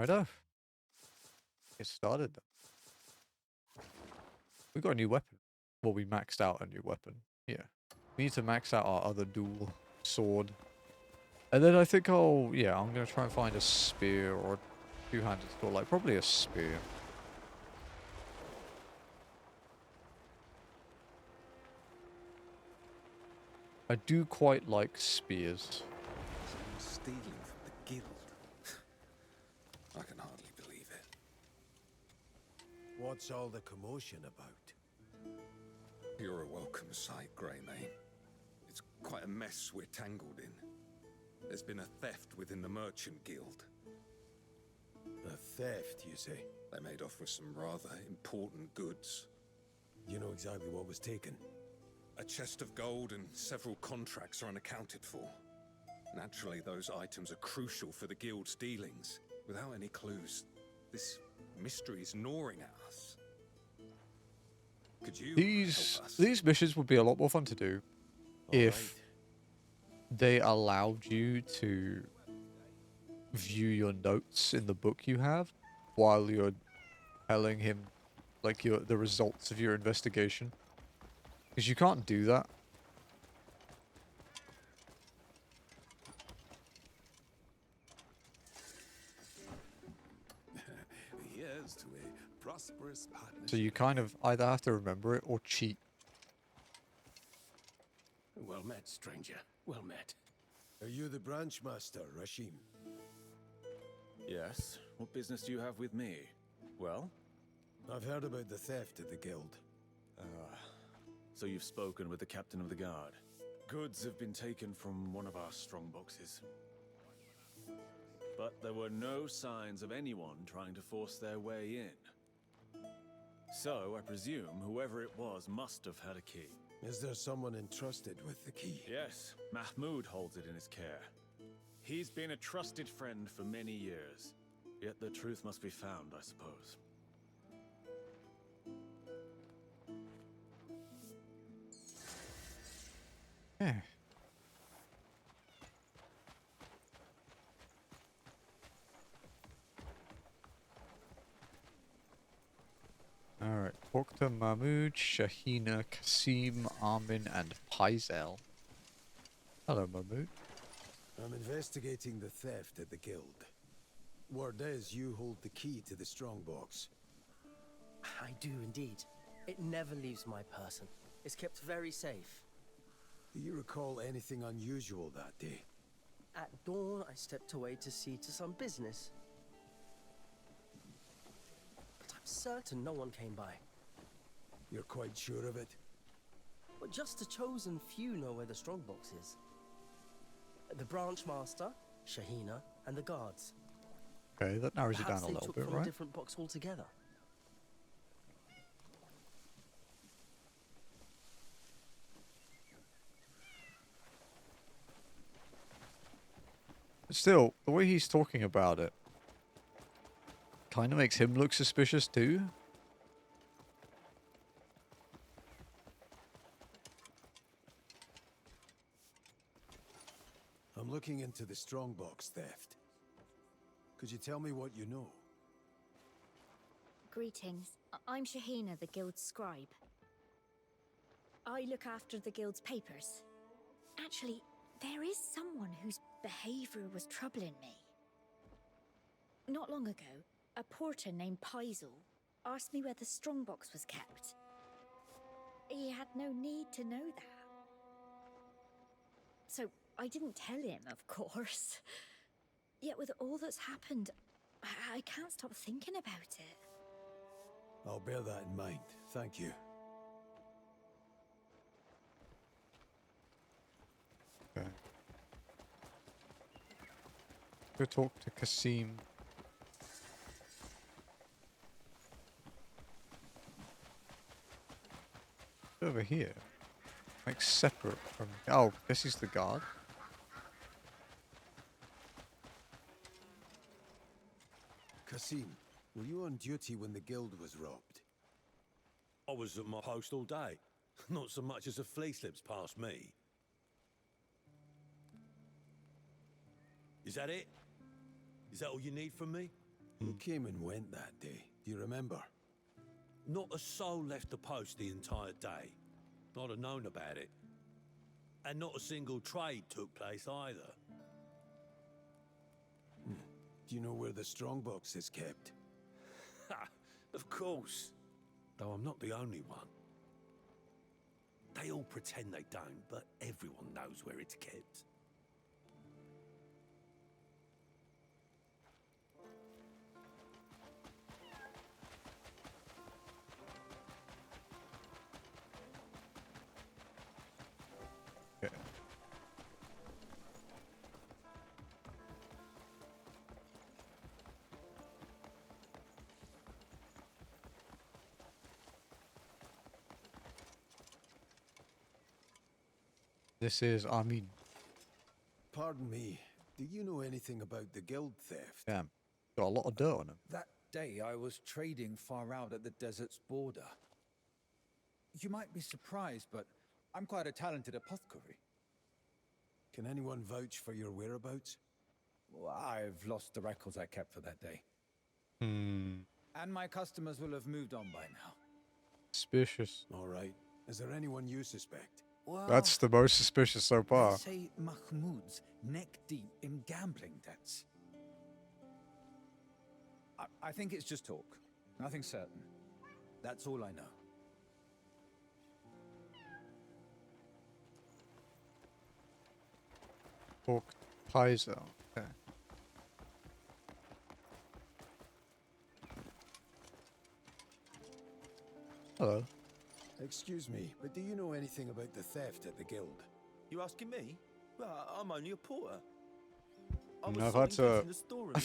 Righto. Get started. We got a new weapon. Well, we maxed out a new weapon. Yeah. We need to max out our other dual sword. And then I think I'm going to try and find a spear or a two-handed sword. Like, probably a spear. I do quite like spears. Someone stealing from the guild. I can hardly believe it. What's all the commotion about? You're a welcome sight, Greymane. It's quite a mess we're tangled in. There's been a theft within the merchant guild. A theft, you say? They made off with some rather important goods. You know exactly what was taken? A chest of gold and several contracts are unaccounted for. Naturally, those items are crucial for the guild's dealings. Without any clues, this mystery is gnawing at us. Could you help us? These missions would be a lot more fun to do if they allowed you to view your notes in the book you have while you're telling him like the results of your investigation. Because you can't do that. Here's to a prosperous partnership. So you kind of either have to remember it or cheat. Well met, stranger. Well met. Are you the branch master, Rashim? Yes. What business do you have with me? Well? I've heard about the theft at the guild. So you've spoken with the captain of the guard. Goods have been taken from one of our strong boxes. But there were no signs of anyone trying to force their way in. So I presume whoever it was must have had a key. Is there someone entrusted with the key? Yes, Mahmoud holds it in his care. He's been a trusted friend for many years. Yet the truth must be found, I suppose. Yeah. Alright, talk to Mahmoud, Shahina, Kasim, Armin, and Paizel. Hello, Mahmoud. I'm investigating the theft at the guild. Word is you hold the key to the strongbox. I do indeed. It never leaves my person. It's kept very safe. Do you recall anything unusual that day? At dawn, I stepped away to see to some business. But I'm certain no one came by. You're quite sure of it? But just a chosen few know where the strongbox is. The branch master, Shahina, and the guards. Okay, that narrows it Perhaps down a they little took bit, from right? a different box altogether. Still, the way he's talking about it kind of makes him look suspicious too. I'm looking into the strongbox theft. Could you tell me what you know? Greetings. I'm Shahina, the guild's scribe. I look after the guild's papers. Actually, there is someone whose behavior was troubling me. Not long ago, a porter named Paizel asked me where the strongbox was kept. He had no need to know that. So I didn't tell him, of course. Yet with all that's happened, I can't stop thinking about it. I'll bear that in mind. Thank you. Okay. Go talk to Kasim. Over here. Like separate from... Oh, this is the guard. Kasim, were you on duty when the guild was robbed? I was at my post all day. Not so much as a flea slips past me. Is that it? Is that all you need from me? Who came and went that day? Do you remember? Not a soul left the post the entire day. Not have known about it. And not a single trade took place either. Do you know where the strongbox is kept? Ha! Of course. Though I'm not the only one. They all pretend they don't, but everyone knows where it's kept. Okay. This is Amin. Pardon me, do you know anything about the guild theft? Damn. Got a lot of dirt on him. That day I was trading far out at the desert's border. You might be surprised, but I'm quite a talented apothecary. Can anyone vouch for your whereabouts? Well, I've lost the records I kept for that day. Hmm. And my customers will have moved on by now. Suspicious. All right. Is there anyone you suspect? Well, That's the most suspicious so they far. say Mahmoud's neck deep in gambling debts. I think it's just talk. Nothing certain. That's all I know. Pork Paizo. Okay. Hello. Excuse me, but do you know anything about the theft at the guild? You asking me? Well, I'm only a porter. I've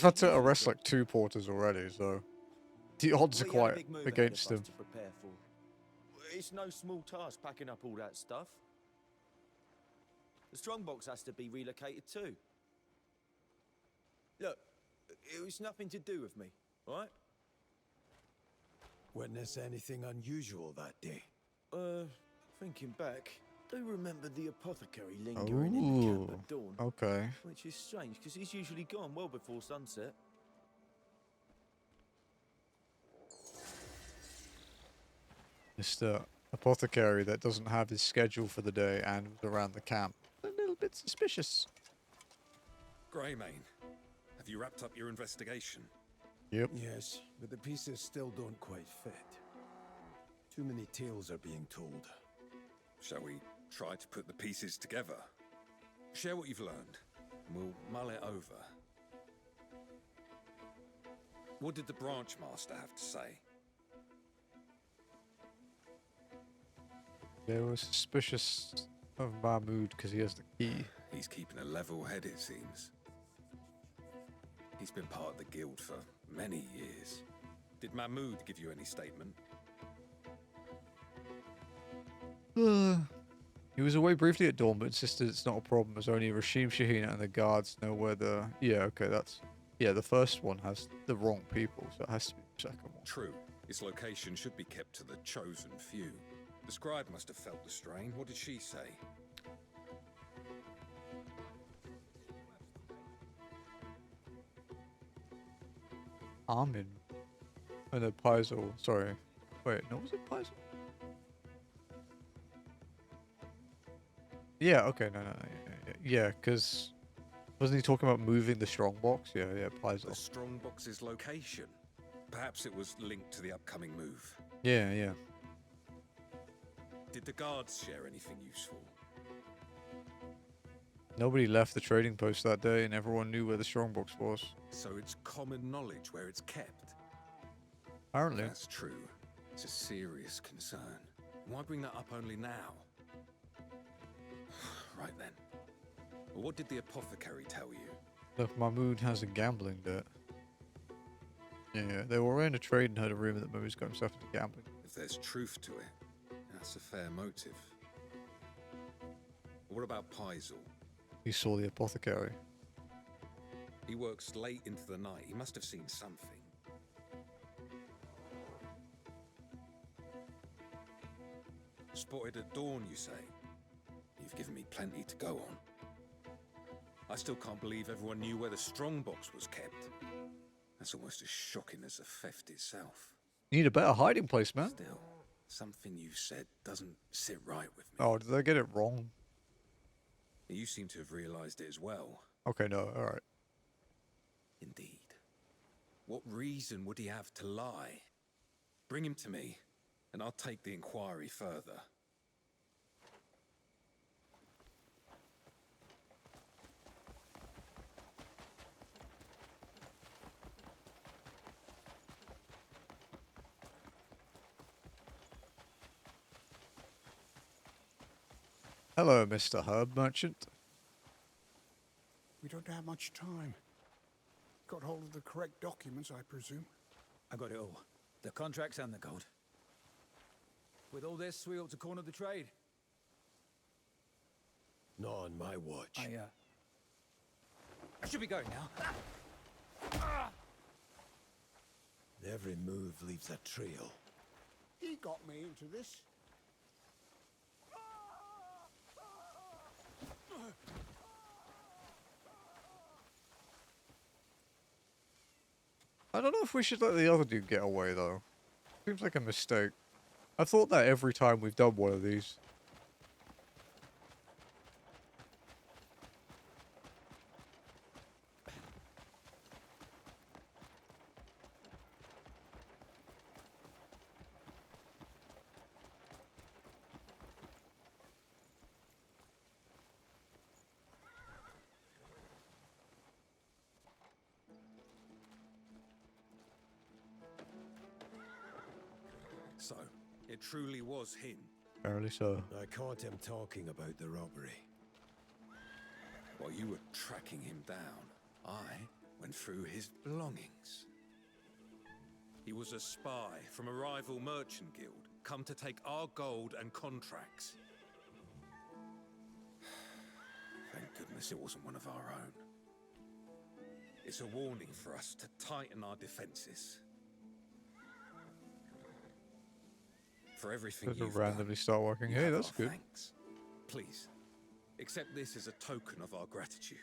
had to arrest like 2 porters already, so the odds are quite against him. It's no small task packing up all that stuff. The strongbox has to be relocated too. Look, it was nothing to do with me, right? Witness anything unusual that day? Thinking back, do remember the apothecary lingering in the camp at dawn. Okay. Which is strange, because he's usually gone well before sunset. Mr. Apothecary that doesn't have his schedule for the day and was around the camp. A little bit suspicious. Greymane, have you wrapped up your investigation? Yep. Yes, but the pieces still don't quite fit. Too many tales are being told. Shall we try to put the pieces together? Share what you've learned, and we'll mull it over. What did the branch master have to say? They were suspicious of Mahmoud because he has the key. He's keeping a level head, it seems. He's been part of the guild for many years. Did Mahmoud give you any statement? He was away briefly at dawn, but insisted it's not a problem as only Rashim, Shahina, and the guards know where the... Yeah, okay, that's... Yeah, the first one has the wrong people, so it has to be the second one. True. Its location should be kept to the chosen few. The scribe must have felt the strain. What did she say? Armin. And a Paizo. Sorry. Wait, no, was it Paizo? Yeah, okay, no, yeah, because... Wasn't he talking about moving the strongbox? Yeah, Paizo. The strongbox's location. Perhaps it was linked to the upcoming move. Yeah. Did the guards share anything useful? Nobody left the trading post that day, and everyone knew where the strongbox was. So it's common knowledge where it's kept? Apparently. That's true. It's a serious concern. Why bring that up only now? Right then. Well, what did the apothecary tell you? Look, Mahmoud has a gambling debt. Yeah, they were in a trade and heard a rumor that Mahmoud's got himself into gambling. If there's truth to it, that's a fair motive. What about Paizo? He saw the apothecary. He works late into the night. He must have seen something. Spotted at dawn, you say? You've given me plenty to go on. I still can't believe everyone knew where the strongbox was kept. That's almost as shocking as the theft itself. Need a better hiding place, man. Still, something you said doesn't sit right with me. Oh, did I get it wrong? You seem to have realized it as well. Okay, no, alright. Indeed. What reason would he have to lie? Bring him to me, and I'll take the inquiry further. Hello, Mr. Herb Merchant. We don't have much time. Got hold of the correct documents, I presume? I got it all. The contracts and the gold. With all this, we ought to corner the trade. Not on my watch. I should be going now. Every move leaves a trail. He got me into this. I don't know if we should let the other dude get away, though. Seems like a mistake. I thought that every time we've done one of these. So, it truly was him. Apparently so. I caught him talking about the robbery. While you were tracking him down, I went through his belongings. He was a spy from a rival merchant guild, come to take our gold and contracts. Thank goodness it wasn't one of our own. It's a warning for us to tighten our defenses. For everything Just you've randomly done, start working. you Hey, have that's our good. thanks. Please, accept this as a token of our gratitude.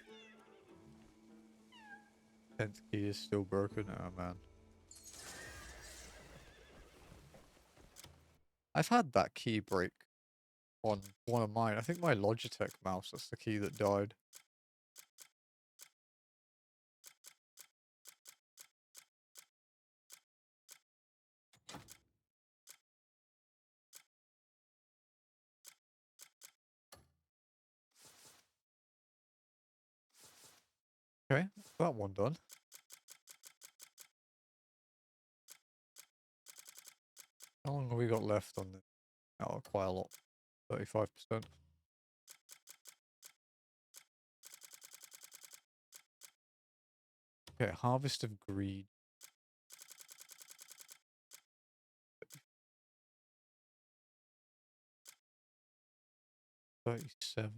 10th key is still broken. Oh, man. I've had that key break on one of mine. I think my Logitech mouse, that's the key that died. Okay, that one done. How long have we got left on this? Oh, quite a lot. 35%. Okay, Harvest of Greed. 37,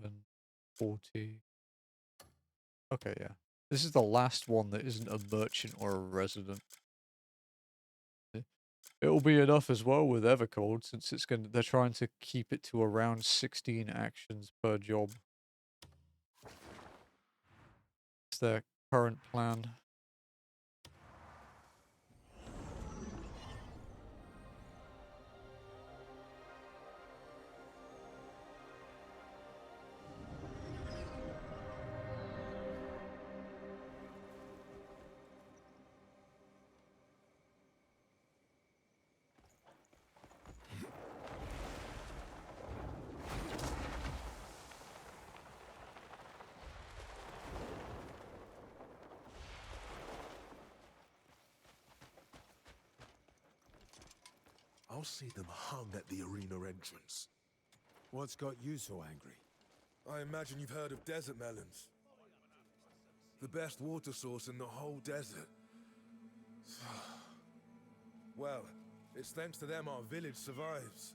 40. Okay, yeah. This is the last one that isn't a merchant or a resident. It'll be enough as well with Evercold, since they're trying to keep it to around 16 actions per job. It's their current plan. I'll see them hung at the arena entrance. What's got you so angry? I imagine you've heard of desert melons. The best water source in the whole desert. Well, it's thanks to them our village survives.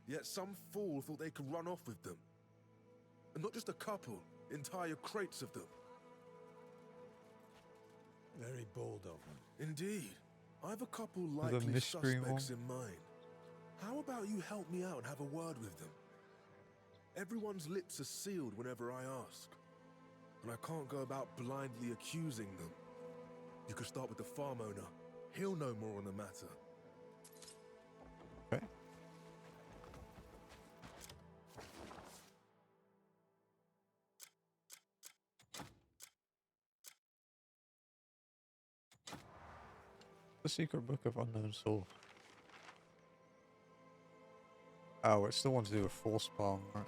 Yet some fool thought they could run off with them. And not just a couple, entire crates of them. Very bold of them. Indeed. I have a couple The likely mystery suspects one. in mind. How about you help me out and have a word with them? Everyone's lips are sealed whenever I ask. and I can't go about blindly accusing them. You could start with the farm owner. He'll know more on the matter. Okay. The Secret Book of Unknown Soul. Oh, it's the one to do with Force Palm, right?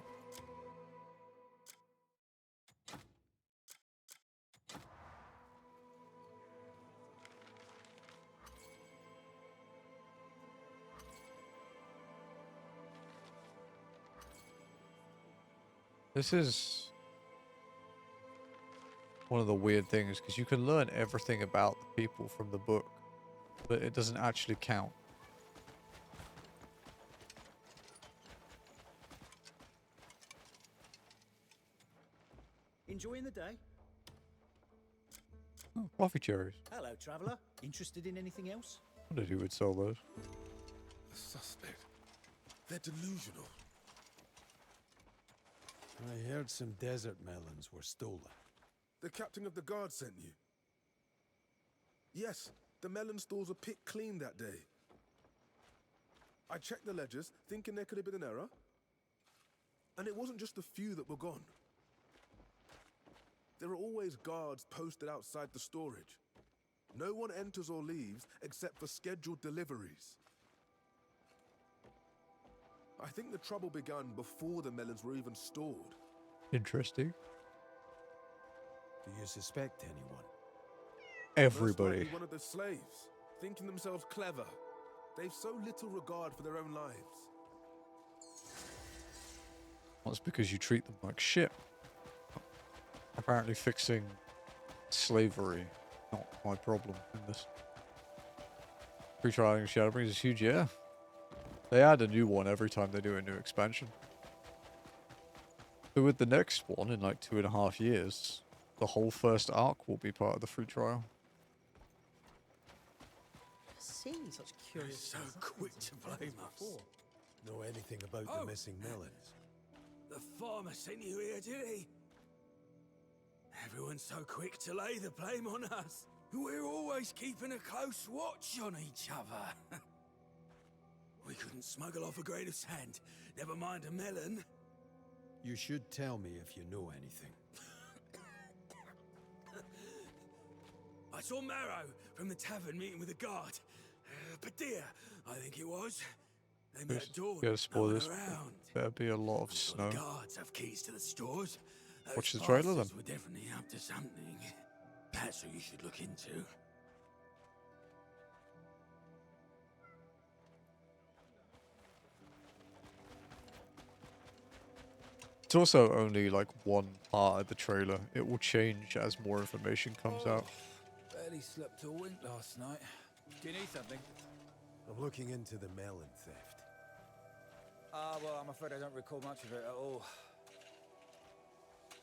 This is one of the weird things, because you can learn everything about the people from the book, but it doesn't actually count. Enjoying the day? Oh, coffee cherries. Hello, traveller. Interested in anything else? What did you would sell those? A suspect. They're delusional. I heard some desert melons were stolen. The captain of the guard sent you? Yes, the melon stores were picked clean that day. I checked the ledgers, thinking there could have been an error. And it wasn't just a few that were gone. There are always guards posted outside the storage. No one enters or leaves except for scheduled deliveries. I think the trouble began before the melons were even stored. Interesting. Do you suspect anyone? Everybody. Most likely one of the slaves, thinking themselves clever. They've so little regard for their own lives. Well, it's because you treat them like shit. Apparently fixing slavery, not my problem in this. Free trialing Shadowbringers is huge, yeah. They add a new one every time they do a new expansion. So with the next one, in like 2.5 years, the whole first arc will be part of the free trial. Seen such curious. So quick to blame us. Know anything about the missing melons? The farmer sent you here, did he? Everyone's so quick to lay the blame on us. We're always keeping a close watch on each other. We couldn't smuggle off a grain of sand, never mind a melon. You should tell me if you know anything. I saw Marrow from the tavern meeting with a guard. Padilla, I think it was. They met at dawn. Gotta spoil no one this. around. Better be a lot of snow. The guards have keys to the stores. Watch the Those trailer then. bastards were definitely up to something. That's what you should look into. It's also only like one part of the trailer. It will change as more information comes out. Barely slept a wink last night. Do you need something? I'm looking into the melon theft. Well, I'm afraid I don't recall much of it at all.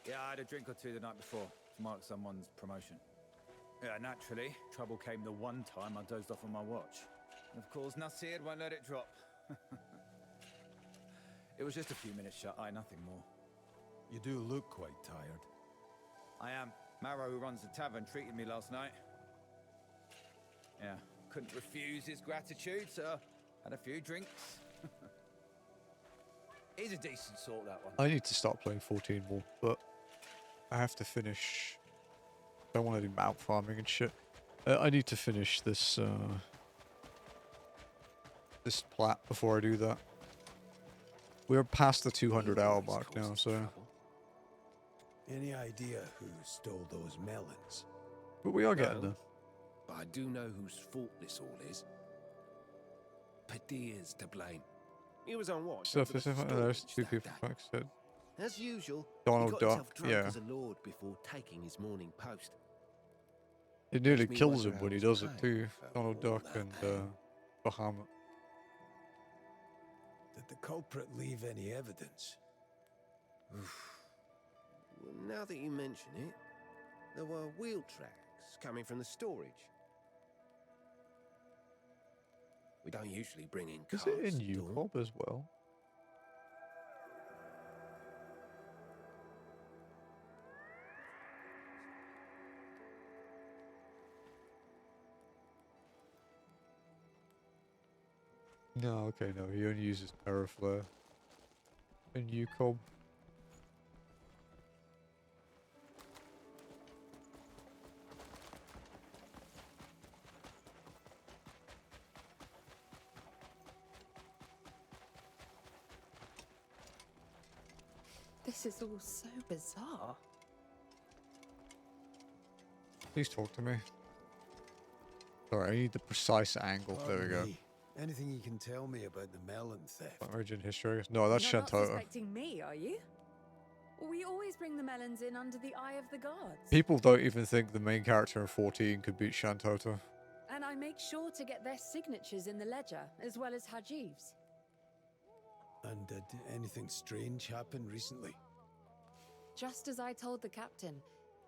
Yeah, I had a drink or two the night before to mark someone's promotion. Yeah, naturally, trouble came the one time I dozed off on my watch. And of course, Nasir won't let it drop. It was just a few minutes shut-eye, nothing more. You do look quite tired. I am. Marrow, who runs the tavern, treated me last night. Yeah, couldn't refuse his gratitude, so had a few drinks. He's a decent sort, that one. I need to start playing 14 more, but I have to finish. I don't want to do mount farming and shit. I need to finish this this plat before I do that. We're past the 200-hour mark now, so. Any idea who stole those melons? But we are getting there. But I do know whose fault this all is. Padilla's to blame. He was on watch. So over if the there's storage two that people, day. like I said. As usual, Donald he got Duck, himself drunk yeah. as a lord before taking his morning post. It nearly Makes me kills wonder him how when he his does it time too. felt Donald all Duck that and pain. Bahamut. Did the culprit leave any evidence? Well, now that you mention it, there were wheel tracks coming from the storage. We don't usually bring in Is cars. it in do we? UCOB as well? No, okay, no. He only uses Terraflare and UCOM. This is all so bizarre. Please talk to me. Sorry, I need the precise angle. There we go. Anything you can tell me about the melon theft? Origin history. No, that's You're not Shantota. suspecting me, are you? We always bring the melons in under the eye of the gods. People don't even think the main character in 14 could beat Shantota. And I make sure to get their signatures in the ledger, as well as Hajiv's. And did anything strange happen recently? Just as I told the captain,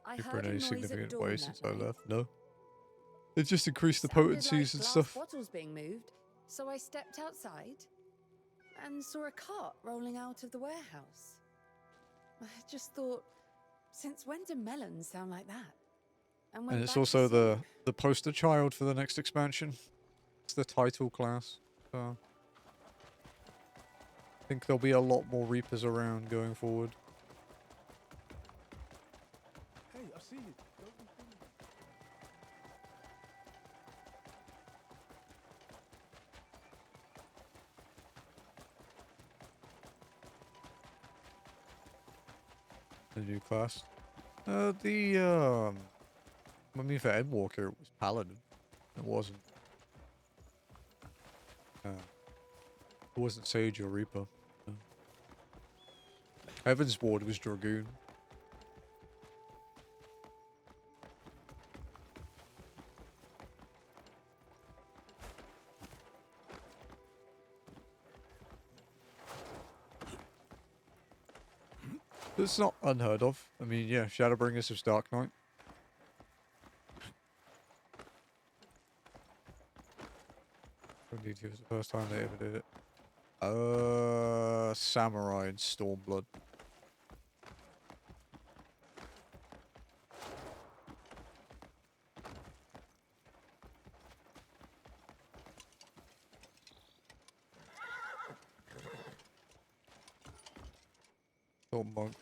I Super heard in a any noise at significant dawn way that since I night. left. No. It just increased the Sounded potencies like and glass stuff. bottles being moved, so I stepped outside and saw a cart rolling out of the warehouse. I just thought, since when do melons sound like that? Went And it's back to also sleep. the poster child for the next expansion. It's the title class. So I think there'll be a lot more Reapers around going forward. Hey, I see you. Don't be silly. The new class. I mean, for Endwalker, it was Paladin. It wasn't. It wasn't Sage or Reaper. No. Heaven's Ward was Dragoon. It's not unheard of. I mean, yeah, Shadowbringers was Dark Knight. It was the first time they ever did it. Samurai and Stormblood. Monk,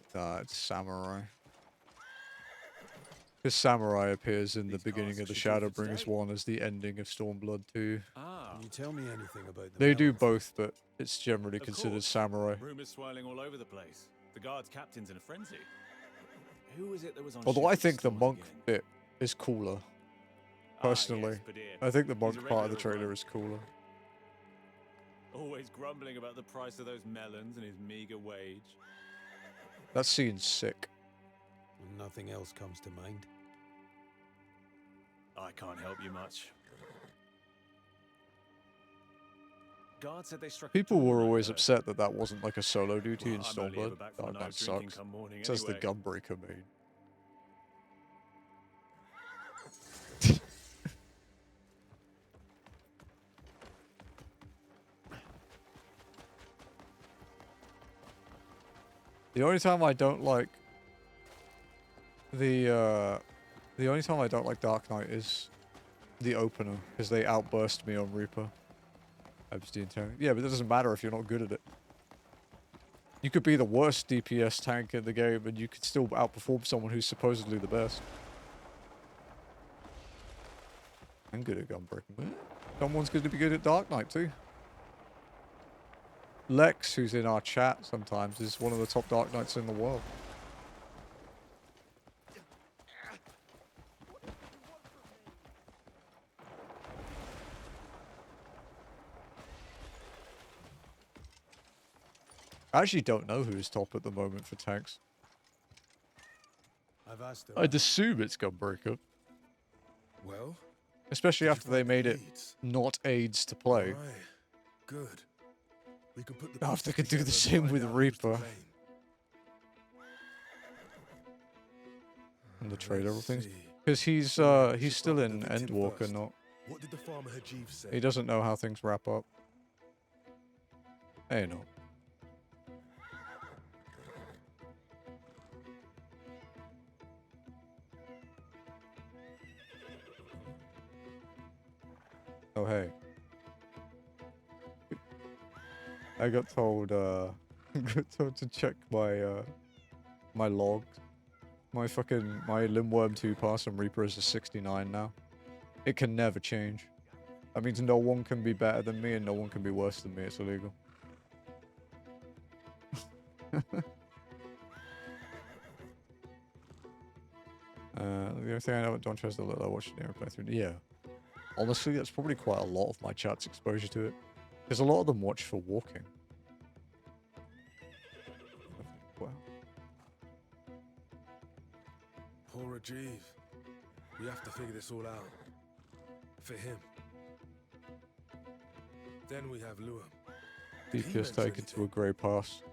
it's Samurai. Because Samurai appears in the beginning of the Shadowbringers one as the ending of Stormblood 2. Can you tell me anything about the They do melon both, but it's generally Of considered course. Samurai. Rumors swirling all over the place. The guard's captain's in a frenzy. Who was it that was on Although I shift think the stores monk again? bit is cooler. Ah, Personally. yes, Padir. I think the He's monk a part of the regular trailer run. is cooler. Always grumbling about the price of those melons and his meager wage. That scene's sick. Nothing else comes to mind. I can't help you much. Guard said they struck. People were always upset that that wasn't like a solo duty in I'm only ever Stormblood. back from a Oh, night that of drinking sucks. come morning Says the anyway. Gunbreaker main. The only time I don't like the only time I don't like Dark Knight is the opener, because they outburst me on Reaper. Epstein tank. Yeah, but it doesn't matter if you're not good at it. You could be the worst DPS tank in the game and you could still outperform someone who's supposedly the best. I'm good at Gunbreaker. Someone's going to be good at Dark Knight too. Lex, who's in our chat sometimes, is one of the top Dark Knights in the world. I actually don't know who is top at the moment for tanks. I've asked I'd assume it's Gunbreaker. Well, Especially did you after they find made the it leads? not aids to play. Right. Good. We can put the Now if they pieces could do the together same and with find out who's to Reaper. blame. And the trailer of Let's things. see. Because he's Should still start with in the victim Endwalker, first. not. What did the farmer Hajiv say? He doesn't know how things wrap up. Hey, no. Oh, hey. I got told, got told to check my, my logs. My Limworm 2 pass on Reaper is a 69 now. It can never change. That means no one can be better than me and no one can be worse than me. It's illegal. The only thing I know about Don Trez that I watched Nero play through. Yeah. Honestly, that's probably quite a lot of my chat's exposure to it. Because a lot of them watch for walking. Wow. Poor Rajiv. We have to figure this all out. For him. Then we have Luam. DPS taken to a grey pass.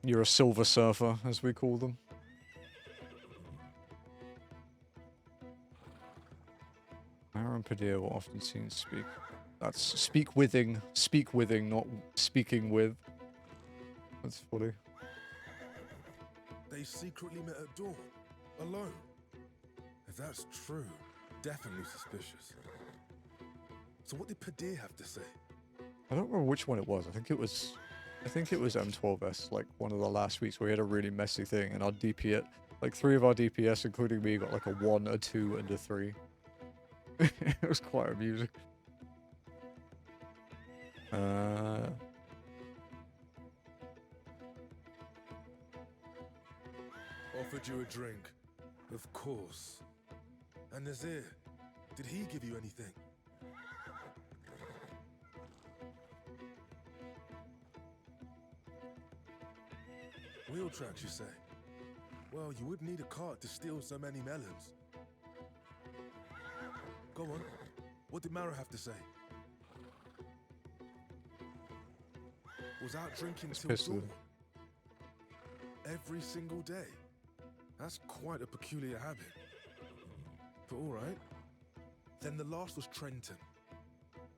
You're a silver surfer, as we call them. Aaron Padilla will often seen speak. That's speak withing, not speaking with. That's funny. They secretly met at dawn, alone. If that's true, definitely suspicious. So what did Padilla have to say? I don't remember which one it was. I think it was M12S, like one of the last weeks where we had a really messy thing, and our DPS, like 3 of our DPS, including me, got like a 1, a 2, and a 3. It was quite amusing. Offered you a drink. Of course. And Nazir, did he give you anything? Wheel tracks, you say? Well, you would need a cart to steal so many melons. Go on. What did Mara have to say? Was out drinking till dawn. Every single day. That's quite a peculiar habit. But all right. Then the last was Trenton.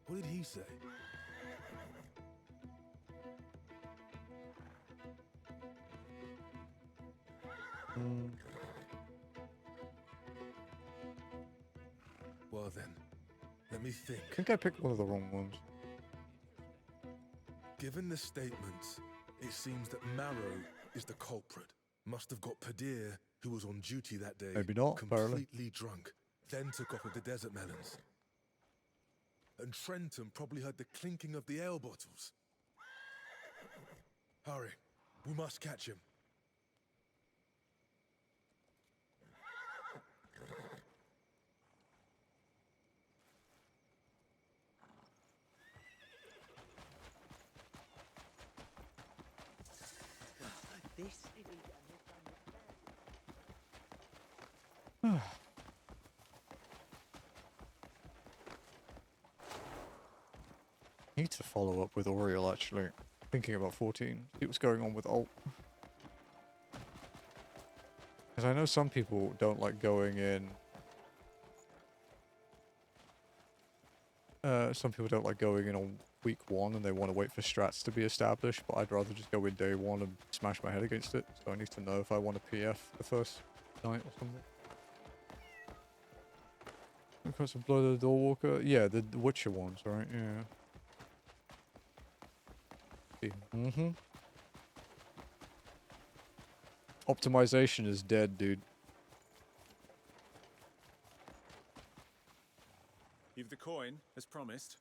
What did he say? Well then, let me think. I think I picked one of the wrong ones. Given the statements, it seems that Marrow is the culprit. Must have got Padir, who was on duty that day, Maybe not, completely drunk, then took off with the desert melons. And Trenton probably heard the clinking of the ale bottles. Hurry, we must catch him. Need to follow up with Oriel actually. Thinking about 14. See what's going on with Alt. Because I know some people don't like going in. Some people don't like going in on week 1 and they want to wait for strats to be established, but I'd rather just go in day 1 and smash my head against it. So I need to know if I want a PF the first night or something. Because of Blood of the Doorwalker? Yeah, the Witcher ones, right? Yeah. Mm-hmm. Optimization is dead, dude. You've the coin, as promised.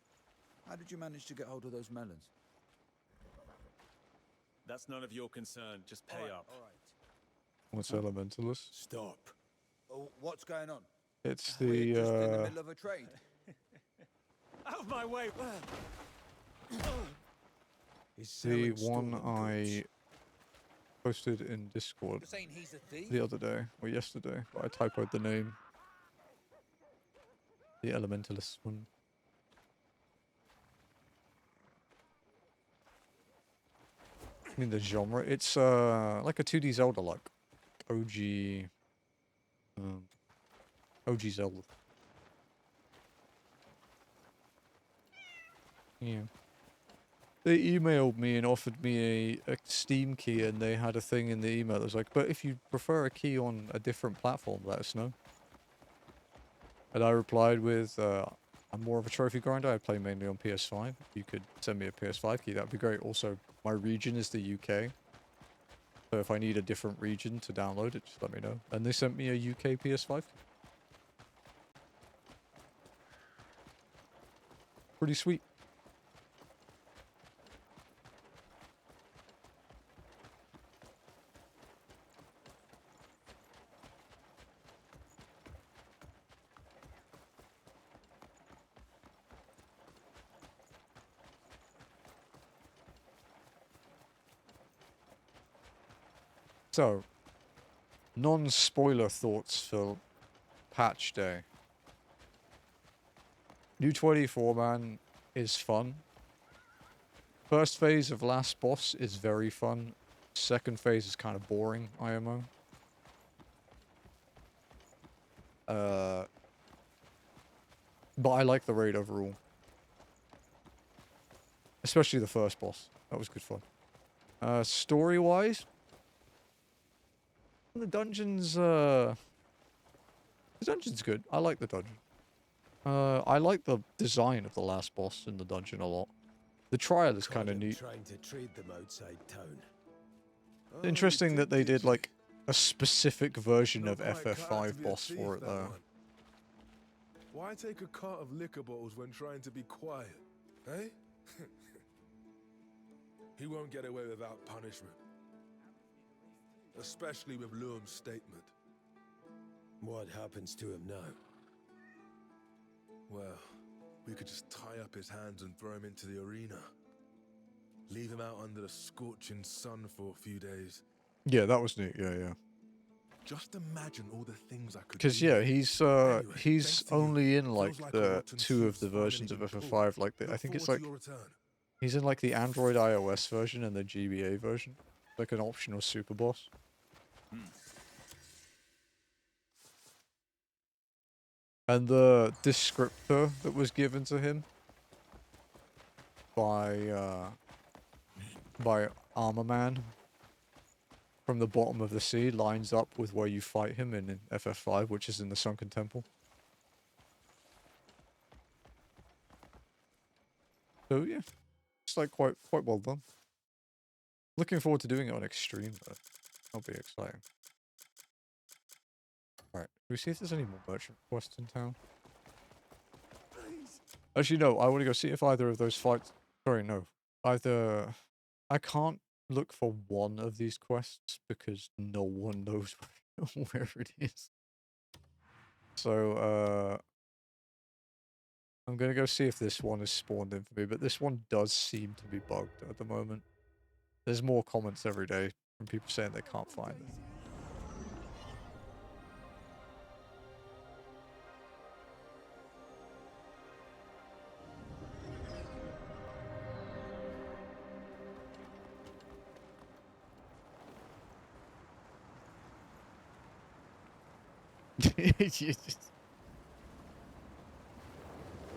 How did you manage to get hold of those melons? That's none of your concern. Just pay up. All right. What's Elementalist? Stop. Oh, what's going on? It's We're just in the the, middle of a trade. Out of my way! the one I posted in Discord You're saying he's a thief? the other day, or yesterday, but I typoed the name. The Elementalist one. I mean the genre, it's like a 2D Zelda like OG OG Zelda. Yeah. They emailed me and offered me a Steam key, and they had a thing in the email that was like, but if you prefer a key on a different platform, let us know. And I replied with, I'm more of a trophy grinder. I play mainly on PS5. If you could send me a PS5 key, that'd be great. Also, my region is the UK. So if I need a different region to download it, just let me know. And they sent me a UK PS5 key. Pretty sweet. So, non-spoiler thoughts for patch day. New 24 man is fun. First phase of last boss is very fun. Second phase is kind of boring, IMO. But I like the raid overall. Especially the first boss. That was good fun. Story-wise, the dungeon's good. I like the dungeon. I like the design of the last boss in the dungeon a lot. The trial is kind of neat. Trying to trade them outside town. Interesting that they did like a specific version of FF5 boss for it though. Why take a cart of liquor bottles when trying to be quiet, eh? He won't get away without punishment. Especially with Luum's statement. What happens to him now? Well, we could just tie up his hands and throw him into the arena. Leave him out under the scorching sun for a few days. Yeah, that was neat. Yeah. Just imagine all the things I could Because do. yeah, he's only in like the two of the versions of FF5. Like I think it's like he's in like the Android iOS version and the GBA version, like an optional super boss. And the descriptor that was given to him by Armor Man from the bottom of the sea lines up with where you fight him in FF5, which is in the Sunken Temple. So yeah, it's like quite well done. Looking forward to doing it on Extreme though. That'll be exciting. Alright, can we see if there's any more merchant quests in town? Actually no, I want to go see if either of those fights... Sorry, no. Either... I can't look for one of these quests because no one knows where it is. So, I'm gonna go see if this one is spawned in for me, but this one does seem to be bugged at the moment. There's more comments every day from people saying they can't find it.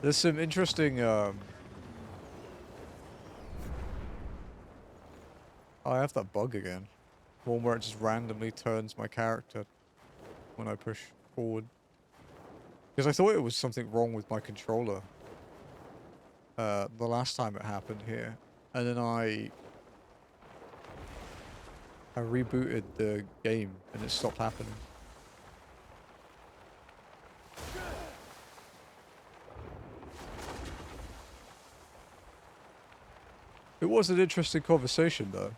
There's some interesting, I have that bug again. One where it just randomly turns my character when I push forward. Because I thought it was something wrong with my controller. The last time it happened here. And then I rebooted the game and it stopped happening. It was an interesting conversation, though.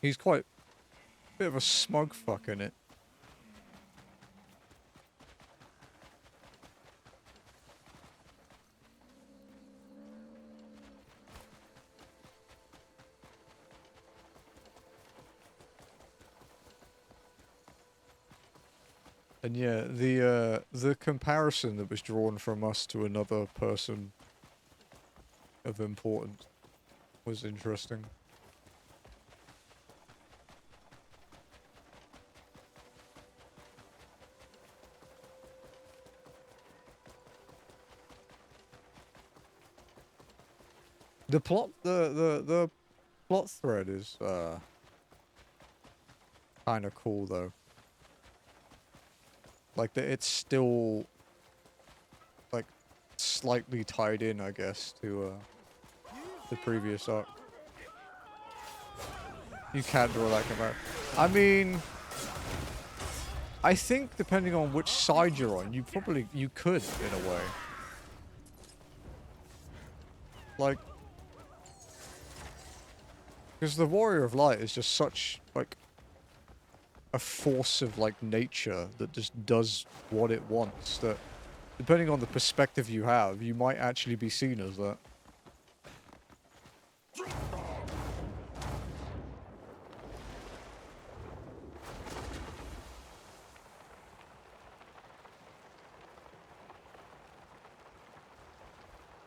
He's quite a bit of a smug fuck in it. And yeah, the comparison that was drawn from us to another person of importance was interesting. The plot plot thread is kind of cool though. Like it's still like slightly tied in, I guess, to the previous arc. You can't draw that comparison. I mean, I think depending on which side you're on, you could in a way. Like, because the Warrior of Light is just such like a force of like nature that just does what it wants, that depending on the perspective you have, you might actually be seen as that.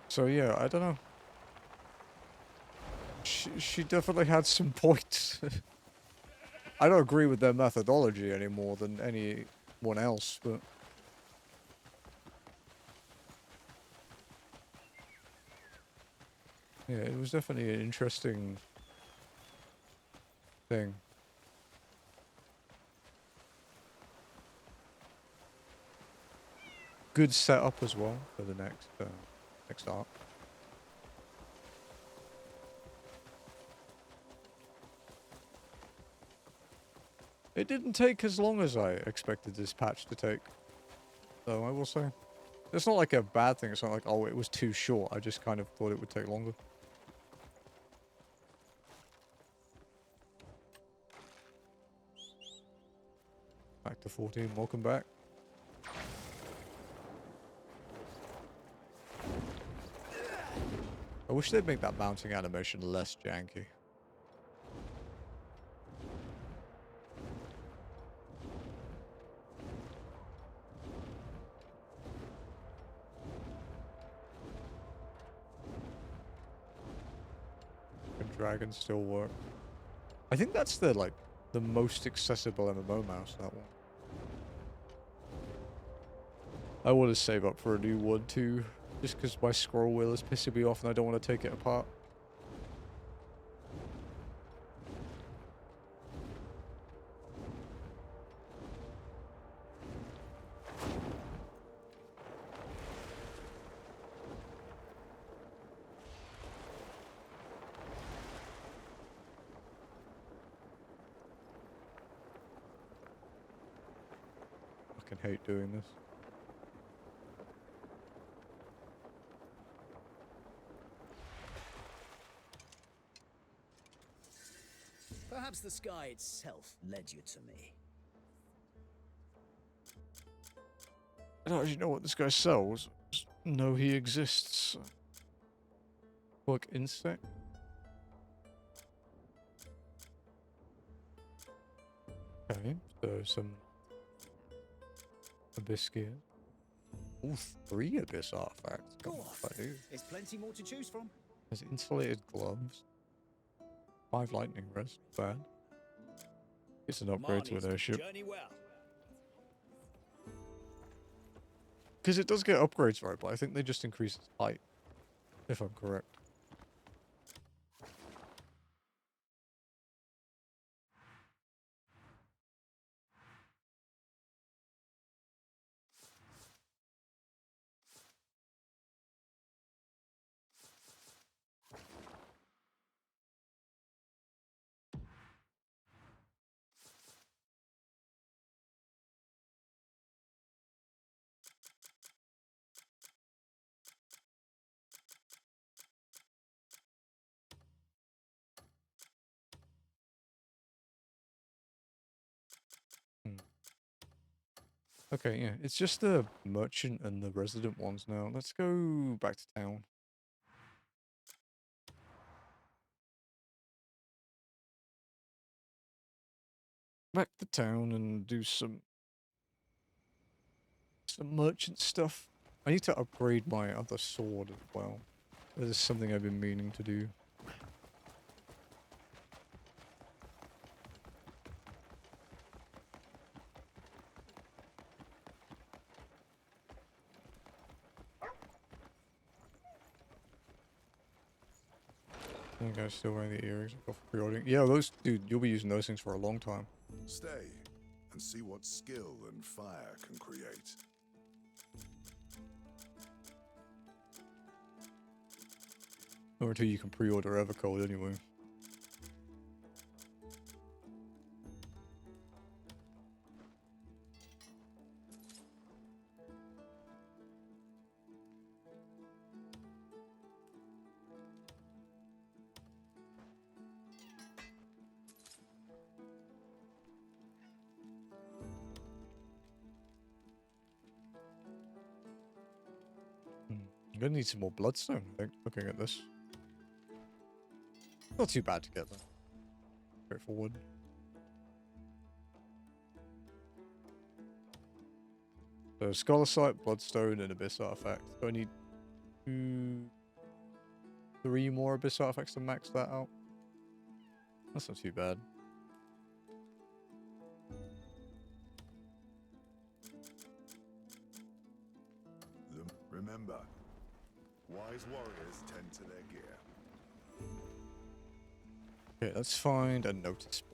So yeah, I don't know. She definitely had some points. I don't agree with their methodology any more than anyone else, but yeah, it was definitely an interesting thing. Good setup as well for the next arc. It didn't take as long as I expected this patch to take, though, I will say. It's not like a bad thing, it's not like, oh, it was too short, I just kind of thought it would take longer. Back to 14, welcome back. I wish they'd make that mounting animation less janky. Can dragons still work? I think that's the most accessible MMO mouse, that one. I want to save up for a new one too, just because my scroll wheel is pissing me off and I don't want to take it apart. I fucking hate doing this. Perhaps the sky itself led you to me. I don't actually know what this guy sells. Just know he exists. Like insect? Okay, so some abyss gear. Ooh, 3 abyss artifacts. Go off. There's plenty more to choose from. There's insulated gloves. 5 lightning rest. Bad. It's an upgrade to an airship. Well. Because it does get upgrades, right? But I think they just increase its height. If I'm correct. Okay, yeah. It's just the merchant and the resident ones now. Let's go back to town. Back to town and do some merchant stuff. I need to upgrade my other sword as well. This is something I've been meaning to do. You guys still wearing the earrings? Off pre-ordering. Yeah, those, dude, you'll be using those things for a long time. Stay and see what skill and fire can create. Or until you can pre-order Evercold anyway. I'm gonna need some more bloodstone, I think, looking at this. Not too bad to get though. Straightforward. So Scholar Sight, Bloodstone, and Abyss Artifact. So I need 3 more Abyss Artifacts to max that out. That's not too bad. Remember, wise warriors tend to their gear. Okay, let's find a notice board.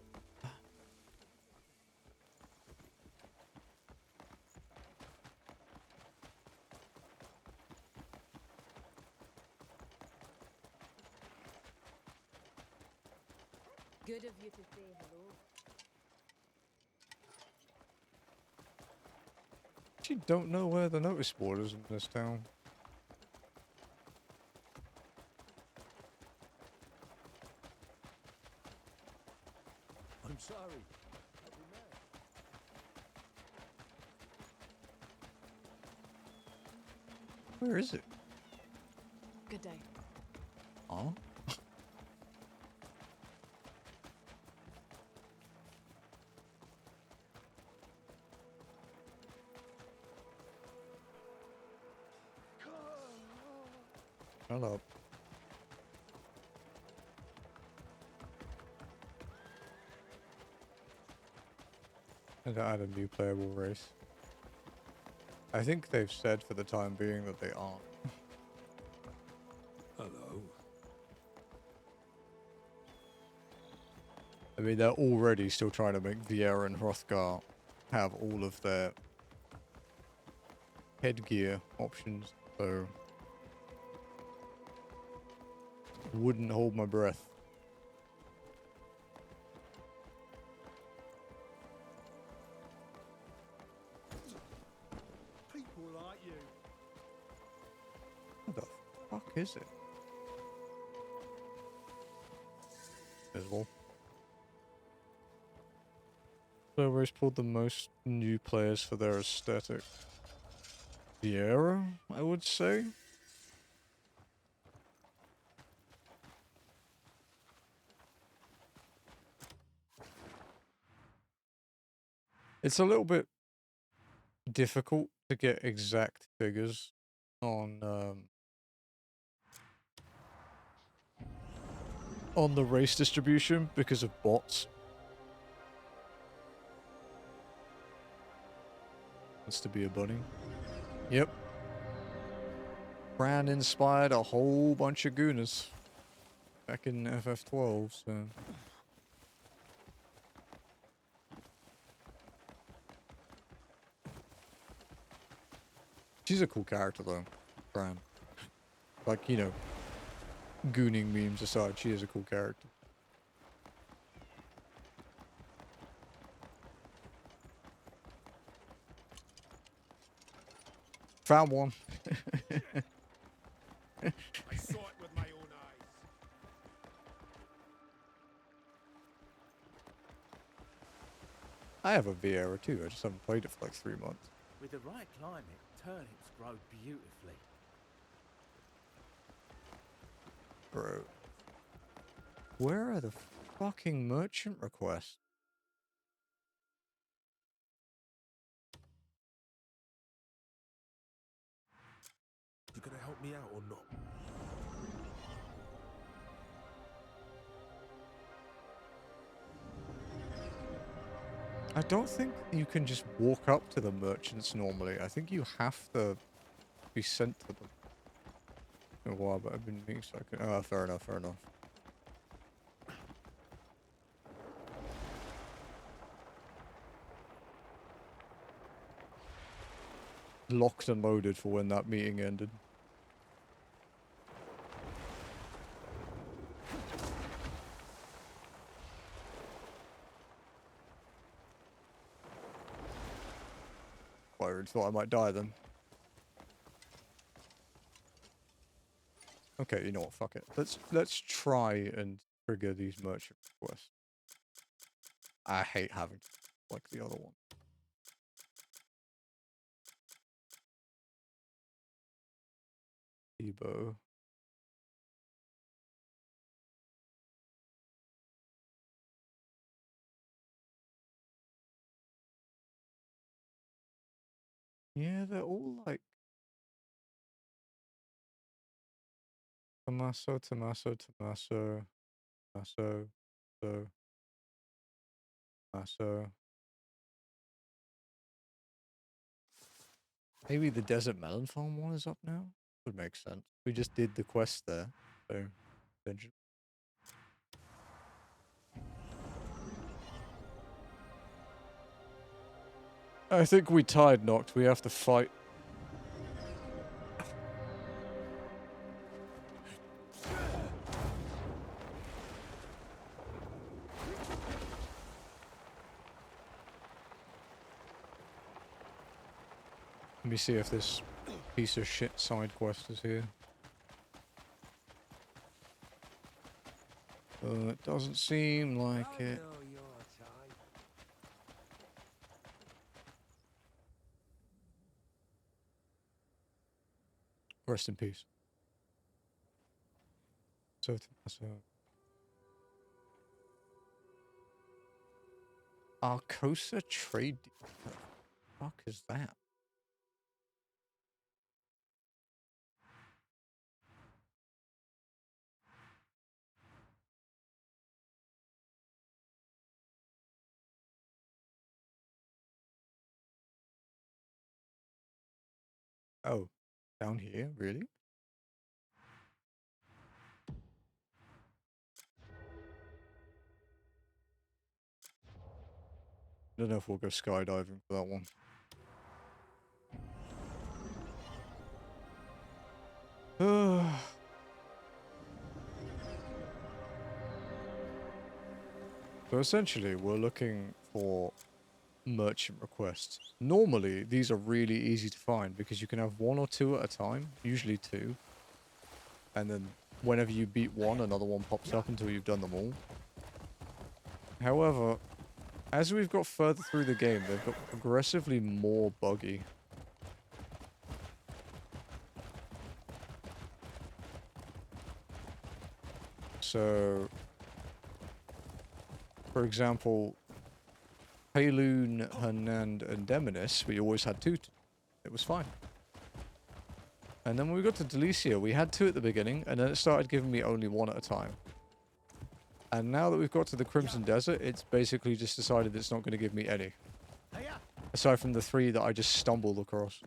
Good of you to say hello. Actually don't know where the notice board is in this town. I'm sorry. Where is it? Good day. Oh. Shut up. And add a new playable race. I think they've said for the time being that they aren't. Hello. I mean, they're already still trying to make Viera and Hrothgar have all of their headgear options, so wouldn't hold my breath. People like you. What the fuck is it? Visible. Server's pulled the most new players for their aesthetic. Viera, I would say. It's a little bit difficult to get exact figures on the race distribution because of bots. Wants to be a bunny. Yep. Bran inspired a whole bunch of Gooners back in FF12, so... She's a cool character though, Bran. Like, you know, gooning memes aside, she is a cool character. Found one. I saw it with my own eyes. I have a Viera too, I just haven't played it for like 3 months. With the right climate, turnips grow beautifully. Bro. Where are the fucking merchant requests? You gonna help me out or not? I don't think you can just walk up to the merchants normally. I think you have to be sent to them. A while, but I've been being so I can... Oh, fair enough, fair enough. locked and loaded for when that meeting ended. I really thought I might die then. Okay, you know what? Fuck it. Let's try and trigger these merchant requests. I hate having to like the other one. Ebo. Yeah, they're all like Tommaso, Tommaso, Tommaso, Tommaso, Tommaso. Maybe the Desert Melon Farm one is up now? Would make sense. We just did the quest there, so potentially. I think we tied Noct. We have to fight. Let me see if this piece of shit side quest is here. It doesn't seem like it. Rest in peace. So, Arcosa Trade Deal. What the fuck is that? Oh, down here? Really? I don't know if we'll go skydiving for that one. So essentially, we're looking for merchant requests. Normally, these are really easy to find because you can have one or two at a time, usually two. And then whenever you beat one, another one pops up until you've done them all. However, as we've got further through the game, they've got progressively more buggy. So, for example, Payloon, Hernand, and Demonis, we always had two. It was fine. And then when we got to Delicia, we had two at the beginning, and then it started giving me only one at a time. And now that we've got to the Crimson Desert, it's basically just decided it's not going to give me any. Aside from the three that I just stumbled across.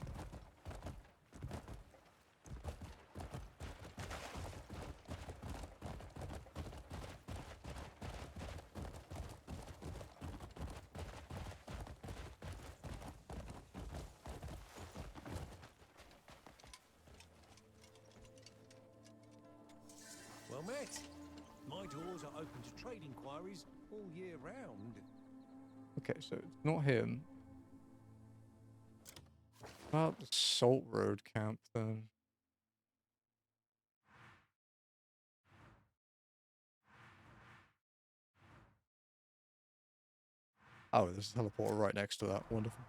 Well met. My doors are open to trade inquiries all year round. Okay, so it's not him. About the Salt Road camp, then. Oh, there's a teleporter right next to that. Wonderful.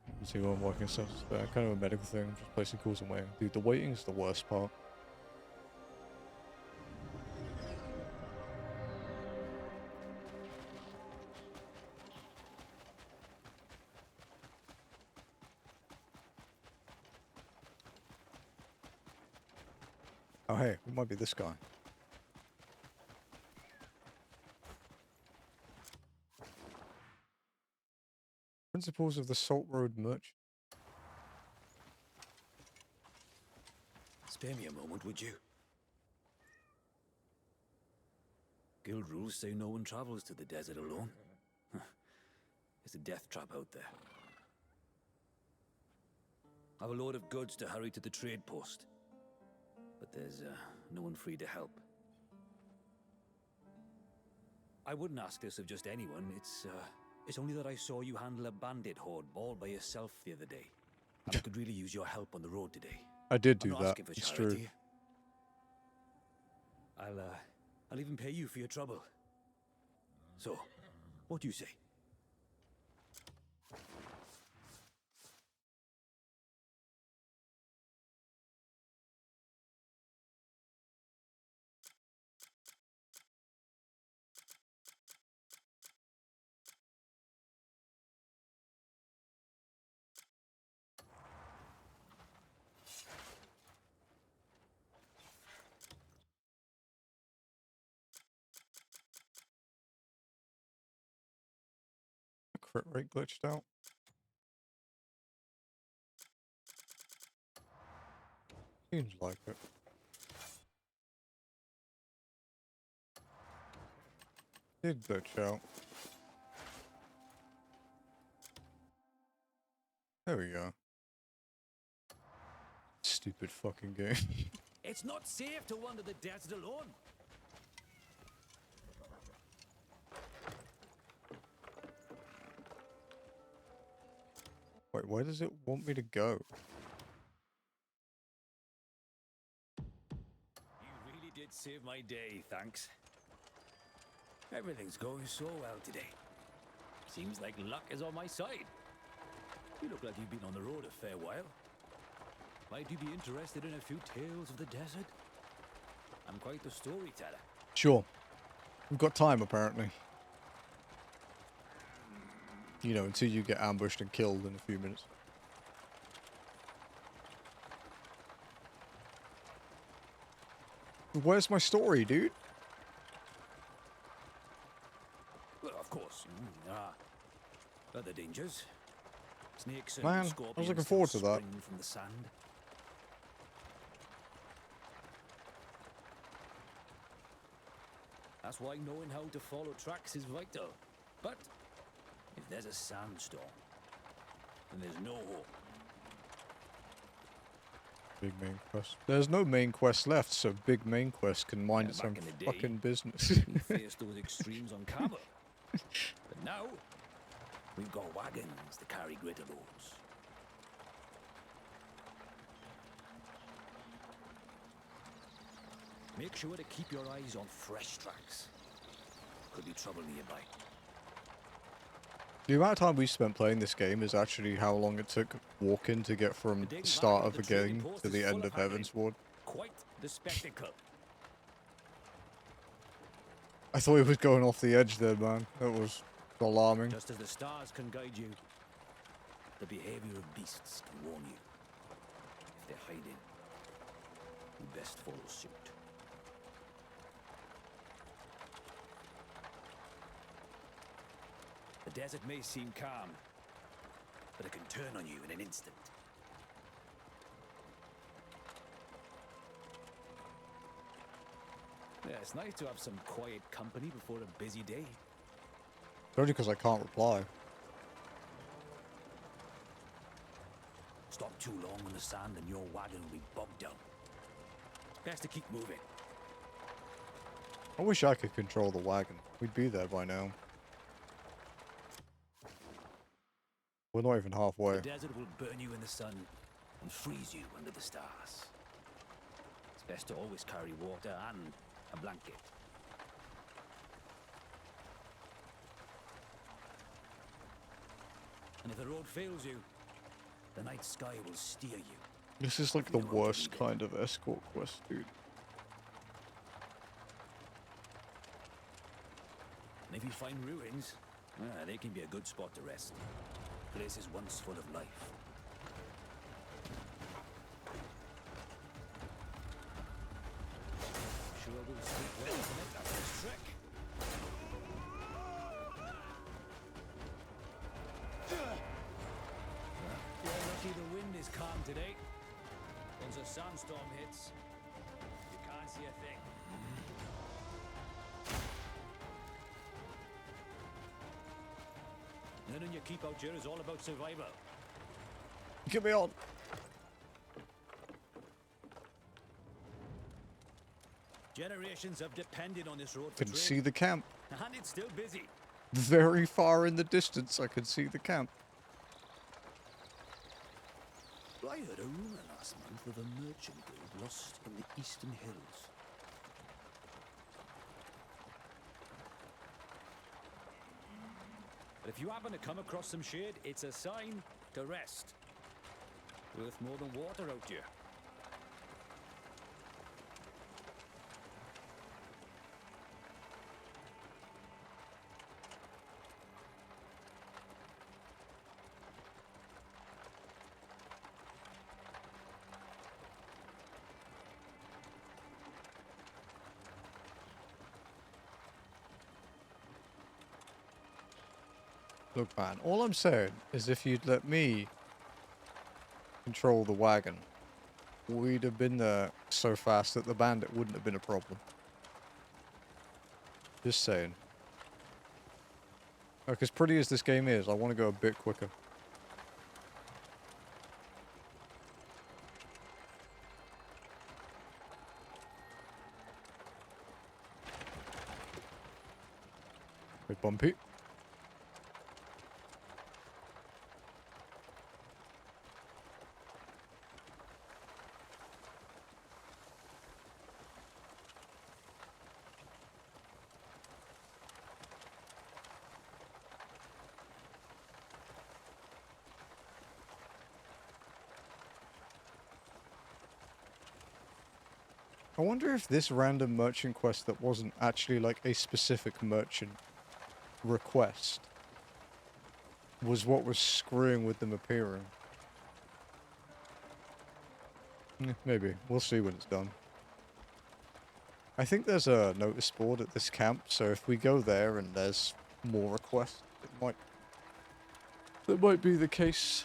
You can see where I'm working stuff. It's kind of a medical thing. I'm just placing calls and waiting. Dude, the waiting is the worst part. Oh, hey, it might be this guy. Principles of the Salt Road Merchant. Spare me a moment, would you? Guild rules say no one travels to the desert alone. It's a death trap out there. I've a load of goods to hurry to the trade post. But there's no one free to help. I wouldn't ask this of just anyone. It's only that I saw you handle a bandit horde all by yourself the other day. And I could really use your help on the road today. I did I'm do not that. asking for It's true. charity. I'll even pay you for your trouble. So, what do you say? Crit rate glitched out. Seems like it. Did glitch out. There we go. Stupid fucking game. It's not safe to wander the desert alone. Wait, where does it want me to go? You really did save my day, thanks. Everything's going so well today. Seems like luck is on my side. You look like you've been on the road a fair while. Might you be interested in a few tales of the desert? I'm quite the storyteller. Sure. We've got time, apparently. You know, until you get ambushed and killed in a few minutes. Where's my story, dude? Well, of course. Other dangers. Snakes and Man, scorpions I was looking forward to that. spring from the sand. That's why knowing how to follow tracks is vital. But if there's a sandstorm, then there's no hope. Big main quest. There's no main quest left, so big main quest can mind its own Back in the day, fucking business. we faced those extremes on camel. But now, we've got wagons to carry greater loads. Make sure to keep your eyes on fresh tracks. Could be trouble nearby. The amount of time we spent playing this game is actually how long it took walking to get from the start of a game to the end of Heavensward. Quite the spectacle. I thought he was going off the edge there, man. That was alarming. Just as the stars can guide you, the behavior of beasts can warn you. If they're hiding, you best follow suit. The desert may seem calm, but it can turn on you in an instant. Yeah, it's nice to have some quiet company before a busy day. Only because I can't reply. Stop too long on the sand and your wagon will be bogged down. Best to keep moving. I wish I could control the wagon. We'd be there by now. We're not even halfway. The desert will burn you in the sun and freeze you under the stars. It's best to always carry water and a blanket. And if the road fails you, the night sky will steer you. This is like the worst kind of escort quest, dude. And if you find ruins, they can be a good spot to rest. Places once full of life. Sure will sleep well tonight after this trek. You're lucky the wind is calm today. Once a sandstorm hits, you can't see a thing. Learning your keep out here is all about survival. Get me on. Generations have depended on this road for Can trade, see the camp. and it's still busy. Very far in the distance, I can see the camp. I heard a rumor last month of a merchant guild lost in the eastern hills. But if you happen to come across some shade, it's a sign to rest. Worth more than water out here. Look, man, all I'm saying is if you'd let me control the wagon, we'd have been there so fast that the bandit wouldn't have been a problem. Just saying. Like, as pretty as this game is, I want to go a bit quicker. Bit bumpy. I wonder if this random merchant quest that wasn't actually like a specific merchant request was what was screwing with them appearing. Maybe. We'll see when it's done. I think there's a notice board at this camp, so if we go there and there's more requests, that might be the case.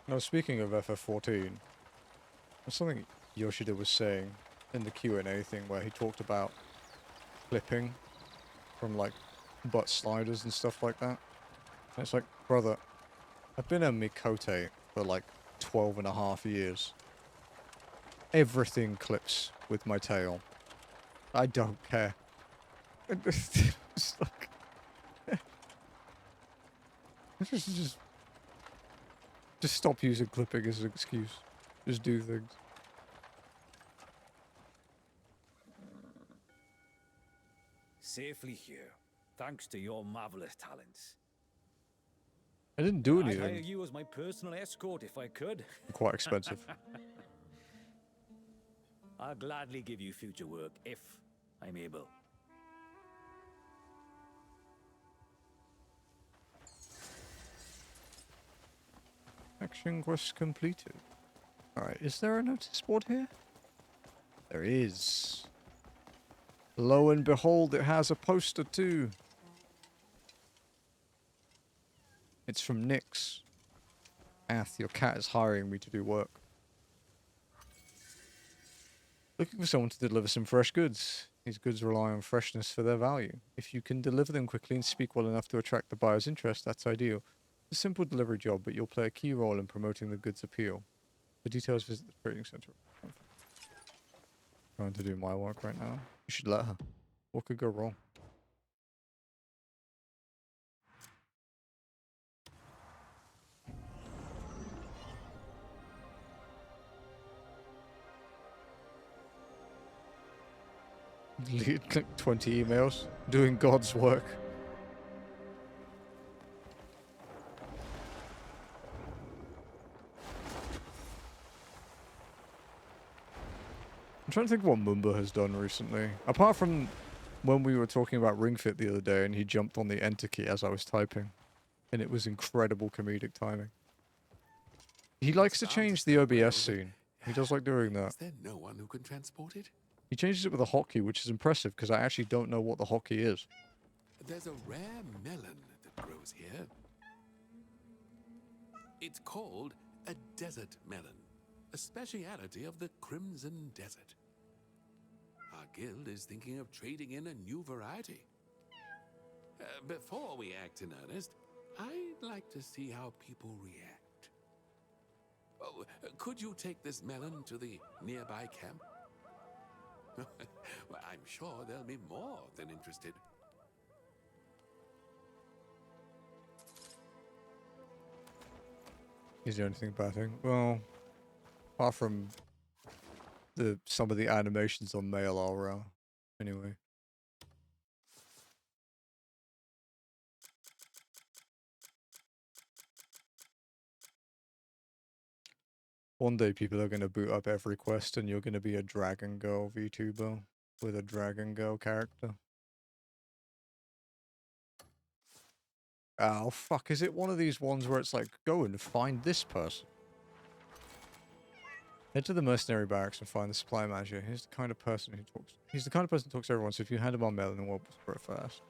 Now, speaking of FF14, there's something Yoshida was saying in the Q&A thing where he talked about clipping from, like, butt sliders and stuff like that. And it's like, brother, I've been a Mikote for, like, 12 and a half years. Everything clips with my tail. I don't care. It's like... Just stop using clipping as an excuse. Just do things. Safely here, thanks to your marvelous talents. I didn't do I'd hire anything. you as my personal escort if I could. Quite expensive. I'll gladly give you future work if I'm able. Action quest completed. Alright, is there a notice board here? There is. Lo and behold, it has a poster too. It's from Nyx. Ath, your cat is hiring me to do work. Looking for someone to deliver some fresh goods. These goods rely on freshness for their value. If you can deliver them quickly and speak well enough to attract the buyer's interest, that's ideal. It's a simple delivery job, but you'll play a key role in promoting the goods' appeal. For details, visit the trading center. Trying to do my work right now. You should let her. What could go wrong? Click 20 emails. Doing God's work. I'm trying to think what Mumba has done recently. Apart from when we were talking about Ring Fit the other day and he jumped on the enter key as I was typing. And it was incredible comedic timing. He likes to change the OBS scene. He does like doing that. Is there no one who can transport it? He changes it with a hotkey, which is impressive because I actually don't know what the hotkey is. There's a rare melon that grows here. It's called a desert melon, a speciality of the Crimson Desert. Our guild is thinking of trading in a new variety. Before we act in earnest, I'd like to see how people react. Oh, could you take this melon to the nearby camp? Well, I'm sure they'll be more than interested. Is there anything bad thing? Well, apart from some of the animations on mail are anyway. One day people are going to boot up every quest and you're going to be a Dragon Girl VTuber with a Dragon Girl character. Oh fuck, is it one of these ones where it's like, go and find this person? Head to the mercenary barracks and find the supply manager. He's the kind of person who talks. He's the kind of person who talks to everyone, so if you hand him on mail, then we'll whisper it fast.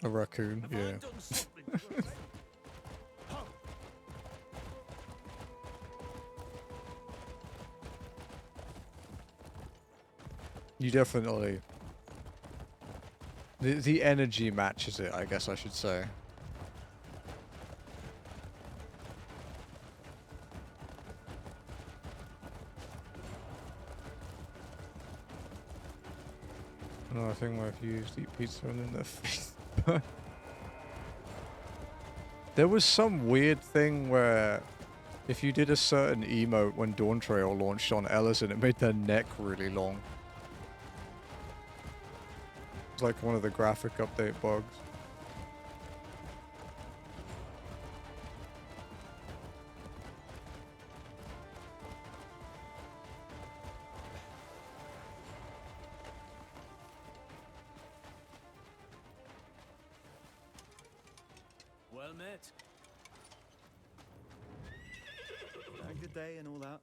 A raccoon, yeah. You definitely... The energy matches it, I guess I should say. No, I think my views eat pizza and then their face. There was some weird thing where if you did a certain emote when Dawn Trail launched on Ellison, it made their neck really long. It's like one of the graphic update bugs. Well met. A good day and all that.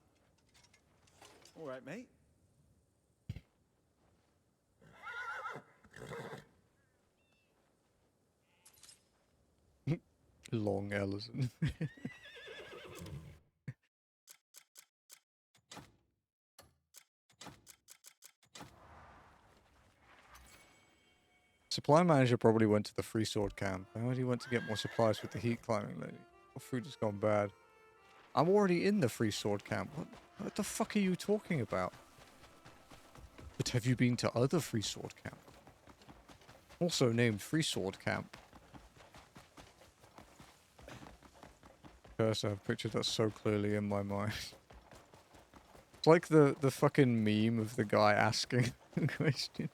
All right, mate. Long Ellison. Supply manager probably went to the free sword camp. I heard he went to get more supplies with the heat climbing lady. Well, food has gone bad. I'm already in the free sword camp. What the fuck are you talking about? But have you been to other free sword camp? Also named free sword camp. Curse, I have a picture that's so clearly in my mind. It's like the fucking meme of the guy asking the question.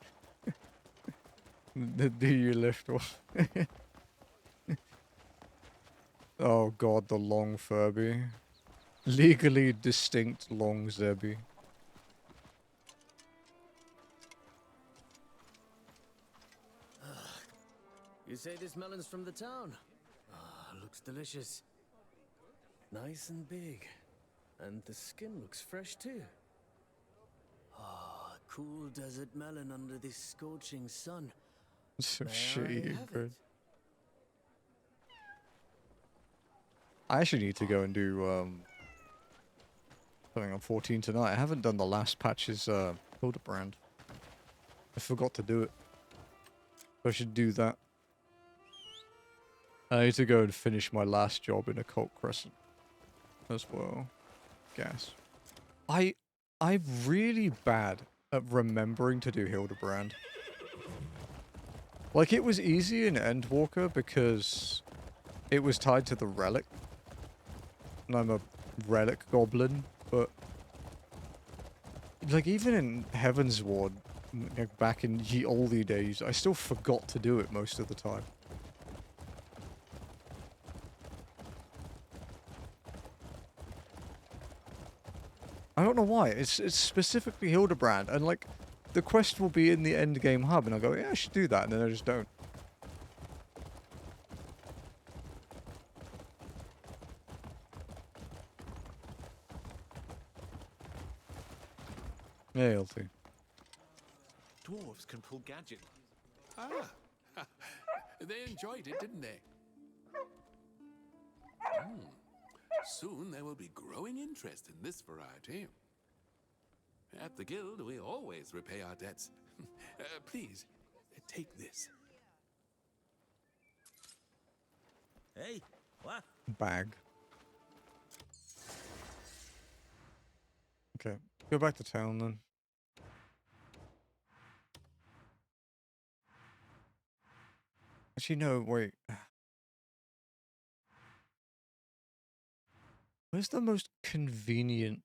Do you lift off? Oh god, the long Furby. Legally distinct long Zebby. You say this melon's from the town? Ah, looks delicious. Nice and big. And the skin looks fresh too. Ah, cool desert melon under this scorching sun. So May I shitty, have bro. it? I actually need to go and do something on 14 tonight. I haven't done the last patch's Hildebrand. I forgot to do it. I should do that. I need to go and finish my last job in Occult Crescent as well. Gas. I'm really bad at remembering to do Hildebrand. Like, it was easy in Endwalker because it was tied to the relic. And I'm a relic goblin, but like even in Heaven's Ward, like back in ye olde days, I still forgot to do it most of the time. I don't know why. It's specifically Hildebrand, and like the quest will be in the end game hub, and I go, yeah, I should do that, and then I just don't. Yeah, healthy. Dwarves can pull gadget. Ah, They enjoyed it, didn't they? Soon there will be growing interest in this variety. At the guild, we always repay our debts. Please, take this. Hey, what? Bag. Okay, go back to town then. Actually, no, wait. Where's the most convenient,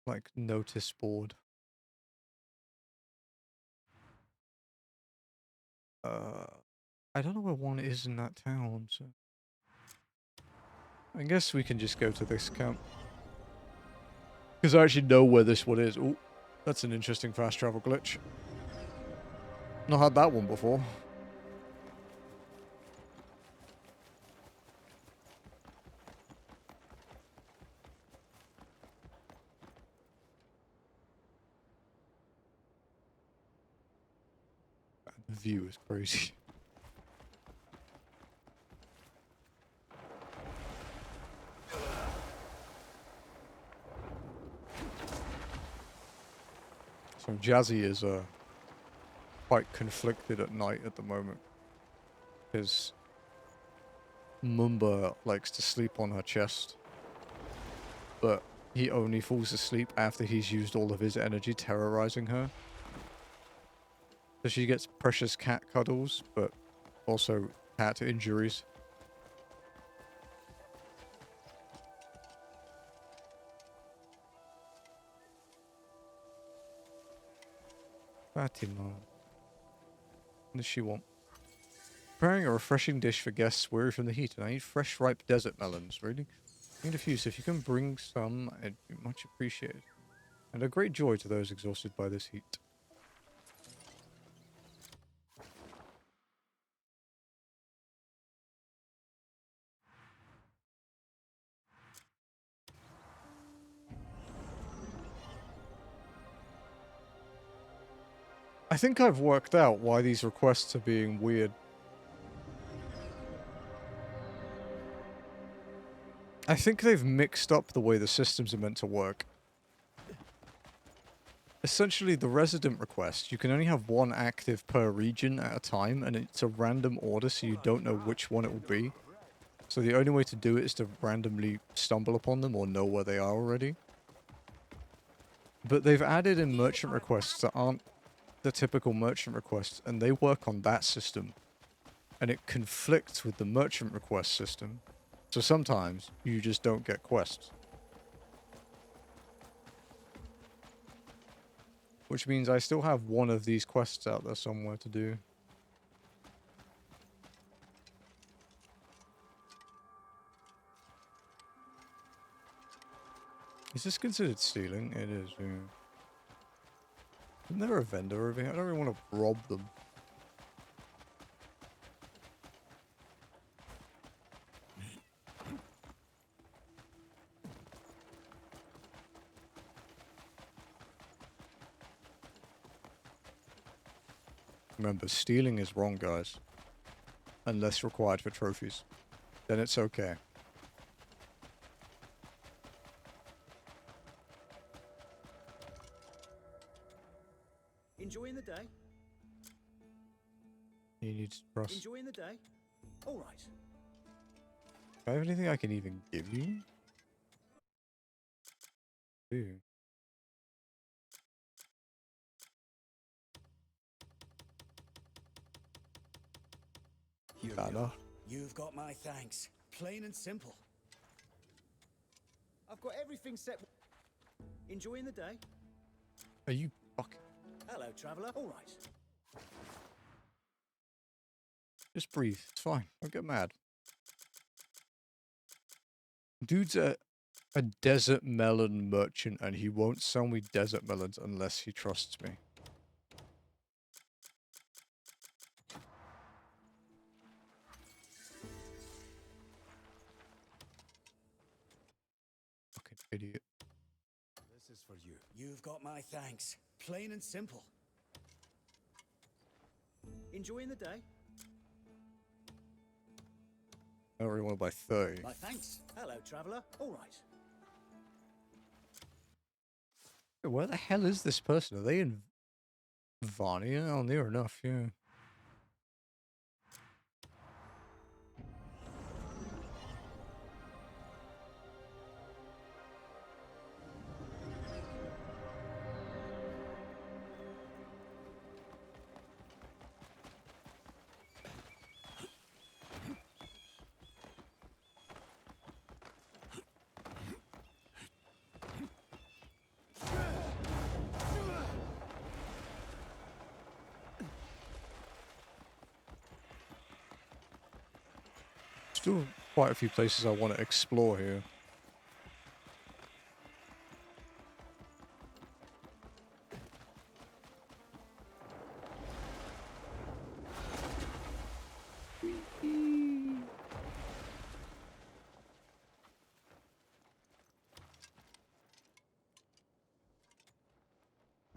like, notice board? I don't know where one is in that town, so... I guess we can just go to this camp. Because I actually know where this one is. Oh, that's an interesting fast travel glitch. Not had that one before. The view is crazy. So Jazzy is quite conflicted at night at the moment. His Mumba likes to sleep on her chest, but he only falls asleep after he's used all of his energy terrorizing her. So she gets precious cat cuddles, but also cat injuries. Fatima. What does she want? Preparing a refreshing dish for guests weary from the heat, and I need fresh, ripe desert melons. Really? I need a few, so if you can bring some, I'd be much appreciated. And a great joy to those exhausted by this heat. I think I've worked out why these requests are being weird. I think they've mixed up the way the systems are meant to work. Essentially, the resident request, you can only have one active per region at a time, and it's a random order, so you don't know which one it will be. So the only way to do it is to randomly stumble upon them or know where they are already. But they've added in merchant requests that aren't the typical merchant requests, and they work on that system. And it conflicts with the merchant request system. So sometimes you just don't get quests. Which means I still have one of these quests out there somewhere to do. Is this considered stealing? It is, yeah. Isn't there a vendor over here? I don't really want to rob them. Remember, stealing is wrong, guys. Unless required for trophies. Then it's okay. Enjoying the day? You need to trust. Enjoying the day? All right. Do I have anything I can even give you? Ooh. You've got my thanks. Plain and simple. I've got everything set. Enjoying the day? Are you fucking... Hello, traveller. All right. Just breathe. It's fine. Don't get mad. Dude's a desert melon merchant, and he won't sell me desert melons unless he trusts me. Fucking idiot. This is for you. You've got my thanks. Plain and simple. Enjoying the day? I don't really want to buy 30. My thanks. Hello, traveller. All right. Where the hell is this person? Are they in Varnia? Oh, near enough, yeah. Still quite a few places I want to explore here.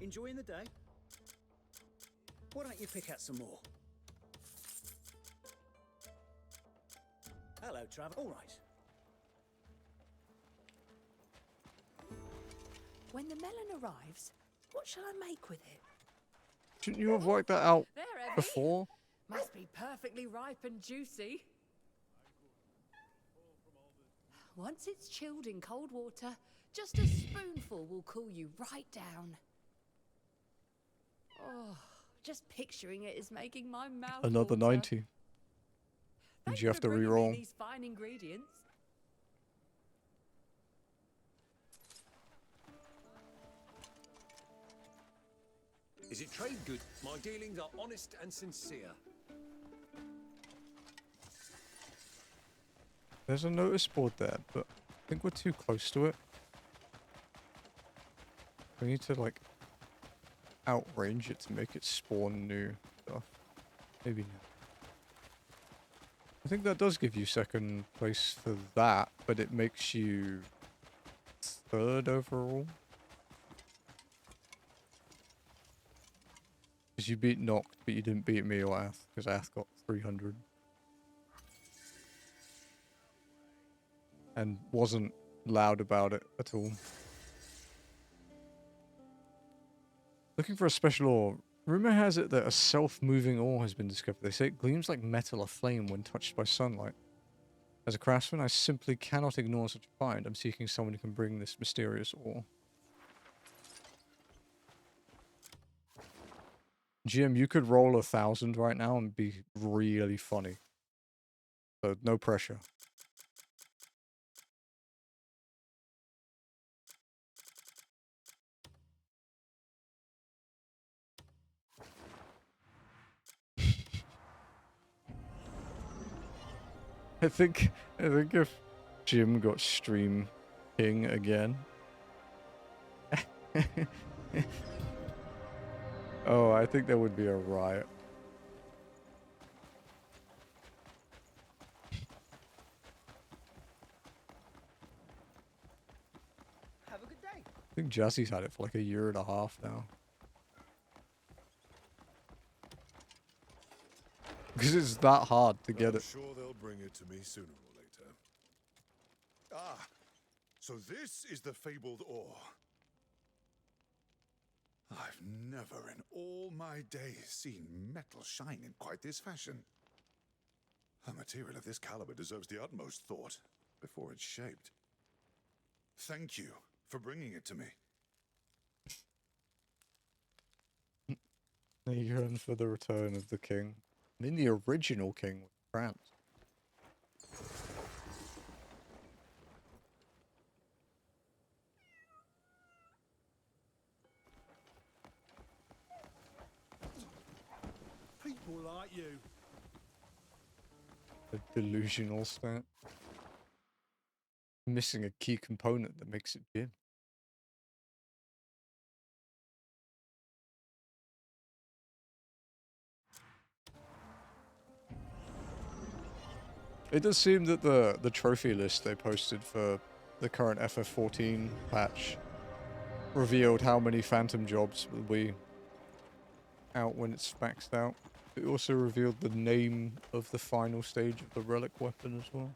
Enjoying the day? Why don't you pick out some more? Hello, traveller. All right. When the melon arrives, what shall I make with it? Shouldn't you have worked that out There, Evie. before? Must be perfectly ripe and juicy. Once it's chilled in cold water, just a spoonful will cool you right down. Oh, just picturing it is making my mouth Another water. 90. And Thank you have for to bringing me re-roll. these fine ingredients. Is it trade good? My dealings are honest and sincere. There's a notice board there, but I think we're too close to it. We need to, like, outrange it to make it spawn new stuff. Maybe not. I think that does give you second place for that, but it makes you third overall. Because you beat Noct, but you didn't beat me or Ath, because Ath got 300. And wasn't loud about it at all. Looking for a special ore. Rumor has it that a self-moving ore has been discovered. They say it gleams like metal or flame when touched by sunlight. As a craftsman, I simply cannot ignore such a find. I'm seeking someone who can bring this mysterious ore. Jim, you could roll 1,000 right now and be really funny. So, no pressure. I think if Jim got Stream King again. Oh, I think there would be a riot. Have a good day. I think Jesse's had it for like a year and a half now. Because it's that hard to get I'm it. sure they'll bring it to me sooner or later. Ah, so this is the fabled ore. I've never in all my days seen metal shine in quite this fashion. A material of this caliber deserves the utmost thought before it's shaped. Thank you for bringing it to me. They yearn for the return of the king. I mean, the original king was France. People like you. The delusional stat. Missing a key component that makes it Jim. It does seem that the trophy list they posted for the current FF14 patch revealed how many phantom jobs will be out when it's maxed out. It also revealed the name of the final stage of the relic weapon as well.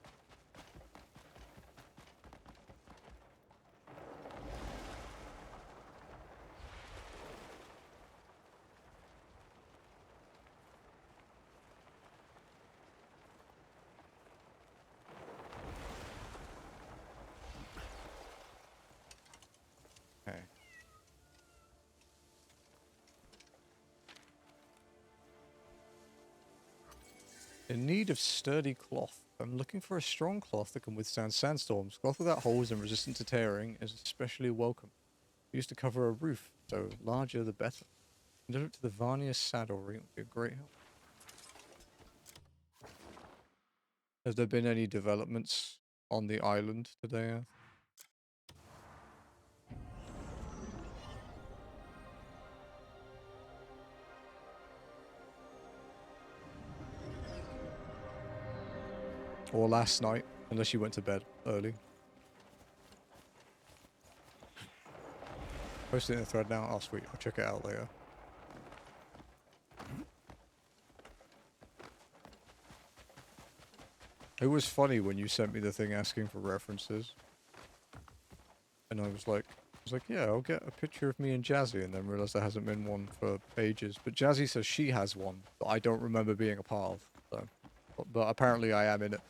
Okay. In need of sturdy cloth. I'm looking for a strong cloth that can withstand sandstorms. Cloth without holes and resistant to tearing is especially welcome. Used to cover a roof, so larger the better. Deliver it to the Varnia's saddlery. It would be a great help. Has there been any developments on the island today? Or last night, unless you went to bed early. Post it in the thread now. Oh, sweet. I'll check it out later. It was funny when you sent me the thing asking for references. And I was like, yeah, I'll get a picture of me and Jazzy, and then realized there hasn't been one for ages. But Jazzy says she has one that I don't remember being a part of. So, but apparently I am in it.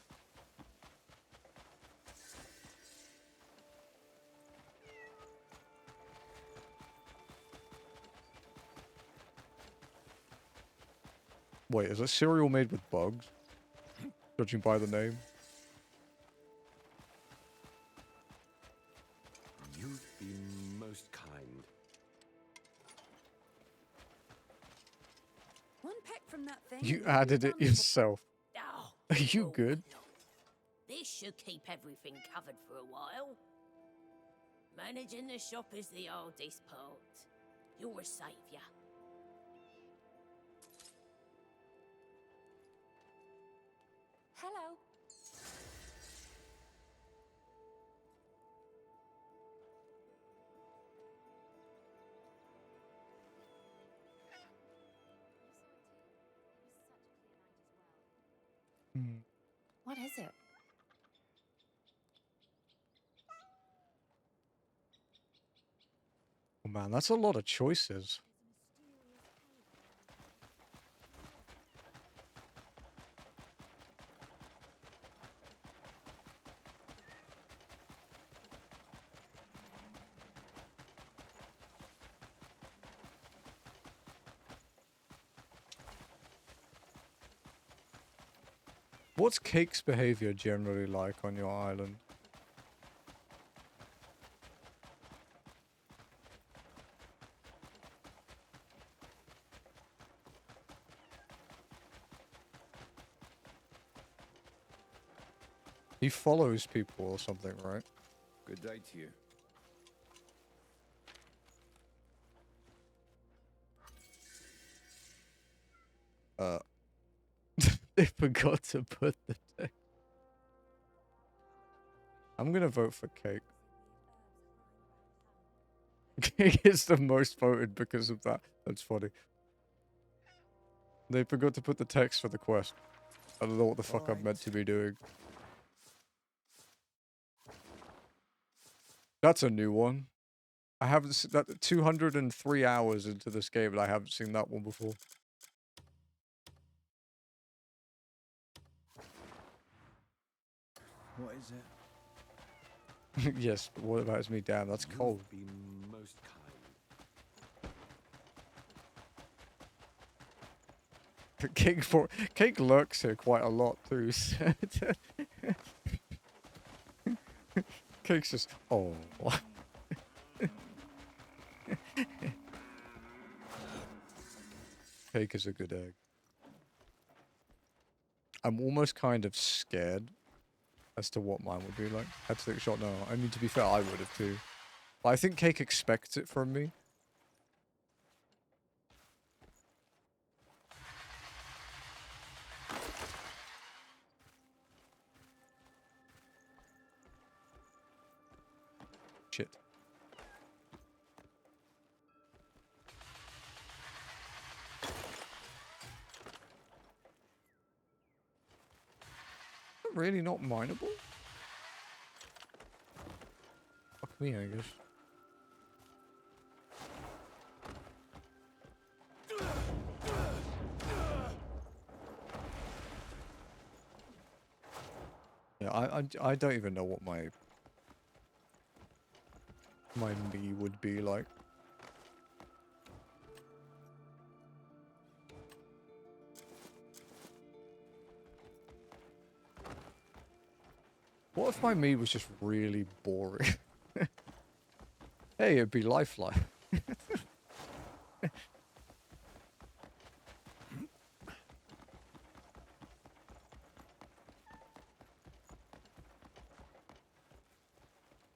Wait, is it cereal made with bugs? Judging by the name. You'd be most kind. One peck from that thing. You added it yourself. Oh, Are you good? this should keep everything covered for a while. Managing the shop is the hardest part. You're a saviour. Hello. What is it? Oh man, that's a lot of choices. What's Cake's behavior generally like on your island? He follows people or something, right? Good day to you. They forgot to put the text. I'm gonna vote for Cake. Cake is the most voted because of that. That's funny. They forgot to put the text for the quest. I don't know what the fuck I'm meant to be doing. That's a new one. I haven't seen that 203 hours into this game and I haven't seen that one before. What is it? Yes, but what about me? Damn, that's cold. Be most kind. Cake lurks here quite a lot too. So Cake's just oh. Cake is a good egg. I'm almost kind of scared as to what mine would be like. Had to take a shot. No, I mean to be fair, I would have too. But I think Cake expects it from me. Shit. it really not mineable? Fuck me, I guess. Yeah, I don't even know what my me would be like. What if my me was just really boring? Hey, it'd be lifeline.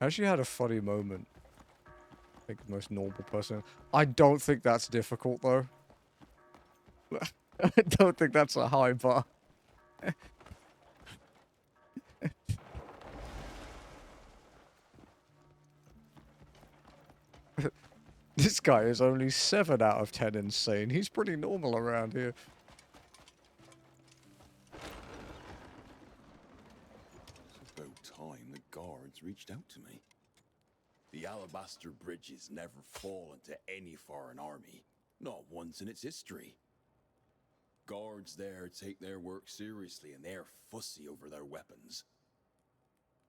I actually had a funny moment. Like the most normal person. I don't think that's difficult though. I don't think that's a high bar. This guy is only 7 out of 10 insane. He's pretty normal around here. It's about time the guards reached out to me. The Alabaster Bridges never fallen to any foreign army, not once in its history. Guards there take their work seriously and they're fussy over their weapons.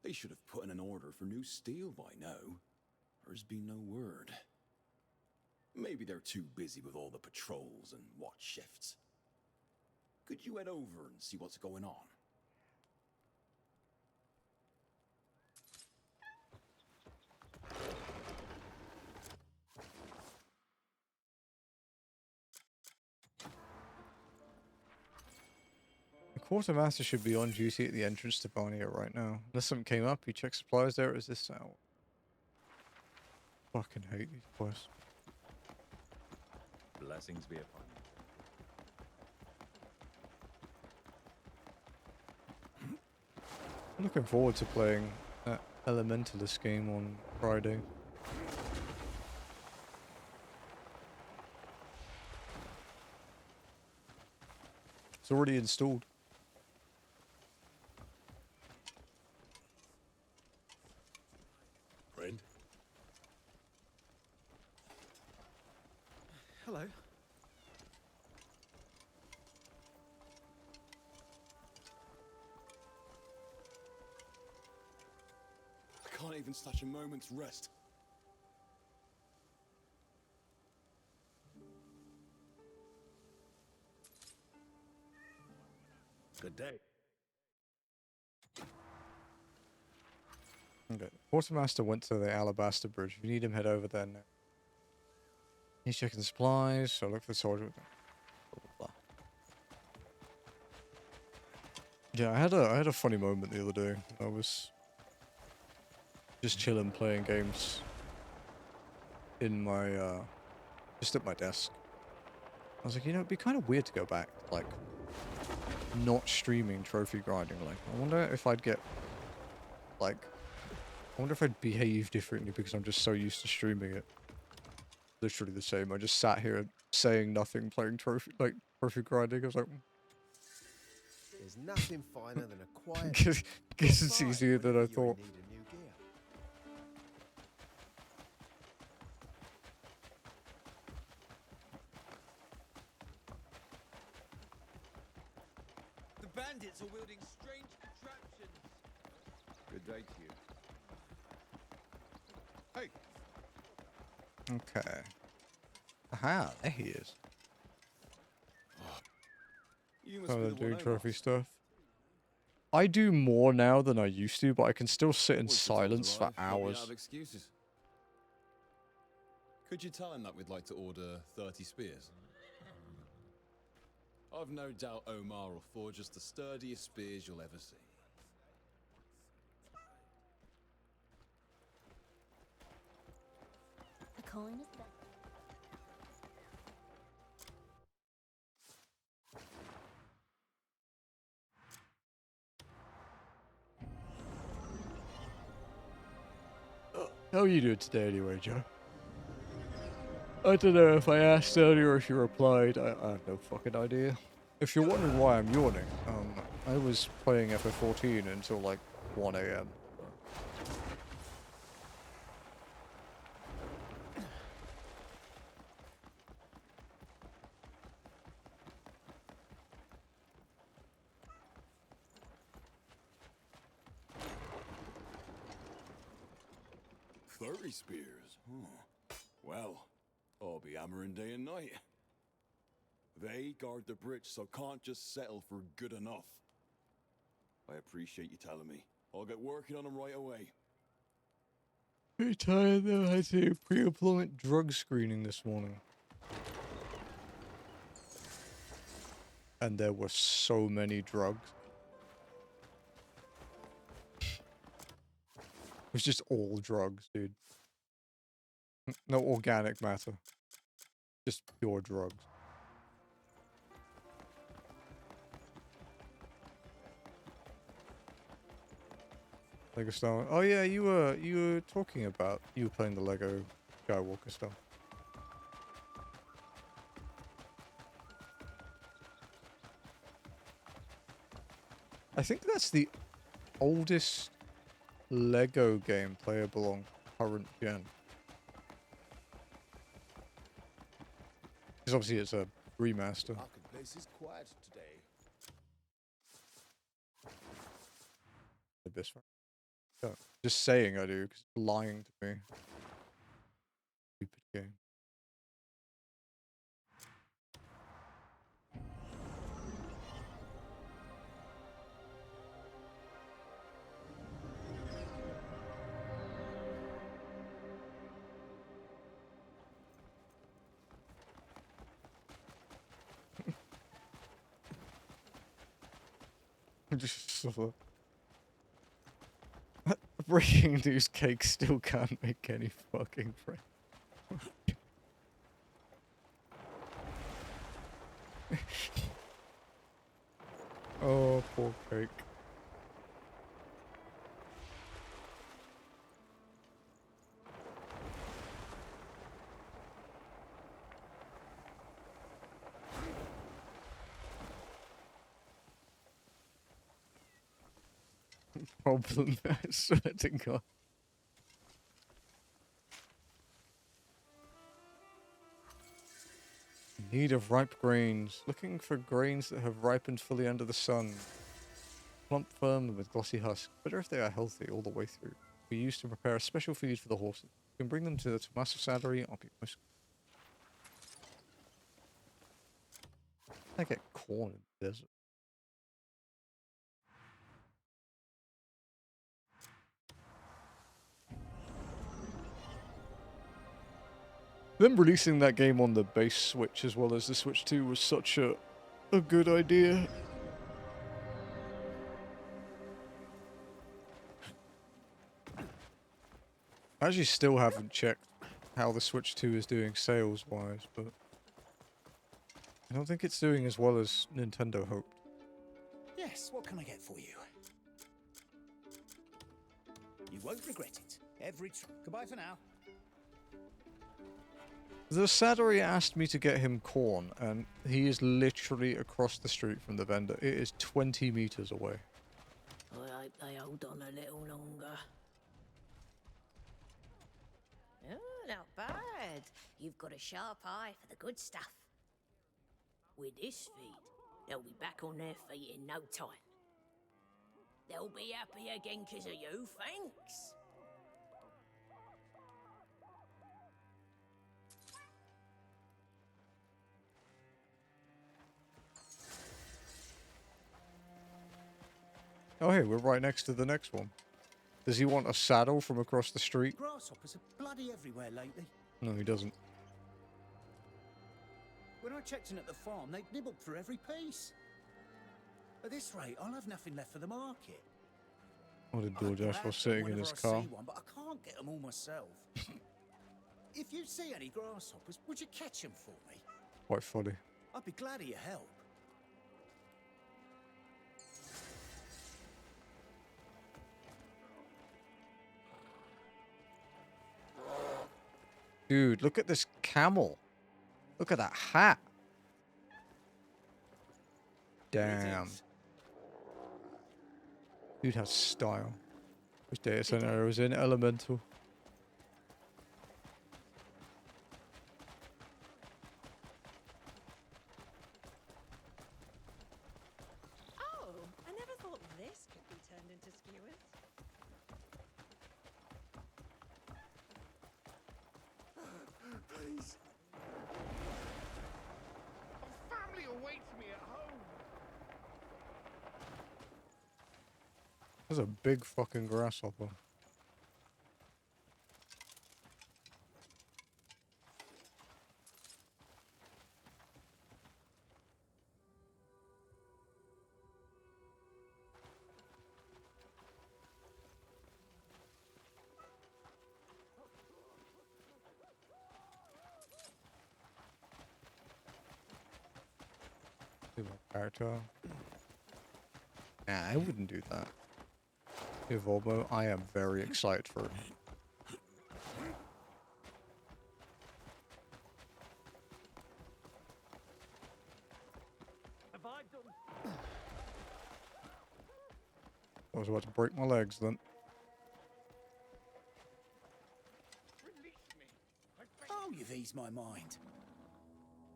They should have put in an order for new steel by now. There's been no word. Maybe they're too busy with all the patrols and watch shifts. Could you head over and see what's going on? The quartermaster should be on duty at the entrance to Barnier right now. Unless something came up, you check supplies there. Is this out? Fucking hate these quests. Blessings be upon you. I'm looking forward to playing that Elementalist game on Friday. It's already installed. Friend? Hello. I can't even snatch a moment's rest. Good day. Okay. Quartermaster went to the Alabaster Bridge. If you need him, head over there now. He's checking the supplies, so look for the soldier. Blah, blah, blah. Yeah, I had a funny moment the other day. I was just chilling playing games in my just at my desk. I was like, you know, it'd be kind of weird to go back, like, not streaming trophy grinding. Like, I wonder if I'd get, like, I wonder if I'd behave differently because I'm just so used to streaming it. Literally the same. I just sat here saying nothing, playing trophy grinding. I was like, There's nothing finer than a quiet. guess it's easier than I thought. Need a new gear. The bandits are wielding strange contraptions. Good day to you. Hey. Okay. Aha, there he is. You must Oh, be they're the doing one I trophy lost. stuff. I do more now than I used to, but I can still sit in Once the silence tools for arrive, you'll be out hours. of excuses. Could you tell him that we'd like to order 30 spears? I've no doubt Omar will forge us the sturdiest spears you'll ever see. A coin is that. How are you doing today anyway, Joe? I don't know if I asked earlier or if you replied. I have no fucking idea. If you're wondering why I'm yawning, I was playing FF14 until like 1 AM. 30 spears? Well, I'll be hammering day and night. They guard the bridge, so can't just settle for good enough. I appreciate you telling me. I'll get working on them right away. Pretty tired though. I had to do pre-employment drug screening this morning. And there were so many drugs. It was just all drugs, dude. No organic matter. Just pure drugs. Lego Star Wars. Oh yeah, you were talking about you were playing the Lego Skywalker stuff. I think that's the oldest Lego game playable on current gen. Because obviously it's a remaster. Marketplace is quiet today. This one. Oh, just saying I do, because it's lying to me. Stupid game. Just sort of breaking news, cake still can't make any fucking friends. Oh, poor cake. Problem, I swear to God. Need of ripe grains. Looking for grains that have ripened fully under the sun. Plump, firm, and with glossy husks. Better if they are healthy all the way through. We used to prepare a special feed for the horses. You can bring them to the Tommaso Saddlery. I'll be most... I get corn in the desert. Them releasing that game on the base Switch as well as the Switch 2 was such a good idea. I actually still haven't checked how the Switch 2 is doing sales-wise, but I don't think it's doing as well as Nintendo hoped. Yes, what can I get for you? You won't regret it. Goodbye for now. The Saddlery asked me to get him corn, and he is literally across the street from the vendor. It is 20 meters away. I hope they hold on a little longer. Oh, not bad. You've got a sharp eye for the good stuff. With this feed, they'll be back on their feet in no time. They'll be happy again because of you, thanks. Oh, hey, we're right next to the next one. Does he want a saddle from across the street? Grasshoppers are bloody everywhere lately. No, he doesn't. When I checked in at the farm, they'd nibbled through every piece. At this rate, I'll have nothing left for the market. What did DoorDash while sitting in his car? One, but I can't get them all myself. If you see any grasshoppers, would you catch them for me? Quite funny. I'd be glad of your help. Dude, look at this camel. Look at that hat. Damn. Dude has style. Which data center was in? Elemental. Oh, I never thought this could be turned into skewers. Please. My family awaits me at home. There's a big fucking grasshopper. Do my character. Nah, I wouldn't do that. Hey, Volbo, I am very excited for it. Have I done? I was about to break my legs then. Oh, you've eased my mind.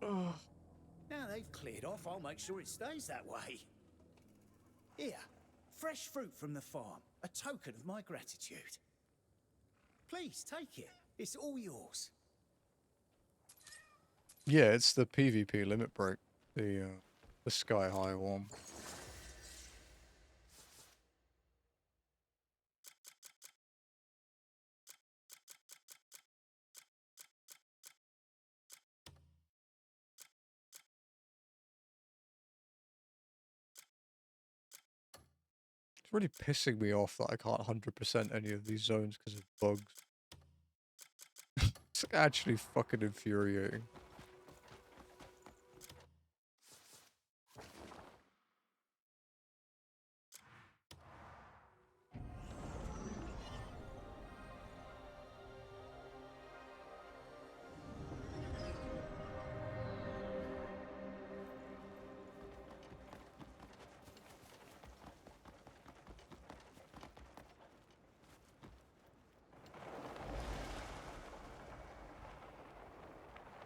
Now they've cleared off, I'll make sure it stays that way. Here, fresh fruit from the farm, a token of my gratitude. Please, take it. It's all yours. Yeah, it's the PvP limit break. The sky high one. It's really pissing me off that I can't 100% any of these zones because of bugs. It's actually fucking infuriating.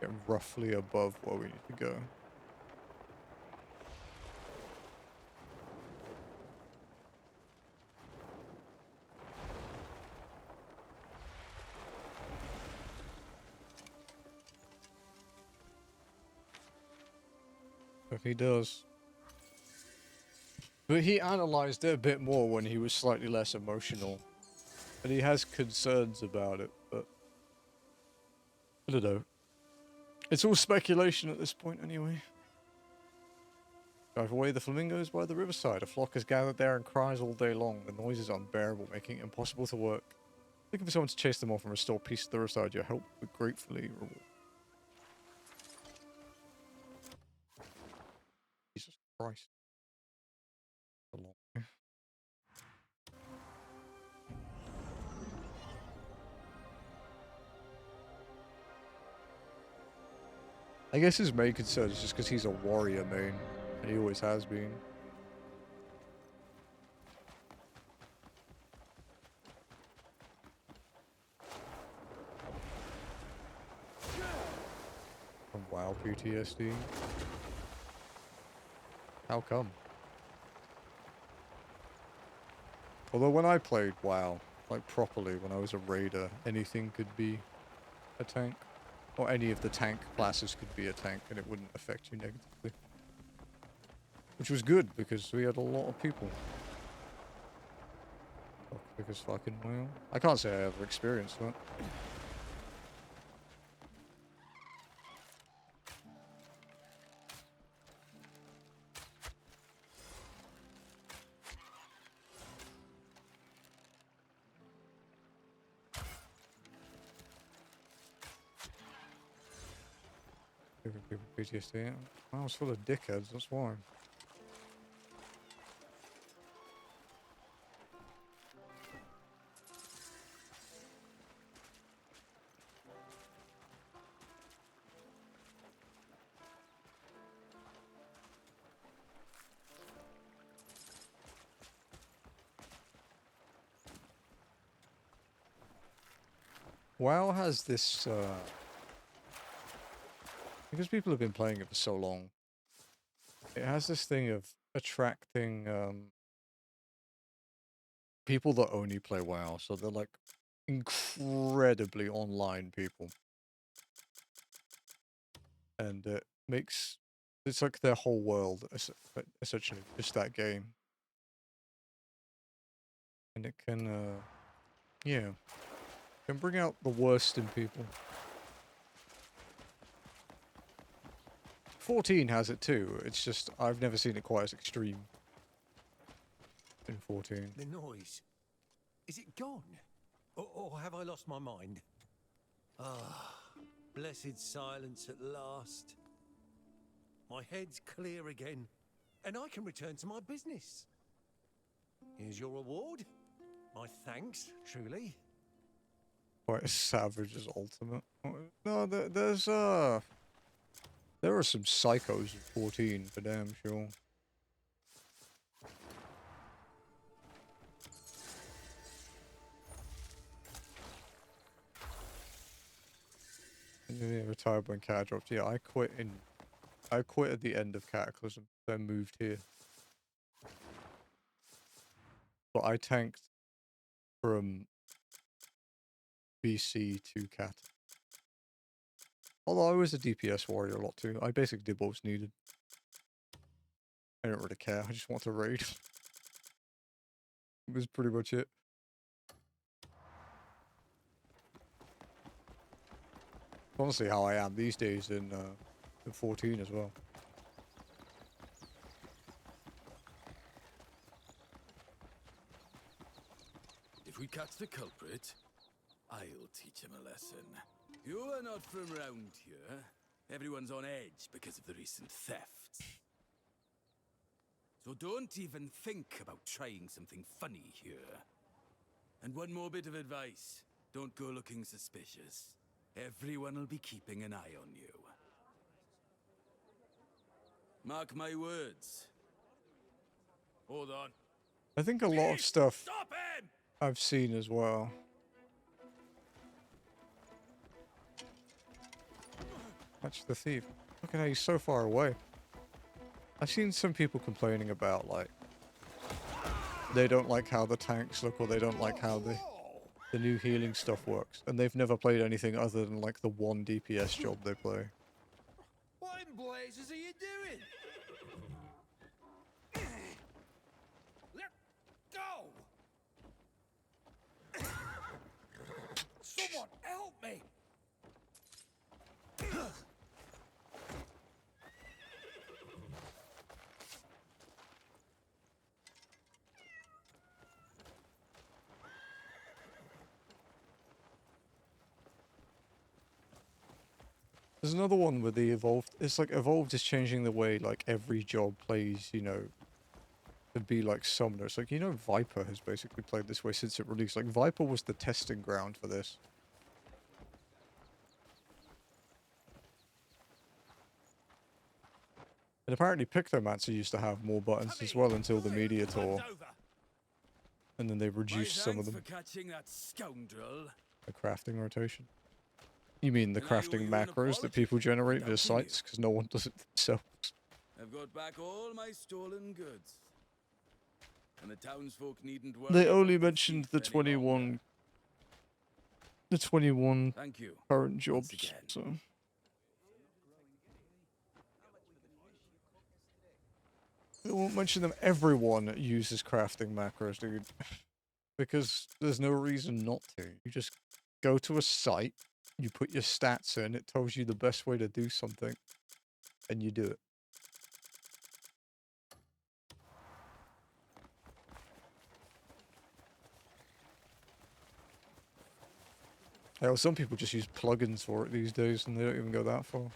Get roughly above where we need to go. If he does. But he analysed it a bit more when he was slightly less emotional. And he has concerns about it, but I don't know. It's all speculation at this point anyway. Drive away the flamingos by the riverside. A flock is gathered there and cries all day long. The noise is unbearable, making it impossible to work. Looking for someone to chase them off and restore peace to the riverside. Your help would gratefully reward. Jesus Christ. A long way. I guess his main concern is just because he's a warrior main, and he always has been. From WoW PTSD. How come? Although when I played WoW, like properly, when I was a raider, anything could be a tank. Or any of the tank classes could be a tank and it wouldn't affect you negatively. Which was good because we had a lot of people. Because fucking WoW. I can't say I ever experienced that. Giving people PTSD. I was full of dickheads, that's why. WoW has this, because people have been playing it for so long, it has this thing of attracting, people that only play WoW, so they're like incredibly online people. And it makes, it's like their whole world, essentially, just that game. And it can, yeah, can bring out the worst in people. 14 has it too, it's just, I've never seen it quite as extreme in 14. The noise. Is it gone? Or have I lost my mind? Ah, blessed silence at last. My head's clear again, and I can return to my business. Here's your reward. My thanks, truly. Quite as savage as Ultimate. No, there are some psychos in 14, for damn sure. Yeah, retired when Cat dropped. Yeah, I quit at the end of Cataclysm, then moved here. But I tanked from BC to Cat. Although I was a DPS warrior a lot too. I basically did what was needed. I don't really care, I just want to raid. It was pretty much it. Honestly how I am these days in 14 as well. If we catch the culprit, I'll teach him a lesson. You are not from round here. Everyone's on edge because of the recent thefts. So don't even think about trying something funny here. And one more bit of advice. Don't go looking suspicious. Everyone will be keeping an eye on you. Mark my words. Hold on. I think a lot of stuff Stop him! I've seen as well. Catch the thief. Look at how he's so far away. I've seen some people complaining about, like, they don't like how the tanks look, or they don't like how the new healing stuff works. And they've never played anything other than, like, the one DPS job they play. What in blazes are you doing? Let go! Someone help me! There's another one with the Evolved. It's like Evolved is changing the way, like, every job plays, you know, to be like Summoner. It's like, you know, Viper has basically played this way since it released. Like, Viper was the testing ground for this. And apparently Pictomancer used to have more buttons as well until the media tour. And then they reduced some of them. For catching that scoundrel. The crafting rotation. You mean the crafting macros that people generate via sites, because no one does it themselves. I've got back all my stolen goods. And the townsfolk needn't worry. They only mentioned the 21 Thank you. current jobs, so... They won't mention them. Everyone uses crafting macros, dude. Because there's no reason not to. You just go to a site, you put your stats in, it tells you the best way to do something, and you do it. Hell, some people just use plugins for it these days, and they don't even go that far.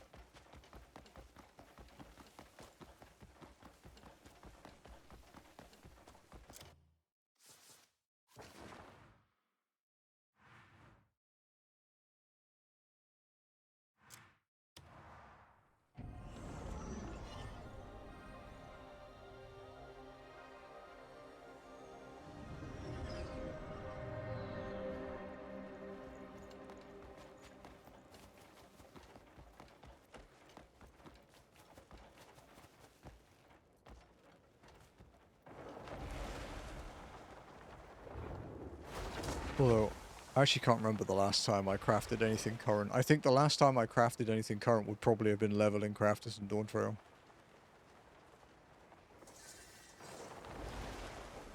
Although, I actually can't remember the last time I crafted anything current. I think the last time I crafted anything current would probably have been leveling Crafters and Dawn Trail.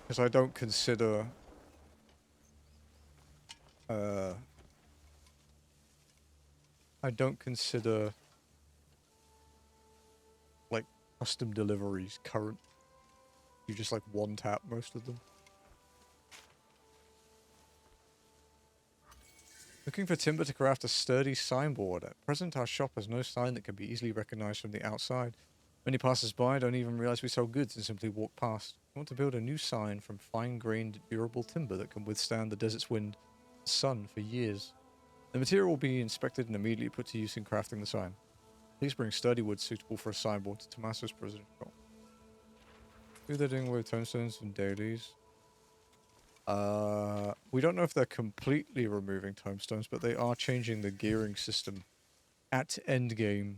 Because I don't consider... I don't consider... like, custom deliveries current. You just, like, one-tap most of them. Looking for timber to craft a sturdy signboard. At present, our shop has no sign that can be easily recognized from the outside. Many passers-by don't even realize we sell goods and simply walk past. We want to build a new sign from fine-grained, durable timber that can withstand the desert's wind and sun for years. The material will be inspected and immediately put to use in crafting the sign. Please bring sturdy wood suitable for a signboard to Tommaso's prison shop. Who they're doing with tombstones and dailies? We don't know if they're completely removing tombstones, but they are changing the gearing system at endgame,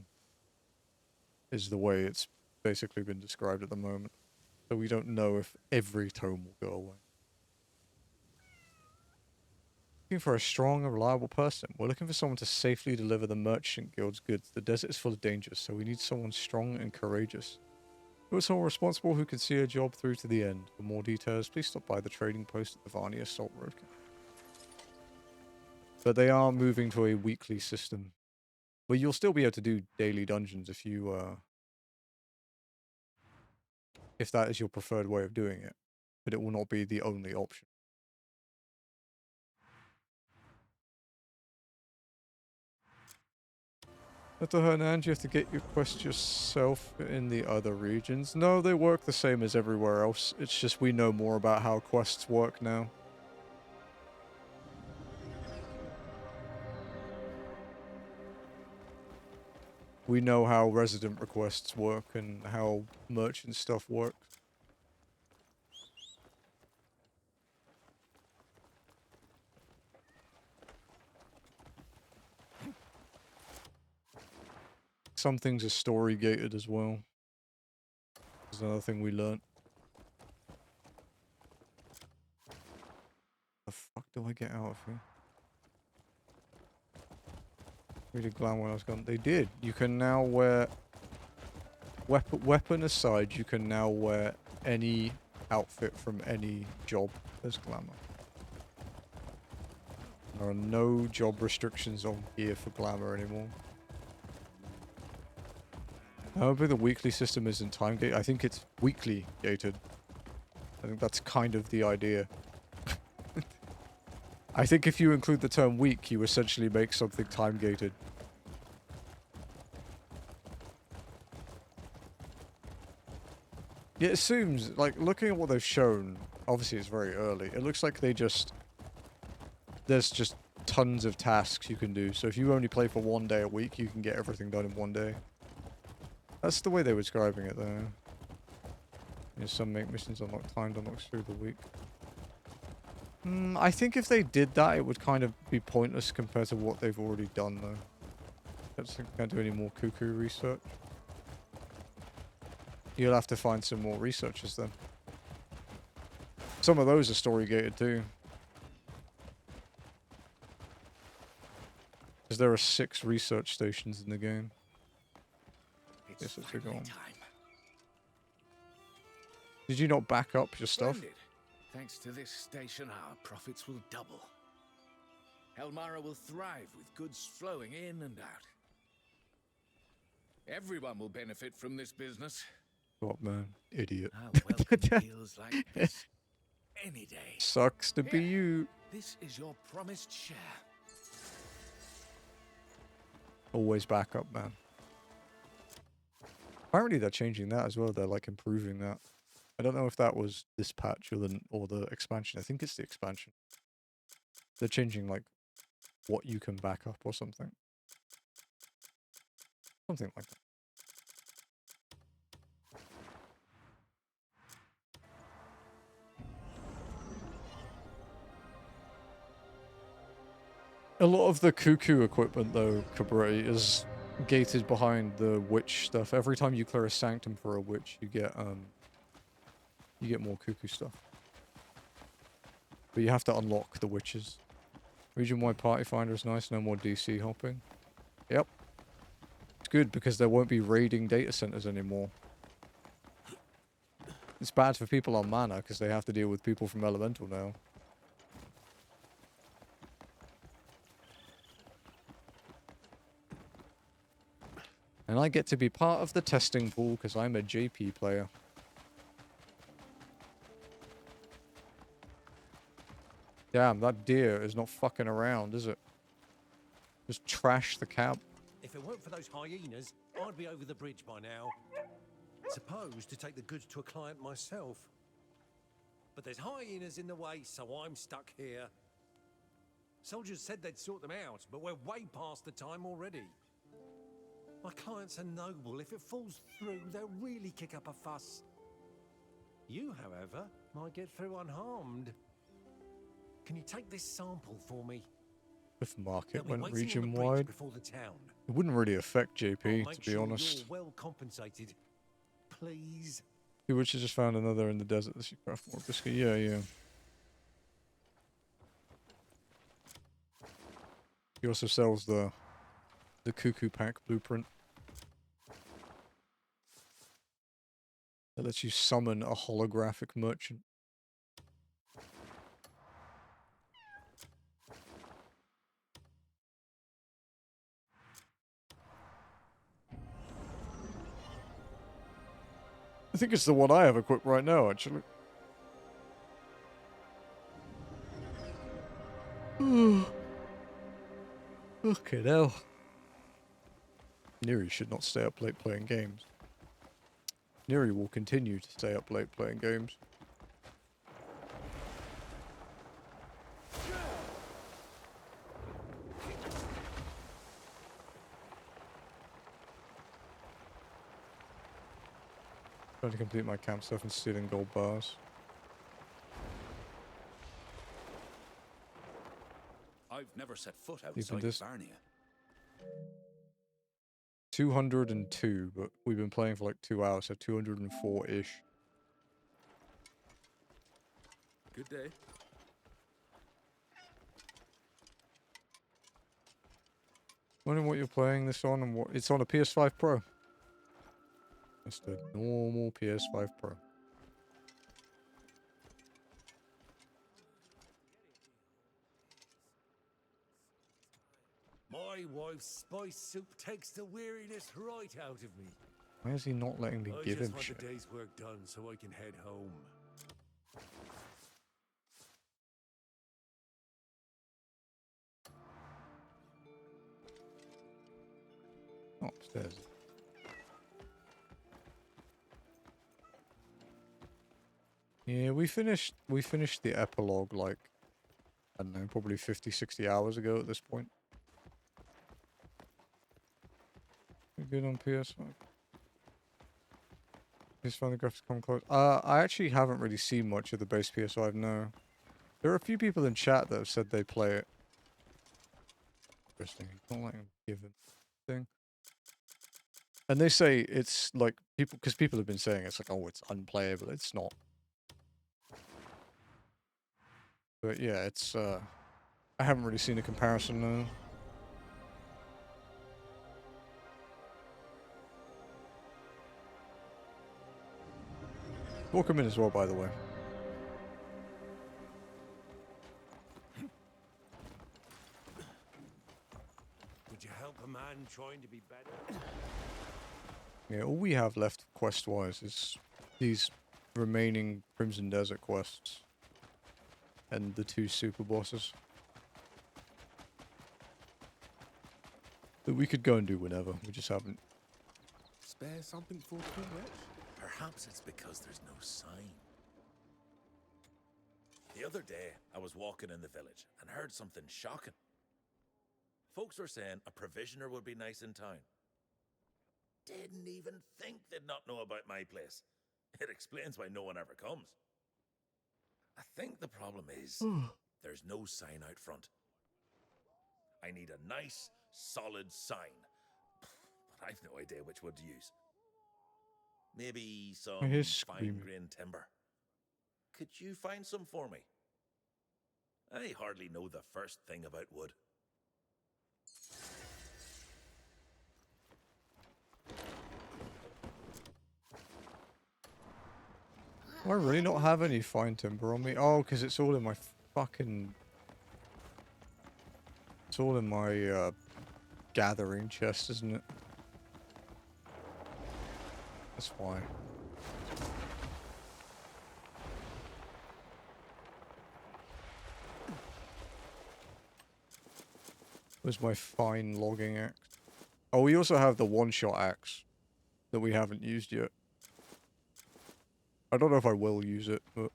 is the way it's basically been described at the moment. So we don't know if every tome will go away. Looking for a strong and reliable person. We're looking for someone to safely deliver the Merchant Guild's goods. The desert is full of dangers, so we need someone strong and courageous. Who is someone responsible who can see a job through to the end. For more details, please stop by the trading post at the Varnia Salt Road. But they are moving to a weekly system. But you'll still be able to do daily dungeons if you, if that is your preferred way of doing it. But it will not be the only option. Dr. Hernan, you have to get your quest yourself in the other regions. No, they work the same as everywhere else. It's just we know more about how quests work now. We know how resident requests work and how merchant stuff works. Some things are story gated as well. There's another thing we learnt. The fuck do I get out of here? We did glam when I was gone. They did. You can now wear... Weapon aside, you can now wear any outfit from any job as glamour. There are no job restrictions on gear for glamour anymore. However, the weekly system isn't time gated. I think it's weekly gated. I think that's kind of the idea. I think if you include the term week, you essentially make something time gated. Yeah, it seems, like, looking at what they've shown, obviously it's very early, it looks like they just... There's just tons of tasks you can do, so if you only play for 1 day a week, you can get everything done in 1 day. That's the way they were describing it, though. Yeah, some make missions unlock timed unlocks through the week. I think if they did that, it would kind of be pointless compared to what they've already done, though. I don't think I can't do any more cuckoo research. You'll have to find some more researchers, then. Some of those are story-gated, too. Because there are 6 research stations in the game. Yes, it's a time. Did you not back up your stuff? Splendid. Thanks to this station, our profits will double. Elmara will thrive with goods flowing in and out. Everyone will benefit from this business. What, man? Idiot. I welcome deals like this any day. Sucks to be you. This is your promised share. Always back up, man. Apparently they're changing that as well. They're like improving that. I don't know if that was this patch or the expansion. I think it's the expansion. They're changing like what you can back up or something. Something like that. A lot of the cuckoo equipment though, Cabret, is gated behind the witch stuff. Every time you clear a sanctum for a witch, you get more cuckoo stuff. But you have to unlock the witches. Region-wide party finder is nice, no more DC hopping. Yep. It's good because there won't be raiding data centers anymore. It's bad for people on mana because they have to deal with people from Elemental now. And I get to be part of the testing pool because I'm a JP player. Damn, that deer is not fucking around, is it? Just trash the cab. If it weren't for those hyenas, I'd be over the bridge by now. Supposed to take the goods to a client myself. But there's hyenas in the way, so I'm stuck here. Soldiers said they'd sort them out, but we're way past the time already. My clients are noble. If it falls through, they'll really kick up a fuss. You, however, might get through unharmed. Can you take this sample for me? If market They'll be went waiting on the bridge region-wide, before the town. it wouldn't really affect I'll JP, make to be sure honest. You're well compensated. Please. The witches just found another in the desert that you craft more biscuit. Yeah, yeah. He also sells the Cuckoo Pack blueprint. That lets you summon a holographic merchant. I think it's the one I have equipped right now, actually. Okay, now. Neri should not stay up late playing games. Neri will continue to stay up late playing games. Trying to complete my camp stuff and stealing gold bars. I've never set foot Even outside this- Varnia. 202, but we've been playing for like 2 hours, so 204-ish. Good day. Wondering what you're playing this on and what it's on a PS5 Pro. It's the normal PS5 Pro. My wife's spice soup takes the weariness right out of me. Why is he not letting me I give just him want shit? the day's work done so I can head home. Oh, upstairs. Yeah, we finished the epilogue like, I don't know, probably 50, 60 hours ago at this point. We good on PS5? PS5 the graphics come close. I actually haven't really seen much of the base PS5, no. There are a few people in chat that have said they play it. Interesting. Not letting them give it thing. And they say it's like people, because people have been saying it's like, oh, it's unplayable. It's not. But yeah, it's I haven't really seen a comparison though. Welcome in as well, by the way. Would you help a man trying to be better? Yeah, all we have left quest-wise is these remaining Crimson Desert quests. And the 2 super bosses. That we could go and do whenever, we just haven't. Spare something for too much? Perhaps it's because there's no sign. The other day, I was walking in the village and heard something shocking. Folks were saying a provisioner would be nice in town. Didn't even think they'd not know about my place. It explains why no one ever comes. I think the problem is there's no sign out front. I need a nice, solid sign. But I've no idea which wood to use. Maybe some he's fine screaming. grain timber. Could you find some for me? I hardly know the first thing about wood. Do I really not have any fine timber on me? Oh, because it's all in my fucking... It's all in my, gathering chest, isn't it? That's why. Where's my fine logging axe? Oh, we also have the one-shot axe that we haven't used yet. I don't know if I will use it, but...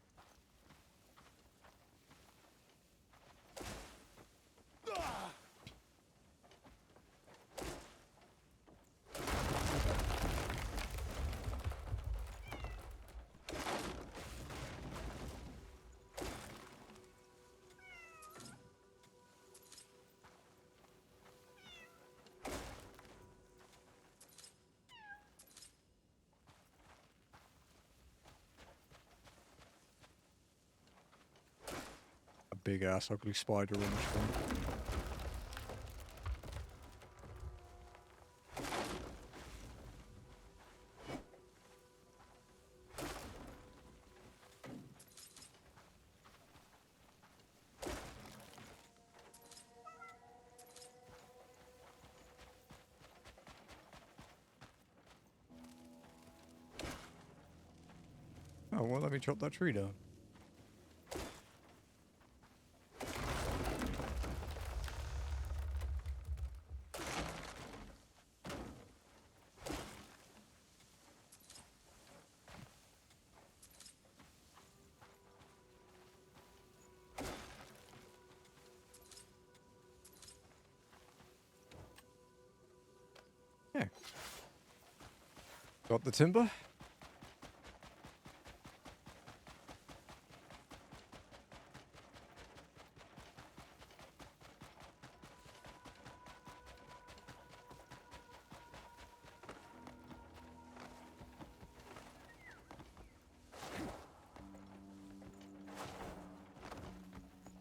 A big-ass ugly spider in this one. Oh, well, let me chop that tree down. Yeah. Got the timber.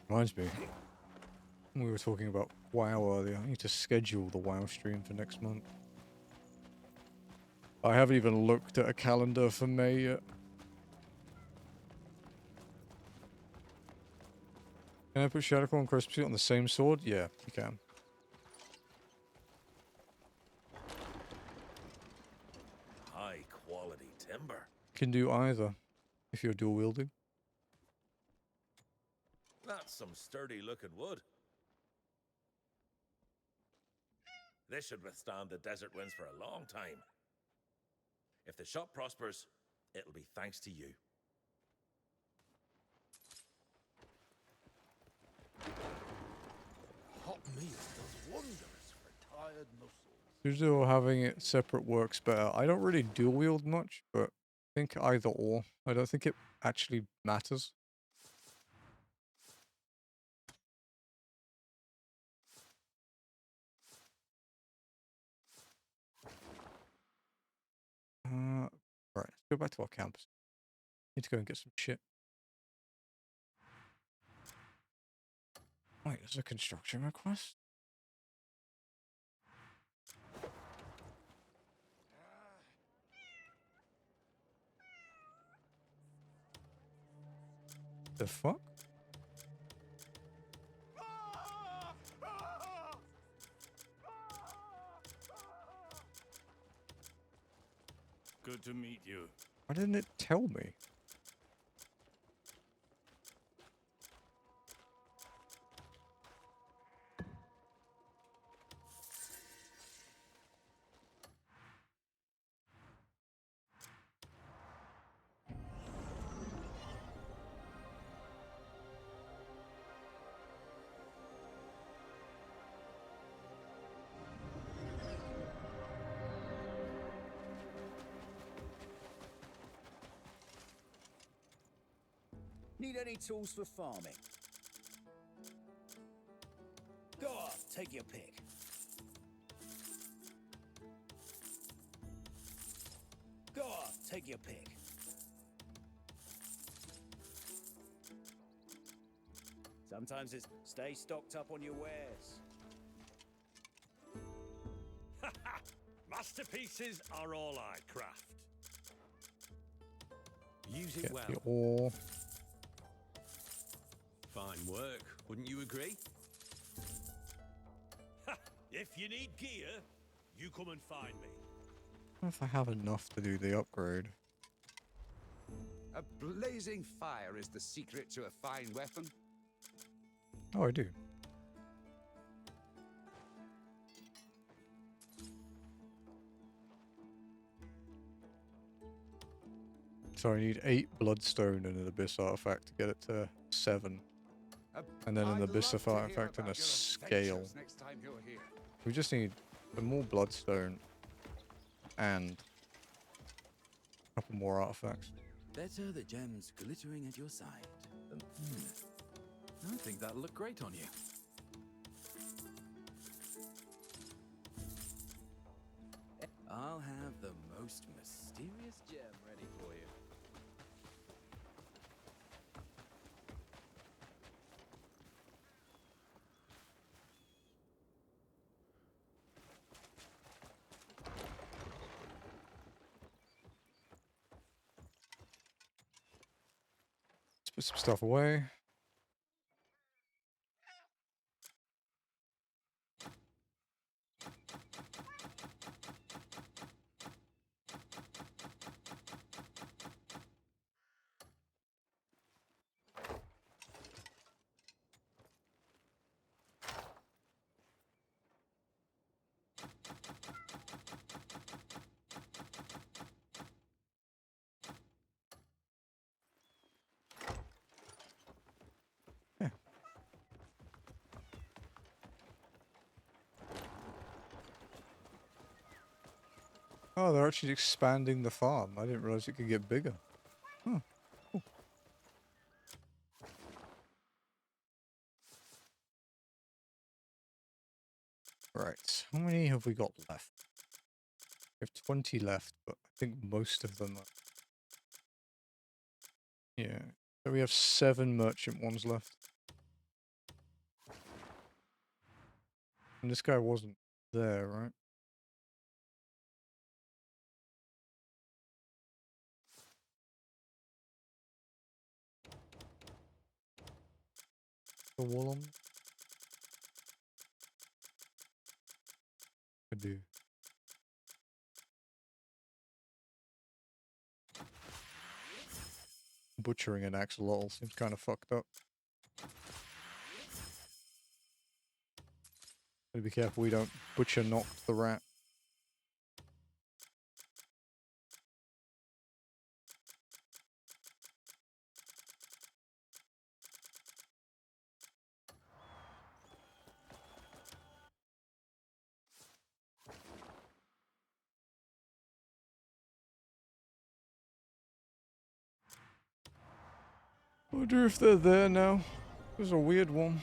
Reminds me, we were talking about WoW earlier. I need to schedule the WoW stream for next month. I haven't even looked at a calendar for May yet. Can I put Shadowclaw and Crispy on the same sword? Yeah, you can. High quality timber. Can do either, if you're dual wielding. That's some sturdy looking wood. This should withstand the desert winds for a long time. If the shop prospers, it'll be thanks to you. Hot meal does wonders for tired muscles. Usually having it separate works better. I don't really dual wield much, but I think either or. I don't think it actually matters. Right, let's go back to our campus. Need to go and get some shit. Wait, there's a construction request? The fuck? Good to meet you. Why didn't it tell me? Need any tools for farming? Go on, take your pick. Go on, take your pick. So Sometimes it's stay stocked up on your wares. Masterpieces are all I craft. Use it Get well. the ore. Fine work, wouldn't you agree? If you need gear, you come and find me. I don't know if I have enough to do the upgrade. A blazing fire is the secret to a fine weapon. Oh, I do. So I need 8 bloodstone and an abyss artifact to get it to 7. And then an abyss artifact and a scale. Next time you're here. We just need some more bloodstone and a couple more artifacts. Better the gems glittering at your side than... I think that'll look great on you. I'll have the most mysterious gem ready for you. Let's put some stuff away. Oh, they're actually expanding the farm. I didn't realize it could get bigger. Huh. Cool. Right. How many have we got left? We have 20 left, but I think most of them are... Yeah. So we have 7 merchant ones left. And this guy wasn't there, right? The wall on? I do. Butchering an axolotl seems kind of fucked up. Gotta be careful we don't butcher knock the rat. I wonder if they're there now. There's a weird one.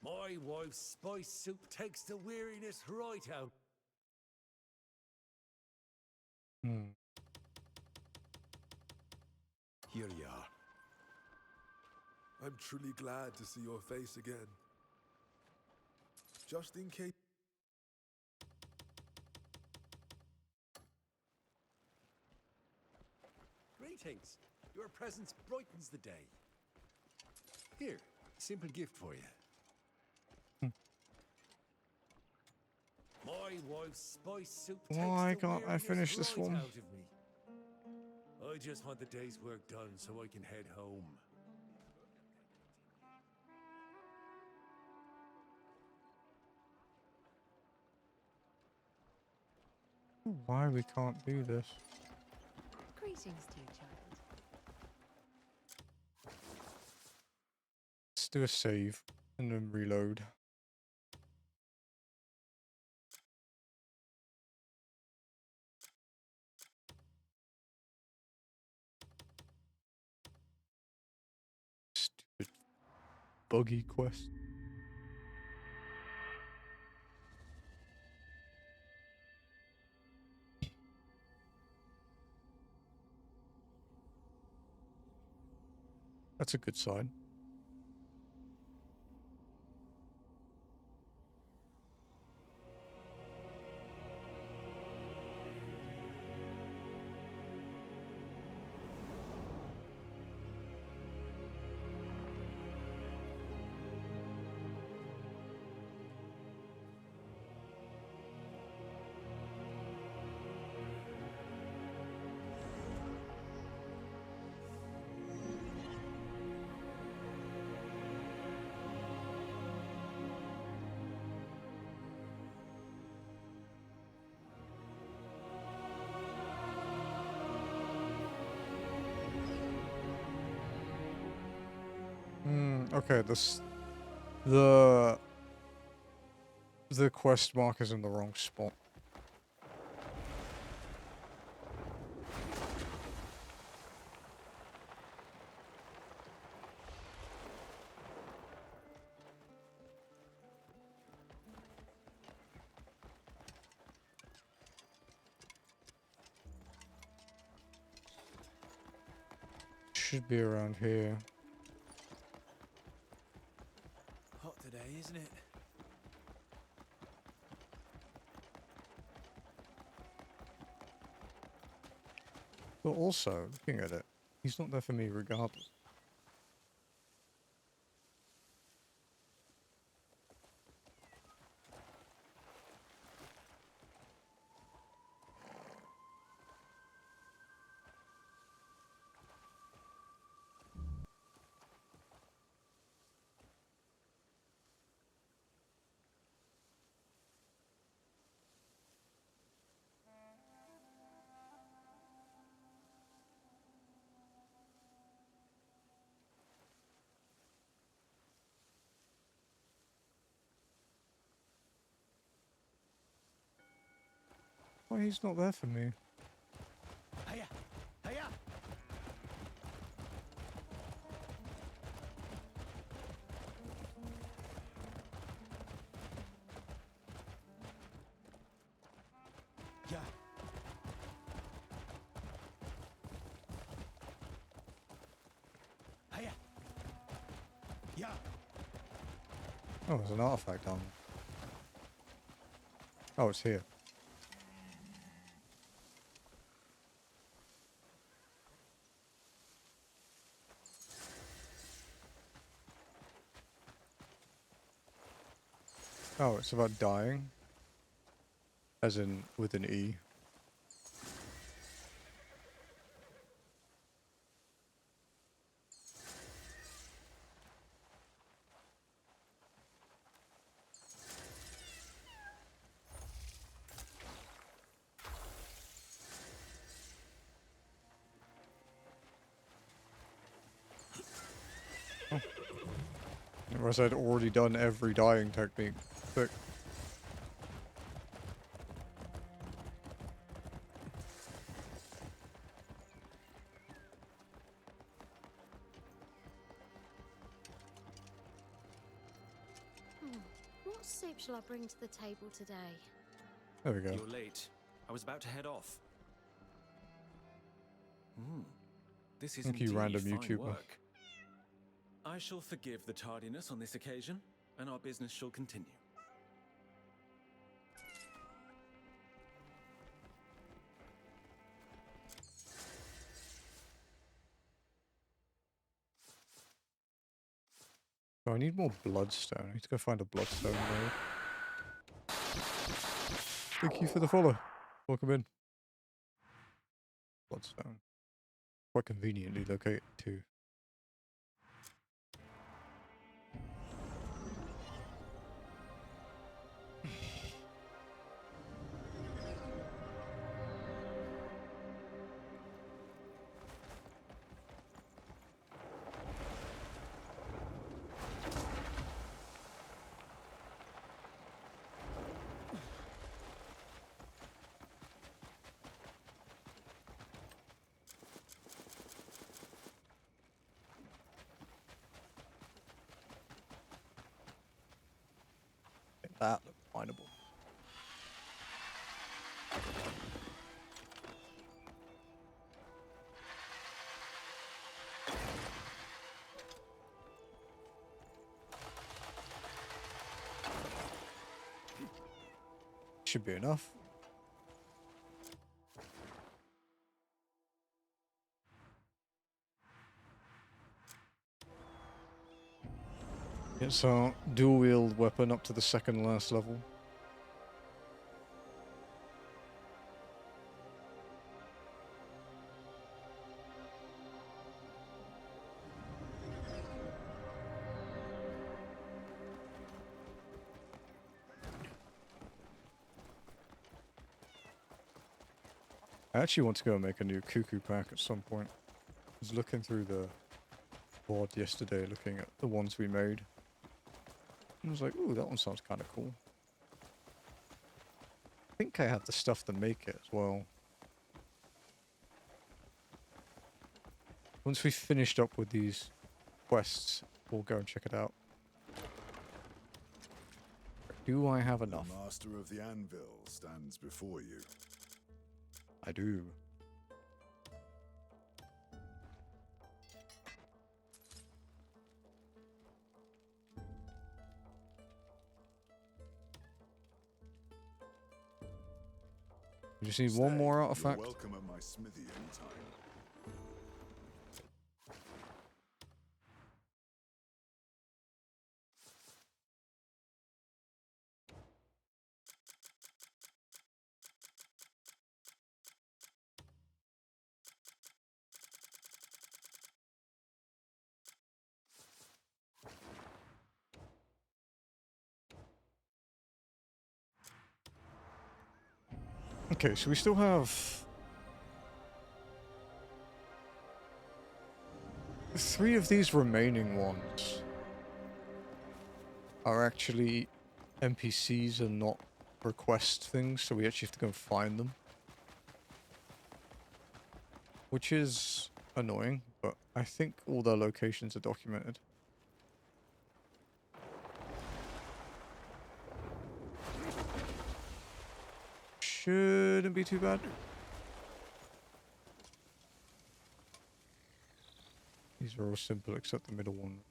My wife's spice soup takes the weariness right out. Here you are. I'm truly glad to see your face again. Just in case... Greetings. Your presence brightens the day. Here, a simple gift for you. My wife's spice soup Why takes the can't I weariness finish this right one? out of me. I just want the day's work done so I can head home. Why we can't do this? Greetings to you, child. Let's do a save and then reload. Stupid buggy quest. That's a good sign. Okay, the quest mark is in the wrong spot. Should be around here. Hot today, isn't it? But also, looking at it, he's not there for me regardless. Why he's not there for me? Hiya! Hiya! Yeah. Hiya! Yeah. Oh, there's an artifact on. Oh, it's here. Oh, it's about dying. As in, with an E. Oh. Whereas I'd already done every dying technique. But What soup shall I bring to the table today? there we go. You're late. I was about to head off. This is Thank you, indeed random fine YouTuber. work. I shall forgive the tardiness on this occasion, and our business shall continue. Oh, I need more bloodstone. I need to go find a bloodstone node. Thank you for the follow. Welcome in. Bloodstone. Quite conveniently located too. That looks findable. Should be enough. It's our dual-wield weapon up to the second last level. I actually want to go and make a new cuckoo pack at some point. I was looking through the board yesterday, looking at the ones we made. And I was like, ooh, that one sounds kind of cool. I think I have the stuff to make it as well. Once we've finished up with these quests, we'll go and check it out. Do I have enough? The master of the anvil stands before you. I do. We just need one more artifact. You're welcome at my smithy anytime. Okay, so we still have 3 of these remaining ones are actually NPCs and not request things, so we actually have to go and find them. Which is annoying, but I think all their locations are documented. Shouldn't be too bad. These are all simple except the middle one.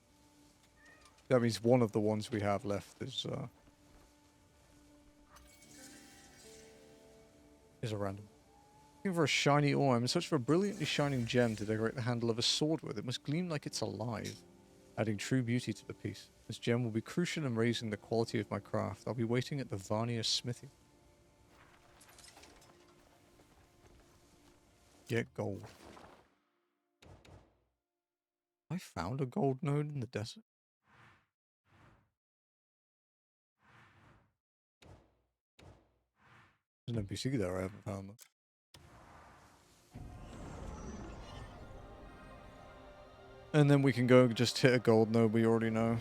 That means one of the ones we have left is a random. Looking for a shiny ore. I'm in search for a brilliantly shining gem to decorate the handle of a sword with. It must gleam like it's alive, adding true beauty to the piece. This gem will be crucial in raising the quality of my craft. I'll be waiting at the Varnier smithy. Get gold. I found a gold node in the desert. There's an NPC there, I haven't found that. And then we can go just hit a gold node we already know.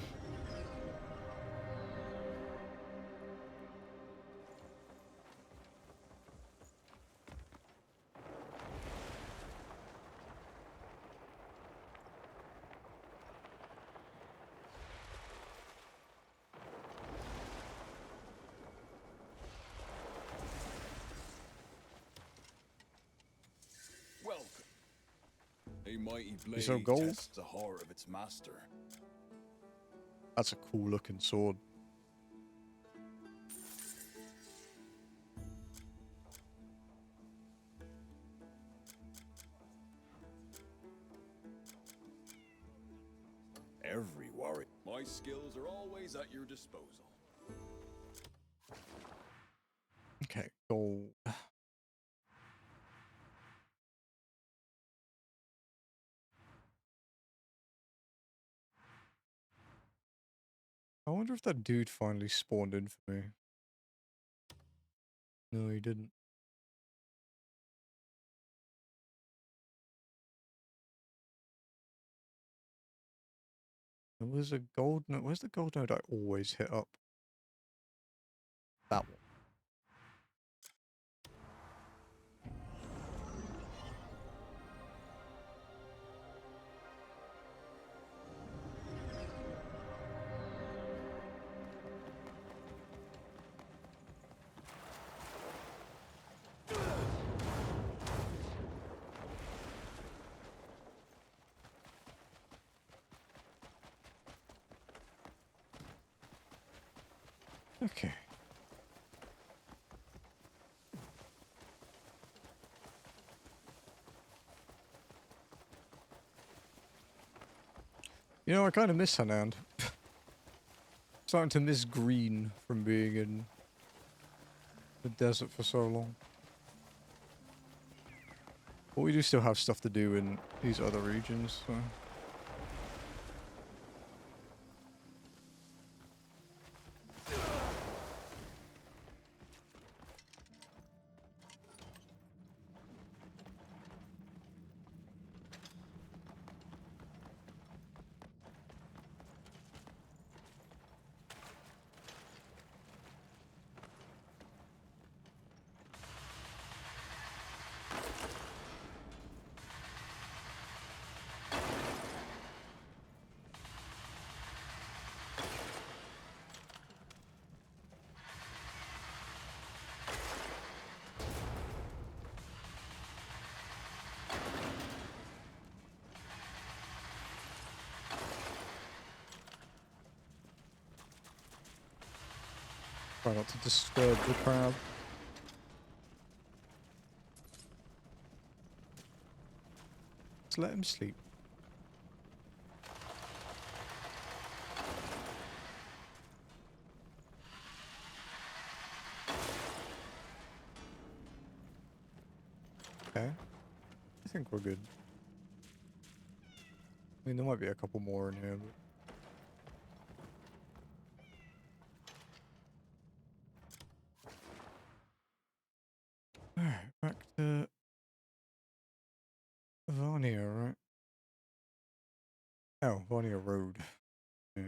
A mighty blade Piece of gold. tests the heart of its master. That's a cool looking sword. Every warrior. My skills are always at your disposal. Okay, gold. I wonder if that dude finally spawned in for me. No, he didn't. There was a gold node. Where's the gold node I always hit up? That one. Okay. You know, I kind of miss Hanand. Starting to miss green from being in the desert for so long. But we do still have stuff to do in these other regions, so... Try not to disturb the crowd. Just let him sleep. Okay. I think we're good. I mean, there might be a couple more in here, but... Alright, back to Varnia, right? Oh, Varnia Road. Yeah.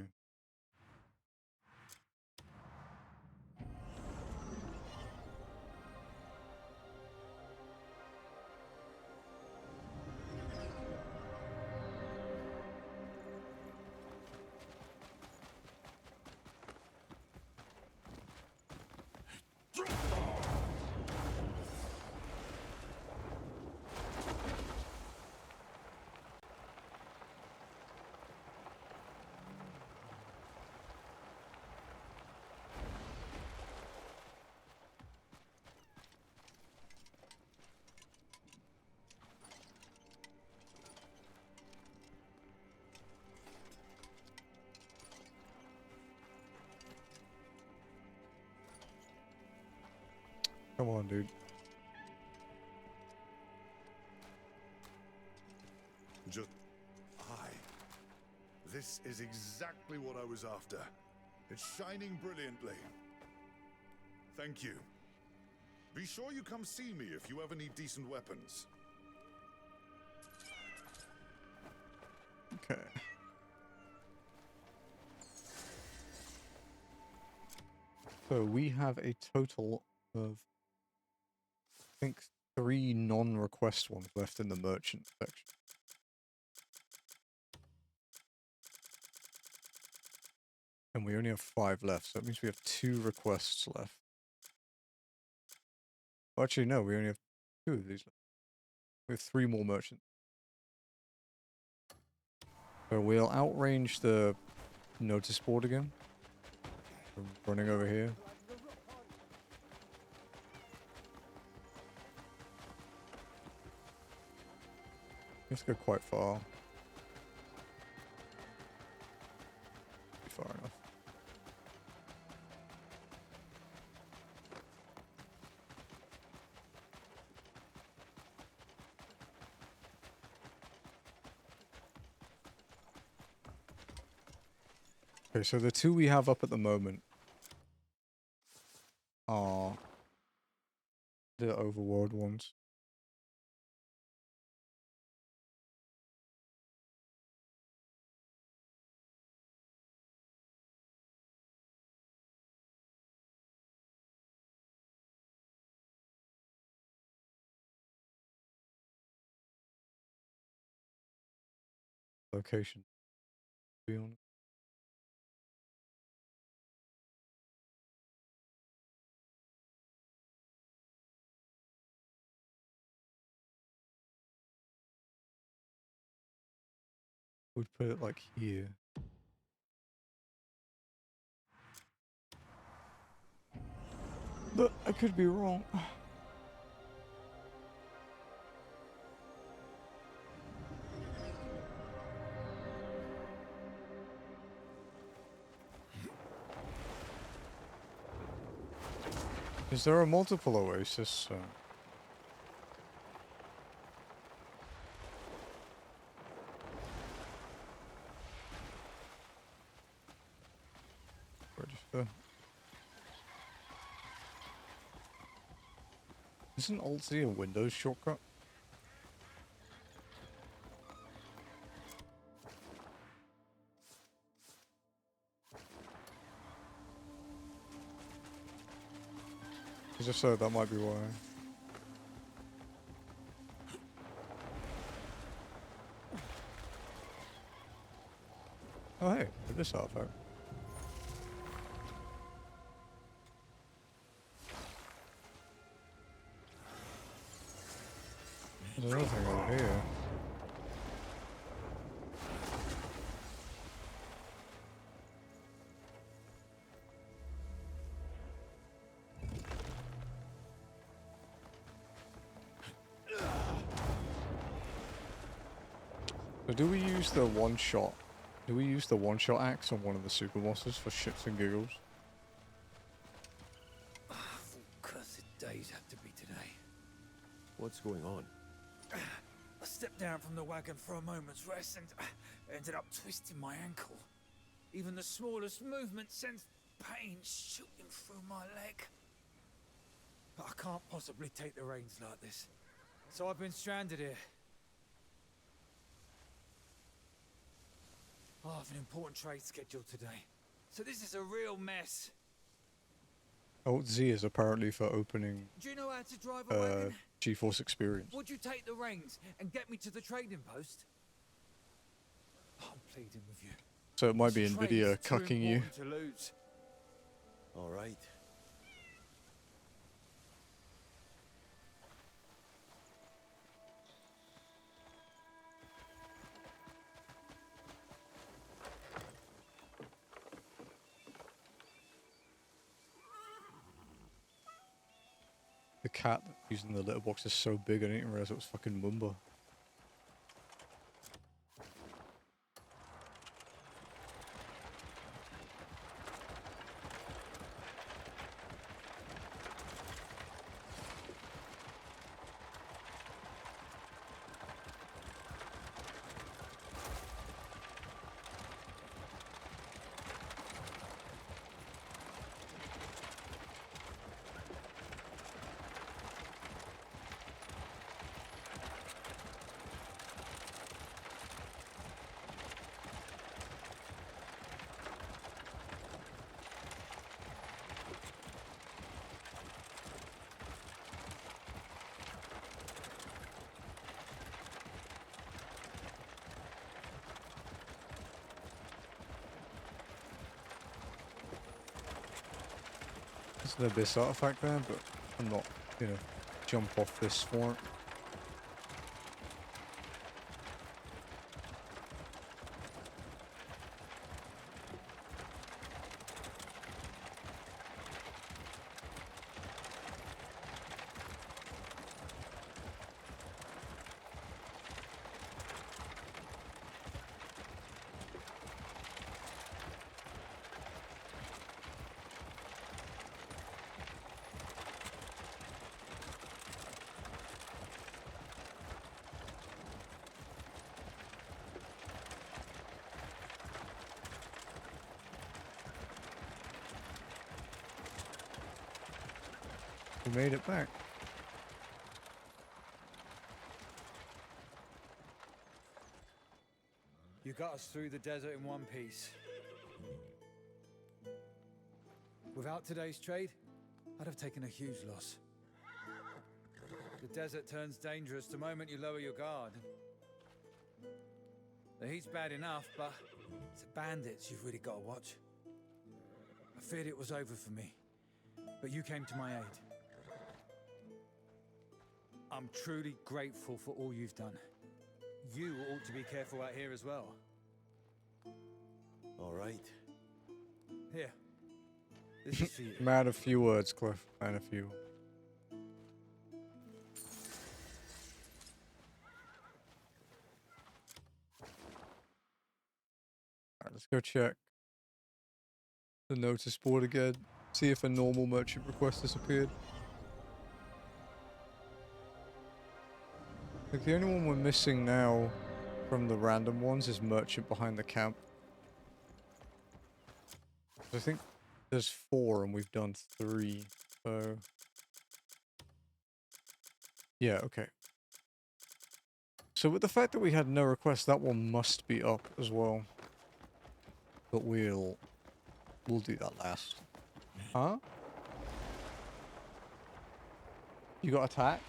Come on, dude. Just... Aye. This is exactly what I was after. It's shining brilliantly. Thank you. Be sure you come see me if you ever need decent weapons. Okay. So we have a total of, I think, 3 non-request ones left in the merchant section. And we only have 5 left, so that means we have 2 requests left. Well, actually, no, we only have 2 of these left. We have 3 more merchants. So we'll outrange the notice board again. We're running over here. Let's go quite far. Far enough. Okay, so the 2 we have up at the moment are the overworld ones. Location, to be honest. Would put it like here. But I could be wrong. Is there a multiple oasis? Register. Isn't Alt-Z a Windows shortcut? Because if so, that might be why. Oh hey, look at this artifact. There's another thing over here. So do we use the one-shot? Do we use the one-shot axe on one of the super bosses for shits and giggles? Cursed days have to be today. What's going on? I stepped down from the wagon for a moment's rest and ended up twisting my ankle. Even the smallest movement sends pain shooting through my leg. But I can't possibly take the reins like this. So I've been stranded here. I have an important trade scheduled today. So this is a real mess. Alt-Z is apparently for opening Do you know how to drive a wagon? GeForce Experience. Would you take the reins and get me to the trading post? I'm pleading with you. So it might be This trade Nvidia is too cucking you. important to lose. All right. The cat using the litter box is so big I didn't even realize it was fucking Mumba. There's an abyss artifact there, but I'm not gonna jump off this for it. We made it back. You got us through the desert in one piece. Without today's trade, I'd have taken a huge loss. The desert turns dangerous the moment you lower your guard. The heat's bad enough, but it's the bandits you've really got to watch. I feared it was over for me, but you came to my aid. I'm truly grateful for all you've done. You ought to be careful out here as well. All right. Here. This is for you. Man of few words, Cliff. Man of few. Alright, let's go check the notice board again. See if a normal merchant request disappeared. Like the only one we're missing now from the random ones is merchant behind the camp. I think there's 4 and we've done 3, so... Yeah, okay. So with the fact that we had no requests, that one must be up as well. But we'll do that last. Huh? You got attacked?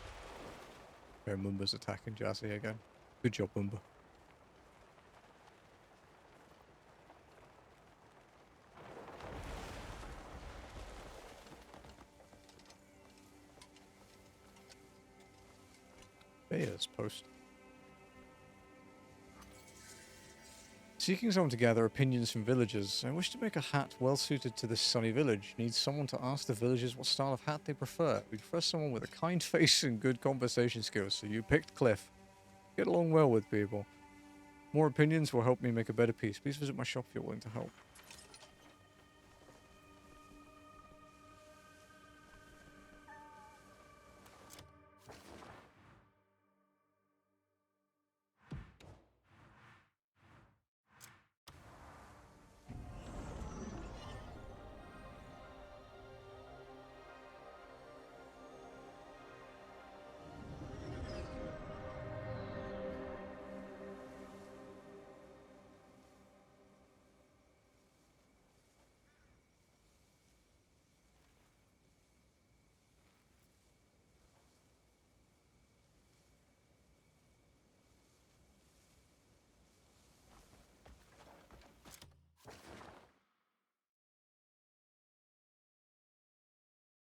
Okay, Mumba's attacking Jazzy again. Good job, Mumba. Bea's post. Seeking someone to gather opinions from villagers, I wish to make a hat well suited to this sunny village. Needs someone to ask the villagers what style of hat they prefer. We prefer someone with a kind face and good conversation skills, so you picked Cliff. Get along well with people. More opinions will help me make a better piece. Please visit my shop if you're willing to help.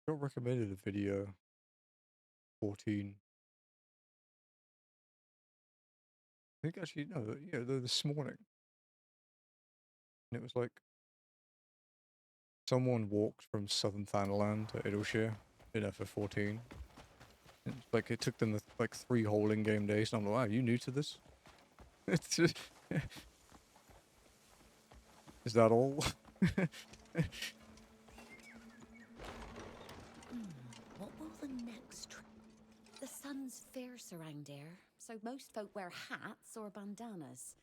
Got recommended a video. 14. I think actually, no, yeah, this morning. And it was like, someone walked from Southern Thanaland to Idleshire in FF14. It's like, it took them like 3 whole in-game days, and I'm like, wow, you new to this? It's just... Is that all? What will the next trip? The sun's fierce around here, so most folk wear hats or bandanas.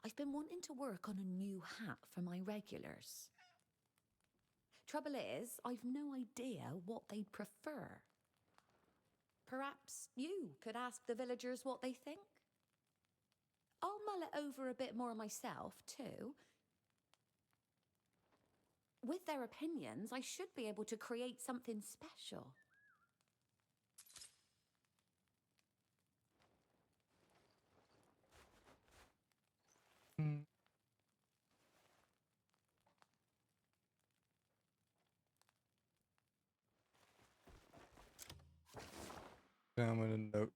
I've been wanting to work on a new hat for my regulars. Trouble is, I've no idea what they'd prefer. Perhaps you could ask the villagers what they think? I'll mull it over a bit more myself, too. With their opinions, I should be able to create something special. Examine a note.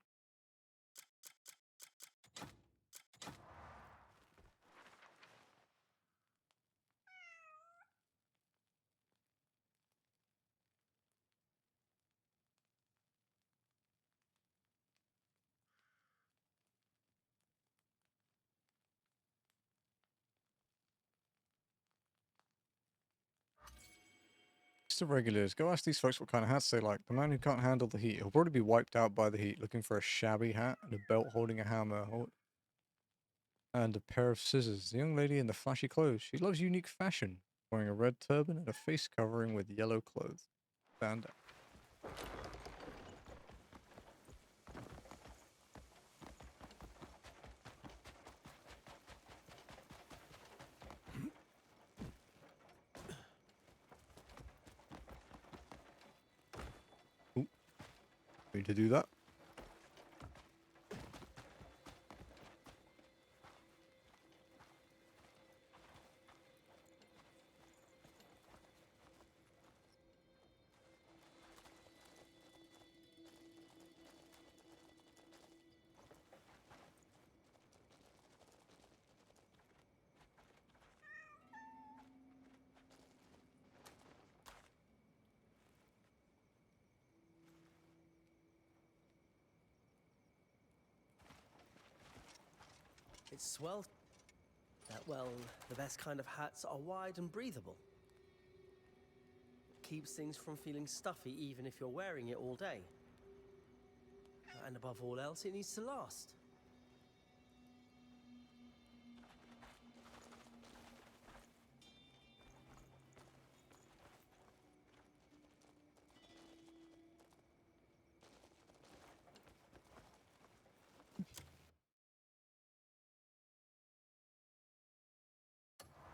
Just the regulars. Go ask these folks what kind of hats they like. The man who can't handle the heat. He'll probably be wiped out by the heat, looking for a shabby hat and a belt holding a hammer. And a pair of scissors. The young lady in the flashy clothes. She loves unique fashion. Wearing a red turban and a face covering with yellow clothes. Stand out. Ooh. Need to do that. It's swell. Well, the best kind of hats are wide and breathable. Keeps things from feeling stuffy even if you're wearing it all day. And above all else, it needs to last.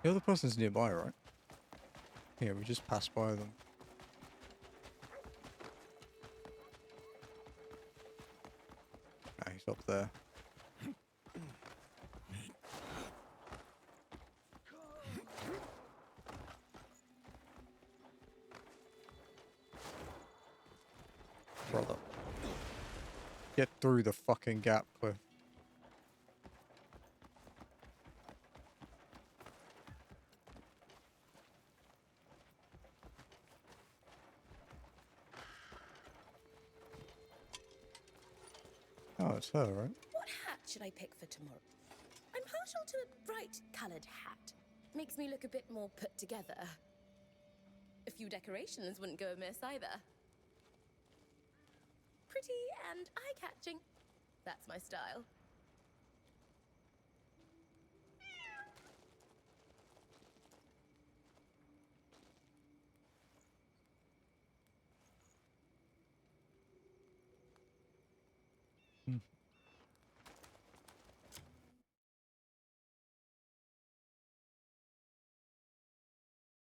The other person's nearby, right? Yeah, we just passed by them. Ah, he's up there. Brother. Get through the fucking gap, Cliff. Oh, it's her, right? What hat should I pick for tomorrow? I'm partial to a bright-coloured hat. Makes me look a bit more put together. A few decorations wouldn't go amiss either. Pretty and eye-catching. That's my style.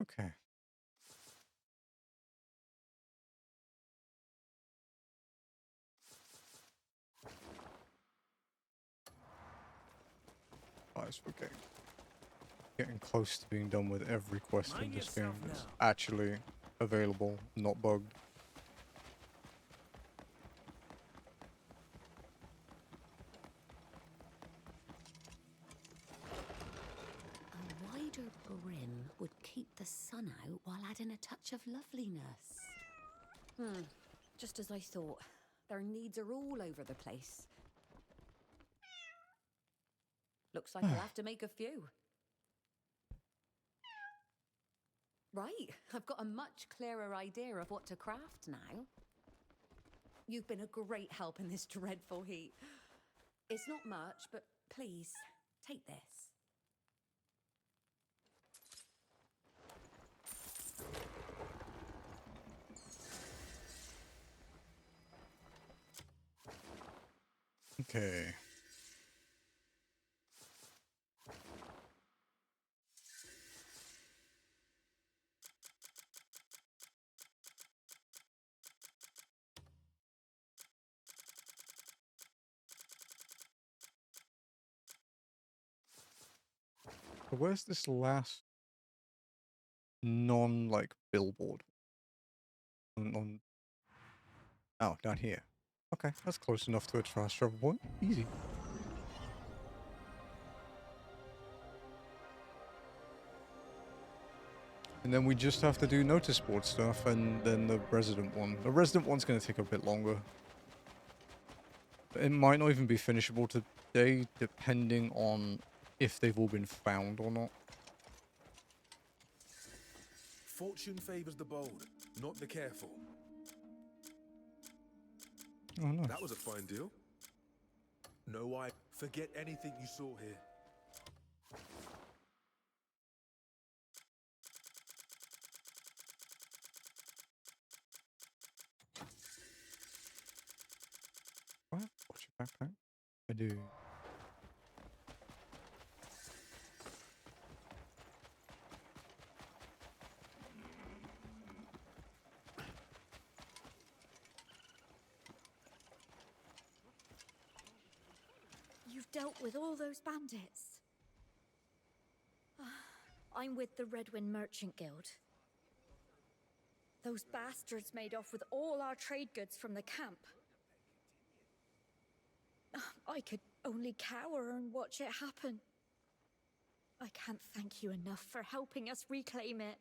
Okay. Guys, we're getting close to being done with every quest in this game that's actually available, not bugged. A wider brim would keep the sun out while adding a touch of loveliness. Just as I thought. Their needs are all over the place. Looks like I'll have to make a few. Right, I've got a much clearer idea of what to craft now. You've been a great help in this dreadful heat. It's not much, but please, take this. Okay. So where's this last non-like billboard? Oh, down here. Okay, that's close enough to a fast travel point. Easy. And then we just have to do notice board stuff and then the resident one. The resident one's going to take a bit longer. It might not even be finishable today, depending on if they've all been found or not. Fortune favors the bold, not the careful. Oh, nice. That was a fine deal. No, I forget anything you saw here. What? What's your backpack? I do. You've dealt with all those bandits. I'm with the Redwind Merchant Guild. Those bastards made off with all our trade goods from the camp. I could only cower and watch it happen. I can't thank you enough for helping us reclaim it.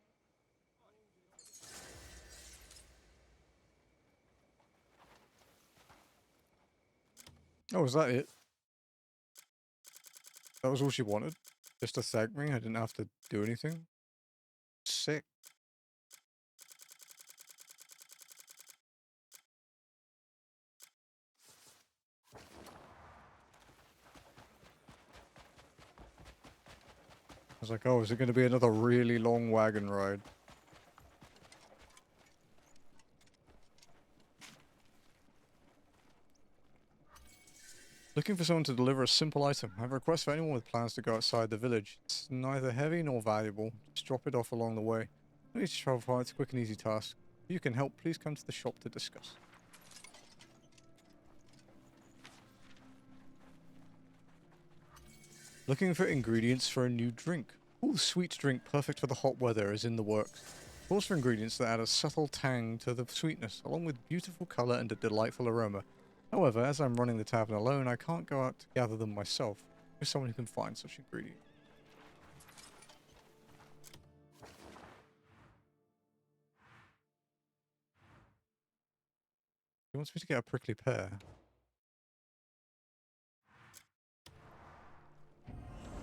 Oh, is that it? That was all she wanted? Just to thank me? I didn't have to do anything? Sick. I was like, oh, is it going to be another really long wagon ride? Looking for someone to deliver a simple item. I have a request for anyone with plans to go outside the village. It's neither heavy nor valuable. Just drop it off along the way. No need to travel far. It's a quick and easy task. If you can help, please come to the shop to discuss. Looking for ingredients for a new drink. Ooh, sweet drink perfect for the hot weather is in the works. Calls for ingredients that add a subtle tang to the sweetness, along with beautiful colour and a delightful aroma. However, as I'm running the tavern alone, I can't go out to gather them myself. There's someone who can find such ingredients. He wants me to get a prickly pear.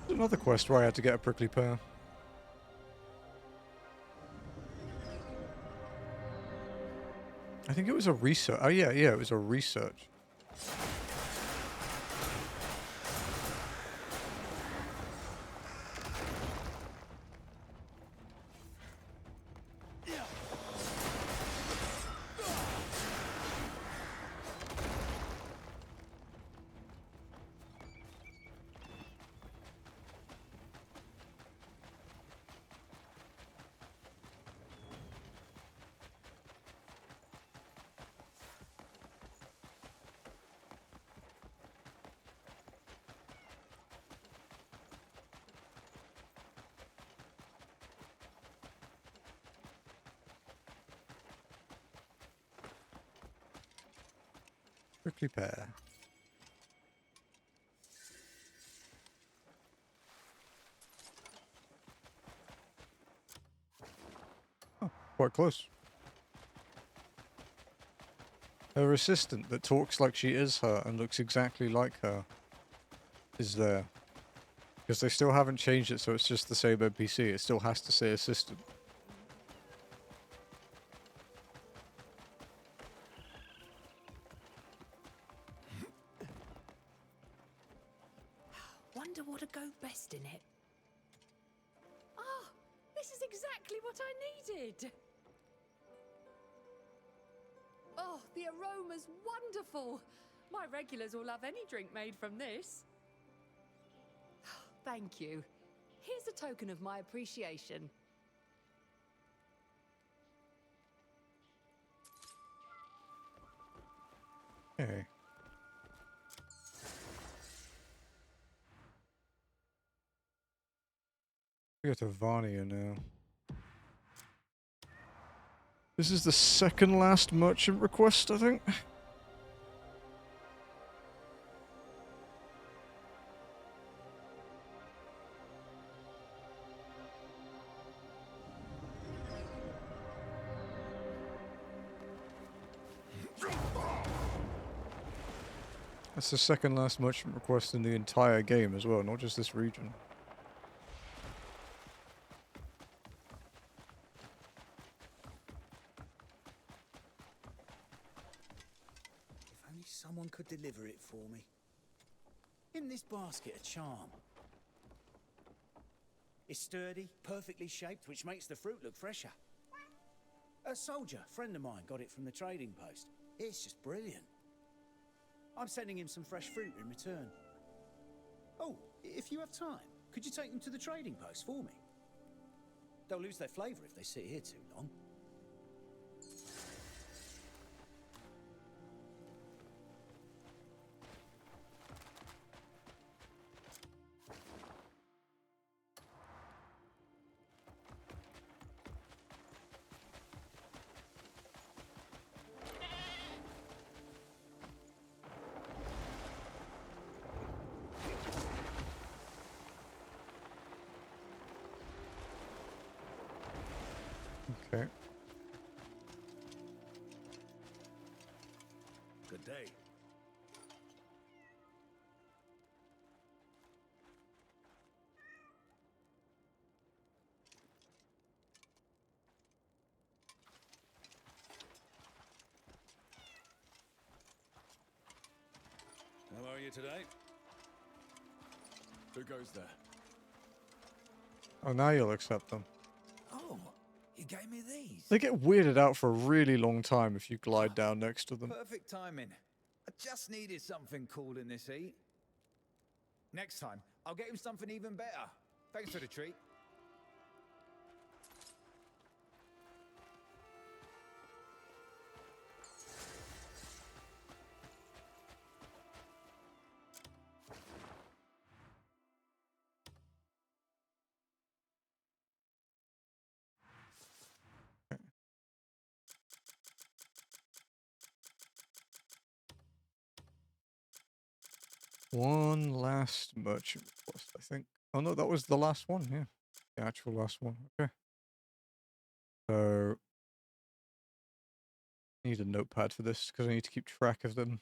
There's another quest where I had to get a prickly pear. I think it was a research. Oh yeah, it was a research. Prickly pear. Oh, quite close. Her assistant that talks like she is her and looks exactly like her is there. Because they still haven't changed it, so it's just the same NPC. It still has to say assistant. Wonder what'd go best in it. Oh, this is exactly what I needed. Oh, the aroma's wonderful. My regulars will love any drink made from this. Thank you. Here's a token of my appreciation. Okay. We go to Varnia now. This is the second last merchant request, I think. That's the second last merchant request in the entire game as well, not just this region. If only someone could deliver it for me. In this basket, a charm. It's sturdy, perfectly shaped, which makes the fruit look fresher. A soldier, friend of mine, got it from the trading post. It's just brilliant. I'm sending him some fresh fruit in return. Oh, if you have time, could you take them to the trading post for me? They'll lose their flavour if they sit here too long. Okay. Good day. today. Who goes there? Oh, now you'll accept them. Oh, you gave me these. They get weirded out for a really long time if you glide down next to them. Perfect timing. I just needed something cool in this heat. Next time, I'll get him something even better. Thanks for the treat. One last merchant quest, I think. Oh no, that was the last one, yeah. The actual last one, okay. So, I need a notepad for this, because I need to keep track of them.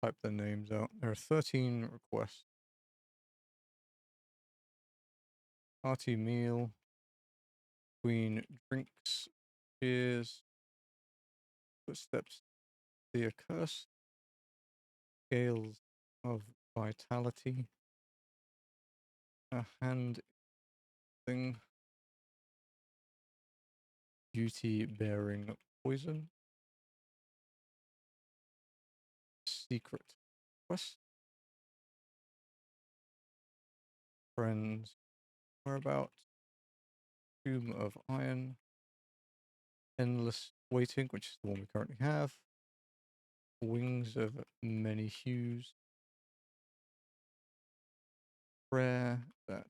Type their names out. There are 13 requests. Hearty meal. Queen drinks. Cheers. Footsteps. The accursed. Scales of vitality. A hand thing. Duty bearing poison. Secret quest. Friends. Whereabouts? Tomb of Iron. Endless Waiting, which is the one we currently have. Wings of Many Hues. Prayer that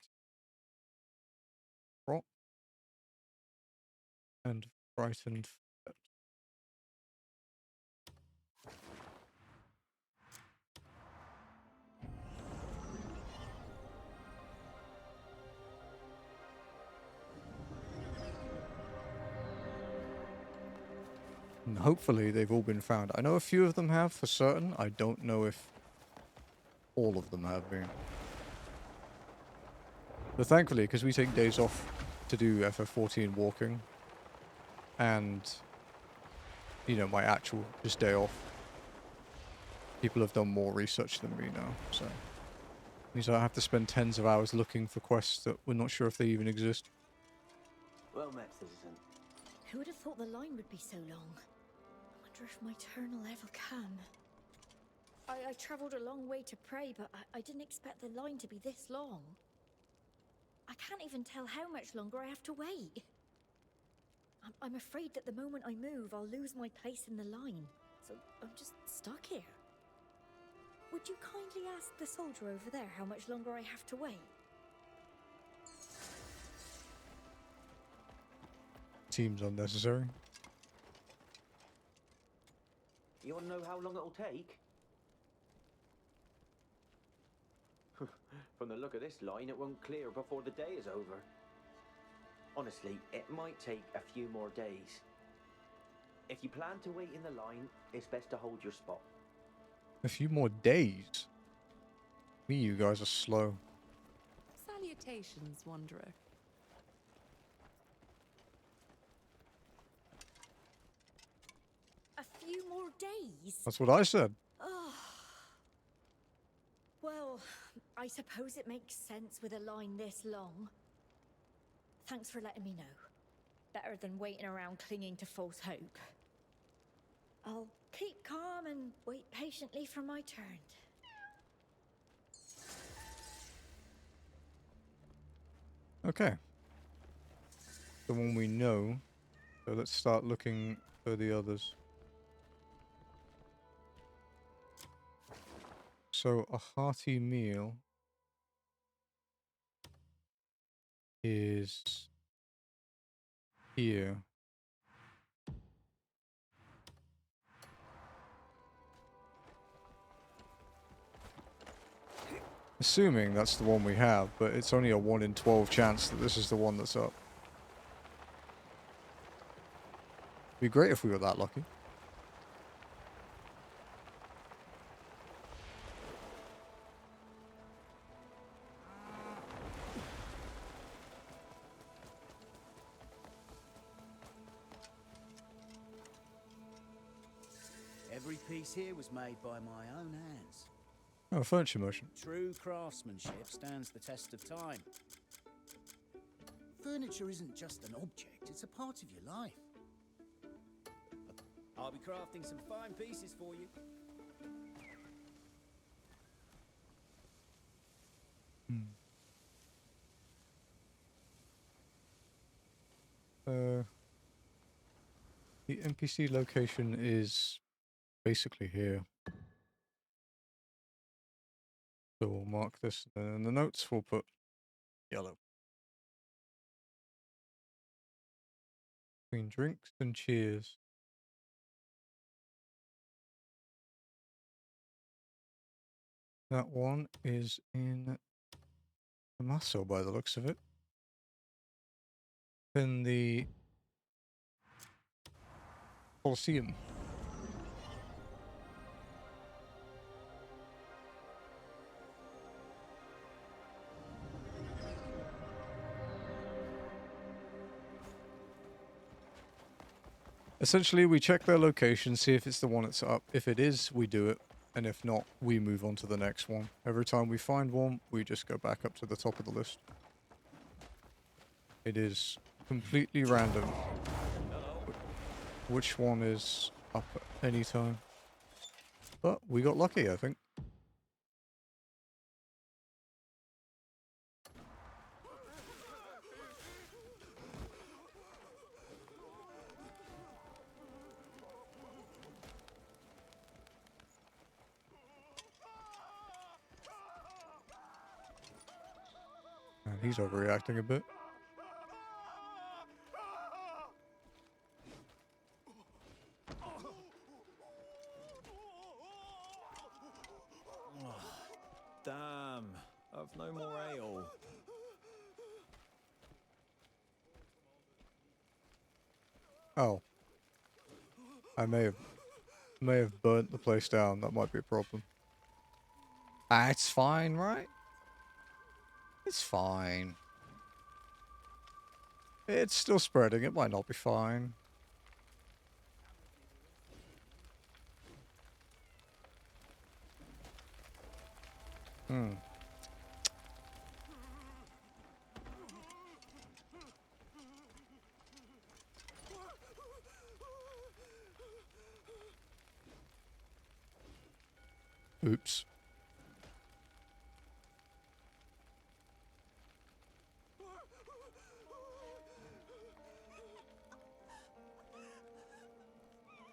rot. And Frightened Footsteps. And hopefully they've all been found. I know a few of them have for certain. I don't know if all of them have been. But thankfully, because we take days off to do FF14 walking, and, you know, my actual just day off, people have done more research than me now, so. Means I have to spend tens of hours looking for quests that we're not sure if they even exist. Well met, citizen. Who would have thought the line would be so long? I wonder if my turn will ever come. I travelled a long way to pray, but I didn't expect the line to be this long. I can't even tell how much longer I have to wait. I'm afraid that the moment I move, I'll lose my place in the line. So I'm just stuck here. Would you kindly ask the soldier over there how much longer I have to wait? Seems unnecessary. You want to know how long it'll take? From the look of this line, it won't clear before the day is over. Honestly, it might take a few more days. If you plan to wait in the line, it's best to hold your spot. A few more days? You guys are slow. Salutations, Wanderer. A few more days? That's what I said. Oh. Well, I suppose it makes sense with a line this long. Thanks for letting me know. Better than waiting around clinging to false hope. I'll keep calm and wait patiently for my turn. Okay. The one we know. So let's start looking for the others. So a hearty meal is here. Assuming that's the one we have, but it's only a 1 in 12 chance that this is the one that's up. Be great if we were that lucky. piece here was made by my own hands. Oh, furniture merchant. True craftsmanship stands the test of time. Furniture isn't just an object, it's a part of your life. I'll be crafting some fine pieces for you. The NPC location is basically here. So we'll mark this, and in the notes we'll put yellow. Between drinks and cheers. That one is in Tommaso by the looks of it. In the Colosseum. Essentially, we check their location, see if it's the one that's up. If it is, we do it. And if not, we move on to the next one. Every time we find one, we just go back up to the top of the list. It is completely random which one is up at any time. But we got lucky, I think. And he's overreacting a bit. Damn, I've no more ale. Oh. I may have burnt the place down. That might be a problem. Ah, it's fine, right? It's fine. It's still spreading. It might not be fine. Oops.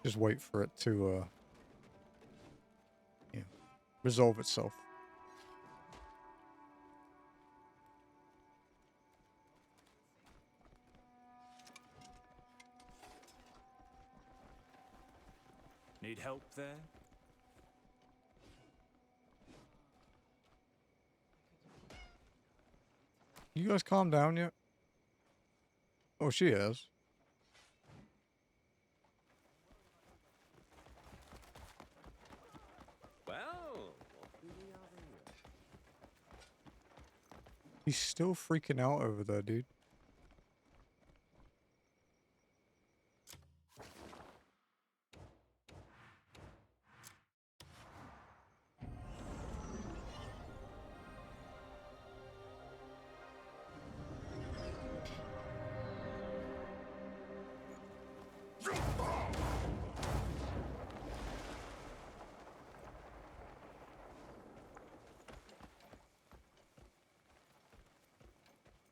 Just wait for it to, resolve itself. Need help there? You guys calm down yet? Oh, she has. Well, He's still freaking out over there, dude.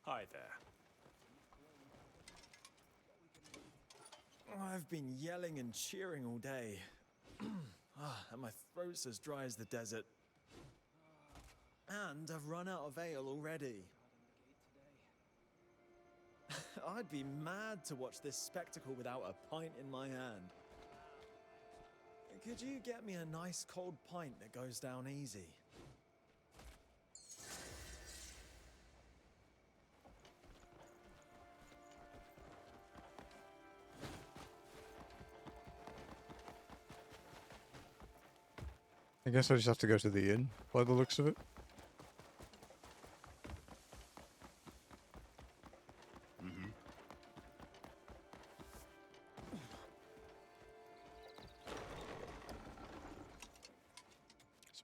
Hi there. I've been yelling and cheering all day. And my throat's as dry as the desert. And I've run out of ale already. I'd be mad to watch this spectacle without a pint in my hand. Could you get me a nice cold pint that goes down easy? I guess I just have to go to the inn, by the looks of it.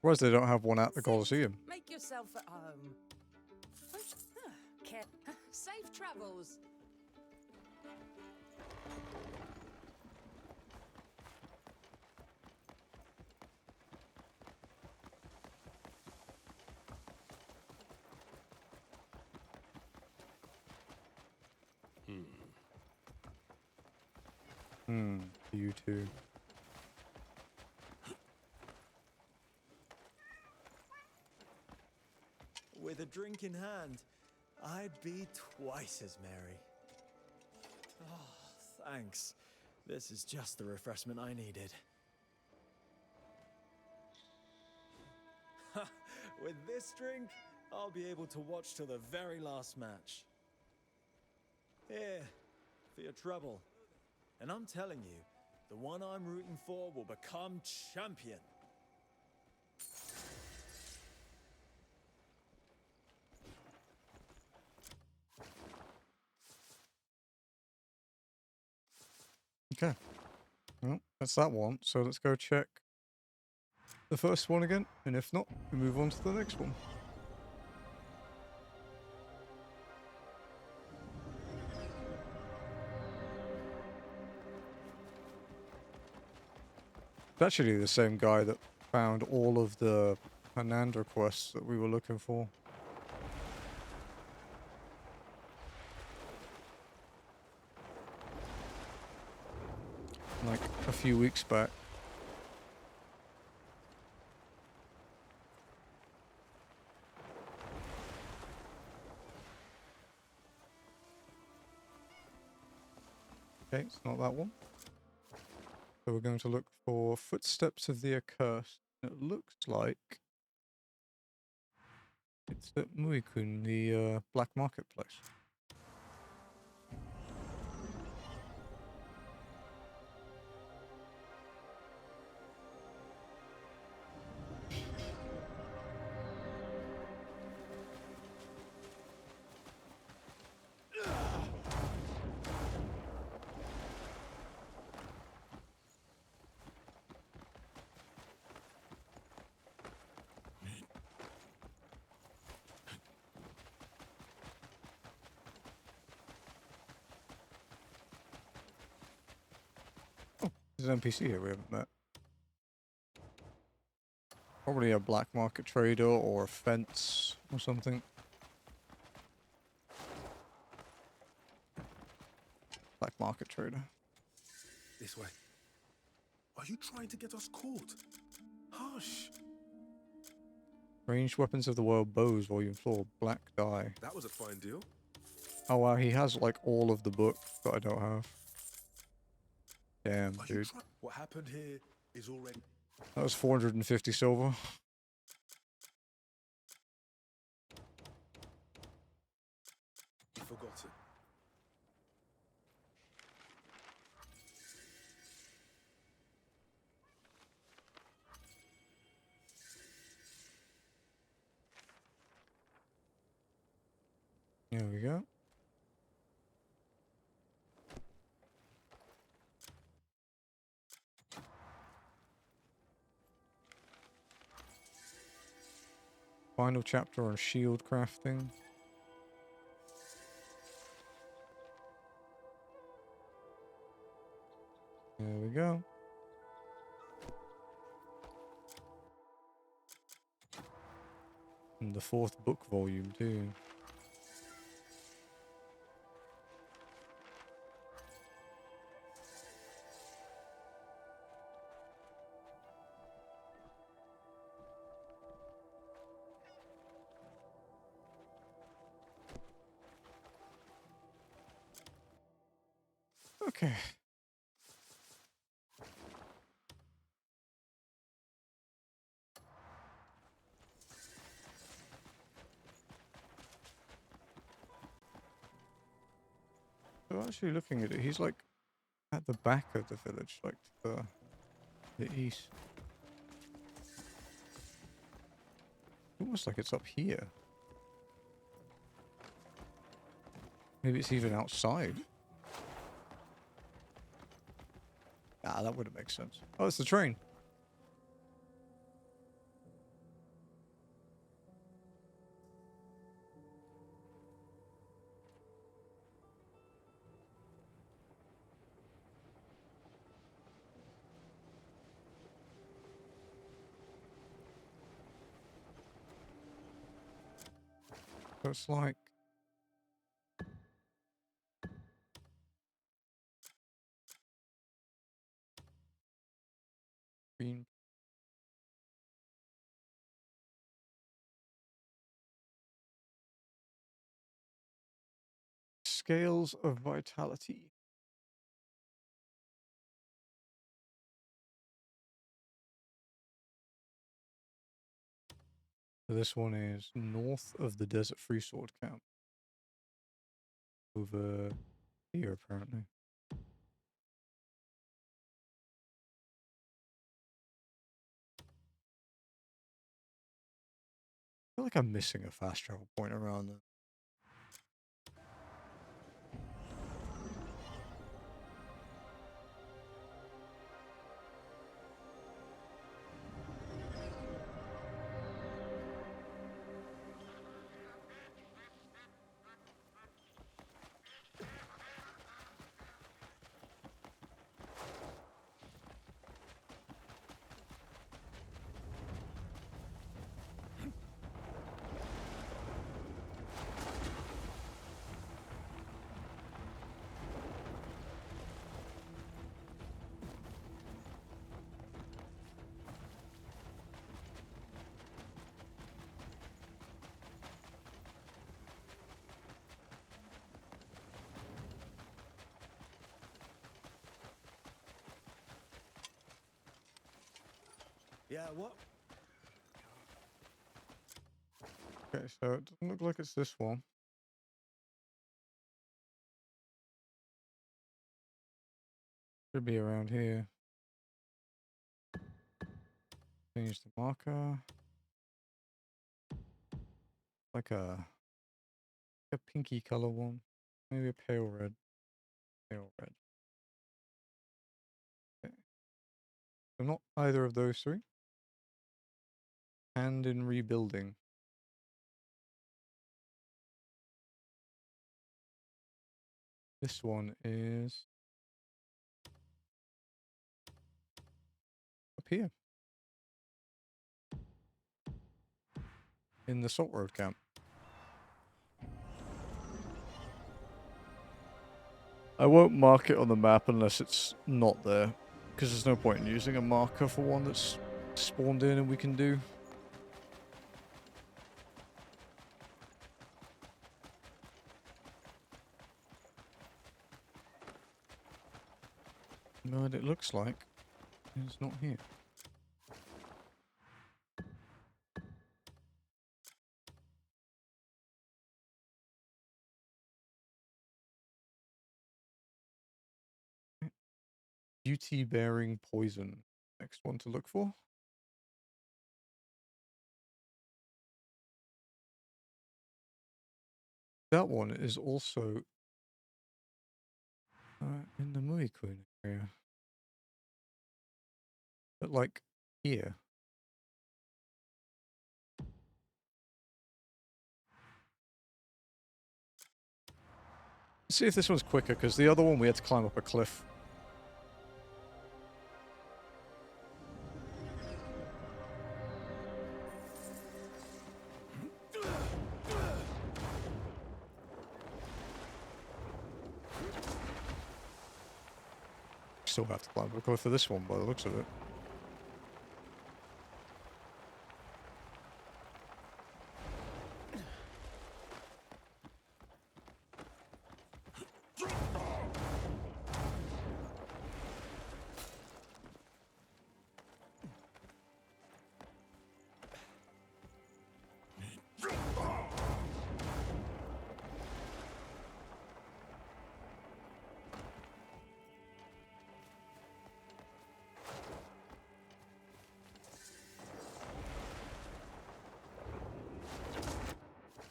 Surprised they don't have one at the Colosseum. Make yourself at home. Safe travels. You too. With a drink in hand, I'd be twice as merry. Oh, thanks. This is just the refreshment I needed. With this drink, I'll be able to watch till the very last match. Here, for your trouble. And I'm telling you, the one I'm rooting for will become champion. Okay. Well, that's that one. So let's go check the first one again. And if not, we move on to the next one. It's actually the same guy that found all of the Hernanda quests that we were looking for. Like a few weeks back. Okay, it's not that one. So we're going to look for Footsteps of the Accursed. It looks like it's at Muikun, the black marketplace. There's an NPC here we haven't met. Probably a black market trader or a fence or something. Black market trader. This way. Are you trying to get us caught? Hush. Ranged Weapons of the World Bows, Volume 4, Black Die. That was a fine deal. Oh wow, he has like all of the book that I don't have. Damn, dude. What happened here is already... That was 450 silver. Forgotten. There we go. Final chapter on shield crafting. There we go. And the fourth book volume too. Okay. So actually looking at it, he's like at the back of the village, like to the east. Almost like it's up here. Maybe it's even outside. Ah, that wouldn't make sense. Oh, it's the train. So it's like green. Scales of vitality. So this one is north of the Desert Free Sword camp. Over here, apparently. I feel like I'm missing a fast travel point around there. Yeah, what? Okay, so it doesn't look like it's this one. Should be around here. Change the marker. Like a pinky color one. Maybe a pale red. Pale red. Okay. So not either of those three. And in rebuilding. This one is up here. In the Salt Road camp. I won't mark it on the map unless it's not there. Because there's no point in using a marker for one that's spawned in and we can do. But it looks like it's not here. Beauty-bearing poison. Next one to look for. That one is also in the Muikun area. But like here. Let's see if this one's quicker, because the other one we had to climb up a cliff. Still have to climb up a cliff for this one by the looks of it.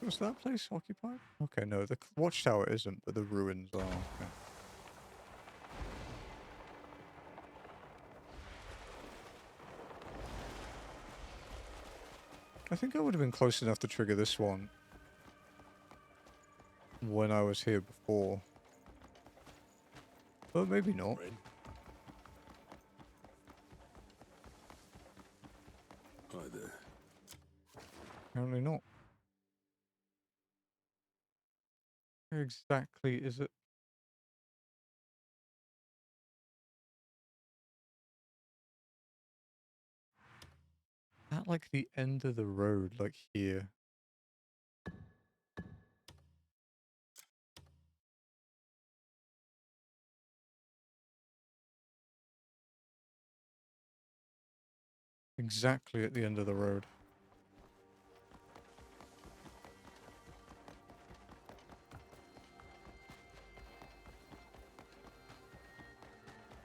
Was that place occupied? Okay, no, the watchtower isn't, but the ruins are. Okay. I think I would have been close enough to trigger this one when I was here before. But maybe not. Hi there. Apparently not. Where exactly is it? At like the end of the road, like here. Exactly at the end of the road.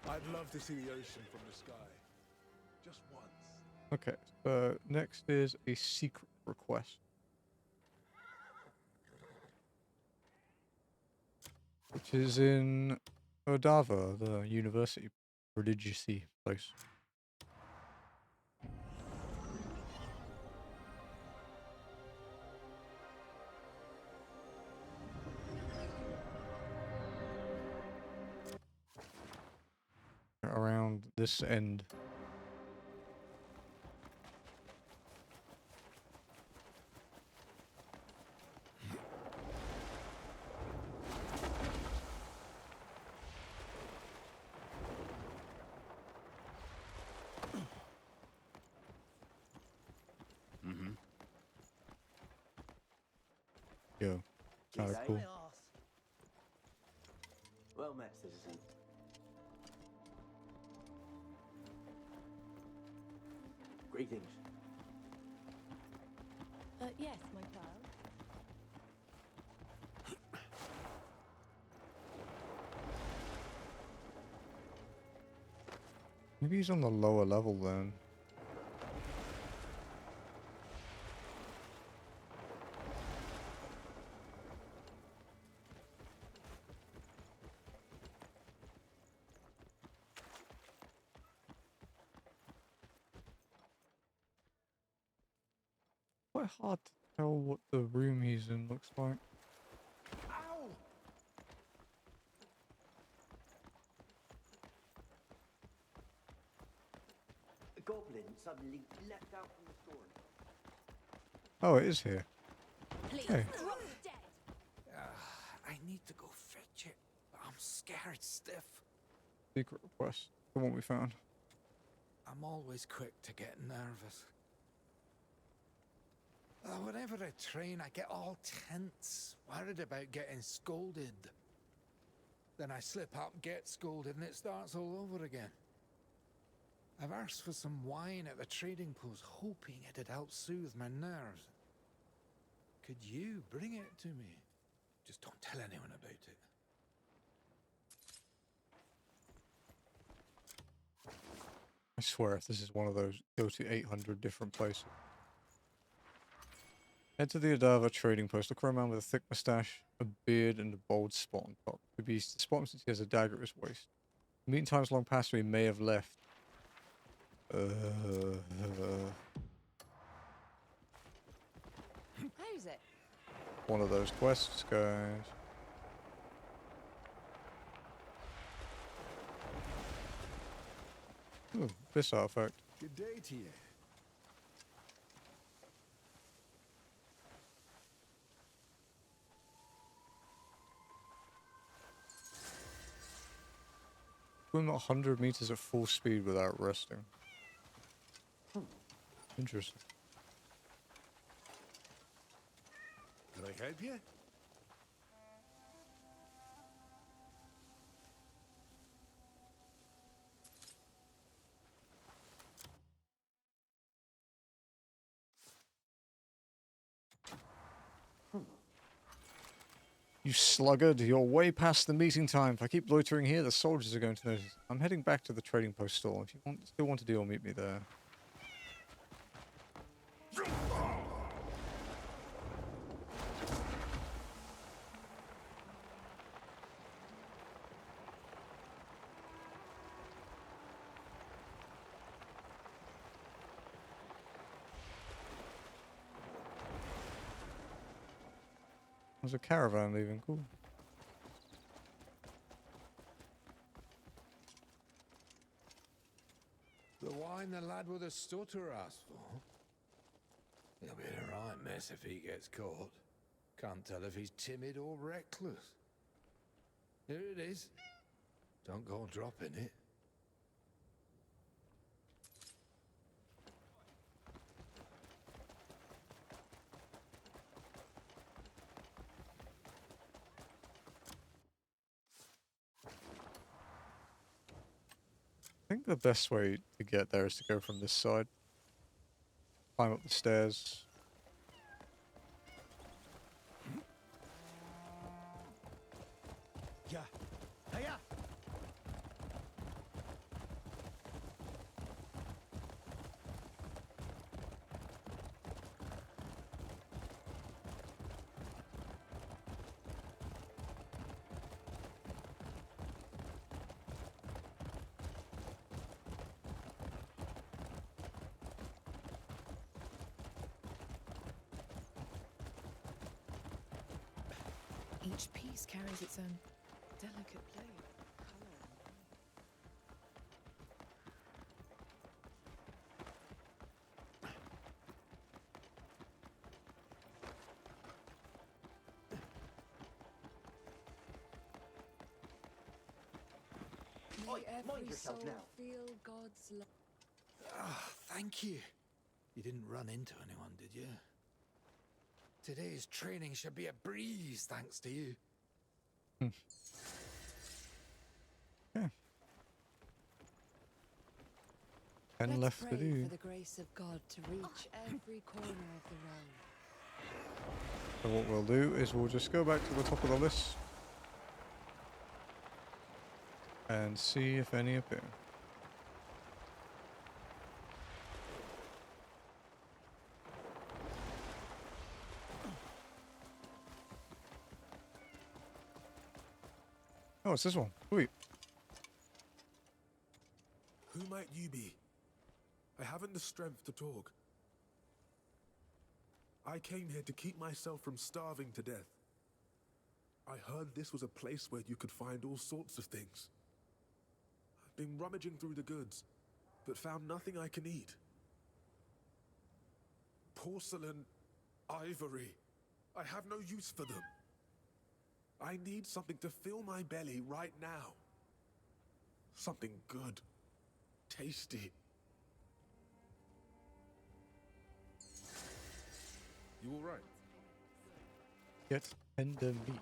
I'd love to see the ocean from the sky. Just once. Okay, so next is a secret request. Which is in Odava, the university religiousy place. Around this end. Mm-hmm. Yo, kind of cool. Well met, citizen. Greetings. Yes, my child. Maybe he's on the lower level then. Quite hard to tell what the room he's in looks like. Ow! A goblin suddenly leapt out from the storm. Oh, it is here. Please, Okay. drop dead. I need to go fetch it, but I'm scared stiff. Secret request. The one we found. I'm always quick to get nervous. Whenever I train, I get all tense, worried about getting scolded. Then I slip up, get scolded, and it starts all over again. I've asked for some wine at the trading post, hoping it'd help soothe my nerves. Could you bring it to me? Just don't tell anyone about it. I swear if this is one of those, go to 800 different places. Head to the Adava trading post. Look for a man with a thick moustache, a beard, and a bald spot on top. Could be spot him since he has a dagger at his waist. Meeting times long past we may have left. How's it? One of those quests, guys. Ooh, this artifact. Good day to you. Swim 100 meters at full speed without resting. Interesting. Can I help you? You sluggard, you're way past the meeting time. If I keep loitering here, the soldiers are going to notice. I'm heading back to the trading post store. If you still want to deal, meet me there. There's a caravan leaving. Cool. The wine the lad with the stutter asked for? He'll be in a right mess if he gets caught. Can't tell if he's timid or reckless. Here it is. Don't go dropping it. I think the best way to get there is to go from this side. Climb up the stairs. Yeah. Hiya! Each piece carries its own delicate blade, colour. Oi, May mind every yourself soul now. feel God's love. Ah, thank you. You didn't run into anyone, did you? Today's training should be a breeze, thanks to you. Yeah. And Let's left to pray do. for the grace of God to reach every corner of the realm. So what we'll do is we'll just go back to the top of the list and see if any appear. Oh, it's this one. Sweet. Who might you be? I haven't the strength to talk. I came here to keep myself from starving to death. I heard this was a place where you could find all sorts of things. I've been rummaging through the goods, but found nothing I can eat. Porcelain, ivory. I have no use for them. I need something to fill my belly right now. Something good. Tasty. You all right? Get tender meat.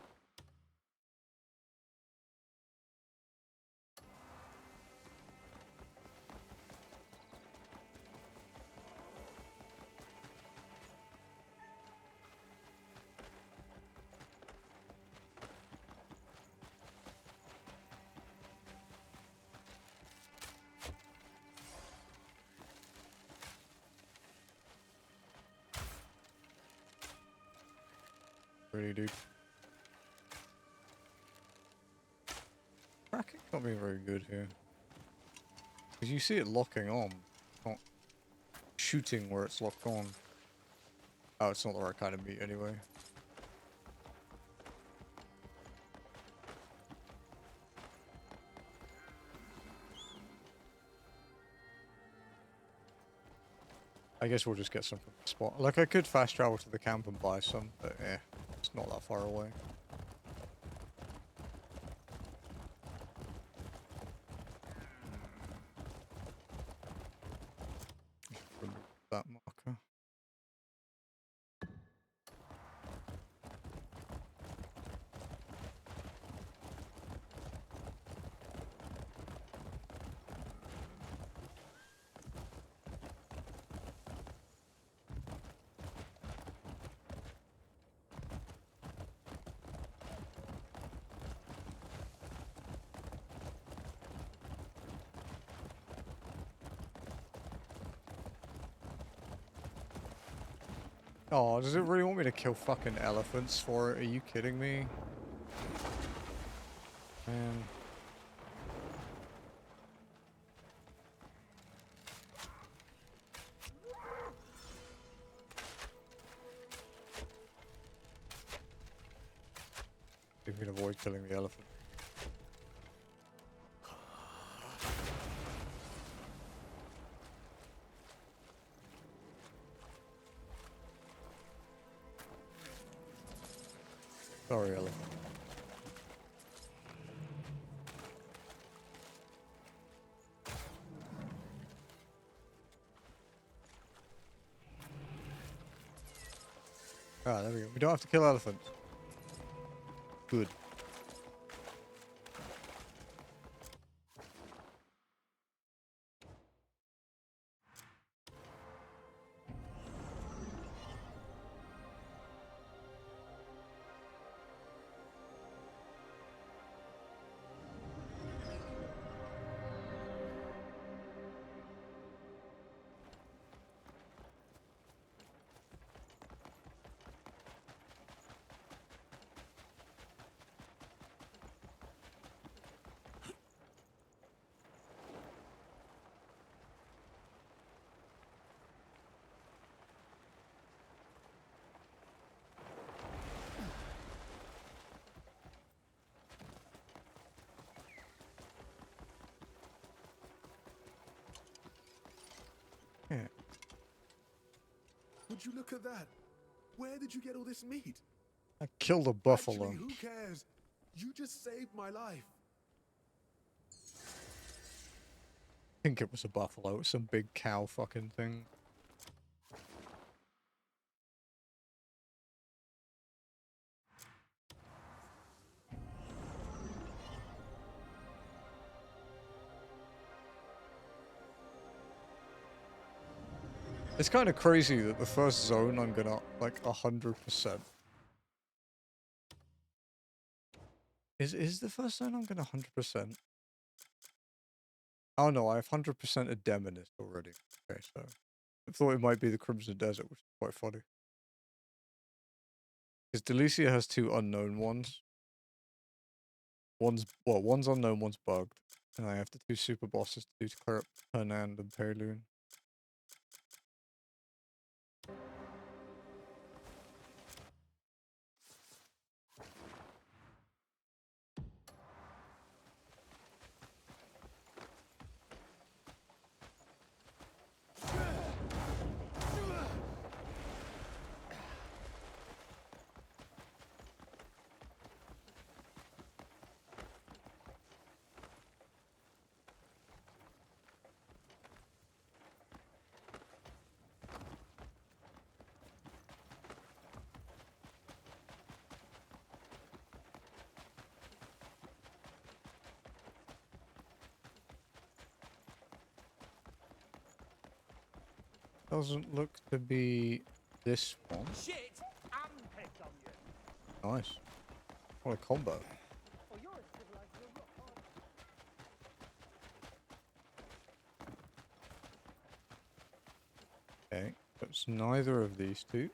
Really, dude. Tracking can't be very good here. Because you see it locking on, not shooting where it's locked on. Oh, it's not the right kind of meat anyway. I guess we'll just get some from the spot. Like, I could fast travel to the camp and buy some, but eh, it's not that far away. Remove that marker. Oh, does it really want me to kill fucking elephants for it? Are you kidding me? Man. If we can avoid killing the elephant. Sorry, elephant. Ah, there we go. We don't have to kill elephants. Good. Yeah. Would you look at that? Where did you get all this meat? I killed a buffalo. Actually, who cares? You just saved my life. I think it was a buffalo. It's some big cow fucking thing. It's kind of crazy that the first zone I'm gonna, like, 100%. Is the first zone I'm gonna 100%? Oh no, I have 100% a Demonist already. Okay, so I thought it might be the Crimson Desert, which is quite funny. Because Delicia has two unknown ones. One's unknown, one's bugged. And I have the two super bosses to do to clear up Hernand and Payloon. Doesn't look to be this one. Shit! I'm pissed on you. Nice. What a combo. Oh, you're as civilized as a rock hard. Okay, so it's neither of these two.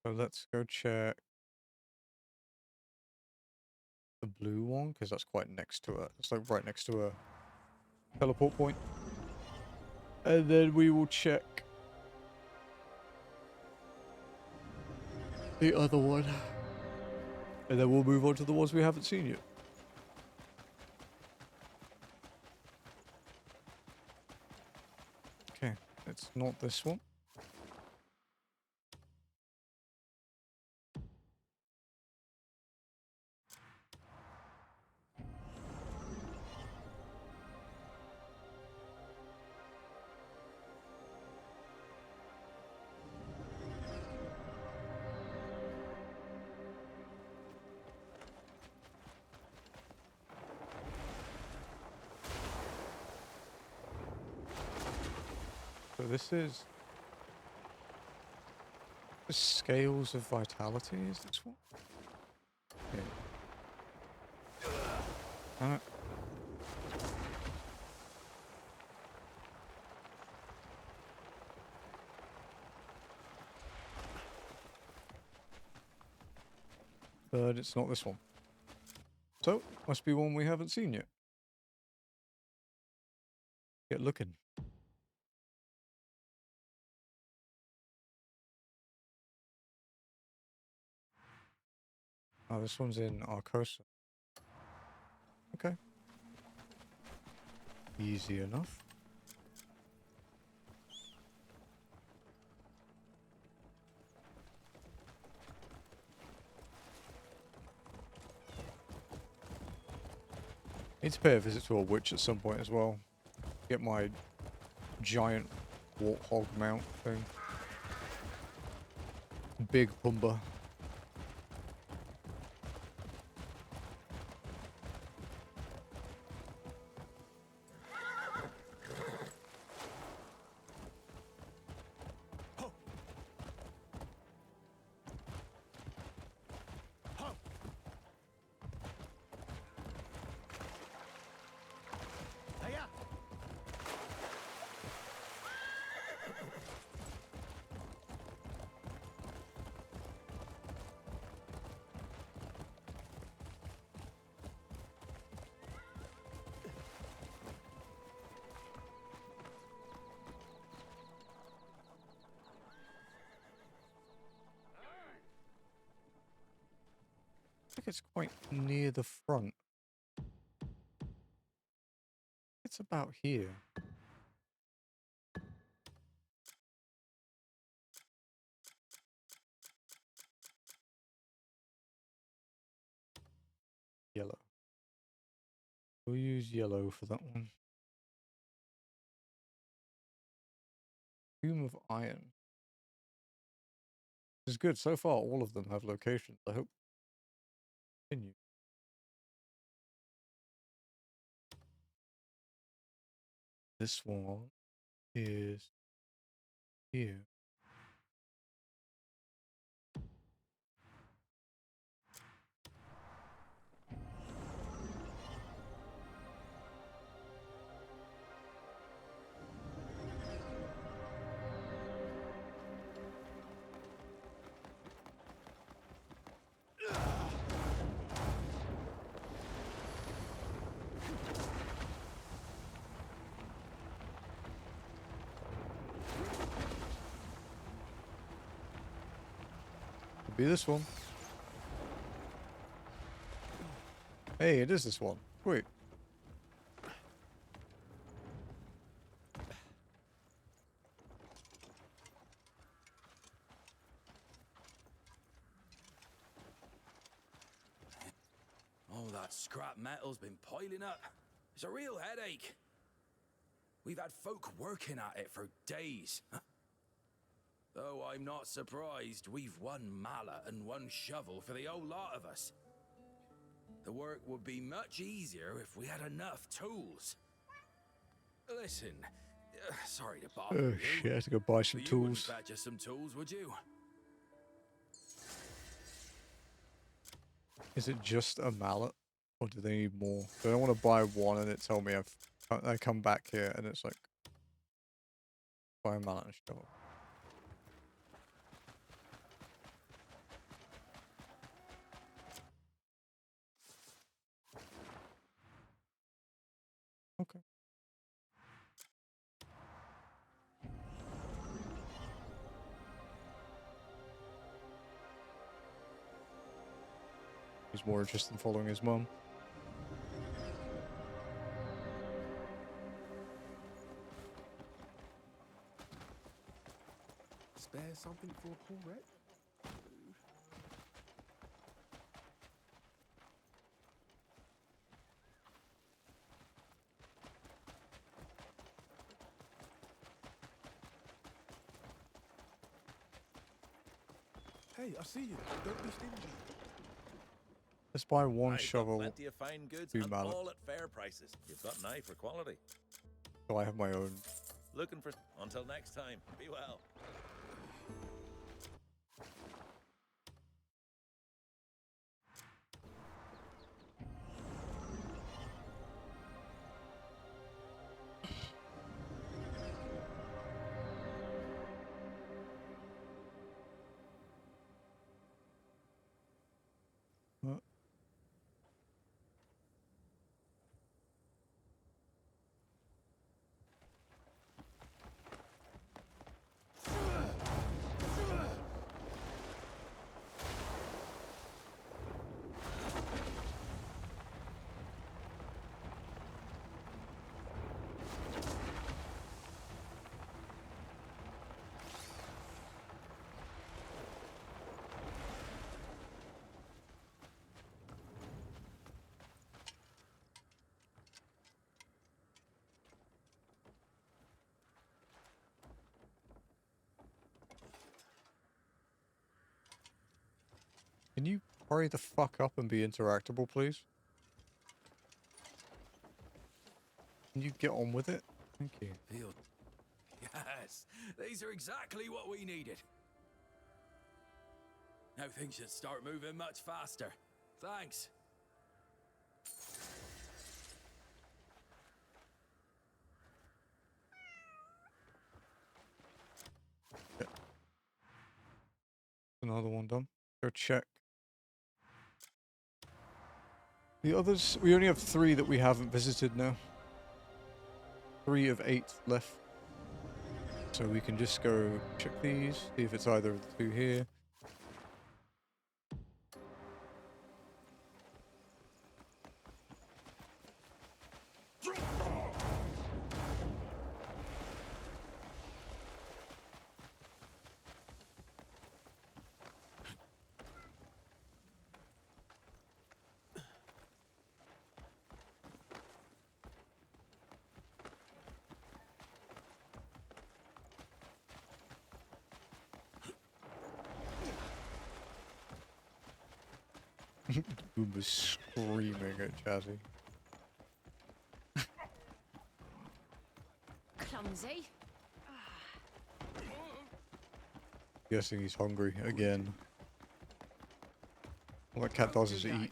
So let's go check the blue one, because that's quite next to it. It's like right next to a teleport point. And then we will check the other one. And then we'll move on to the ones we haven't seen yet. Okay, it's not this one. So this is the Scales of Vitality, is this one? Yeah. Damn it. But it's not this one. So, must be one we haven't seen yet. Get looking. Oh, this one's in Arcosa. Okay. Easy enough. Need to pay a visit to a witch at some point as well. Get my giant warthog mount thing. Big Pumba. I think it's quite near the front. It's about here. Yellow. We'll use yellow for that one. Tomb of Iron. This is good. So far, all of them have locations. I hope continue. This one is here. Could be this one. Hey, it is this one. Wait. All that scrap metal's been piling up. It's a real headache. We've had folk working at it for days. Though I'm not surprised, we've one mallet and one shovel for the whole lot of us. The work would be much easier if we had enough tools. Listen, sorry to bother Oh you. shit, I have to go buy some But you wouldn't tools. fetch us some tools, would you? Is it just a mallet? Or do they need more? I don't want to buy one and it tell me I come back here and it's like buy a mallet and shovel. Okay. He's more interested in following his mum. Spare something for a poor wreck? Hey, I see you. Don't be stingy. Let's buy one I've got shovel, plenty of fine goods 2 and mallets. all at fair prices. You've got an eye for quality. So I have my own. Looking for... Until next time, be well. What? Can you hurry the fuck up and be interactable, please? Can you get on with it? Thank you. Yes, these are exactly what we needed. Now things should start moving much faster. Thanks. Yeah. Another one done. Go check. The others, we only have 3 that we haven't visited now. 3 of 8 left. So we can just go check these, see if it's either of the 2 here. Boom was screaming at Jazzy. Clumsy. Guessing he's hungry again. All that cat does is eat.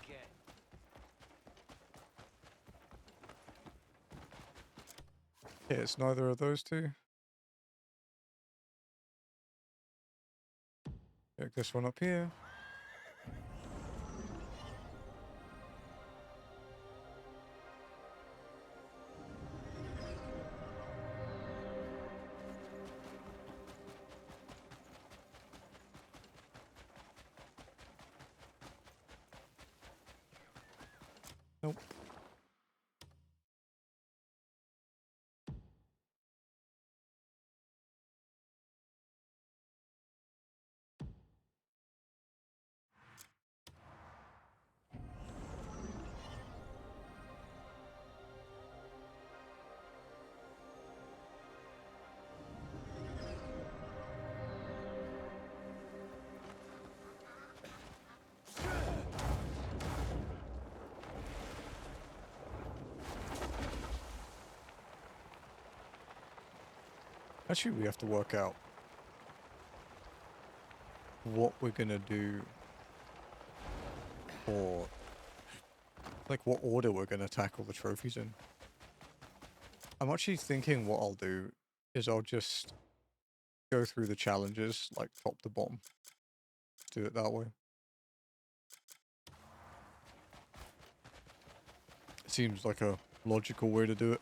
Yeah, it's neither of those 2. Check this one up here. Nope. Actually, we have to work out what we're gonna do, or like what order we're gonna tackle the trophies in. I'm actually thinking what I'll do is I'll just go through the challenges like top to bottom. Do it that way. Seems like a logical way to do it.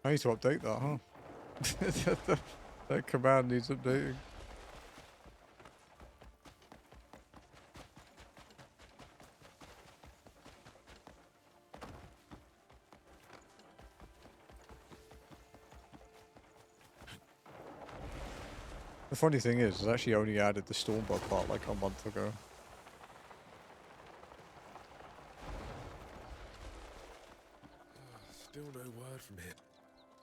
I need to update that, huh? That command needs updating. The funny thing is, I actually only added the Stormbug part like a month ago. Still no word from him.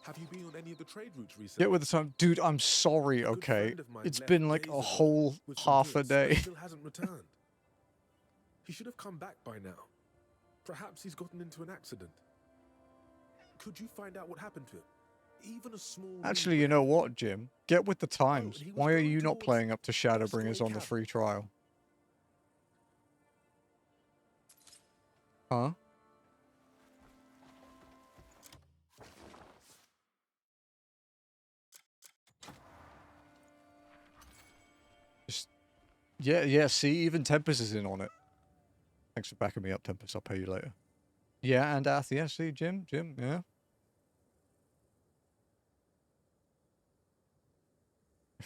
Have you been on any of the trade routes recently? Get with the time. Dude, I'm sorry, okay? It's been like a whole half a day. Still hasn't returned. He should have come back by now. Perhaps he's gotten into an accident. Could you find out what happened to him? Even a small... Actually, you know what, Jim? Get with the times. Why are you not playing up to Shadowbringers on the free trial? Huh? Just... Yeah, see? Even Tempest is in on it. Thanks for backing me up, Tempest. I'll pay you later. Yeah, and Ath, yeah, see, Jim, yeah.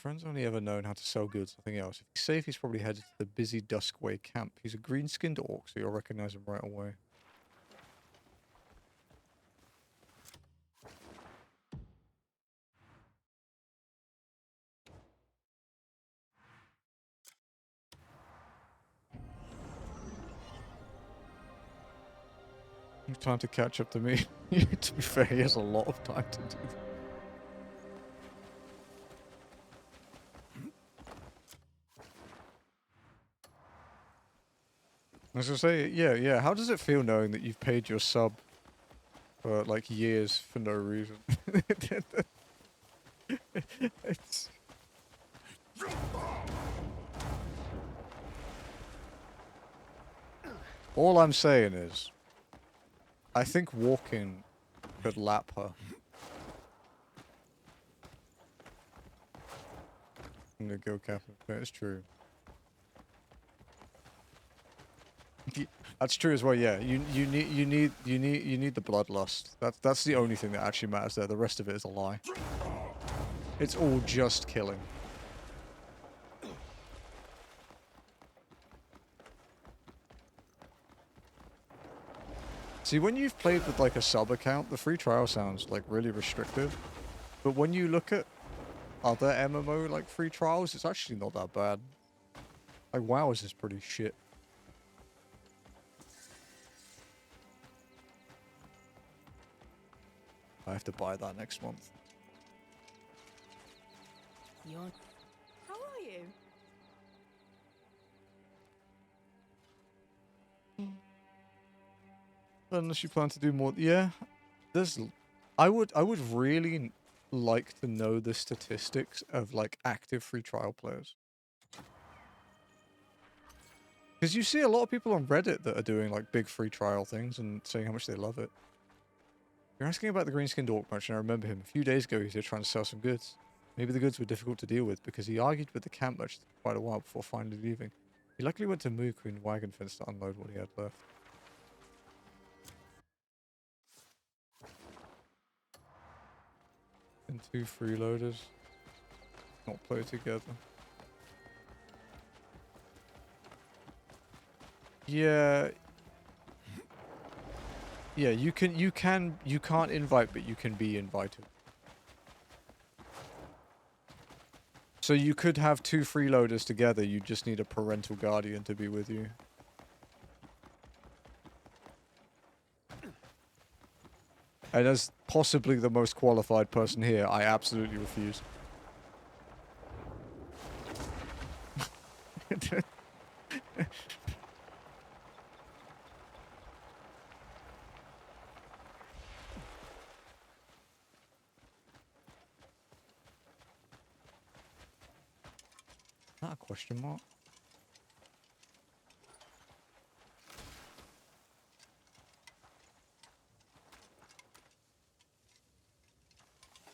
friend's only ever known how to sell goods, nothing else. If he's safe, he's probably headed to the busy Duskway camp. He's a green-skinned orc, so you'll recognize him right away. Time to catch up to me. To be fair, he has a lot of time to do that. I was gonna say, yeah. How does it feel knowing that you've paid your sub for like years for no reason? It's... All I'm saying is, I think walking could lap her. I'm gonna go Captain. It's true. That's true as well. Yeah, you need the bloodlust. That's the only thing that actually matters there. The rest of it is a lie. It's all just killing. See, when you've played with like a sub account, the free trial sounds like really restrictive. But when you look at other MMO like free trials, it's actually not that bad. Like WoW's is pretty shit. I have to buy that next month. How are you? Unless you plan to do more, yeah. I would really like to know the statistics of like active free trial players. Because you see a lot of people on Reddit that are doing like big free trial things and saying how much they love it. You're asking about the green-skinned orc merchant. I remember him. A few days ago, he was here trying to sell some goods. Maybe the goods were difficult to deal with because he argued with the camp merchant for quite a while before finally leaving. He luckily went to Mooku and Wagon Fence to unload what he had left. And 2 freeloaders. Not play together. Yeah. Yeah, you can't invite, but you can be invited. So you could have 2 freeloaders together, you just need a parental guardian to be with you. And as possibly the most qualified person here, I absolutely refuse. Not a question mark.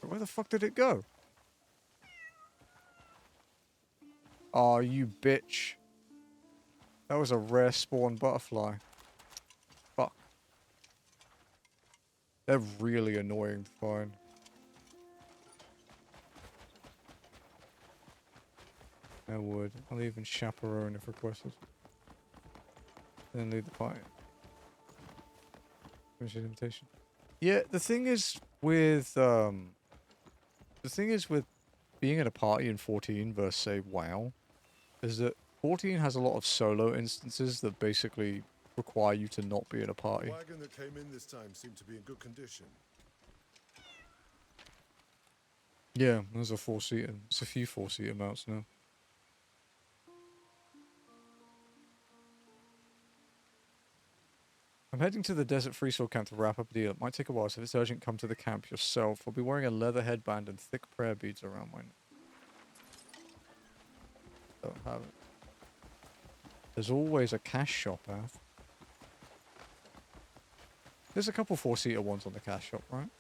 Where the fuck did it go? Oh, you bitch. That was a rare spawn butterfly. Fuck. They're really annoying to find. I would. I'll even chaperone if requested. Then lead the party. Finish the invitation. Yeah, the thing is with being at a party in 14 versus say WoW, is that 14 has a lot of solo instances that basically require you to not be at a party. The wagon that came in this time seemed to be in good condition. Yeah, there's a 4-seater. It's a few 4-seater mounts now. I'm heading to the Desert Freesoul camp to wrap up a deal. It might take a while, so if it's urgent, come to the camp yourself. I'll be wearing a leather headband and thick prayer beads around my neck. Don't have it. There's always a cash shop, Ath. There's a couple 4-seater ones on the cash shop, right?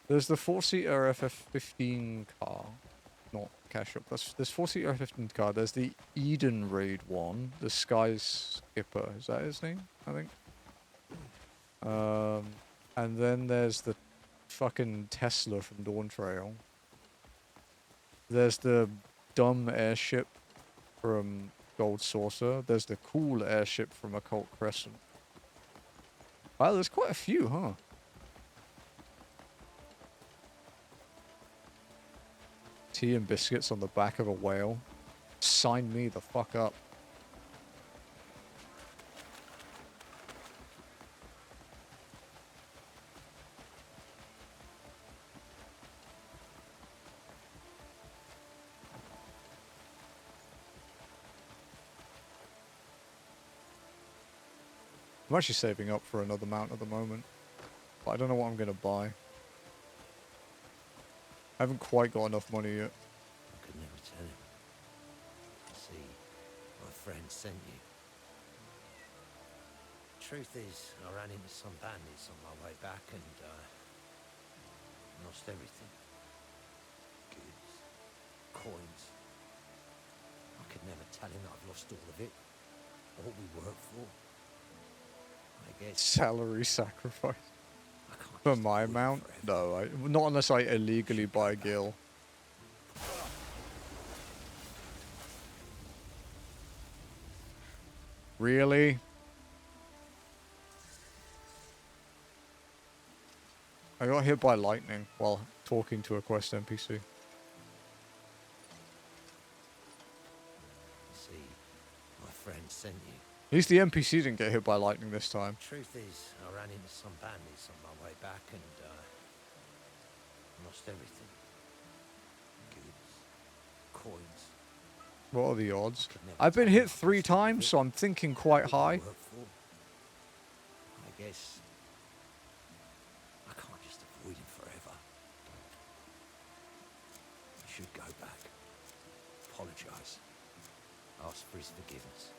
There's the 4-seater FF15 car. Not cash shop. There's 4-seater FF15 car. There's the Eden Raid one. The Sky Skipper. Is that his name? I think. And then there's the fucking Tesla from Dawn Trail. There's the dumb airship from Gold Saucer. There's the cool airship from Occult Crescent. Wow, there's quite a few, huh? Tea and biscuits on the back of a whale. Sign me the fuck up. I'm actually saving up for another mount at the moment, but I don't know what I'm going to buy. I haven't quite got enough money yet. I could never tell him. See, my friend sent you. Truth is, I ran into some bandits on my way back and lost everything. Goods, coins. I could never tell him I've lost all of it. All we worked for. I guess. Salary sacrifice. For my mount? No, not unless I illegally buy Gil. Really? I got hit by lightning while talking to a quest NPC. See, my friend sent you. At least the NPC didn't get hit by lightning this time. Truth is, I ran into some bandits on my way back and lost everything. Goods, coins. What are the odds? I've been hit 3 times, so I'm thinking quite high. I guess I can't just avoid him forever. I should go back, apologize, ask for his forgiveness.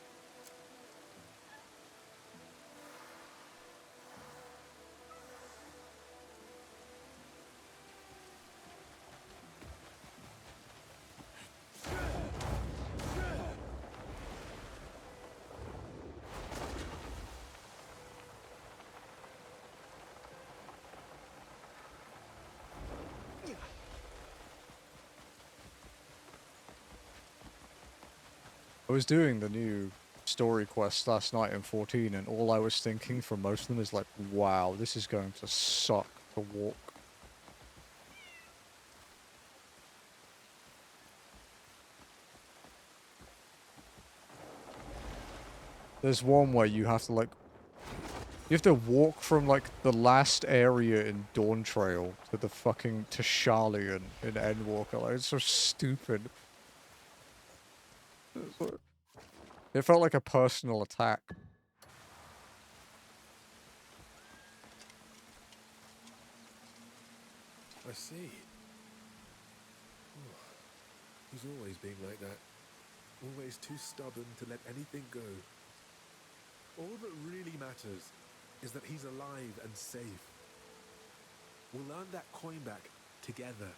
I was doing the new story quest last night in 14, and all I was thinking for most of them is like, wow, this is going to suck to walk. There's one where you have to like, you have to walk from like the last area in Dawn Trail to the fucking Tashalian in Endwalker. Like, it's so stupid. It felt like a personal attack. I see. He's always been like that. Always too stubborn to let anything go. All that really matters is that he's alive and safe. We'll earn that coin back together.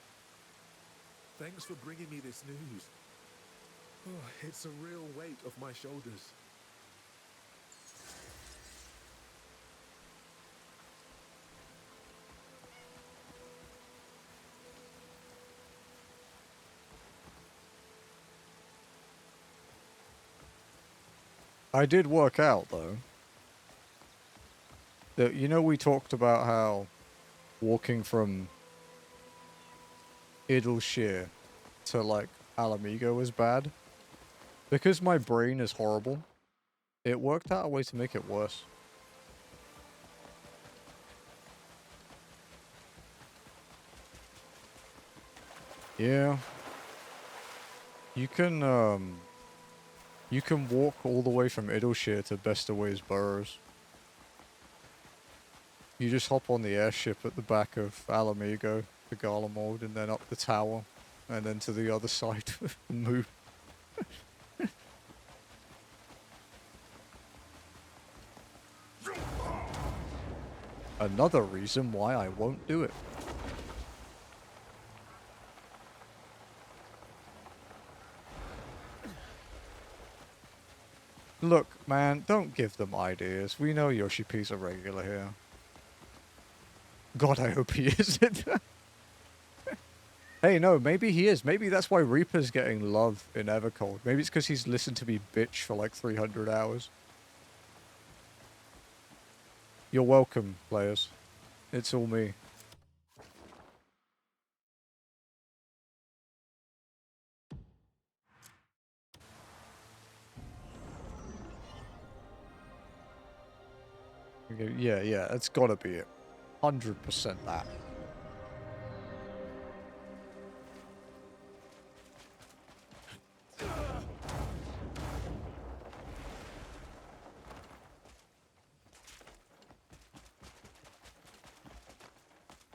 Thanks for bringing me this news. Oh, it's a real weight off my shoulders. I did work out, though, that, you know, we talked about how walking from Idleshire to, like, Alamigo was bad. Because my brain is horrible, it worked out a way to make it worse. Yeah. You can walk all the way from Idleshire to Bestaway's Burrows. You just hop on the airship at the back of Alamigo to Garlemald, and then up the tower, and then to the other side of the moon. Another reason why I won't do it. Look, man, don't give them ideas. We know Yoshi P's a regular here. God, I hope he isn't. Hey, no, maybe he is. Maybe that's why Reaper's getting love in Evercold. Maybe it's because he's listened to me bitch for like 300 hours. You're welcome, players. It's all me. Okay, yeah, that's gotta be it. 100% that.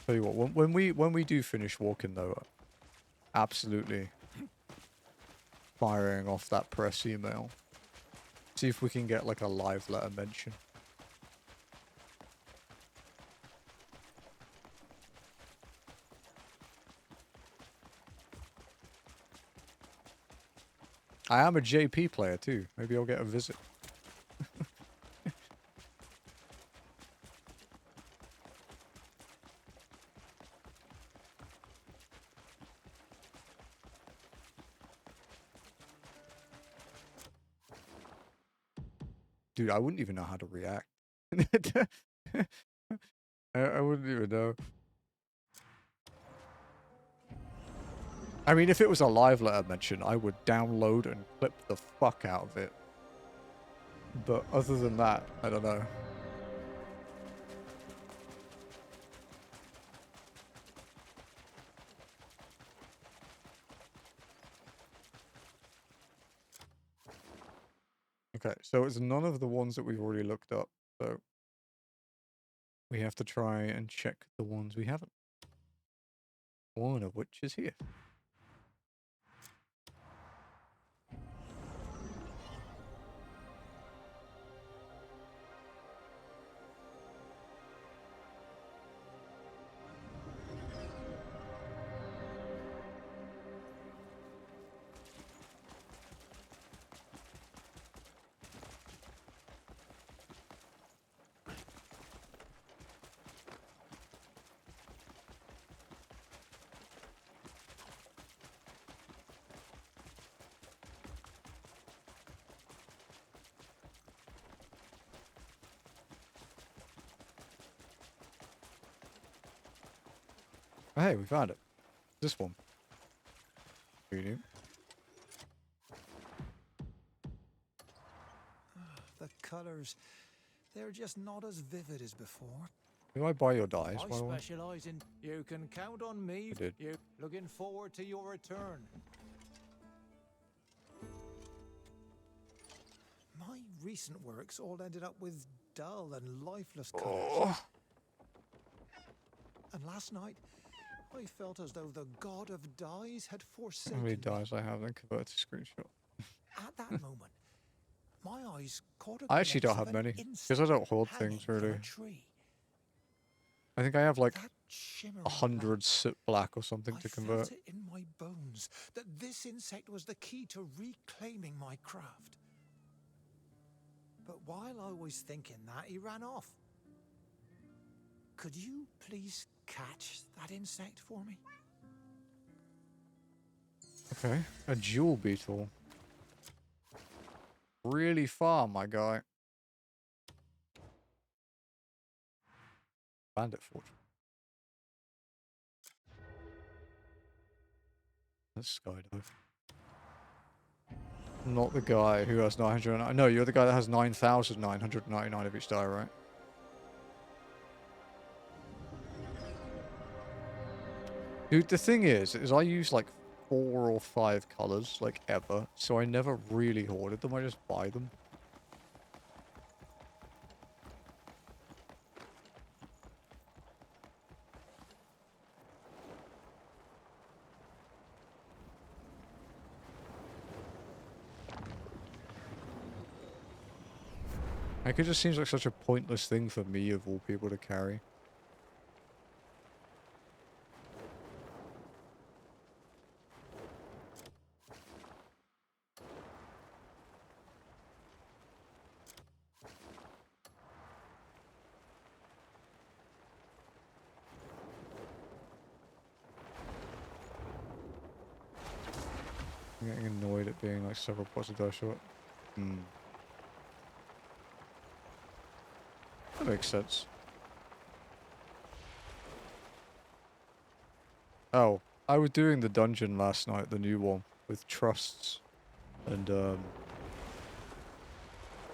Tell you what, when we do finish walking though, absolutely firing off that press email. See if we can get like a live letter mention. I am a JP player too. Maybe I'll get a visit. Dude, I wouldn't even know how to react. I wouldn't even know. I mean, if it was a live letter mention, I would download and clip the fuck out of it. But other than that, I don't know. Okay, so it's none of the ones that we've already looked up, so we have to try and check the ones we haven't. One of which is here. Oh, hey, we found it. This one. Reading. The colours, they're just not as vivid as before. Do I buy your dice? I specialise in. You can count on me. I did. You looking forward to your return. My recent works all ended up with dull and lifeless colours. And last night, I felt as though the god of dyes had forsaken How many me. dice I have, then convert to screenshot. At that moment, my eyes caught a I actually don't glimpse have of an many, because insect I don't hoard hanging things, from a really. tree. I think I have like Shimmering 100 light. soot black or something to convert. Felt it in my bones that this insect was the key to reclaiming my craft. But while I was thinking that, he ran off. Could you please catch that insect for me? Okay, a jewel beetle. Really far, my guy. Bandit fortress. Let's skydive. Not the guy who has 999. No, you're the guy that has 9,999 of each die, right? Dude, the thing is I use like 4 or 5 colors, like ever, so I never really hoarded them. I just buy them. Like, it just seems like such a pointless thing for me, of all people, to carry. I'm getting annoyed at being like several pots of die short. Hmm. That makes sense. Oh, I was doing the dungeon last night, the new one, with trusts. And,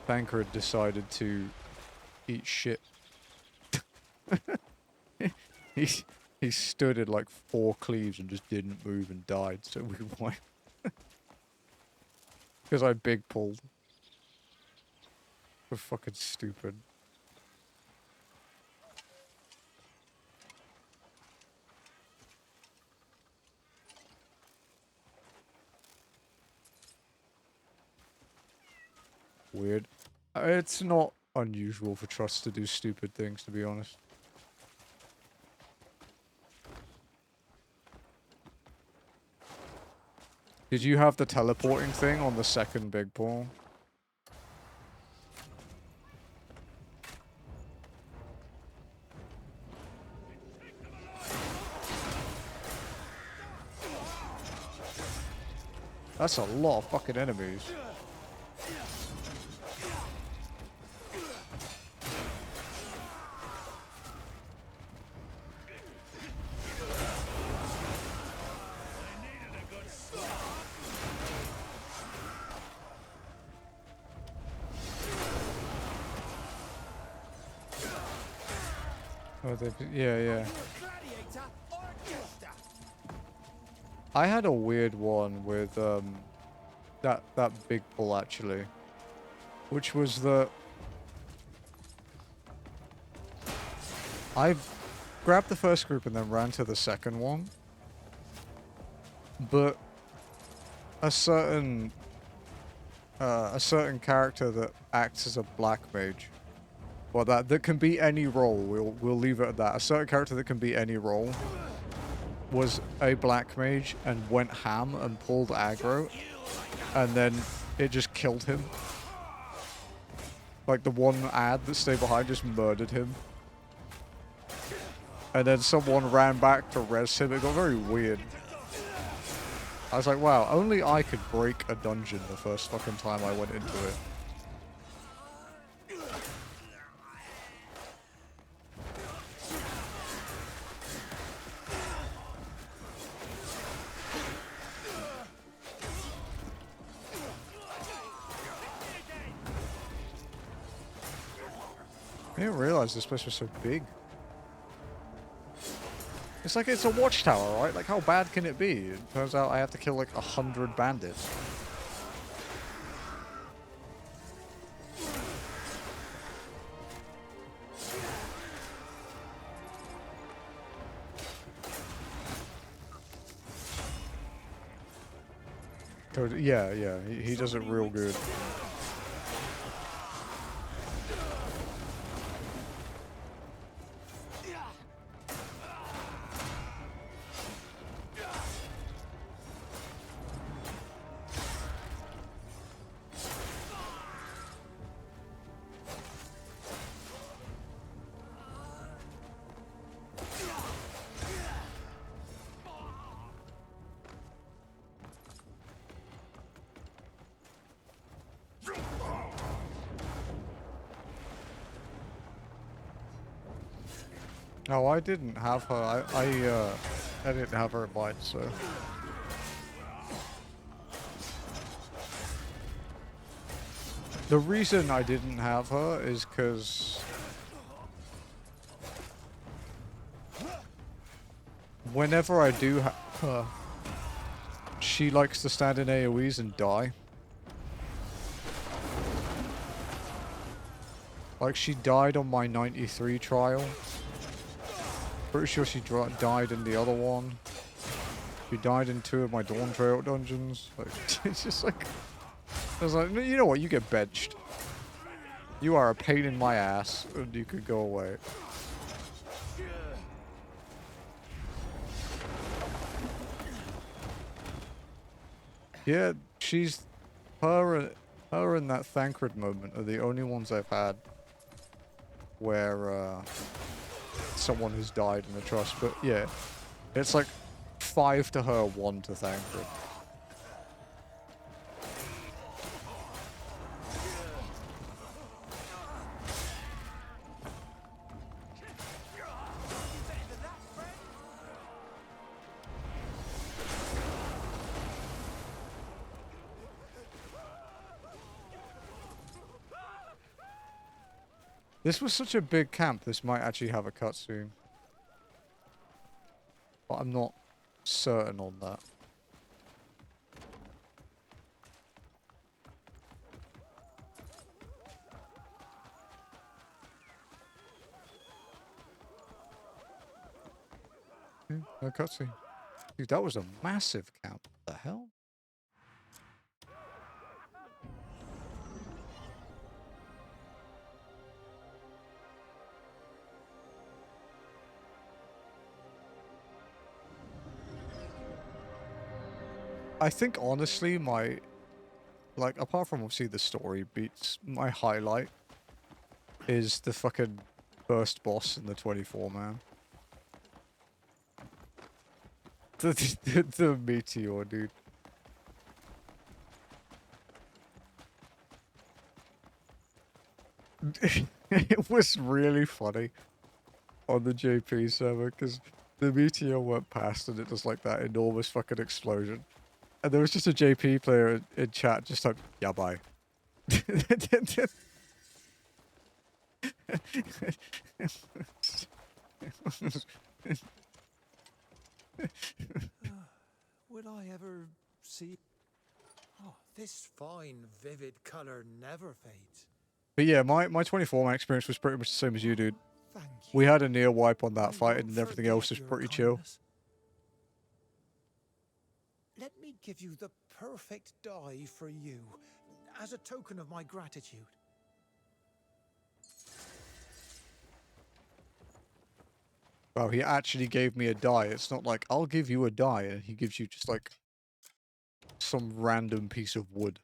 Banker had decided to eat shit. he stood in like 4 cleaves and just didn't move and died, so we won. Because I big pulled. We're fucking stupid. Weird. It's not unusual for trusts to do stupid things, to be honest. Did you have the teleporting thing on the second big ball? That's a lot of fucking enemies. Oh, yeah. I had a weird one with that big bull actually, which was the I grabbed the first group and then ran to the second one, but a certain character that acts as a black mage. Well, that can be any role. We'll leave it at that. A certain character that can be any role was a black mage and went ham and pulled aggro, and then it just killed him. Like the one ad that stayed behind just murdered him, and then someone ran back to res him. It got very weird. I was like, wow, only I could break a dungeon the first fucking time I went into it. I didn't realize this place was so big. It's like it's a watchtower, right? Like, how bad can it be? It turns out I have to kill like 100 bandits. Yeah, he does it real good. Oh, I didn't have her. I didn't have her in mind, so. The reason I didn't have her is because whenever I do have her, she likes to stand in AoEs and die. Like, she died on my 93 trial. Pretty sure she died in the other one. She died in 2 of my Dawn Trail dungeons. Like, it's just like... I was like, you know what, you get benched. You are a pain in my ass, and you could go away. Yeah, she's... Her and that Thancred moment are the only ones I've had where, someone has died in a trust, but yeah, it's like 5 to her, 1 to Thancred. This was such a big camp, this might actually have a cutscene. But I'm not certain on that. No cutscene. Dude, that was a massive camp. What the hell? I think honestly my, like, apart from obviously the story beats, my highlight is the fucking first boss in the 24 man. The meteor, dude. It was really funny on the JP server because the meteor went past and it was like that enormous fucking explosion. And there was just a JP player in chat just like, yeah, bye. Will I ever see... Oh, this fine, vivid colour never fades. But yeah, my 24-man experience was pretty much the same as you, dude. We had a near wipe on that fight and everything else was pretty chill. Let me give you the perfect dye for you, as a token of my gratitude. Well, he actually gave me a die. It's not like, I'll give you a die, and he gives you just like some random piece of wood.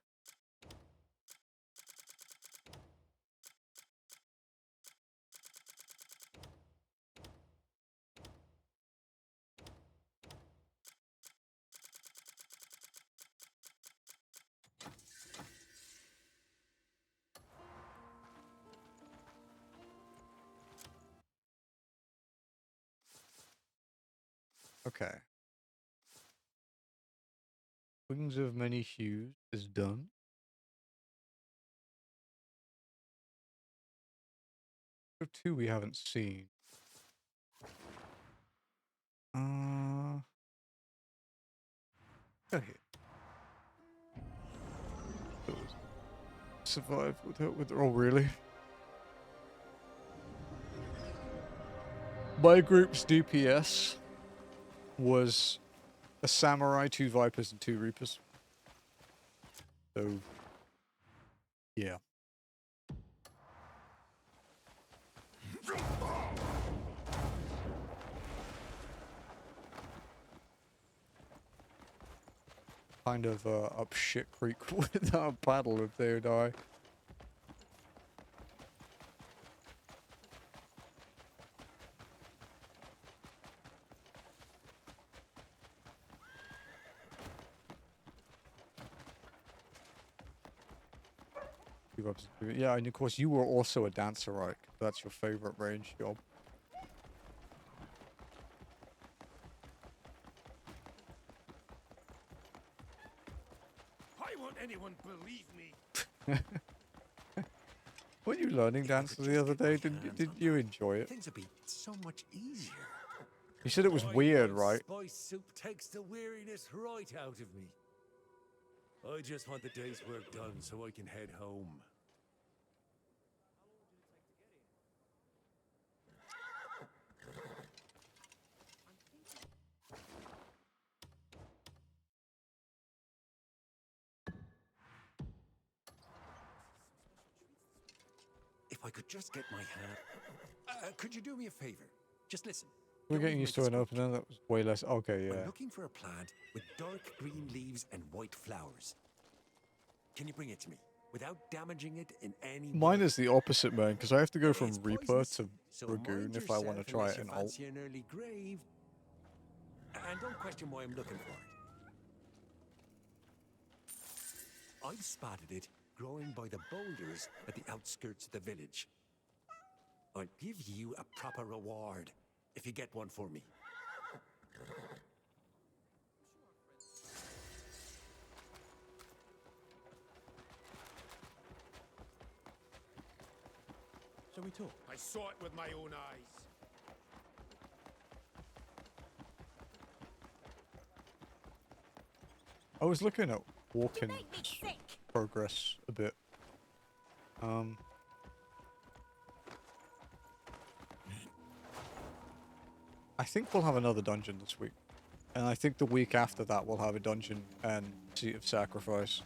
Okay. Wings of Many Hues is done. Two we haven't seen. Okay. Survive with oh really? My group's DPS was a samurai, 2 vipers, and 2 reapers. So, yeah. Kind of up shit creek with our paddle if they die. Yeah, and of course you were also a dancer, right? That's your favorite range job. Why won't anyone believe me? Weren't you learning dance the other day? Did you enjoy it? Things would be so much easier. You said it was weird, right? Spice soup takes the weariness right out of me. I just want the day's work done so I can head home. If I could just get my hand... could you do me a favor? Just listen. We're getting used to an opener that was way less. Okay, yeah. I'm looking for a plant with dark green leaves and white flowers. Can you bring it to me without damaging it in any Mine way? is the opposite, man, because I have to go from Reaper to Dragoon if I want to try it in alt. Fancy an early grave. And don't question why I'm looking for it. I've spotted it growing by the boulders at the outskirts of the village. I'll give you a proper reward if you get one for me. So we talk? I saw it with my own eyes. I was looking at walking progress a bit. I think we'll have another dungeon this week. And I think the week after that we'll have a dungeon and Seat of Sacrifice.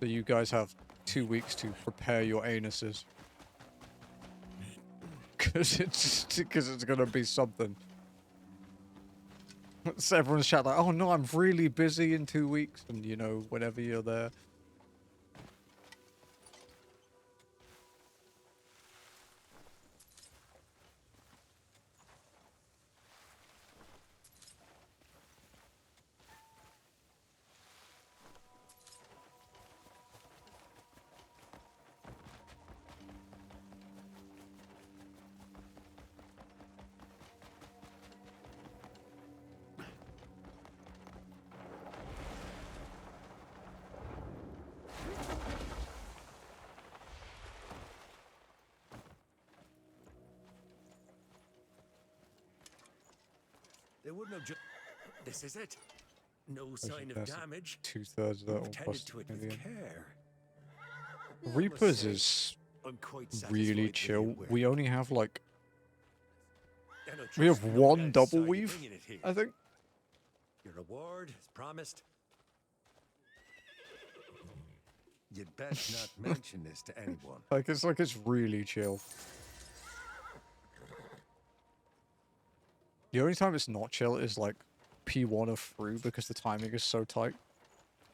So you guys have 2 weeks to prepare your anuses. Because it's gonna be something. So everyone's chatting like, oh no, I'm really busy in 2 weeks. And you know, whenever you're there. They wouldn't have just... This is it. No sign of That's damage. 2/3 of that We've one tended plus to it maybe. with care. Reapers is I'm quite really satisfied with chill. your work. We only have like... And I We have trust no one outsider double weave, bringing it here. I think. Your reward is promised. You'd best not mention this to anyone. Like it's really chill. The only time it's not chill is like P1 or through because the timing is so tight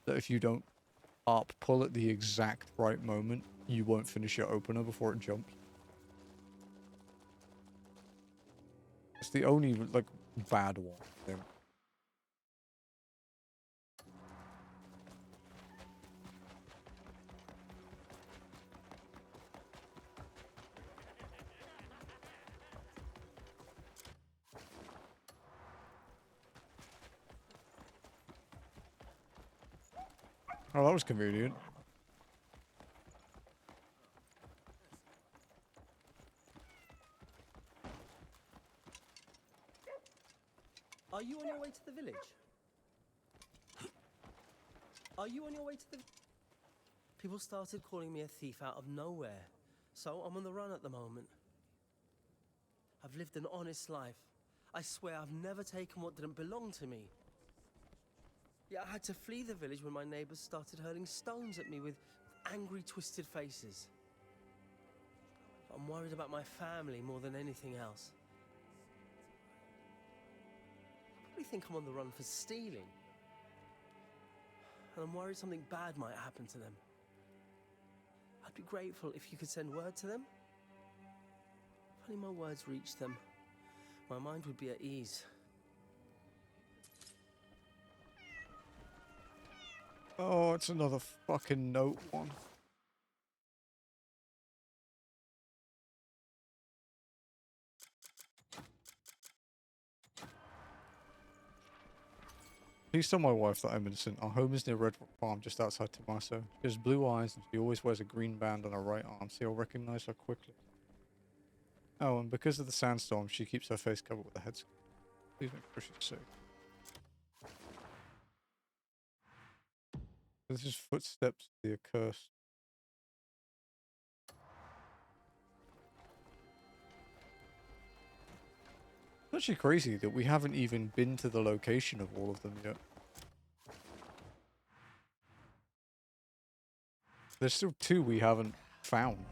that if you don't up pull at the exact right moment, you won't finish your opener before it jumps. It's the only like bad one. I think. Oh, that was convenient. Are you on your way to the village? Are you on your way to the... People started calling me a thief out of nowhere, so I'm on the run at the moment. I've lived an honest life. I swear I've never taken what didn't belong to me. Yet I had to flee the village when my neighbors started hurling stones at me with angry, twisted faces. I'm worried about my family more than anything else. I probably think I'm on the run for stealing. And I'm worried something bad might happen to them. I'd be grateful if you could send word to them. If only my words reached them, my mind would be at ease. Oh, it's another fucking note one. Please tell my wife that I'm innocent. Our home is near Red Rock Farm, just outside Tommaso. She has blue eyes and she always wears a green band on her right arm, so you'll recognize her quickly. Oh, and because of the sandstorm, she keeps her face covered with a headscarf. Please make sure she's safe. This is footsteps to the accursed. It's actually crazy that we haven't even been to the location of all of them yet. There's still 2 we haven't found.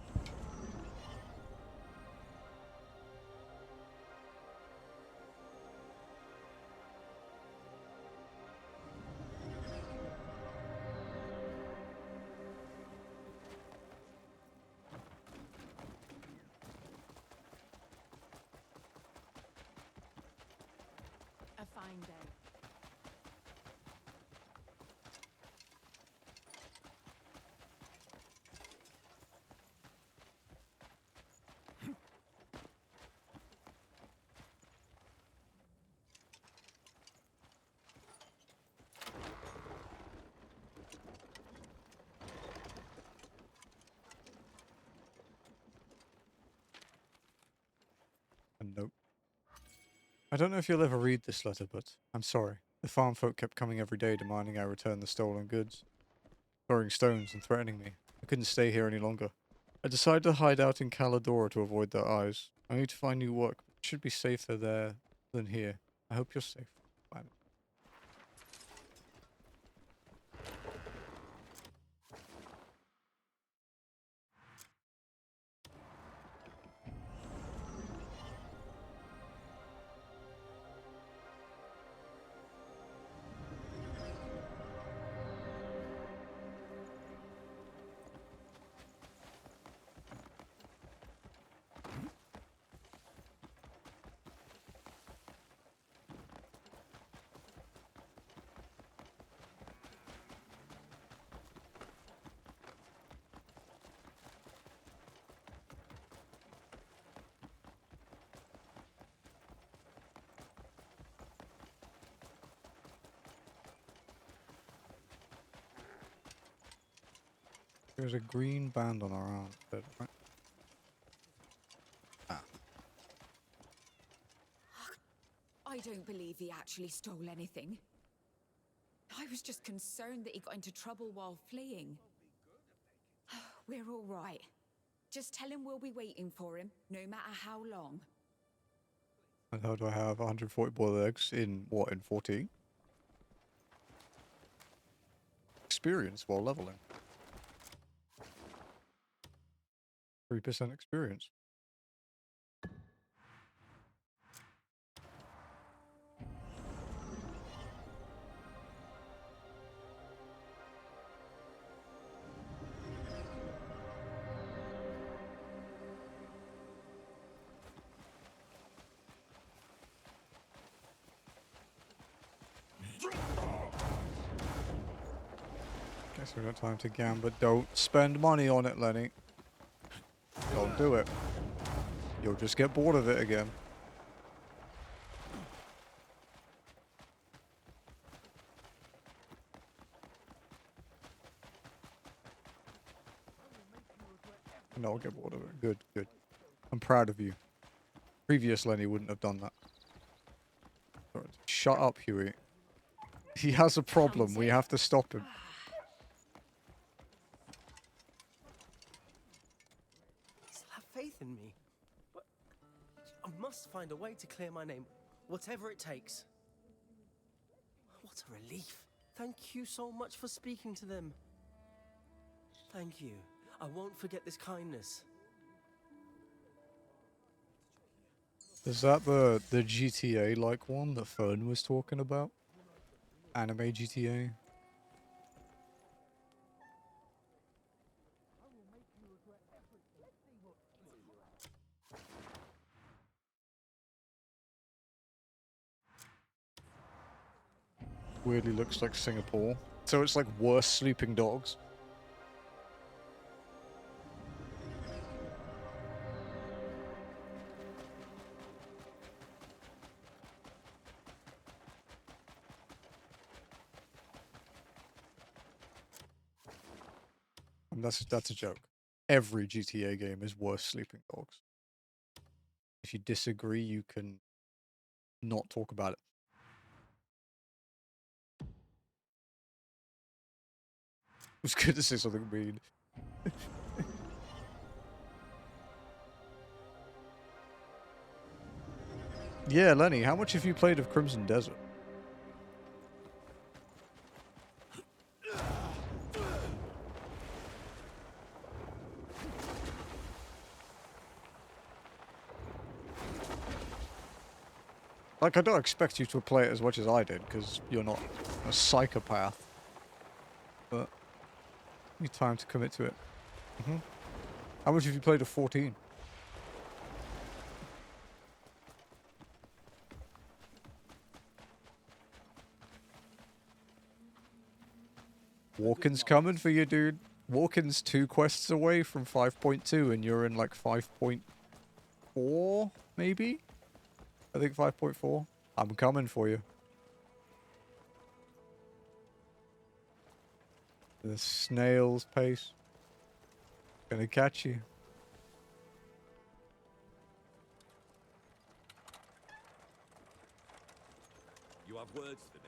A fine day. A note. I don't know if you'll ever read this letter, but I'm sorry. The farm folk kept coming every day demanding I return the stolen goods, throwing stones and threatening me. I couldn't stay here any longer. I decided to hide out in Caladora to avoid their eyes. I need to find new work. It should be safer there than here. I hope you're safe. Bye. There's a green band on our arm. Right? Ah. I don't believe he actually stole anything. I was just concerned that he got into trouble while fleeing. We're all right. Just tell him we'll be waiting for him, no matter how long. And how do I have 140 boiled eggs in, what, in 14? Experience while leveling. 3% experience. Guess we've got time to gamble. Don't spend money on it, Lenny. Don't do it. You'll just get bored of it again. No, I'll get bored of it. Good, good. I'm proud of you. Previous Lenny wouldn't have done that. Shut up, Huey. He has a problem. We have to stop him. Still have faith in me. But I must find a way to clear my name, whatever it takes. What a relief. Thank you so much for speaking to them. Thank you. I won't forget this kindness. Is that the GTA-like one that Fern was talking about? Anime GTA? Weirdly looks like Singapore. So it's like worse sleeping dogs. And that's a joke. Every GTA game is worse sleeping dogs. If you disagree, you can not talk about it. I was going to say something mean. Yeah, Lenny, how much have you played of Crimson Desert? Like, I don't expect you to play it as much as I did, because you're not a psychopath. But you need time to commit to it. How much have you played of 14? Walken's coming for you, dude. Walken's 2 quests away from 5.2, and you're in like 5.4, maybe? I think 5.4. I'm coming for you. The snail's pace. Gonna catch you. You have words for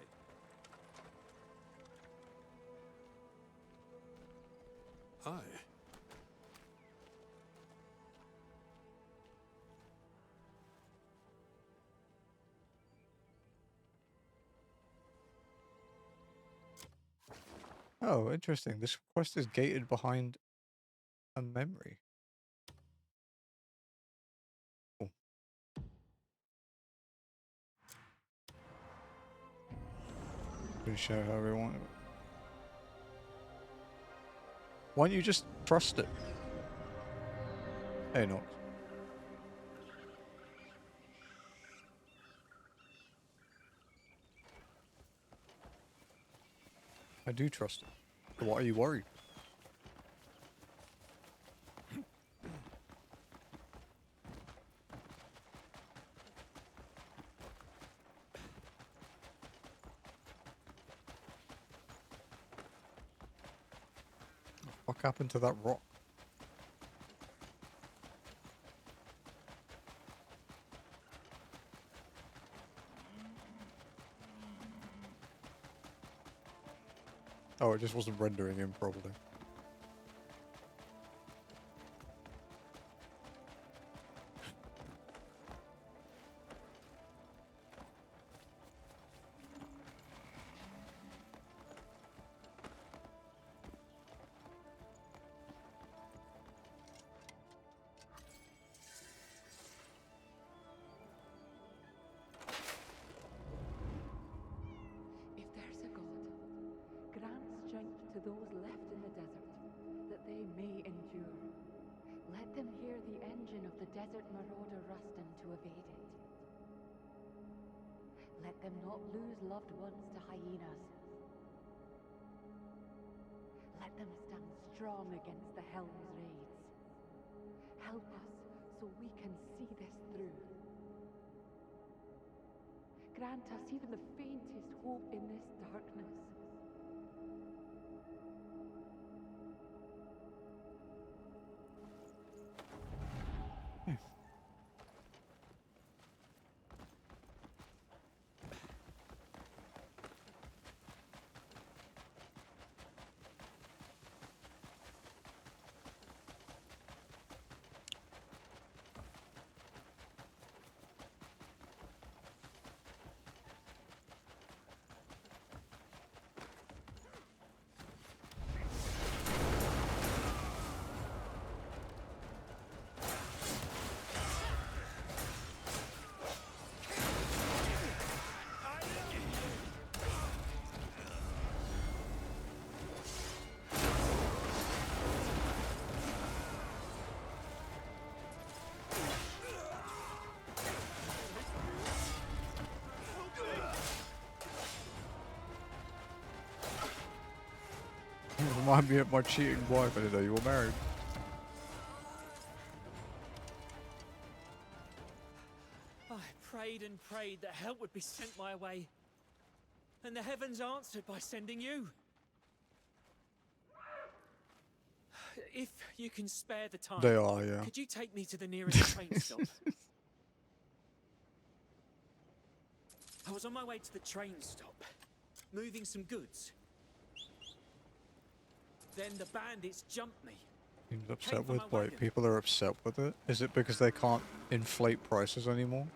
me? Aye. Oh, interesting. This quest is gated behind a memory. Cool. Can show how we want it. Why don't you just trust it? Hey, Nox. I do trust it. So why are you worried? What happened to that rock? Oh, it just wasn't rendering in properly. If there's a God, grant strength to those left in the desert, that they may endure. Let them hear the engine of the desert marauder Rustin to evade it. Let them not lose loved ones to hyenas. Let them stand strong against the Helm's raids. Help us so we can see this through. Grant us even the faintest hope in this darkness. Remind me of my cheating wife. I didn't know you were married. I prayed and prayed that help would be sent my way. And the heavens answered by sending you. If you can spare the time, They are, yeah. could you take me to the nearest train stop? I was on my way to the train stop, moving some goods. Then the bandits jumped me. Seems upset with. Wait, people are upset with it? Is it because they can't inflate prices anymore?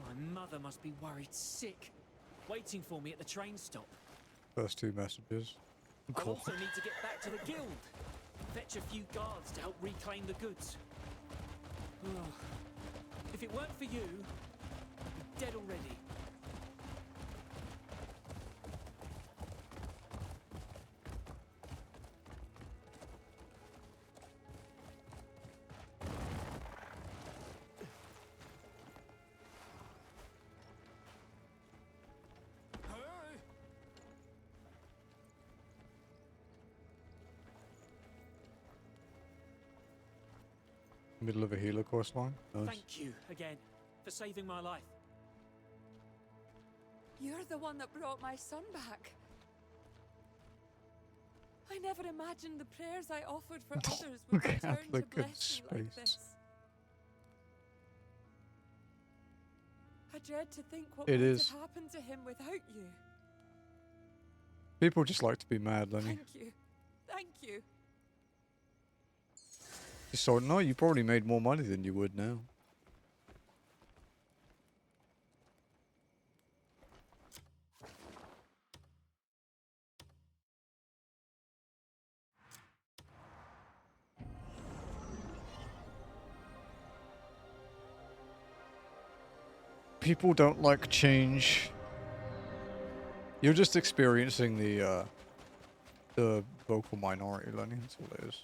My mother must be worried sick, waiting for me at the train stop. First two messages. I Cool. also need to get back to the guild. Fetch a few guards to help reclaim the goods. Oh, if it weren't for you, I'd be dead already. Middle of a healer course line. Nice. Thank you again for saving my life. You're the one that brought my son back. I never imagined the prayers I offered for others would return to Look at bless me like space. this. dread to think what It might is. have happened to him without you. People just like to be mad, Lenny. Thank you. Thank you. So no, you probably made more money than you would now. People don't like change. You're just experiencing the vocal minority, Lenny. That's all it is.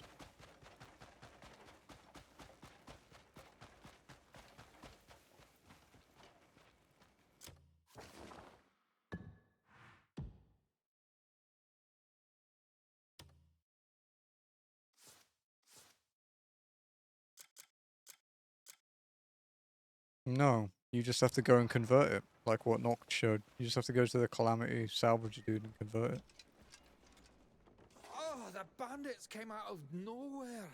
No, you just have to go and convert it, like what Noct showed. You just have to go to the Calamity salvage dude and convert it. Oh, the bandits came out of nowhere.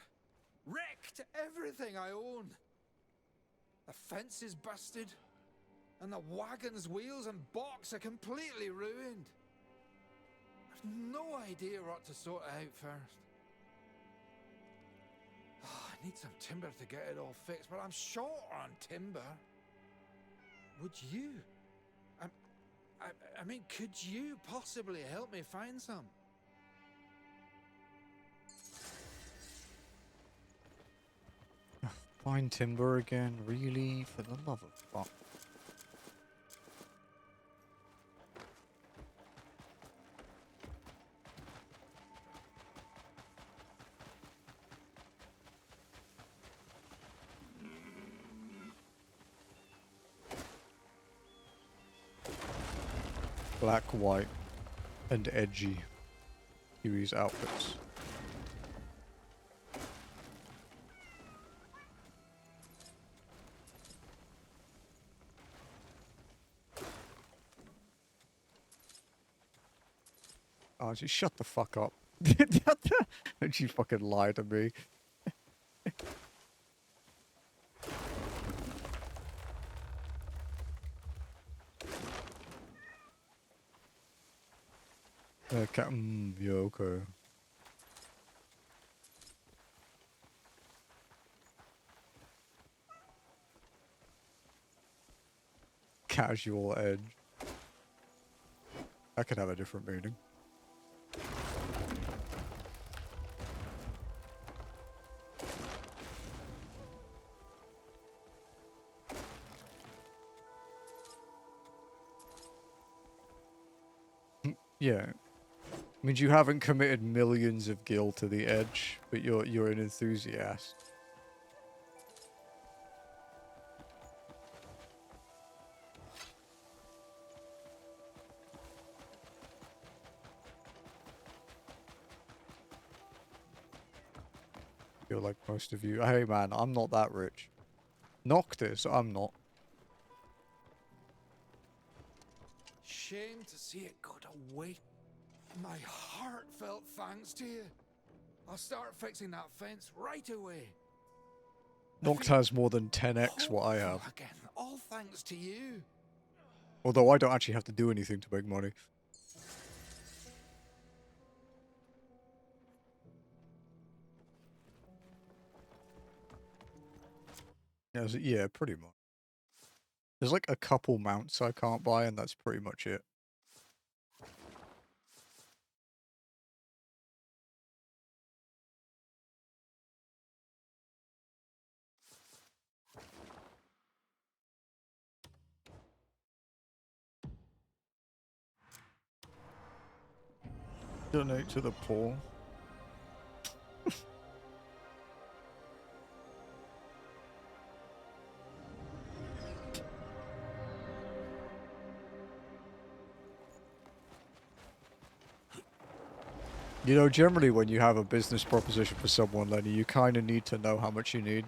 Wrecked everything I own. The fence is busted, and the wagon's wheels and box are completely ruined. I've no idea what to sort out first. Oh, I need some timber to get it all fixed, but I'm short on timber. Would you? I mean, could you possibly help me find some? Find timber again? Really? For the love of fuck. Black, white, and edgy. Huey's outfits. Oh, just shut the fuck up. Don't you fucking lie to me. Yeah, okay. Casual edge. That could have a different meaning. Yeah. Means you haven't committed millions of gil to the edge, but you're an enthusiast. Feel like most of you. Hey man, I'm not that rich. Noctis, I'm not. Shame to see it go to waste. My heartfelt thanks to you. I'll start fixing that fence right away. Noct has more than 10x what I have. Again, all thanks to you. Although I don't actually have to do anything to make money. Yeah, pretty much. There's like a couple mounts I can't buy, and that's pretty much it. Donate to the poor. You know, generally when you have a business proposition for someone, Lenny, you kind of need to know how much you need.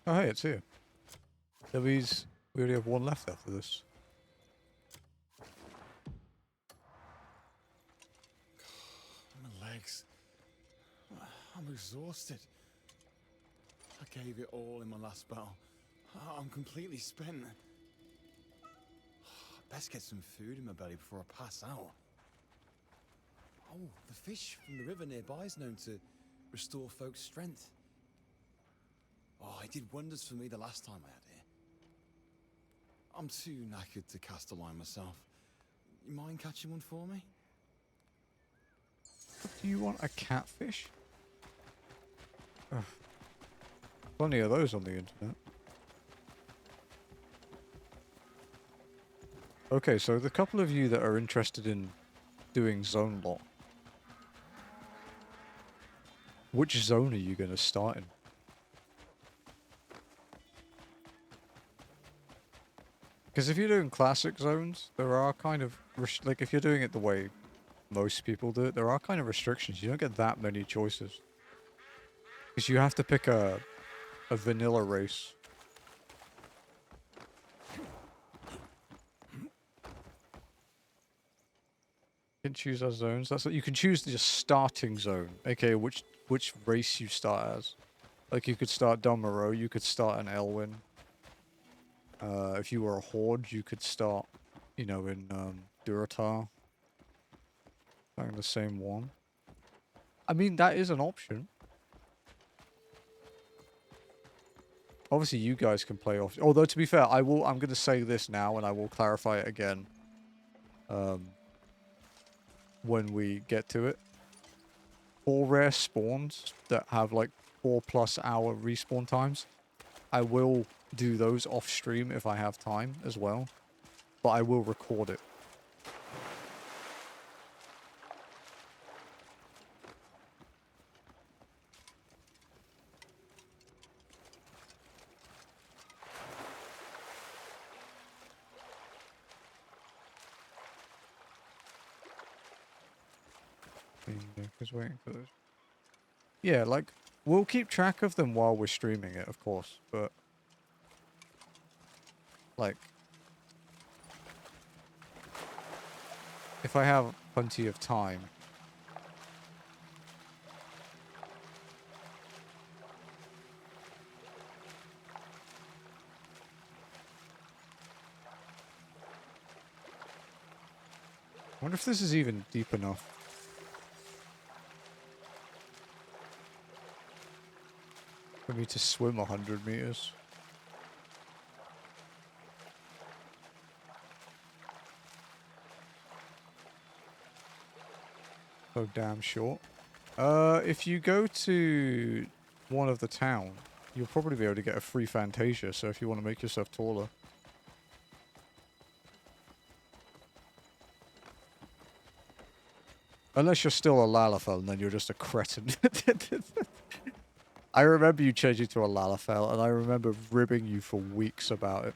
Oh, hey, it's here. That means we only have one left after this. My legs. I'm exhausted. I gave it all in my last battle. I'm completely spent. Best get some food in my belly before I pass out. Oh, the fish from the river nearby is known to restore folks' strength. Oh, it did wonders for me the last time I had it. I'm too knackered to cast a line myself. You mind catching one for me? Do you want a catfish? Ugh. Plenty of those on the internet. Okay, so the couple of you that are interested in doing zone lock, which zone are you going to start in? Because if you're doing classic zones, there are kind of, like if you're doing it the way most people do it, there are kind of restrictions. You don't get that many choices. Because you have to pick a vanilla race. You can choose our zones. That's what you can choose the starting zone, aka which race you start as. Like you could start Domero, you could start an Elwyn. If you were a Horde, you could start, you know, in Duratar. Like the same one. I mean, that is an option. Obviously, you guys can play off. Although, to be fair, I'm going to say this now, and I will clarify it again. When we get to it. For rare spawns that have like 4+ hour respawn times, I will do those off stream if I have time as well. But I will record it. Waiting for those. Yeah, like, we'll keep track of them while we're streaming it, of course, but like, if I have plenty of time, I wonder if this is even deep enough. For me to swim 100 meters. So damn short. If you go to one of the town, you'll probably be able to get a free Fantasia, so if you want to make yourself taller. Unless you're still a Lalafell, and then you're just a cretin. I remember you changing to a Lalafell, and I remember ribbing you for weeks about it.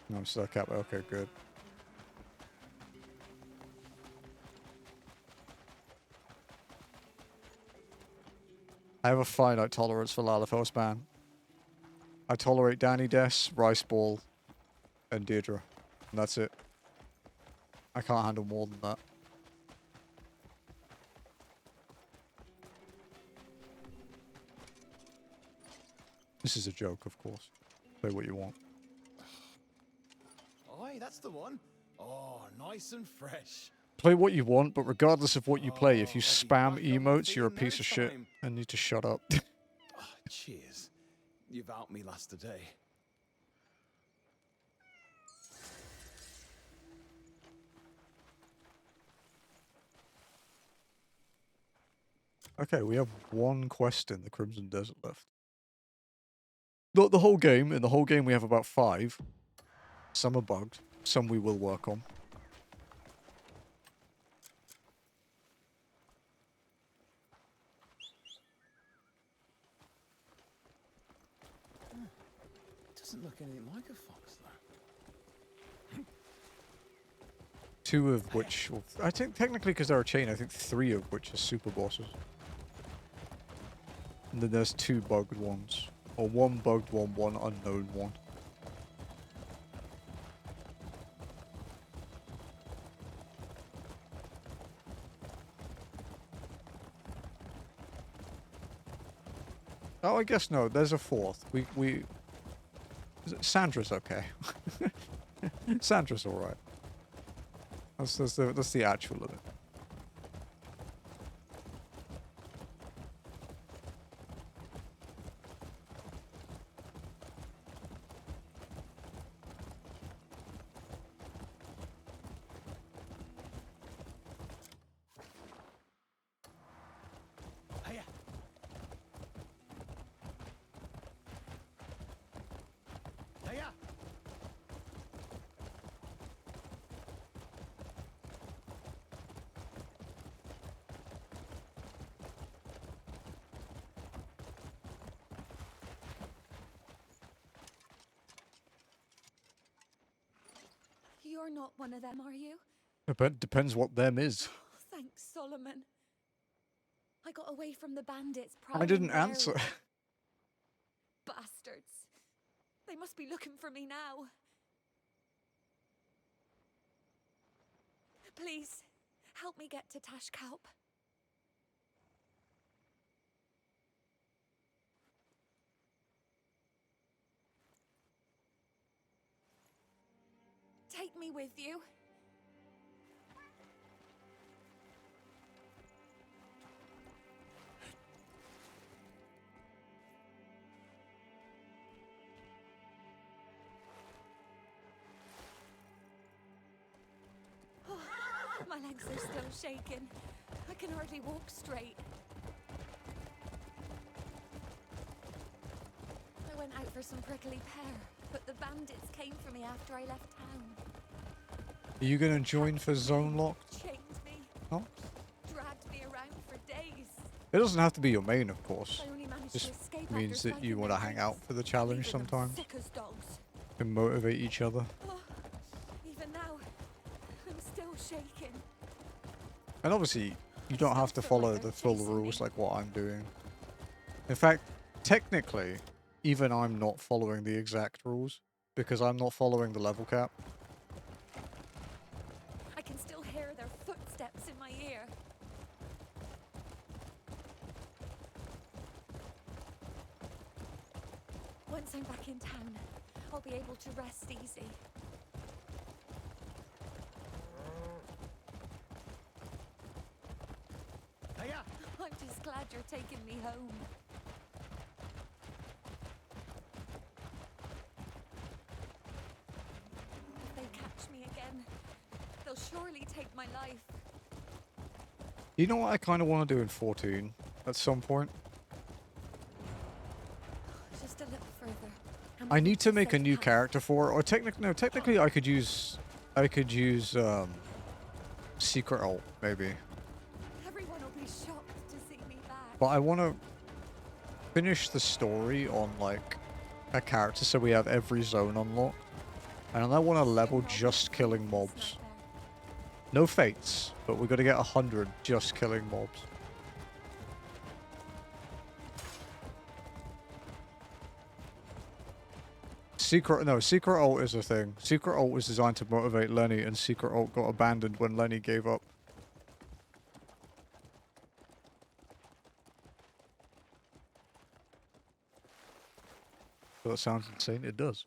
No, I'm stuck up. Okay, good. I have a finite tolerance for Lalafells, man. I tolerate Danny Des, Rice Ball, and Deirdre. And that's it. I can't handle more than that. This is a joke, of course. Play what you want. Aye, that's the one. Oh, nice and fresh. Play what you want, but regardless of what you play, if you spam emotes, you're a piece of shit and need to shut up. Cheers. You've out me last today. Okay, we have one quest in the Crimson Desert left. Not the whole game. In the whole game, we have about 5. Some are bugged. Some we will work on. It doesn't look anything like a fox, though. 2 of which, well, I think technically because they're a chain, I think 3 of which are super bosses. And then there's 2 bugged ones. Or 1 bugged one, 1 unknown one. Oh, I guess no, there's a 4th. Sandra's okay. Sandra's alright. That's the actual of it. Hiya. Hiya. You're not one of them, are you? But depends what them is. Thanks, Solomon. I got away from the bandits. I didn't prowling answer. warily. Bastards. They must be looking for me now. Please, help me get to Tashkalp. Take me with you. Oh, my legs are still shaking. I can hardly walk straight. I went out for some prickly pear, but the bandits came for me after I left town. Are you gonna join for Zone Locked? Chained me, No? dragged me around for days. It doesn't have to be your main, of course. I only managed Just to escape means after that you fighting want to their hang out mates, for the challenge leaving them sometimes. sick as dogs. And motivate each other. Oh, even now, I'm still shaking. And obviously, you don't have to follow the full rules like what I'm doing. In fact, technically, even I'm not following the exact rules, because I'm not following the level cap. I can still hear their footsteps in my ear. Once I'm back in town, I'll be able to rest easy. Hiya. I'm just glad you're taking me home. If they catch me again, they'll surely take my life. You know what I kind of want to do in 14 at some point? Just a little further. I need to make a new character for it, or technically I could use secret alt maybe. Everyone will be shocked to see me back. But I want to finish the story on like a character so we have every zone unlocked. And I want to level just killing mobs. No fates, but we've got to get 100 just killing mobs. Secret alt is a thing. Secret alt was designed to motivate Lenny, and secret alt got abandoned when Lenny gave up. That sounds insane. It does.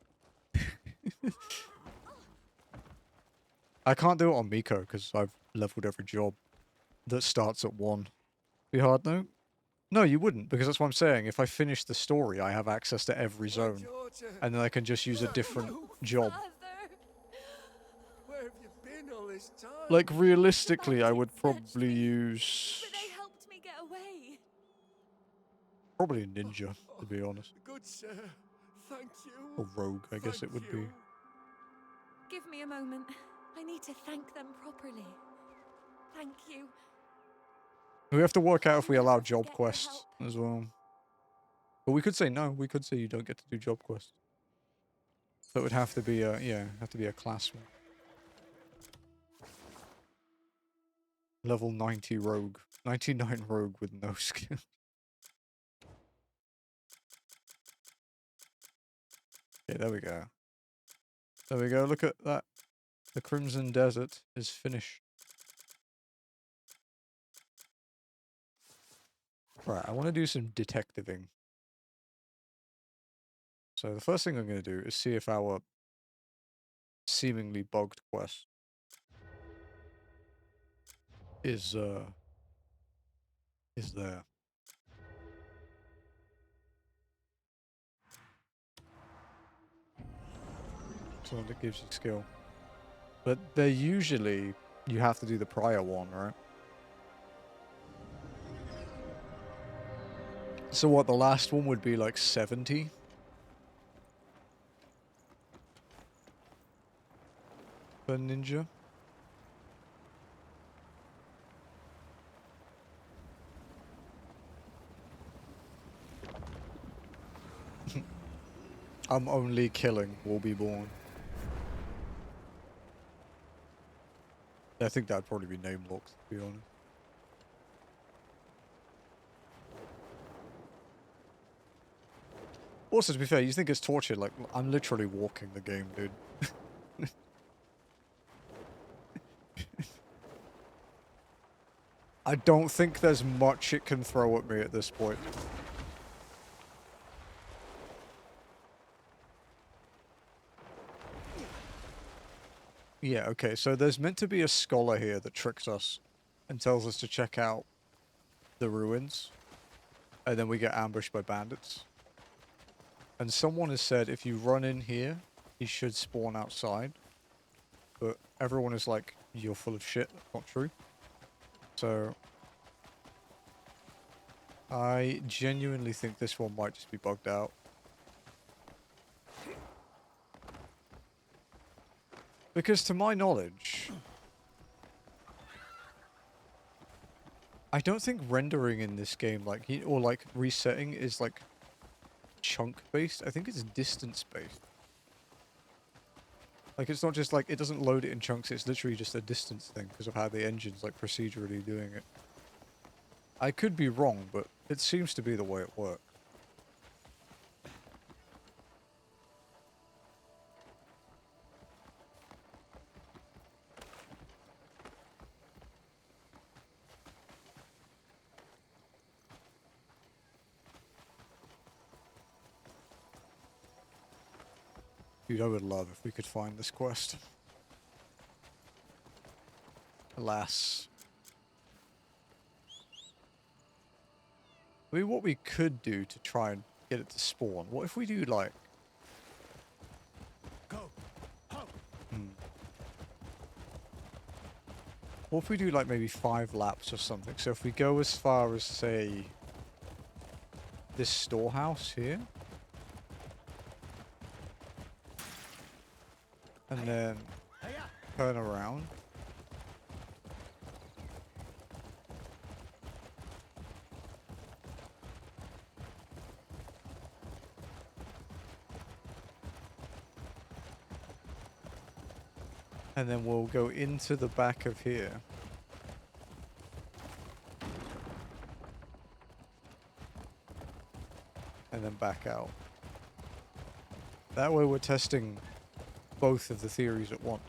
I can't do it on Miko because I've leveled every job that starts at 1. Be hard, no? No, you wouldn't, because that's what I'm saying. If I finish the story, I have access to every zone. And then I can just use a different job. Where have you been all this time? Like, realistically, I would probably use... But they helped me get away. Probably a ninja, to be honest. Good sir, thank you. Or rogue, I guess it would be. Give me a moment. I need to thank them properly. Thank you. We have to work out if we allow job quests as well. But we could say no. We could say you don't get to do job quests. So it would have to be a, yeah, have to be a class one. Level 90 rogue. 99 rogue with no skill. Okay, there we go. There we go, look at that. The Crimson Desert is finished. Right, I want to do some detectiving. So the first thing I'm going to do is see if our seemingly bugged quest is there. Someone that gives you skill. But they're usually, you have to do the prior one, right? So what, the last one would be like 70? For ninja? I'm only killing will be born. I think that'd probably be name locked, to be honest. Also, to be fair, you think it's torture, like, I'm literally walking the game, dude. I don't think there's much it can throw at me at this point. Yeah, okay, so there's meant to be a scholar here that tricks us and tells us to check out the ruins, and then we get ambushed by bandits. And someone has said if you run in here, he should spawn outside. But everyone is like, you're full of shit, that's not true. So I genuinely think this one might just be bugged out. Because to my knowledge, I don't think rendering in this game, like, or like resetting is like chunk based. I think it's distance based. Like, it's not just like, it doesn't load it in chunks, it's literally just a distance thing because of how the engine's like procedurally doing it. I could be wrong, but it seems to be the way it works. Dude, I would love if we could find this quest. Alas. I mean, what we could do to try and get it to spawn, what if we do like... Go. What if we do like maybe 5 laps or something? So if we go as far as, say, this storehouse here. And then turn around. And then we'll go into the back of here. And then back out. That way we're testing both of the theories at once.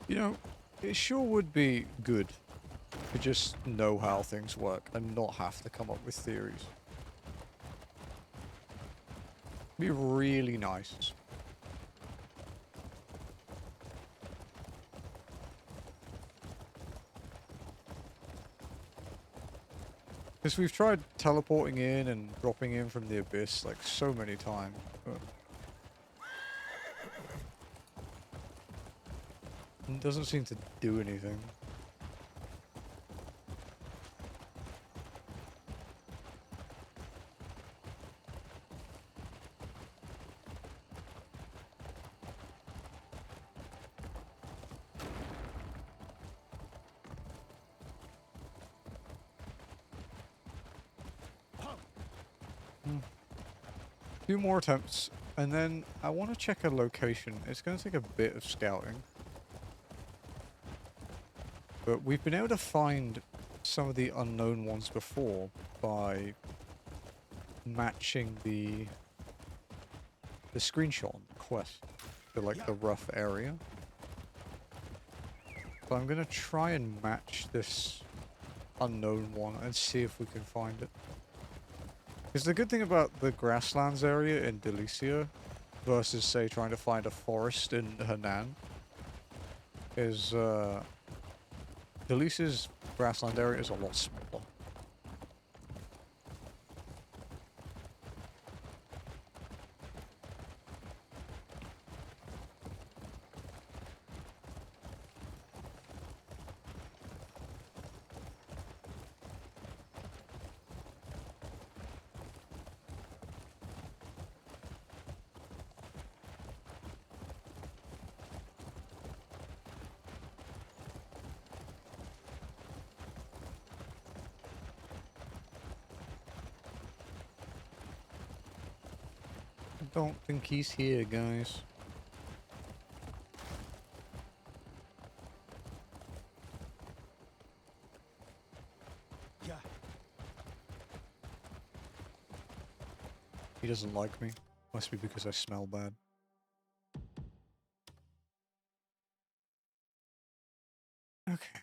You know, it sure would be good to just know how things work and not have to come up with theories. Be really nice. Because we've tried teleporting in and dropping in from the abyss like so many times. But It doesn't seem to do anything. Few more attempts, and then I want to check a location. It's going to take a bit of scouting. But we've been able to find some of the unknown ones before by matching the screenshot on the quest to like the rough area. So I'm going to try and match this unknown one and see if we can find it. Because the good thing about the grasslands area in Delicia versus, say, trying to find a forest in Henan is Delicia's grassland area is a lot smaller. I don't think he's here, guys. Yeah. He doesn't like me. Must be because I smell bad. Okay.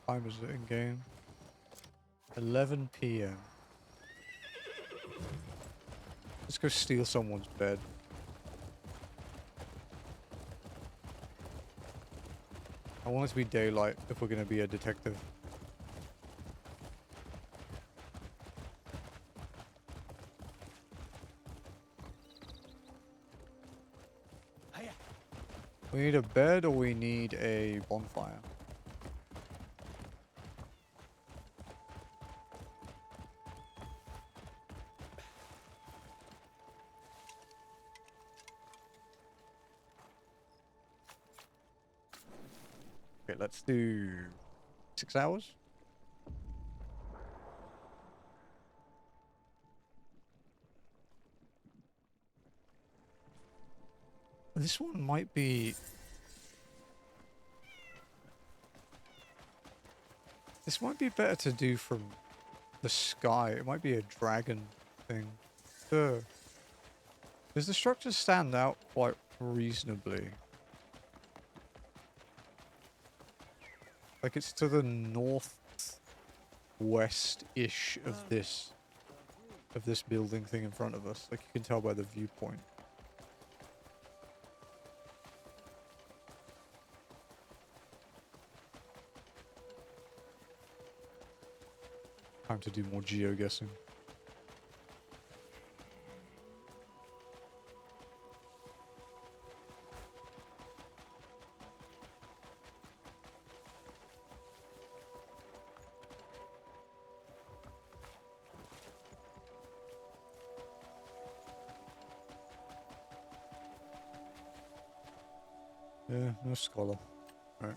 Time is it in game? 11 PM. Let's go steal someone's bed. I want it to be daylight if we're going to be a detective. We need a bed or we need a bonfire? Okay, let's do 6 hours. This one might be... This might be better to do from the sky. It might be a dragon thing. Does the structure stand out quite reasonably? Like it's to the northwest-ish of this building thing in front of us. Like you can tell by the viewpoint. Time to do more geo-guessing. Yeah, no scholar. Right.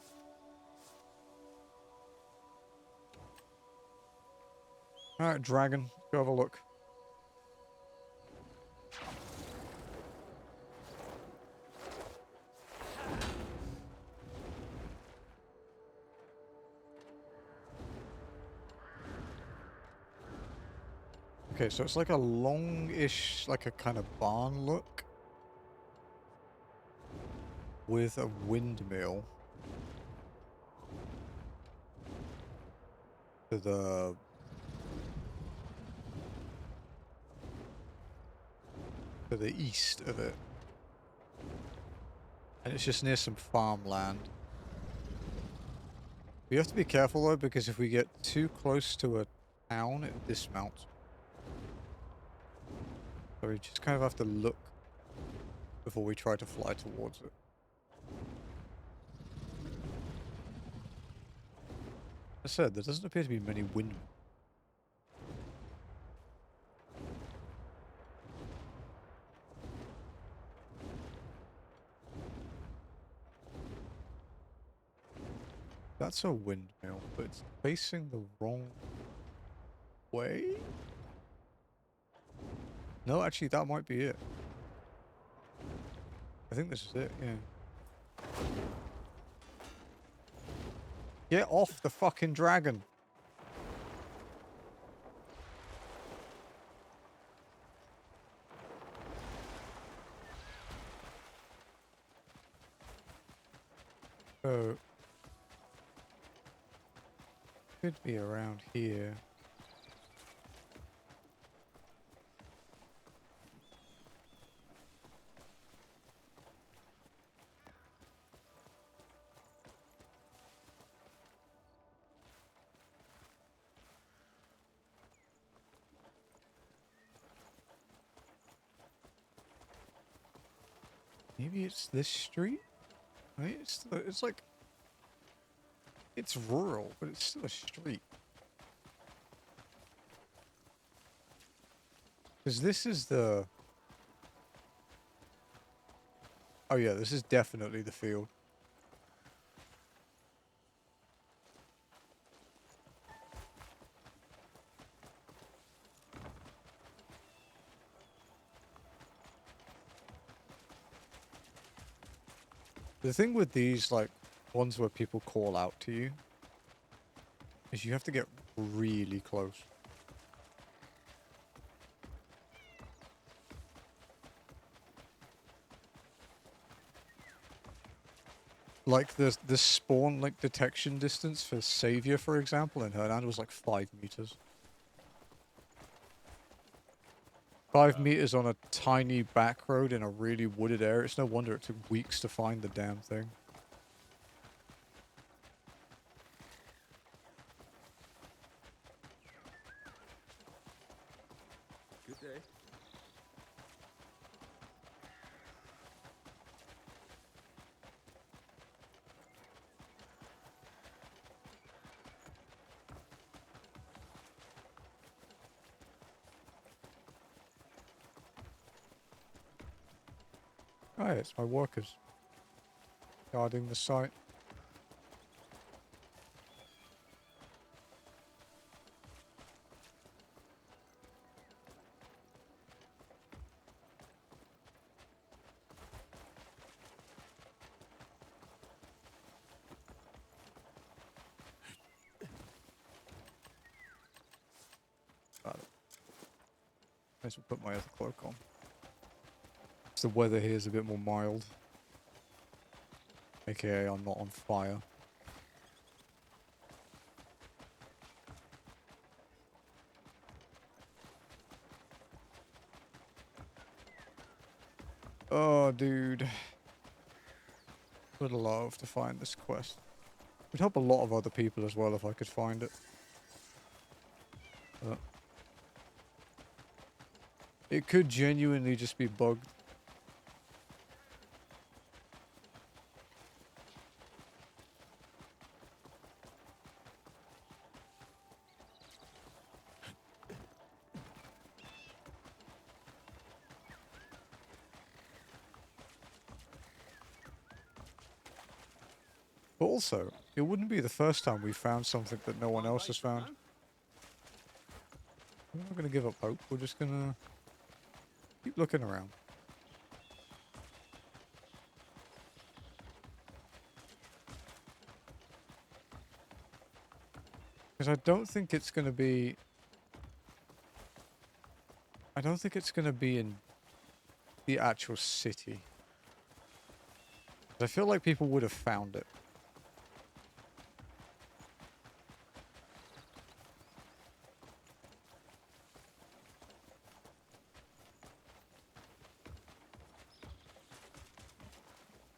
Alright, dragon. Go have a look. Okay, so it's like a longish, like a kind of barn look. With a windmill. To the east of it. And it's just near some farmland. We have to be careful though, because if we get too close to a town, it dismounts. So we just kind of have to look before we try to fly towards it. As I said, there doesn't appear to be many windmills. That's a windmill, but it's facing the wrong way? No, actually, that might be it. I think this is it, yeah. Get off the fucking dragon! So... could be around here. Maybe it's this street? Right? It's like... it's rural, but it's still a street. Because this is the... oh yeah, this is definitely the field. The thing with these, like, ones where people call out to you, is you have to get really close. Like, the spawn, like, detection distance for Savior, for example, in Hernan was like 5 meters. 5 meters on a tiny back road in a really wooded area. It's no wonder it took weeks to find the damn thing. Good day. Oh, yeah, it's my workers. Guarding the site. Got it. Might as well put my other cloak on. The weather here is a bit more mild. AKA I'm not on fire. Oh, dude. Would love to find this quest. Would help a lot of other people as well if I could find it. It could genuinely just be bugged. But also, it wouldn't be the first time we found something that no one else has found. We're not going to give up hope. We're just going to keep looking around. Because I don't think it's going to be... I don't think it's going to be in the actual city. I feel like people would have found it.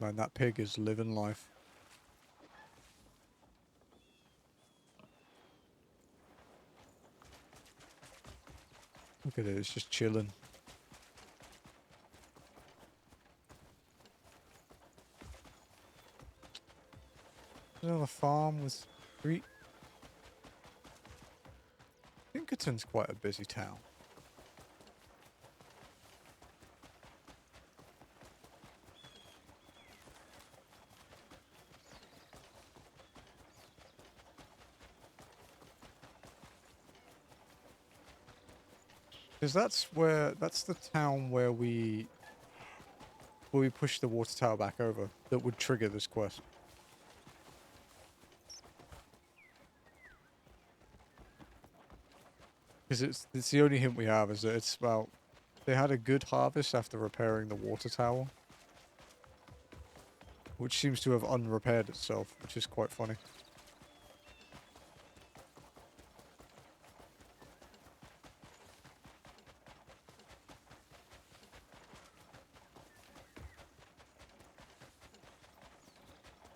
Man, that pig is living life. Look at it, it's just chilling. Another farm with street. Pinkerton's quite a busy town. Because that's the town where we push the water tower back over that would trigger this quest. Because it's the only hint we have is that it's about they had a good harvest after repairing the water tower, which seems to have unrepaired itself, which is quite funny.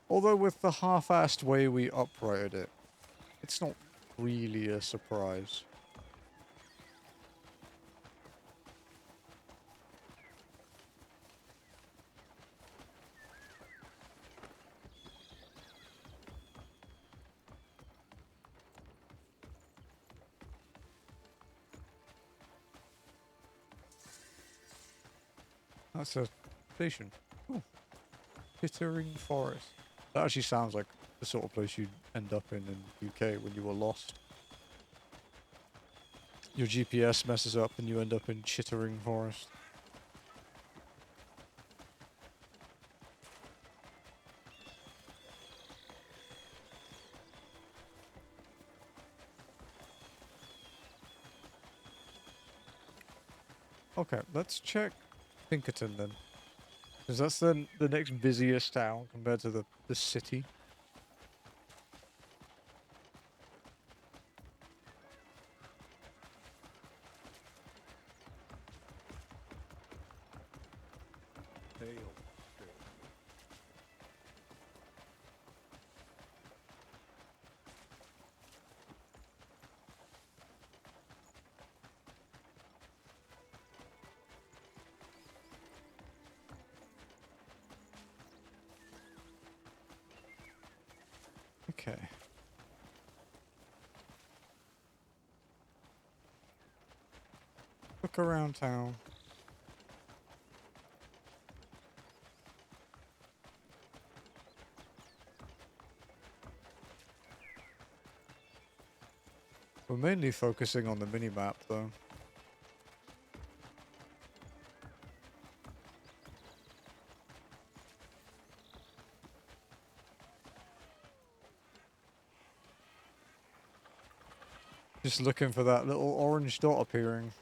Although with the half-assed way we operated it, it's not really a surprise. That's a station. Oh. Chittering Forest. That actually sounds like the sort of place you'd end up in UK when you were lost. Your GPS messes up and you end up in Chittering Forest. Okay, let's check Pinkerton then. Because that's the next busiest town compared to the city. Okay. Look around town. We're mainly focusing on the mini-map though. Just looking for that little orange dot appearing.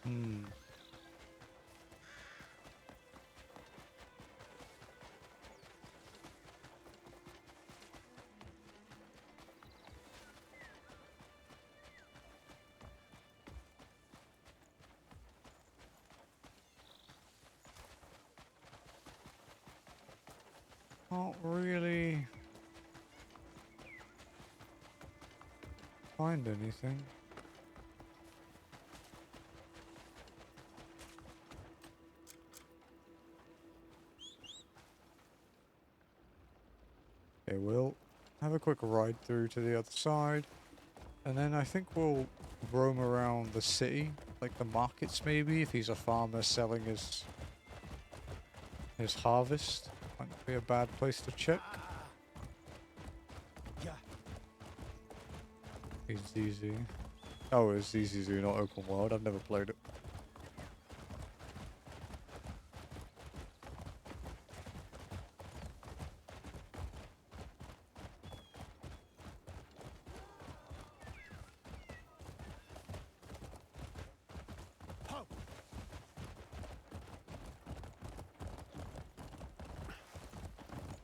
Hmm. Can't really find anything. Okay, we'll have a quick ride through to the other side, and then I think we'll roam around the city, like the markets maybe, if he's a farmer selling his harvest. Might be a bad place to check. He's ZZ. Oh, it's ZZ, not open world. I've never played it.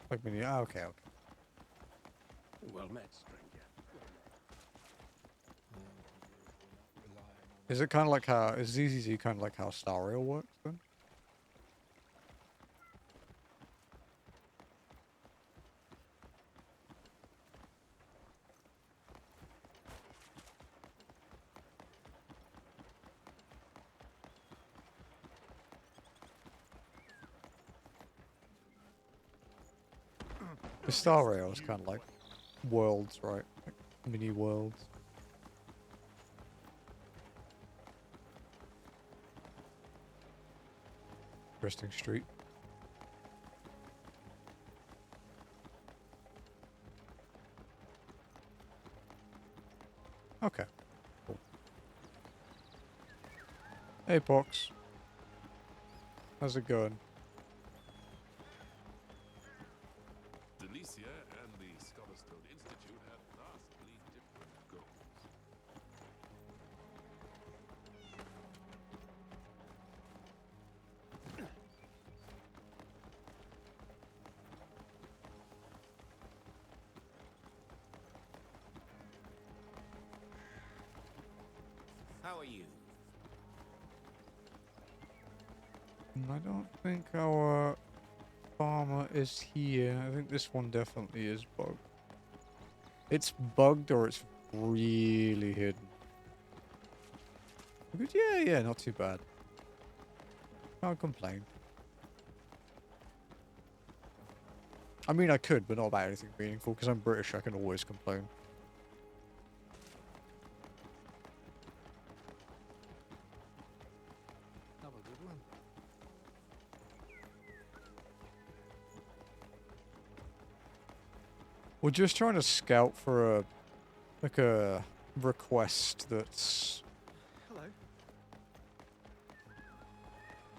Like mini. Ah, okay, okay. Well met, stranger. Is it kind of like how... Is ZZZ kind of like how Star Rail works, then? The Star Rail is kind of like worlds, right? Like mini worlds. Interesting street. Okay. Cool. Hey, Pox. How's it going? Nirethia and the Scholarstone Institute have vastly different goals. How are you? I don't think our farmer is here. I think this one definitely is bugged. It's bugged or it's really hidden. But yeah, not too bad. Can't complain. I mean, I could, but not about anything meaningful, because I'm British, I can always complain. Have a good one. We're just trying to scout for a request that's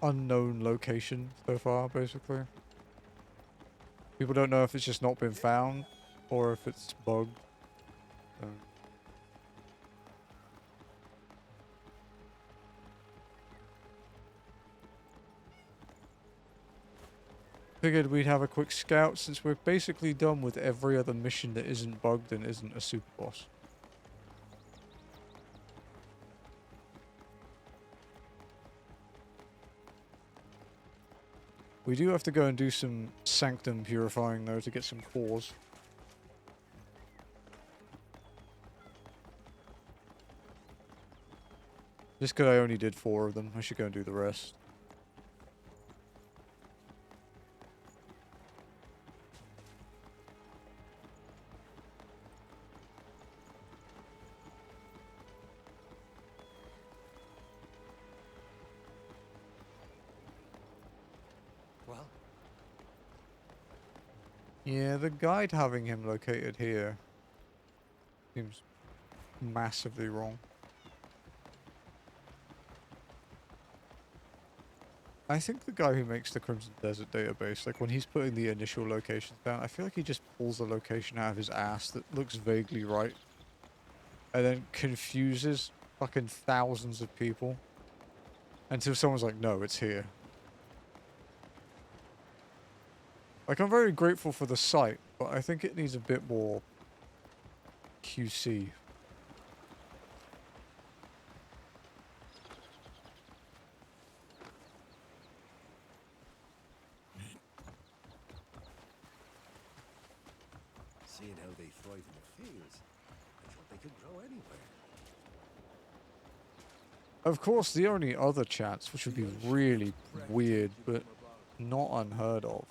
unknown location so far, basically. People don't know if it's just not been found or if it's bugged. So. Figured we'd have a quick scout since we're basically done with every other mission that isn't bugged and isn't a super boss. We do have to go and do some sanctum purifying though to get some cores. Just because I only did 4 of them, I should go and do the rest. Well, Yeah, the guide having him located here seems massively wrong. I think the guy who makes the Crimson Desert database, like when he's putting the initial locations down, I feel like he just pulls a location out of his ass that looks vaguely right. And then confuses fucking thousands of people. Until someone's like, no, it's here. Like, I'm very grateful for the site, but I think it needs a bit more QC. seeing how they thrive in the fields, I thought they could grow anywhere. Of course, the only other chance, which would be really weird, but not unheard of,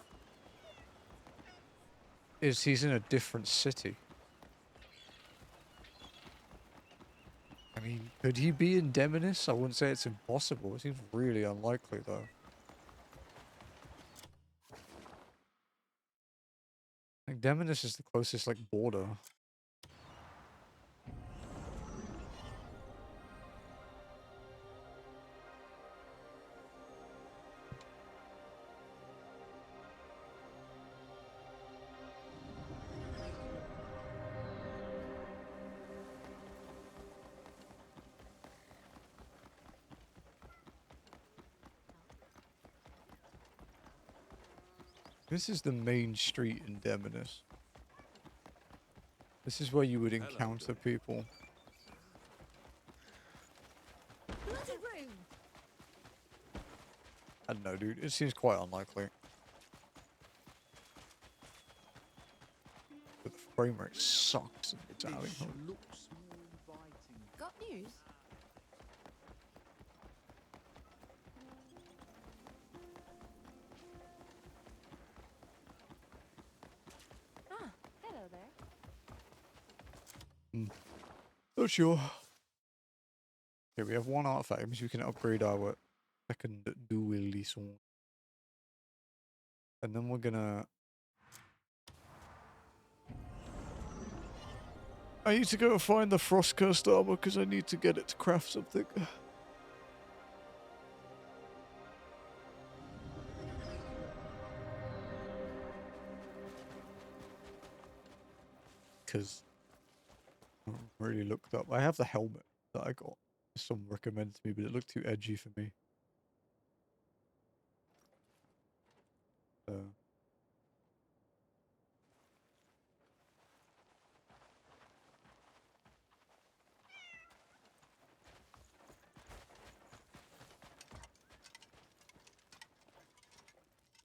is he's in a different city. I mean, could he be in Demonis? I wouldn't say it's impossible. It seems really unlikely, though. Like, Demonis is the closest, like, border. This is the main street in Demonis. This is where you would encounter people. I don't know, dude. It seems quite unlikely. But the frame rate sucks in the Italian home. Got news? Ah, hello there. Not sure. Okay, we have one artifact, which we can upgrade our second dualism. And then we're gonna... I need to go find the frost cursed armor because I need to get it to craft something. Because I haven't really looked up. I have the helmet that I got. Someone recommended to me, but it looked too edgy for me. So...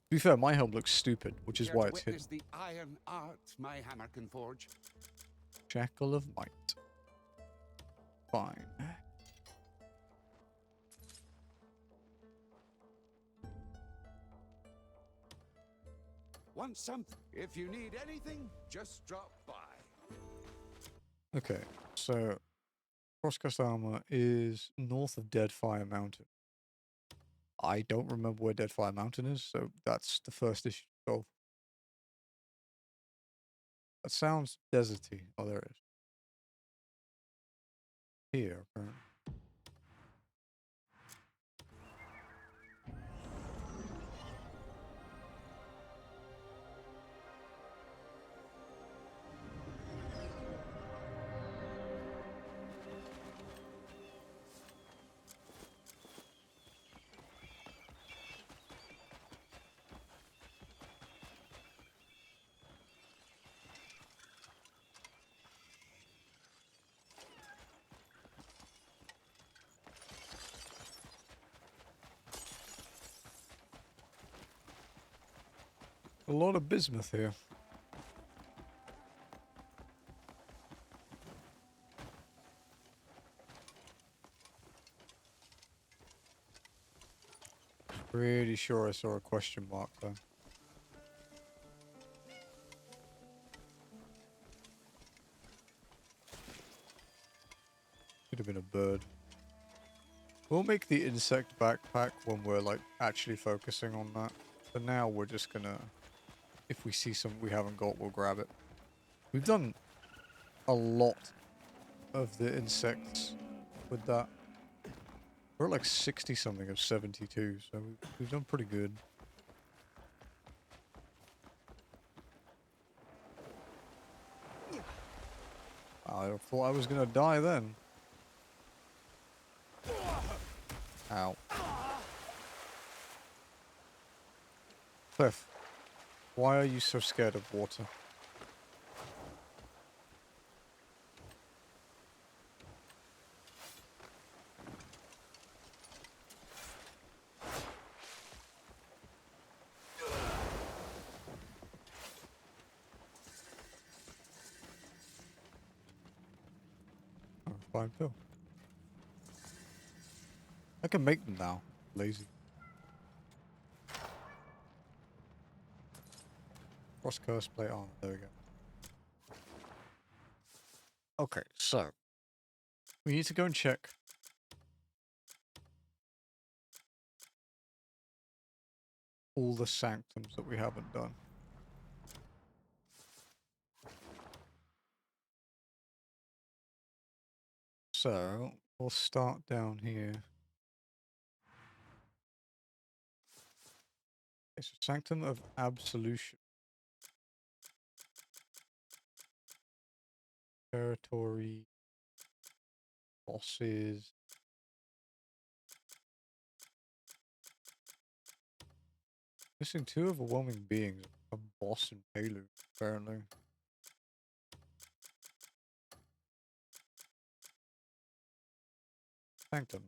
To be fair, my helm looks stupid, which is Here why to it's hidden. witness the iron art my hammer can forge. Shackle of Might. Fine. Want something? If you need anything, just drop by. Okay, so Frostcast Armor is north of Deadfire Mountain. I don't remember where Deadfire Mountain is, so that's the first issue to solve. That sounds deserty. Oh, there it is. Here, apparently. A lot of bismuth here. Pretty sure I saw a question mark though. Could have been a bird. We'll make the insect backpack when we're like actually focusing on that. For now, we're just gonna, if we see something we haven't got, we'll grab it. We've done a lot of the insects with that. We're at like 60 something of 72, so we've done pretty good. I thought I was gonna die then. Ow. Cliff, why are you so scared of water? Oh, fine pill. I can make them now. Lazy. Frost curse plate armor. There we go. Okay, so we need to go and check all the sanctums that we haven't done. So we'll start down here. It's a Sanctum of Absolution. Territory. Bosses. Missing 2 overwhelming beings. A boss and Palu, apparently. Sanctum.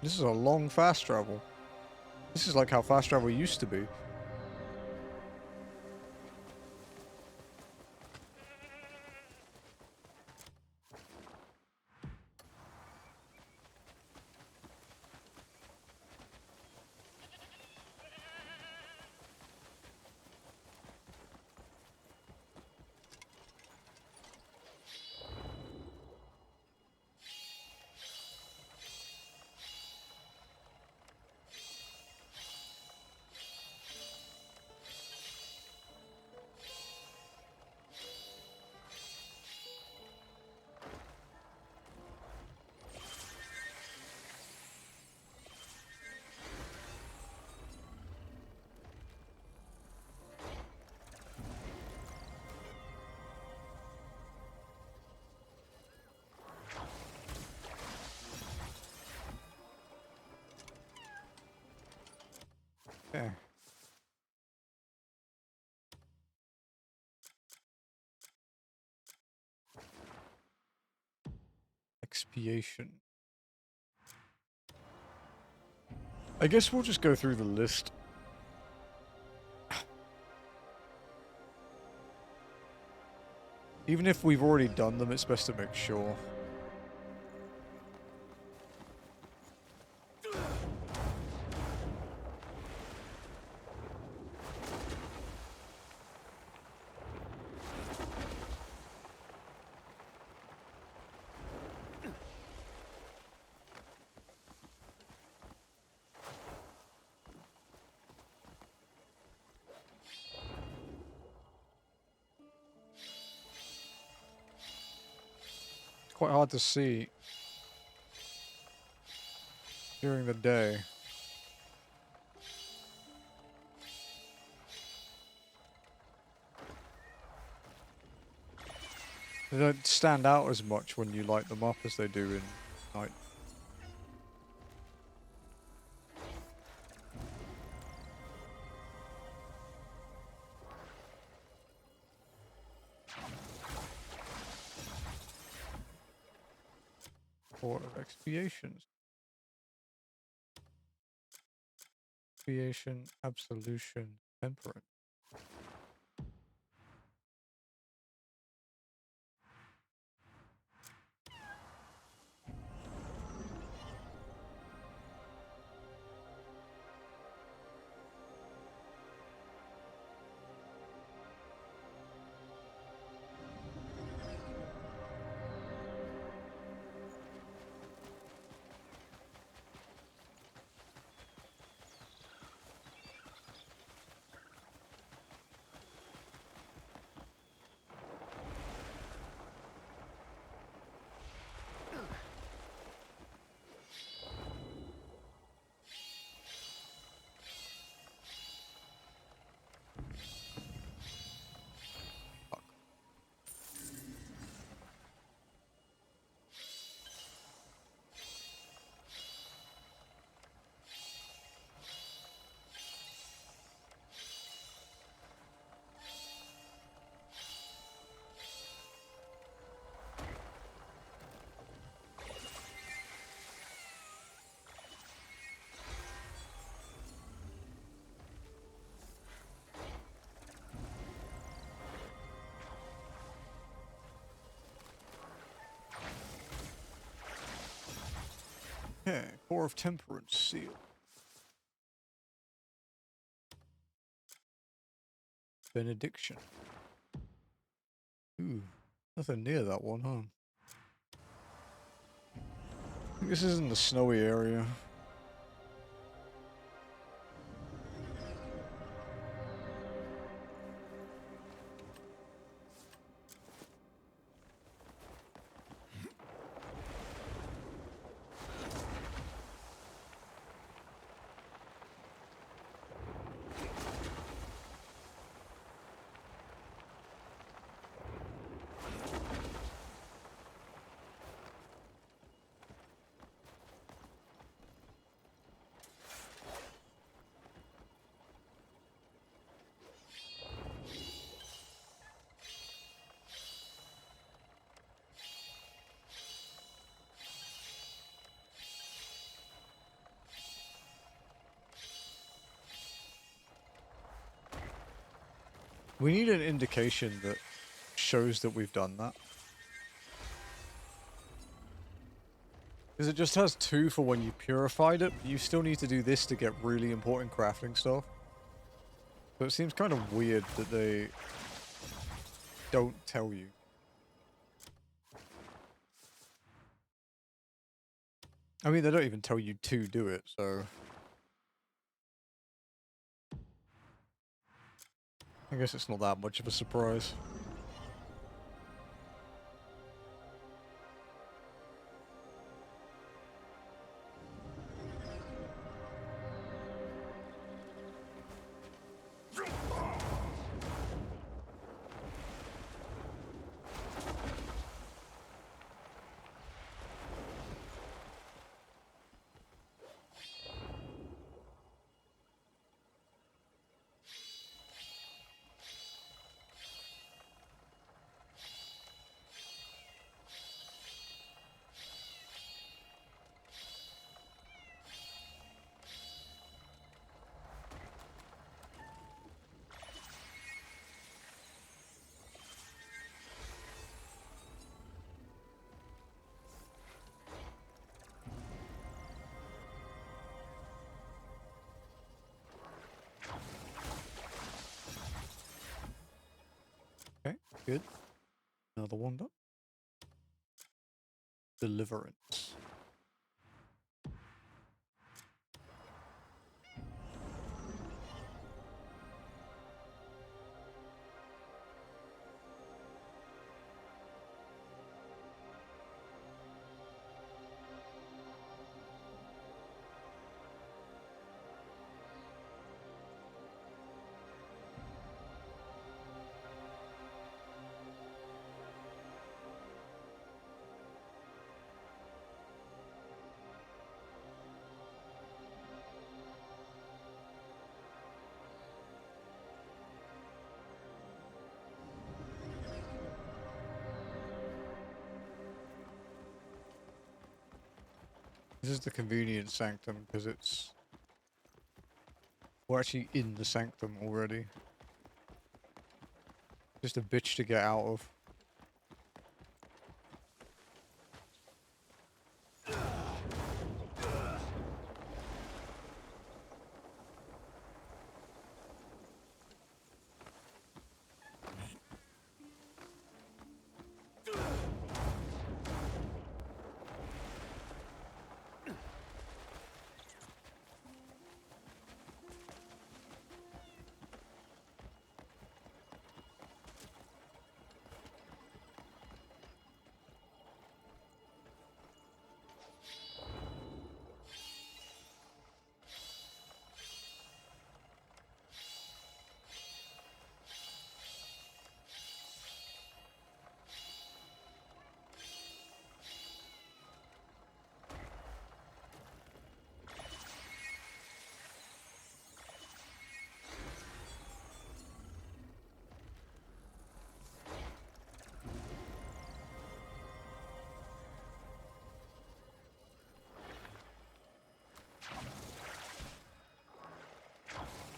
This is a long fast travel. This is like how fast travel used to be. Okay. Expiation. I guess we'll just go through the list. Even if we've already done them, it's best to make sure. Quite hard to see during the day. They don't stand out as much when you light them up as they do in night. Or expiations. Expiation, absolution, temperance. Okay, Core of Temperance seal. Benediction. Ooh, nothing near that one, huh? I think this is in the snowy area. We need an indication that shows that we've done that. Because it just has 2 for when you purified it, but you still need to do this to get really important crafting stuff. So it seems kind of weird that they don't tell you. I mean, they don't even tell you to do it, so... I guess it's not that much of a surprise. Okay, good. Another one done. Deliverance. This is the convenient sanctum because it's... We're actually in the sanctum already. Just a bitch to get out of.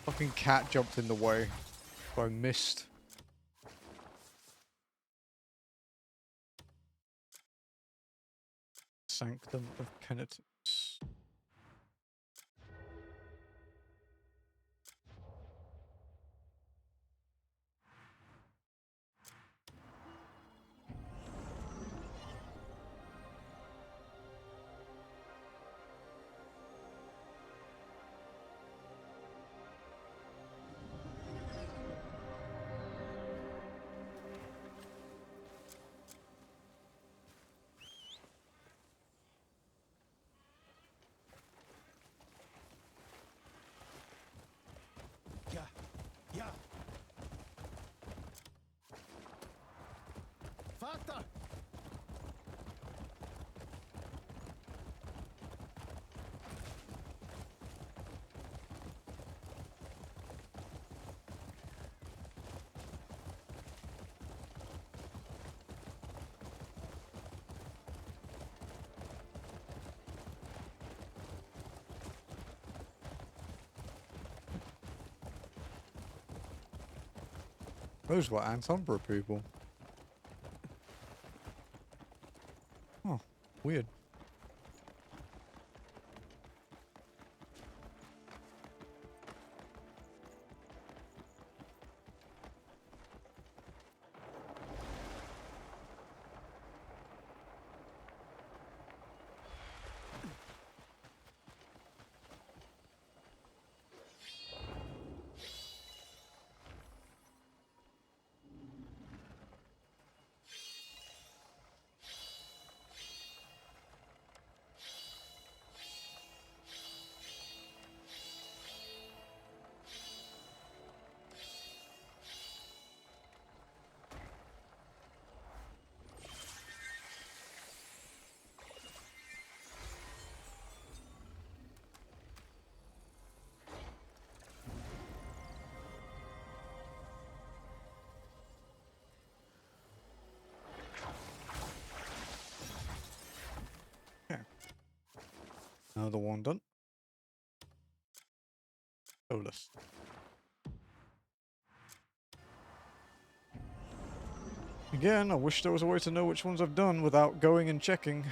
Fucking cat jumped in the way. So I missed. Sanctum of Penitence. Those were Antumbra people. Oh, weird. Another one done. Solus. Again, I wish there was a way to know which ones I've done without going and checking.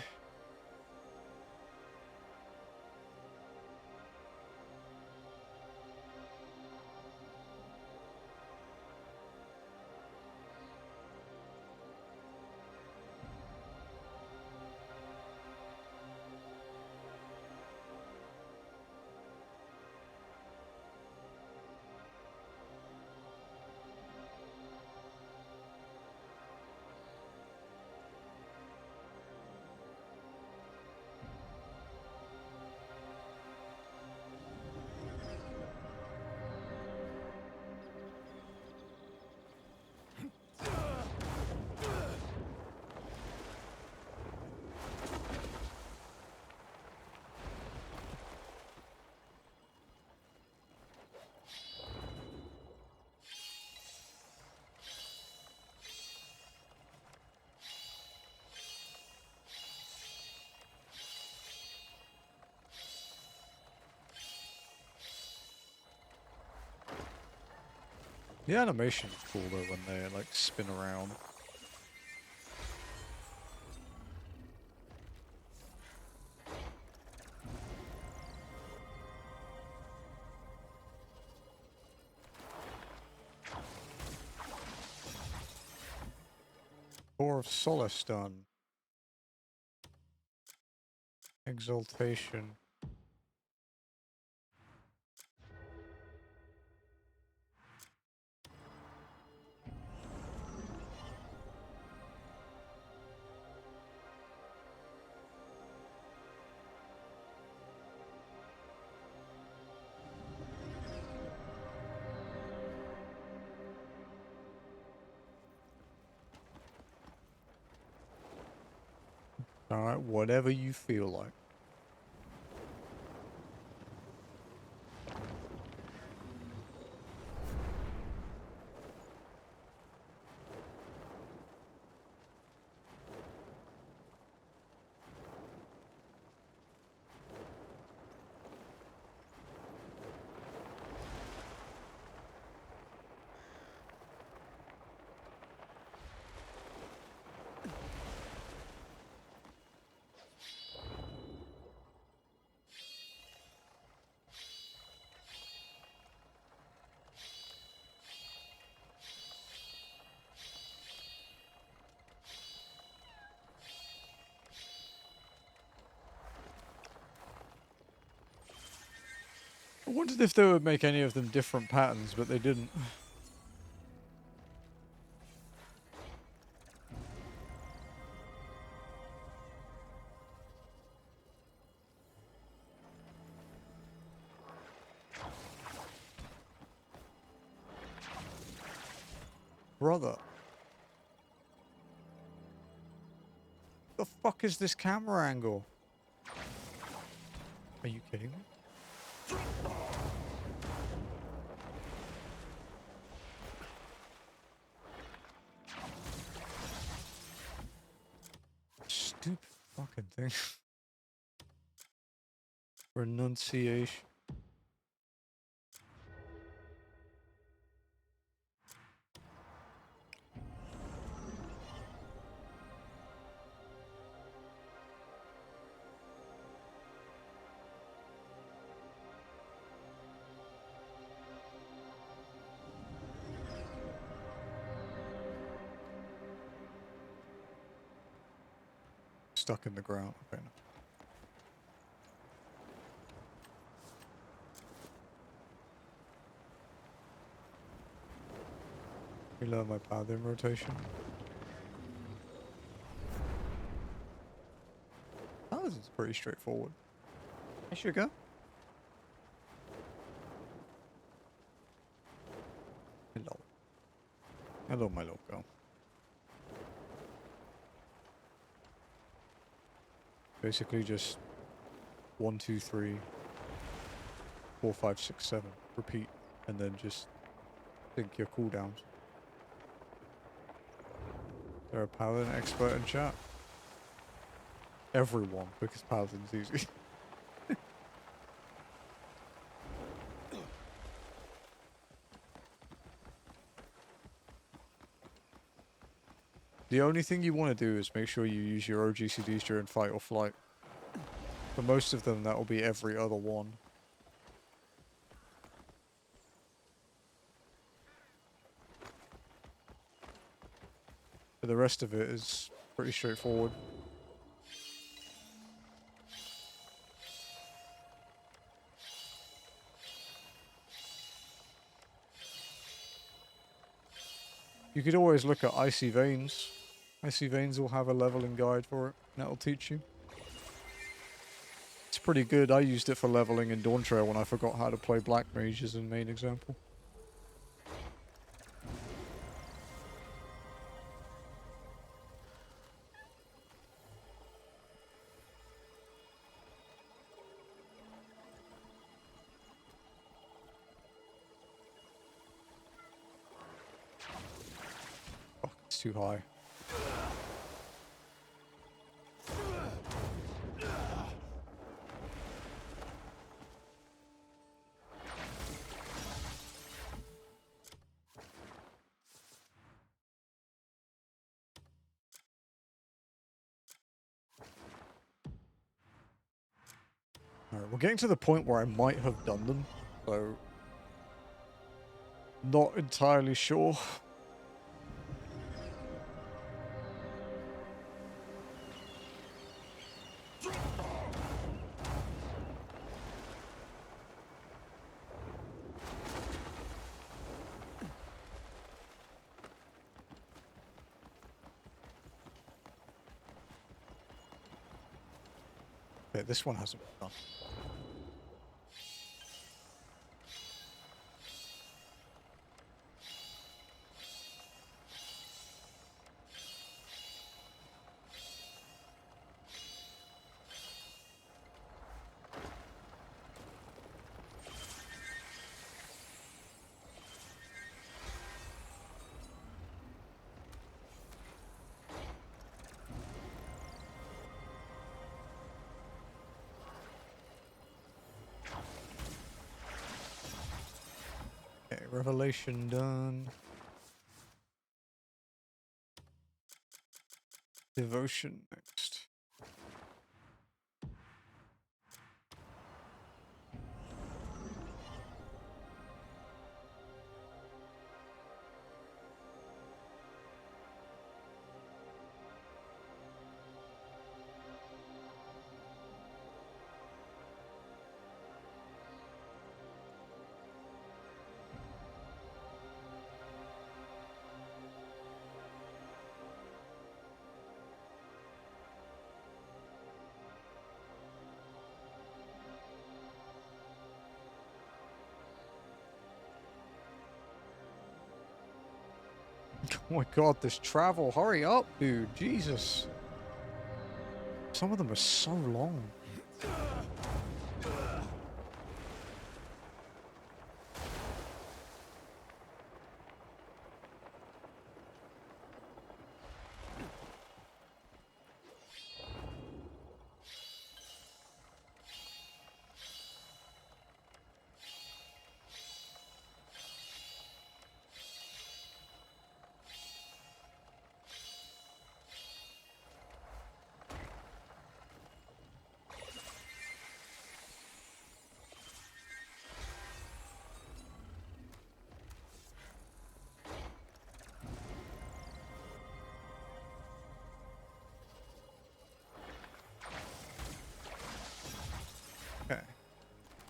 The animation is cool though when they like spin around. Core of Solace done. Exaltation. Alright, whatever you feel like. I wondered if they would make any of them different patterns, but they didn't. Brother. The fuck is this camera angle? Are you kidding me? Stupid fucking thing. Renunciation. stuck in the ground. Okay. No. Reload my paladin rotation. Paladin's pretty straightforward. Hey, sugar. Hello. Hello, my little girl. Basically just 1, 2, 3, 4, 5, 6, 7. Repeat. And then just think your cooldowns. Is there a paladin expert in chat? Everyone, because paladin's easy. The only thing you want to do is make sure you use your OGCDs during fight or flight. For most of them, that will be every other one. But the rest of it is pretty straightforward. You could always look at Icy Veins. Icy Veins will have a leveling guide for it, and that'll teach you. It's pretty good. I used it for leveling in Dawn Trail when I forgot how to play Black Mage as a main example. Oh, it's too high. Alright, we're getting to the point where I might have done them, so not entirely sure. Okay, this one hasn't been done. Okay, Revelation done. Devotion next. Oh my god, this travel. Hurry up, dude. Jesus. Some of them are so long.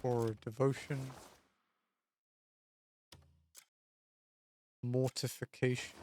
for devotion. Mortification.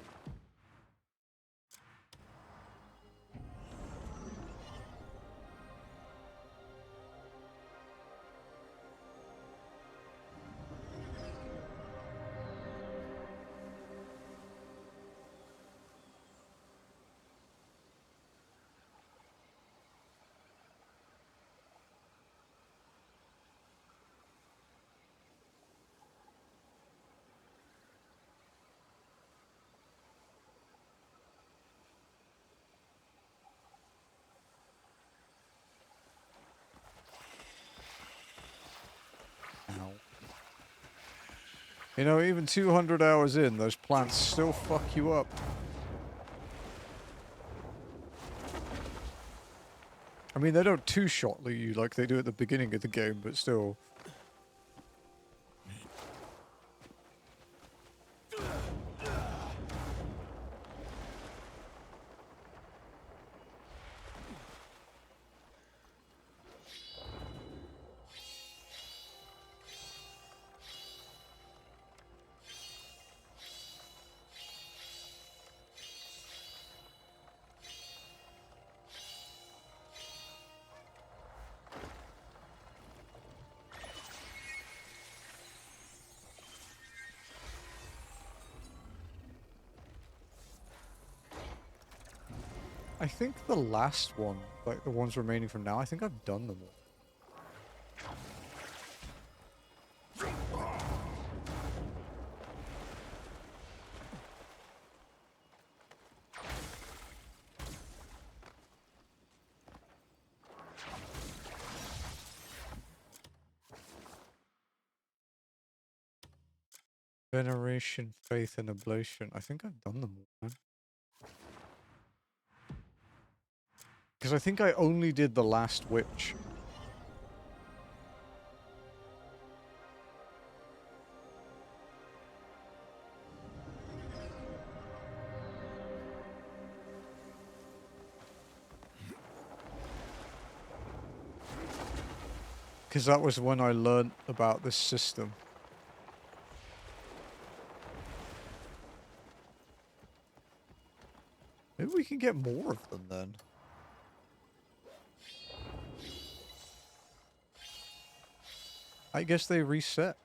You know, even 200 hours in, those plants still fuck you up. I mean, they don't two-shot you like they do at the beginning of the game, but still. I think the last one, like the ones remaining from now, I think I've done them all. Veneration, faith, and oblation. I think I've done them all, man. Because I think I only did the last witch. Because that was when I learned about this system. Maybe we can get more of them then. I guess they reset.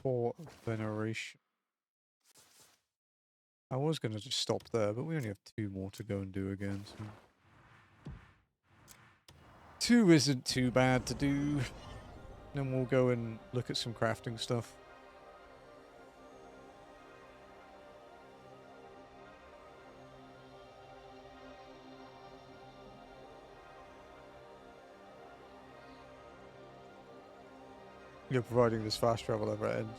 For veneration. I was going to just stop there, but we only have 2 more to go and do again. So. 2 isn't too bad to do. Then we'll go and look at some crafting stuff. You're providing this fast travel ever ends.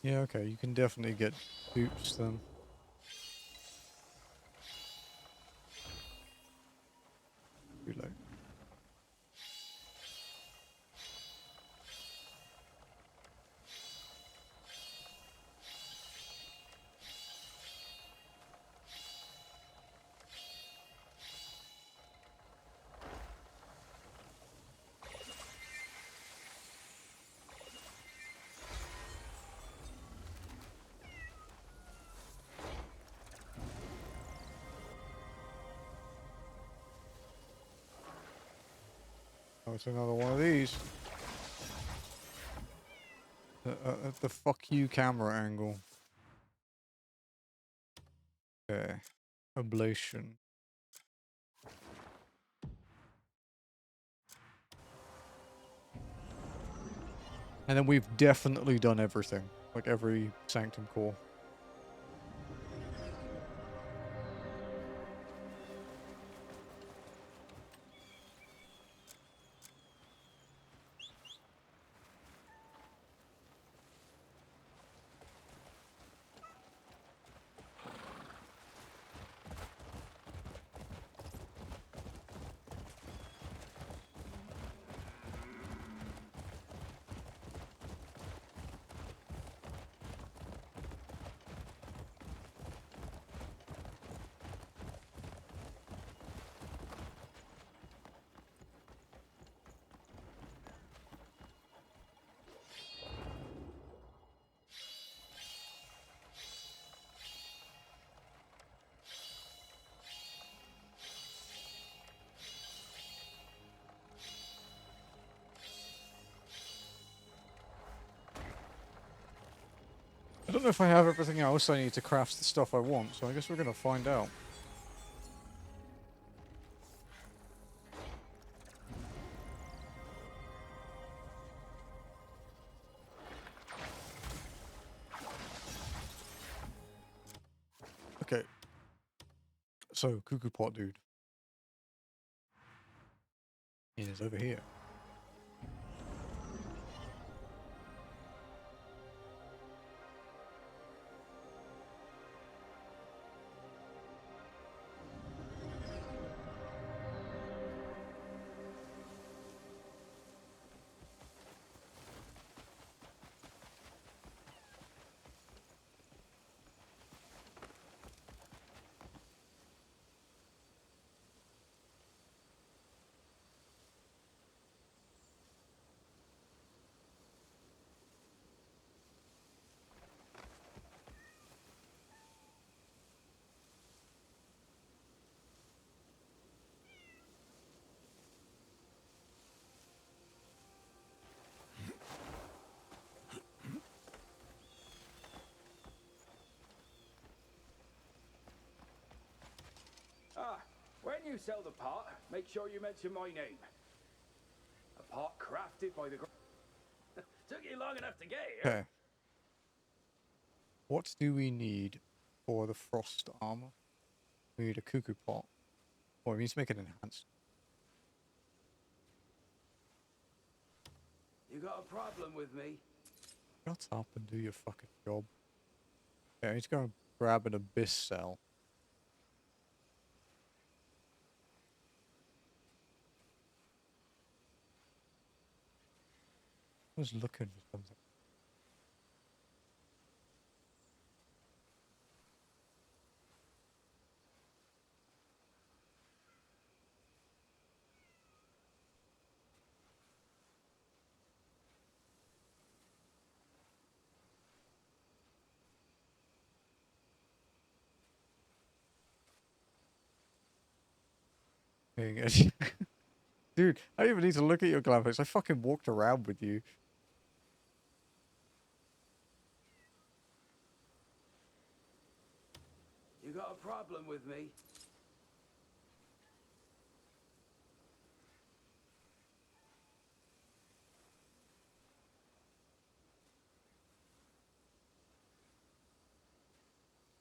Yeah, okay, you can definitely get dupes then. Reload. Oh, it's another one of these. The fuck you camera angle. Okay. Ablation. And then we've definitely done everything. Like every Sanctum core. I don't know if I have everything else I need to craft the stuff I want, so I guess we're gonna find out. Okay. So, Cuckoo Pot Dude. He is over here. Ah, when you sell the pot, make sure you mention my name. A pot crafted by the... Took you long enough to get here. Okay. What do we need for the frost armor? We need a Cuckoo Pot. Or we need to make it enhanced. You got a problem with me? Shut up and do your fucking job. Okay, I need to go and grab an abyss cell. I was looking for something. Being it. Dude, I don't even need to look at your graphics. I fucking walked around with you. You got a problem with me?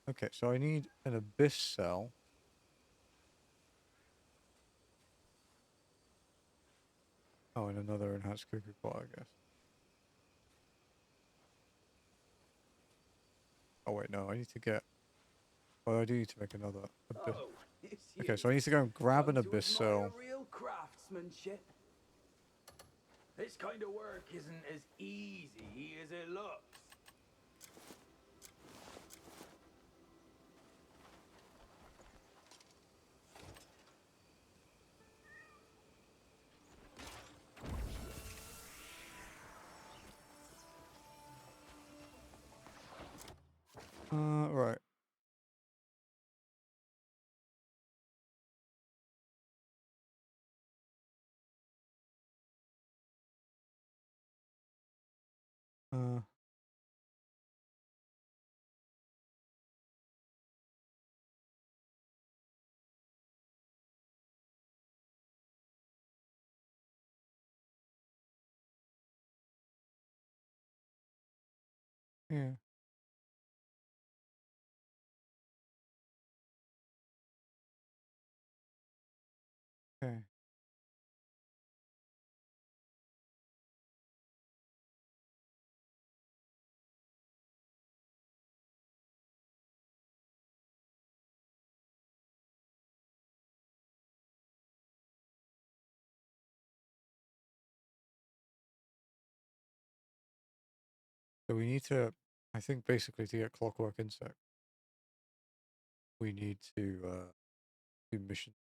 Okay, so I need an abyss cell. Oh, and another enhanced Cuckoo Pot, I guess. Oh wait, no, I need to get... Oh, I do need to make another abyss. Oh, it's Okay, you. so I need to go and grab an Come to abyss admire cell. real craftsmanship. This kind of work isn't as easy as it looks. Right. Yeah. Okay. So we need to, I think basically to get Clockwork Insect, we need to do missions.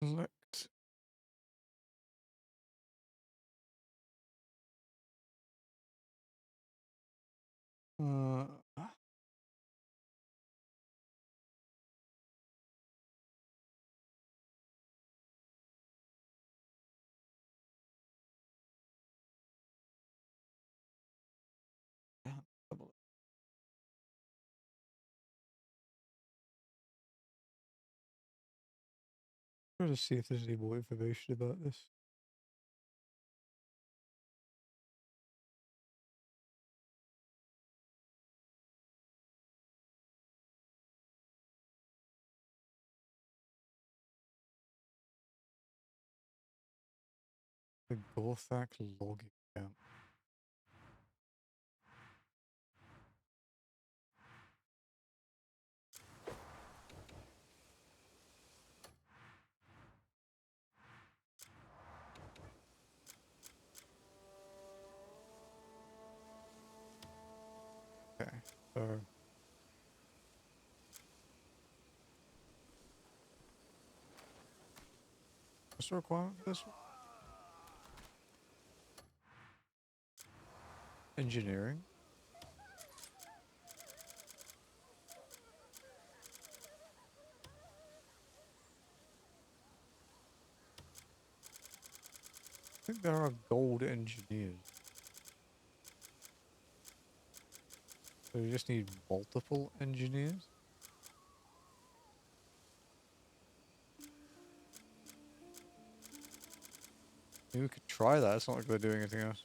Select. Uh, yeah, double it. Try to see if there's any more information about this. The Gorthak logging camp. Okay, so what's the requirement for this one? Engineering. I think there are gold engineers. So you just need multiple engineers? Maybe we could try that. It's not like they're doing anything else.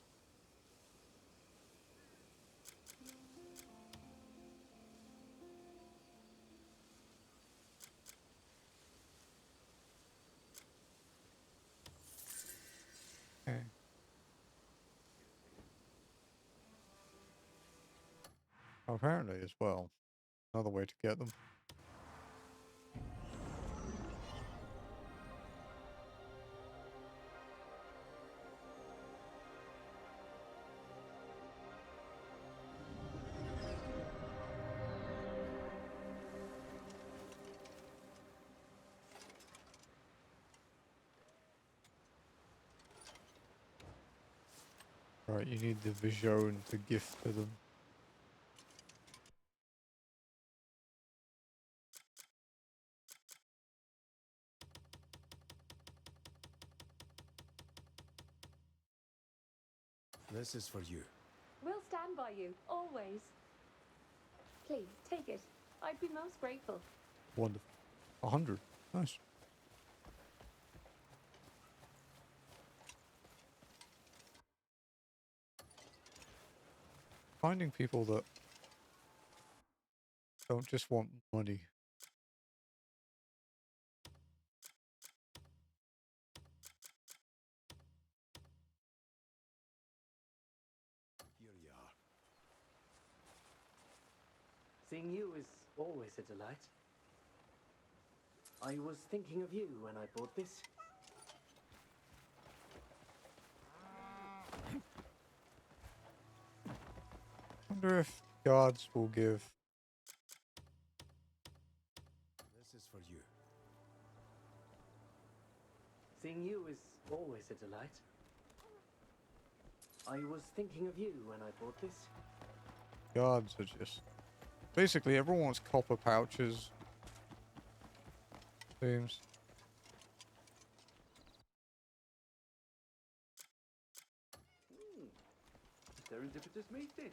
Okay. Apparently as well. Another way to get them. Right, you need the Vision to gift to them. This is for you. We'll stand by you, always. Please, take it. I'd be most grateful. Wonderful. 100. Nice. Finding people that don't just want money. Here you are. Seeing you is always a delight. I was thinking of you when I bought this. Wonder if guards will give. This is for you. Seeing you is always a delight. I was thinking of you when I bought this. Guards are just. Basically, everyone wants copper pouches. Seems. Serendipitous meeting.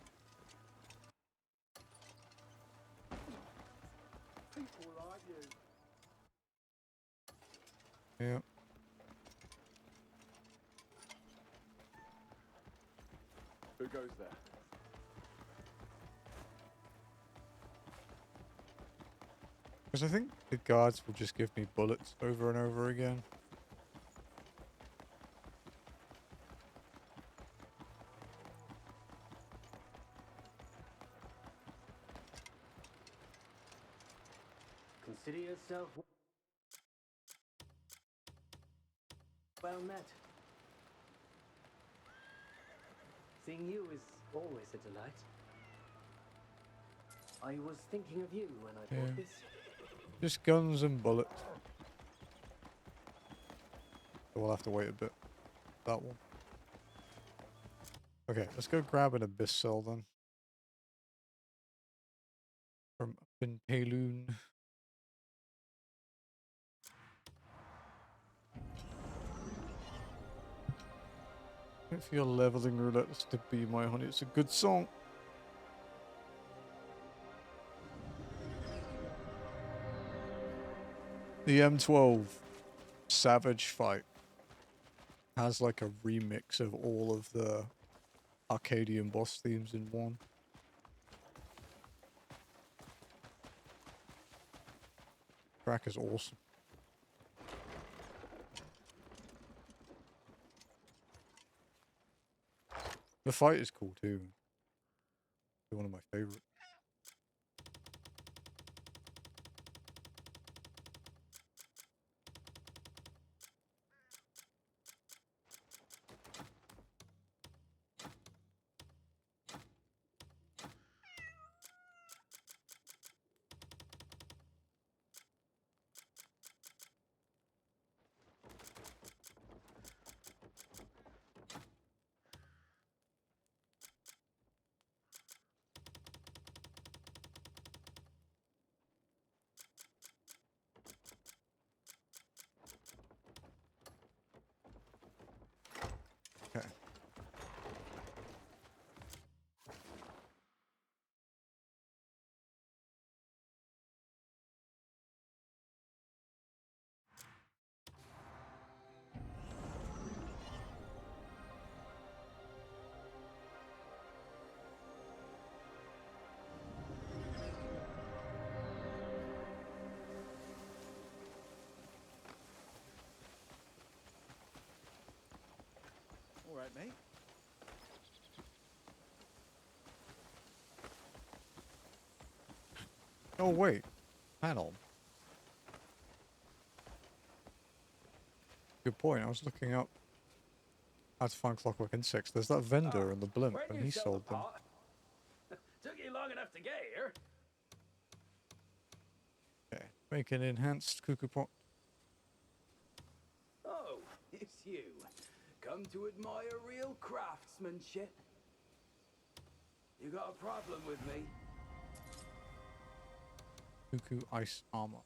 People like you. Yeah. Who goes there? Because I think the guards will just give me bullets over and over again. Consider yourself well met. Seeing you is always a delight. I was thinking of you when I bought this. Just guns and bullets. So we'll have to wait a bit. That one. Okay, let's go grab an abyss cell then. From Paloon. If you're leveling roulette to be my honey, it's a good song. The M12 Savage Fight has like a remix of all of the Arcadian boss themes in one. Track is awesome. The fight is cool too. It's one of my favorites. Okay. All right, mate. Oh wait, panel. Good point. I was looking up how to find clockwork insects. There's that vendor in the blimp, Where'd and you he sell sold the them. pot? Took you long enough to get here. Okay, make an enhanced cuckoo pot. Oh, it's you. Come to admire real craftsmanship. You got a problem with me? Cuckoo ice armor.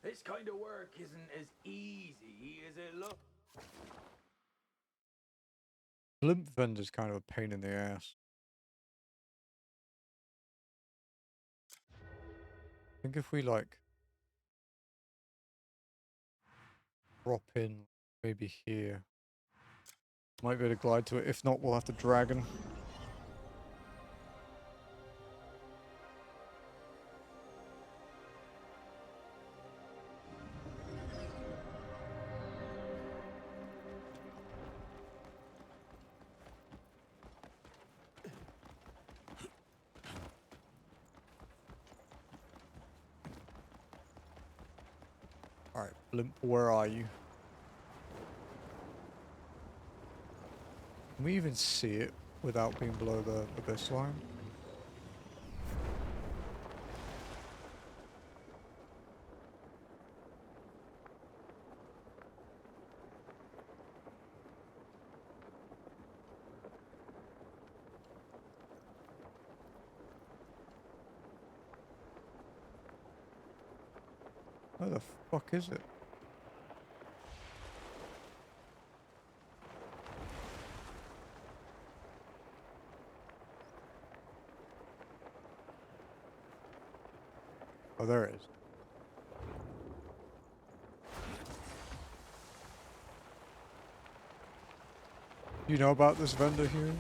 This kind of work isn't as easy as it looks. Blimp vendor's kind of a pain in the ass. I think if we like drop in maybe here, might be able to glide to it. If not, we'll have to dragon. Alright, Blimp, where are you? Can we even see it without being below the abyss line? Where the fuck is it? Oh, there it is. You know about this vendor here?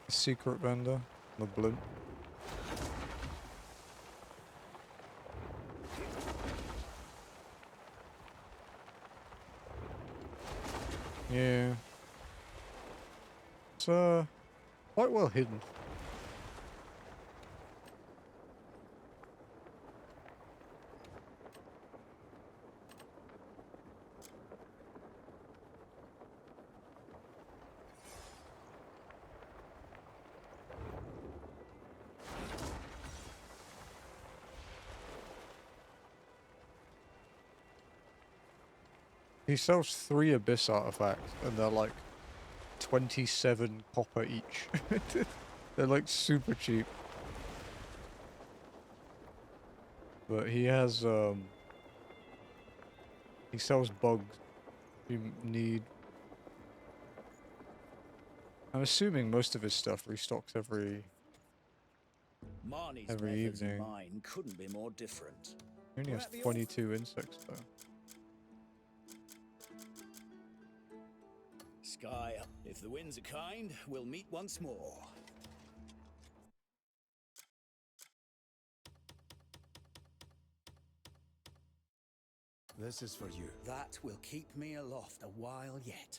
The secret vendor? The blimp? Yeah. It's quite well hidden. He sells 3 Abyss artifacts, and they're like 27 copper each. They're like super cheap. But he has, he sells bugs you need. I'm assuming most of his stuff restocks every Marnie's every methods and evening. mine couldn't be more different. He only We're has at the 22 insects though. Sky, if the winds are kind, we'll meet once more. This is for you. That will keep me aloft a while yet.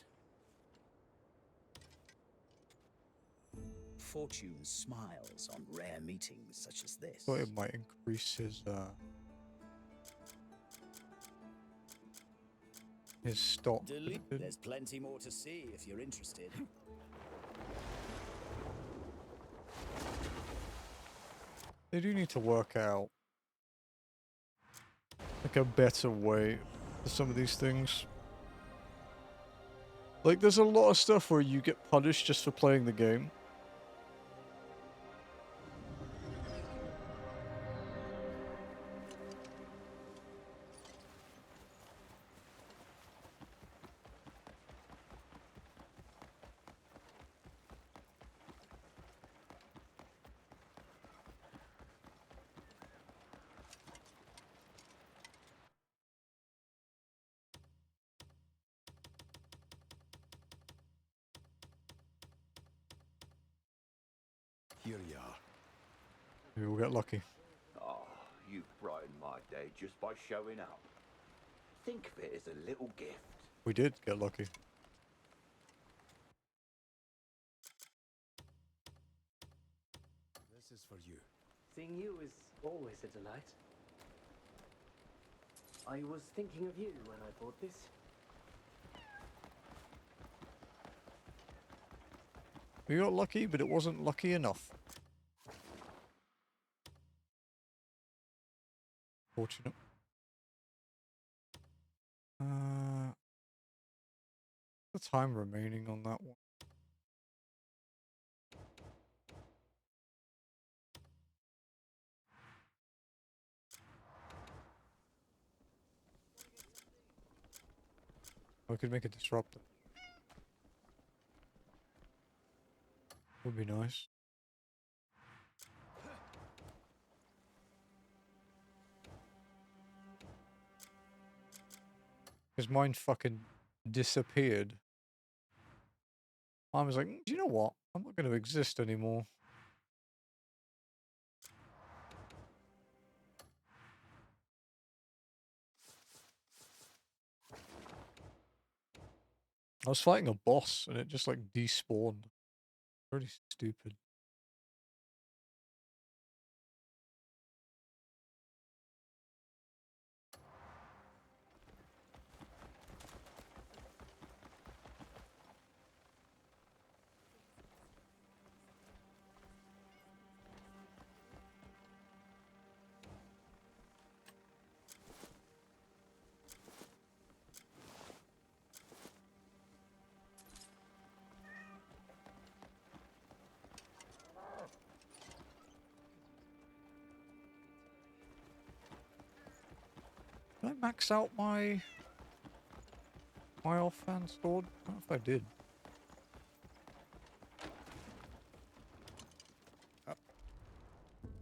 Fortune smiles on rare meetings such as this. Thought it might increase his stock. There's plenty more to see if you're interested. They do need to work out like a better way for some of these things. Like there's a lot of stuff where you get punished just for playing the game. Here you are. Maybe we'll get lucky. Oh, you brightened my day just by showing up. Think of it as a little gift. We did get lucky. This is for you. Seeing you is always a delight. I was thinking of you when I bought this. We got lucky, but it wasn't lucky enough. Fortunate. The time remaining on that one. We could make a disruptor. Would be nice. Because mine fucking disappeared. I was like, do you know what? I'm not going to exist anymore. I was fighting a boss and it just like despawned. Really stupid. max out my offhand sword? I don't know if I did.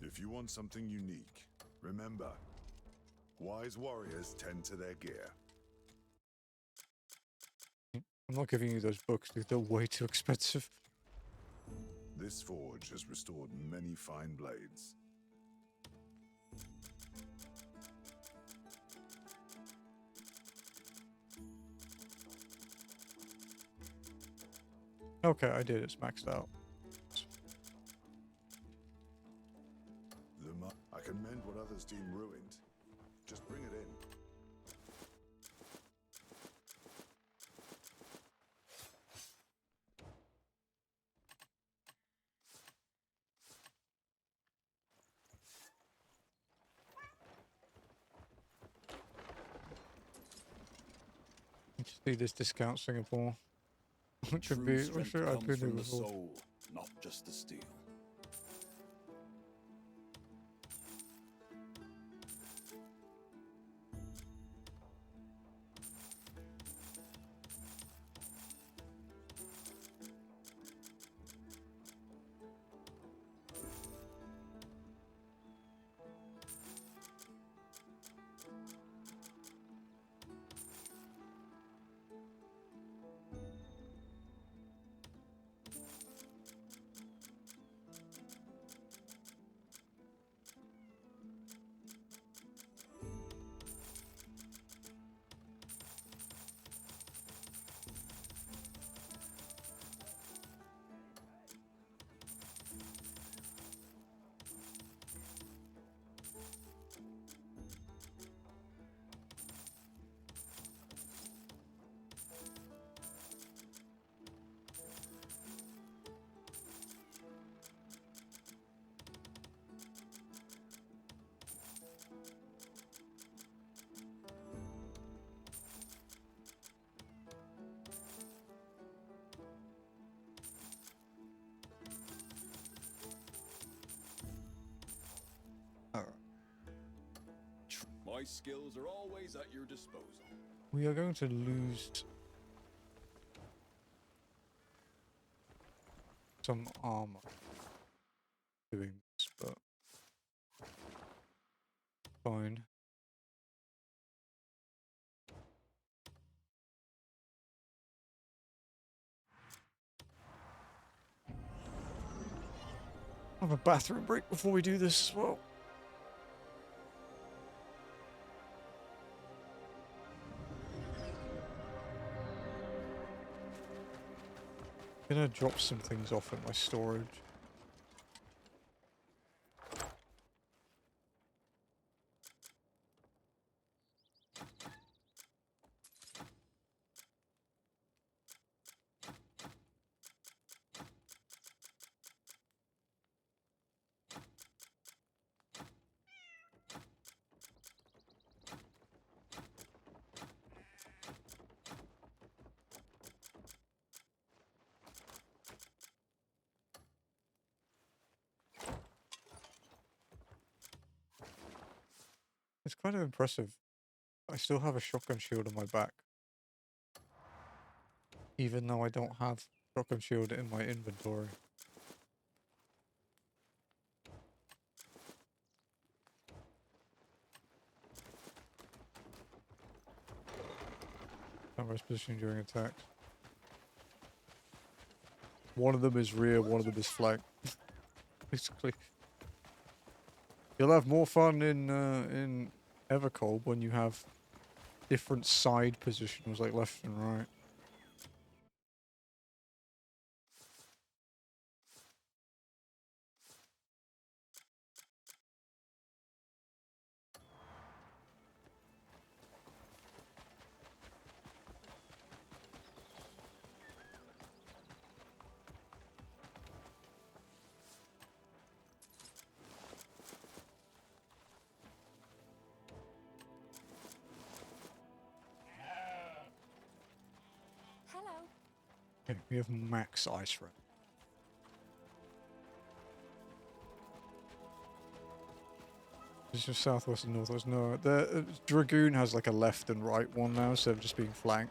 If you want something unique, remember, wise warriors tend to their gear. I'm not giving you those books, dude. They're way too expensive. This forge has restored many fine blades. Okay, I did. It's maxed out. I can mend what others deem ruined. Just bring it in. You just see this discount Singapore. Which would True be, strength sure I've comes been here from the before. soul, not just the steel. My skills are always at your disposal. We are going to lose some armor doing this, but fine. I'll have a bathroom break before we do this as well. I'm gonna drop some things off in my storage. It's kind of impressive. I still have a shotgun shield on my back. Even though I don't have shotgun shield in my inventory. Camera's position during attack. One of them is rear, one of them is flank. Basically. You'll have more fun in Evercold when you have different side positions like left and right. Hello. Okay, we have max ice rep. It's just southwest and northwest. No, the Dragoon has like a left and right one now instead of just being flank.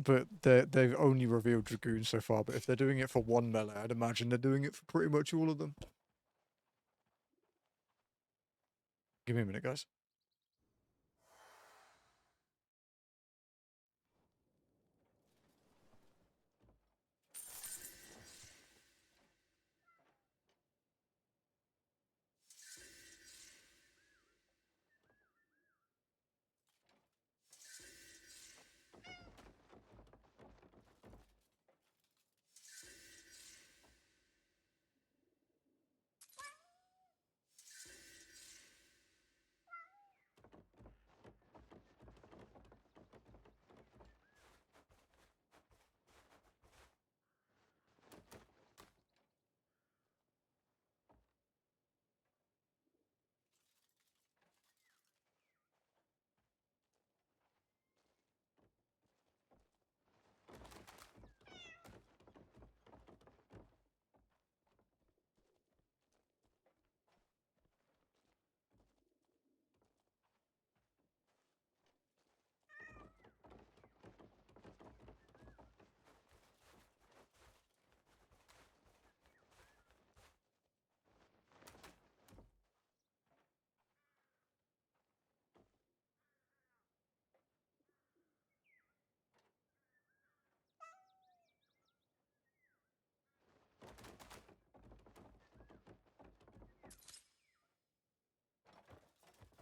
But they've only revealed Dragoon so far, but if they're doing it for one melee, I'd imagine they're doing it for pretty much all of them. Give me a minute, guys.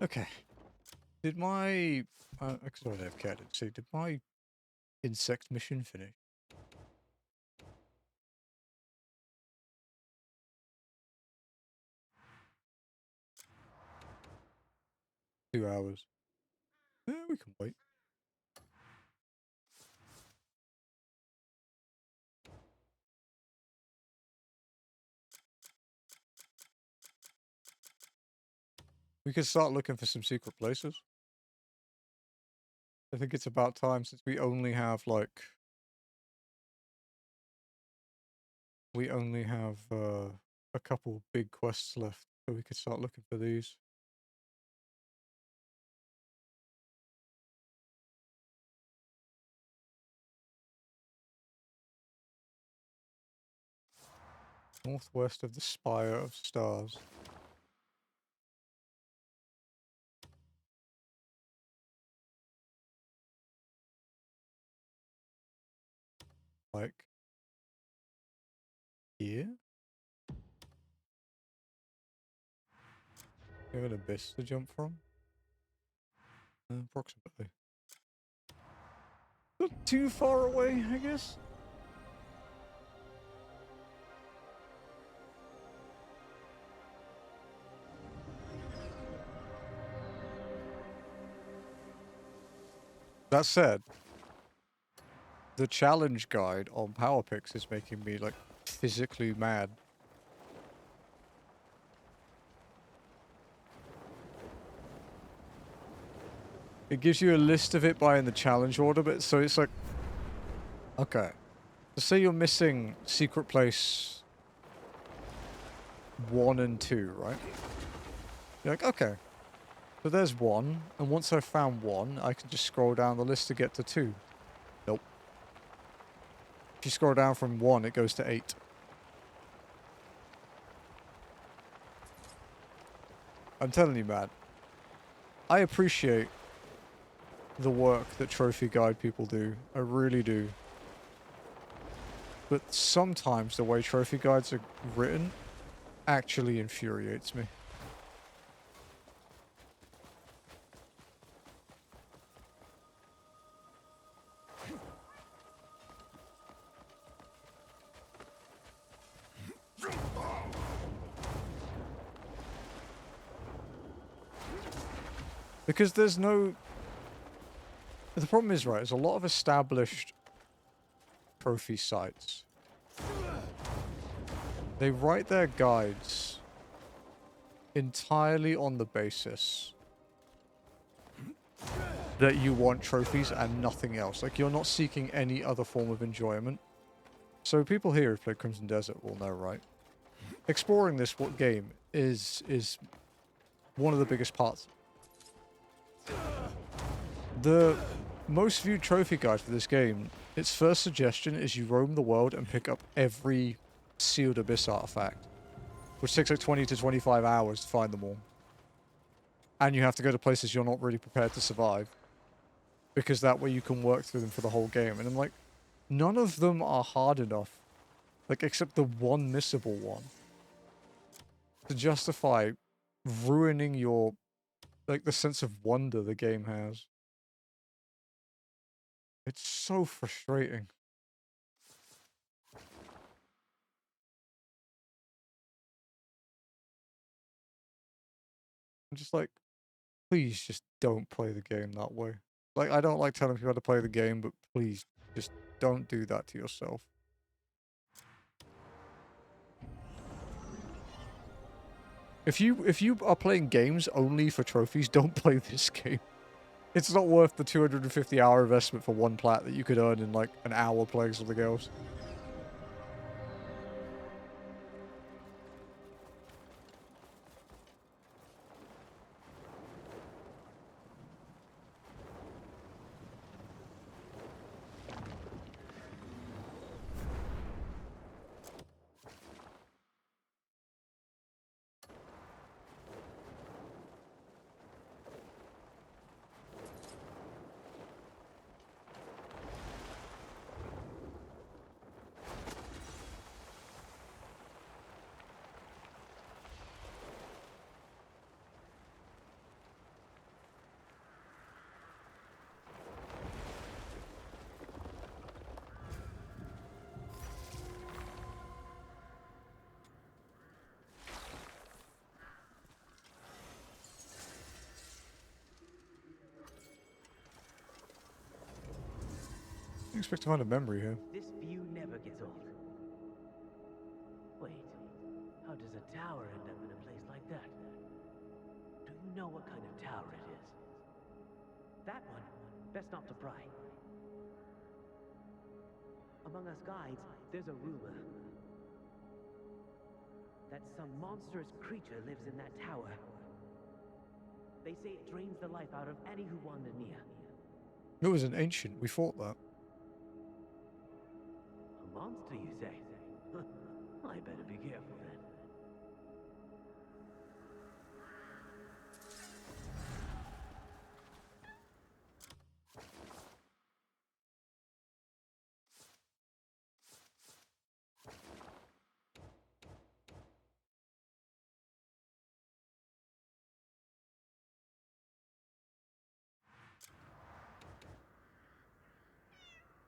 Okay. Did my... sorry, AFK, I didn't see. Did my insect mission finish? Two hours. We can wait. We could start looking for some secret places. I think it's about time since we only have, like... We only have, a couple big quests left, so we could start looking for these. Northwest of the Spire of Stars. Like... here? You have an abyss to jump from? Approximately. Not too far away, I guess. That said, the challenge guide on Power Picks is making me, like, physically mad. It gives you a list of it by in the challenge order, but so it's like... Okay. So say you're missing Secret Place 1 and 2, right? You're like, okay. So there's 1, and once I've found 1, I can just scroll down the list to get to 2. Nope. If you scroll down from 1, it goes to 8. I'm telling you, man. I appreciate the work that trophy guide people do. I really do. But sometimes the way trophy guides are written actually infuriates me. Because there's no... The problem is, right, there's a lot of established trophy sites. They write their guides entirely on the basis that you want trophies and nothing else. Like, you're not seeking any other form of enjoyment. So people here who've played Crimson Desert will know, right? exploring this game is one of the biggest parts. The most viewed trophy guide for this game, its first suggestion is you roam the world and pick up every sealed abyss artifact, which takes like 20 to 25 hours to find them all. And you have to go to places you're not really prepared to survive, because that way you can work through them for the whole game. And I'm like, none of them are hard enough, like except the one missable one, to justify ruining your, like, the sense of wonder the game has. It's so frustrating. I'm just like, please just don't play the game that way. Like, I don't like telling people how to play the game, but please just don't do that to yourself. If you are playing games only for trophies, don't play this game. It's not worth the 250-hour investment for one plat that you could earn in like an hour playing something else. I expect to find a memory here. This view never gets old. Wait, how does a tower end up in a place like that? Do you know what kind of tower it is? That one, best not to pry. Among us guides, there's a rumor that some monstrous creature lives in that tower. They say it drains the life out of any who wander near. It was an ancient. We fought that. A monster, you say? I better be careful then.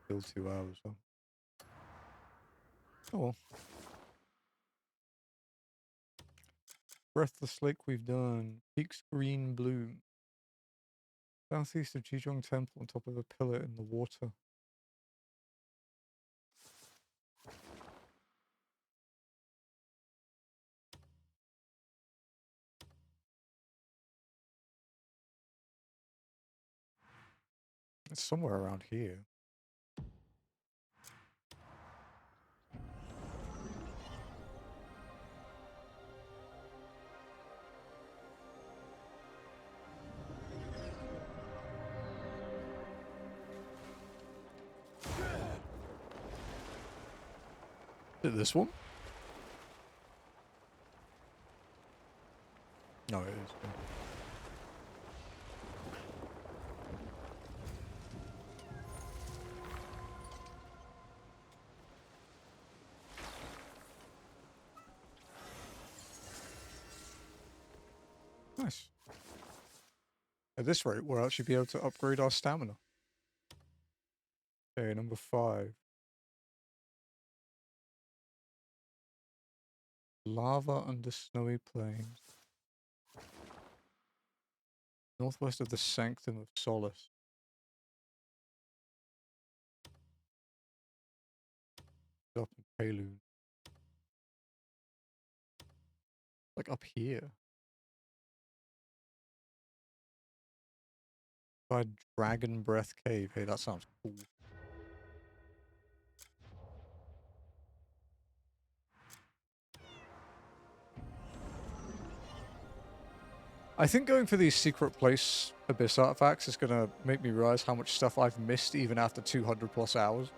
Still 2 hours, though. Oh well. Breathless Lake we've done. Peaks Green Bloom. Southeast of Jijong Temple on top of a pillar in the water. It's somewhere around here. Is it this one? No, it is. Yeah. Nice. At this rate, we'll actually be able to upgrade our stamina. Okay, number 5. Lava under snowy plains. Northwest of the Sanctum of Solace. Up in Prelude. Like up here. By Dragon Breath Cave. Hey, that sounds cool. I think going for these secret place abyss artifacts is gonna make me realize how much stuff I've missed even after 200 plus hours.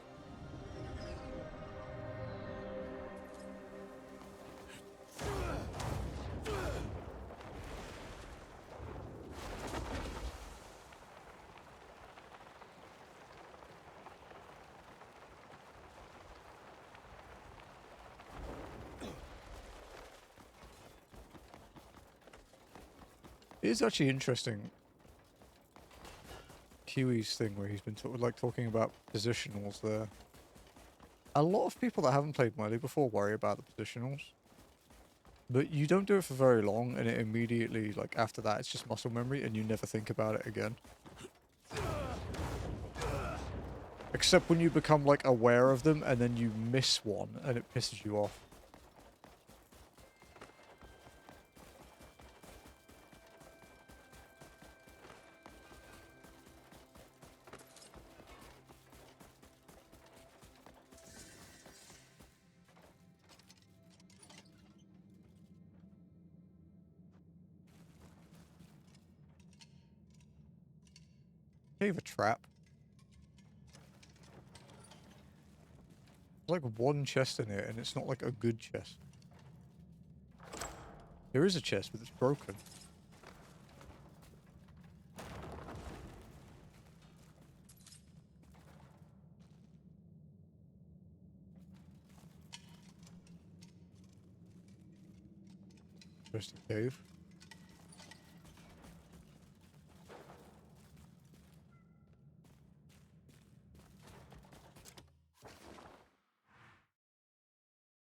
It is actually interesting, Huey's thing where he's been talking about positionals there. A lot of people that haven't played Melee before worry about the positionals, but you don't do it for very long, and it immediately, like after that, it's just muscle memory, and you never think about it again. Except when you become like aware of them, and then you miss one, and it pisses you off. Cave a trap. There's like one chest in it, and it's not like a good chest. There is a chest, but it's broken. Just a cave.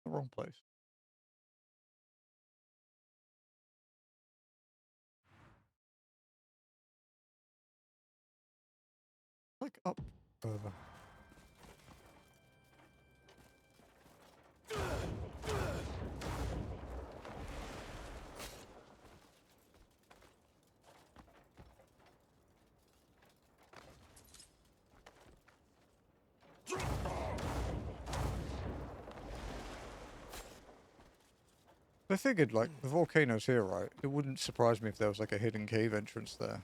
The wrong place. Like up further. I figured, like, the volcano's here, right? It wouldn't surprise me if there was, like, a hidden cave entrance there.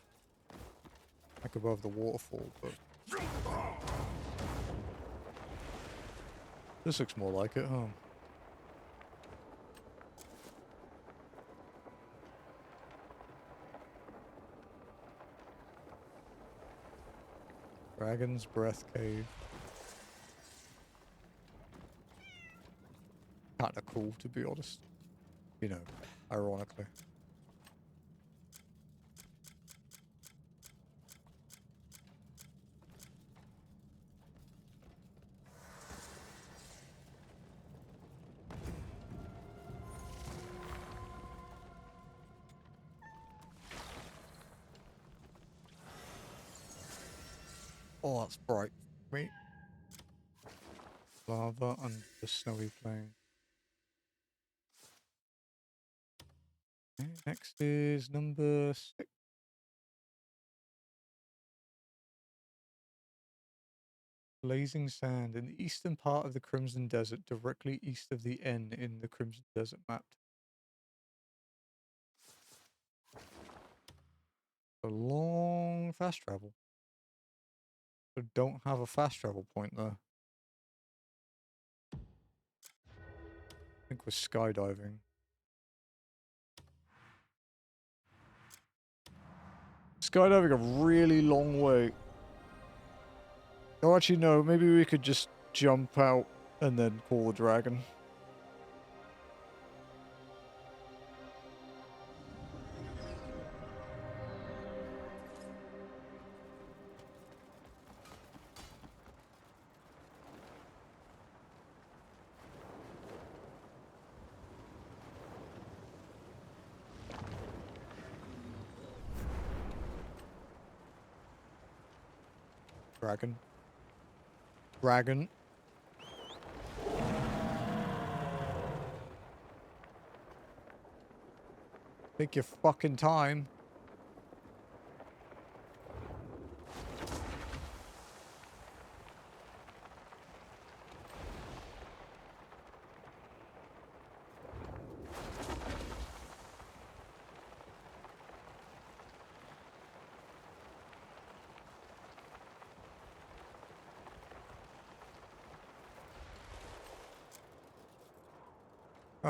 Like, above the waterfall, but... This looks more like it, huh? Dragon's Breath Cave. Kinda cool, to be honest. You know, ironically. Oh, that's bright. Wait. Lava and the snowy plain. Okay, next is number 6. Blazing sand in the eastern part of the Crimson Desert, directly east of the N in the Crimson Desert map. A long fast travel. So don't have a fast travel point there. I think we're skydiving. Skydiving a really long way. Oh, actually, no. Maybe we could just jump out and then call the dragon. Dragon. Dragon. Take your fucking time.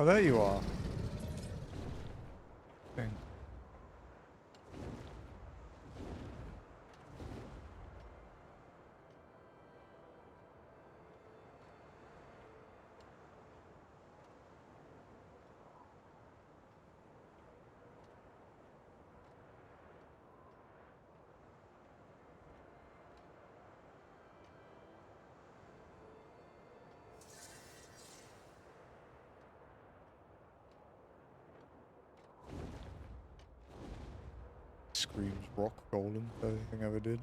Oh, there you are. Thing. Screams rock golem for anything I ever did.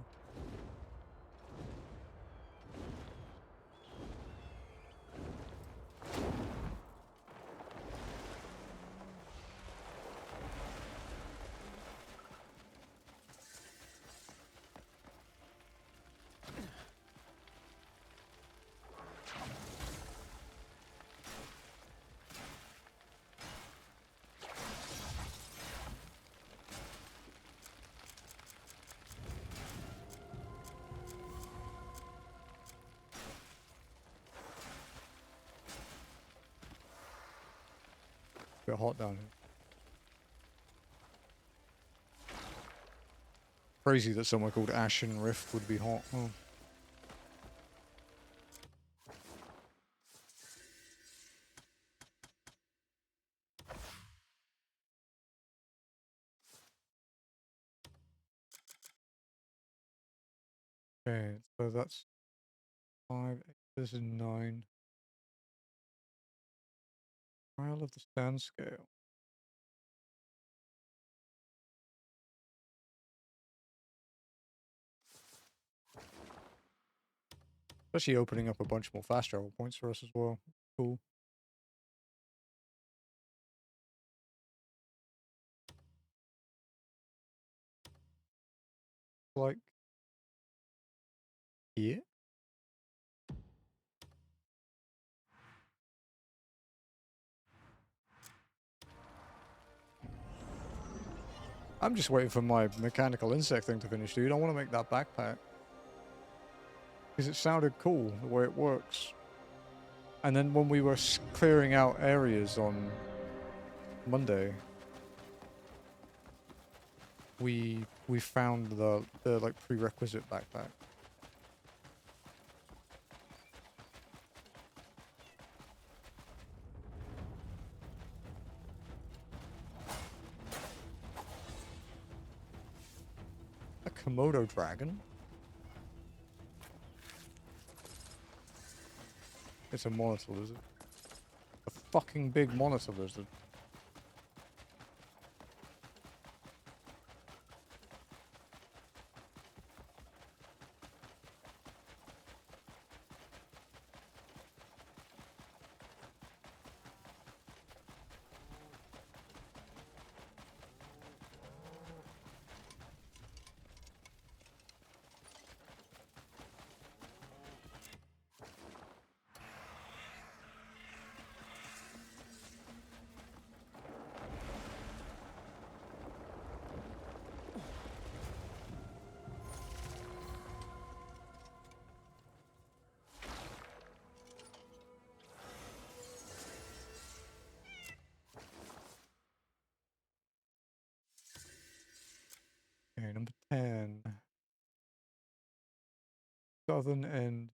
Bit hot down here. Crazy that somewhere called Ashen Rift would be hot. Oh. Okay, so that's 5. This is 9. Trial of the Stand Scale. Especially opening up a bunch more fast travel points for us as well. Cool. Like here? I'm just waiting for my mechanical insect thing to finish, dude. I want to make that backpack. Because it sounded cool, the way it works. And then when we were clearing out areas on Monday, we found the like prerequisite backpack. A Komodo dragon? It's a monitor lizard. A fucking big monitor lizard. Okay, number 10. Southern end.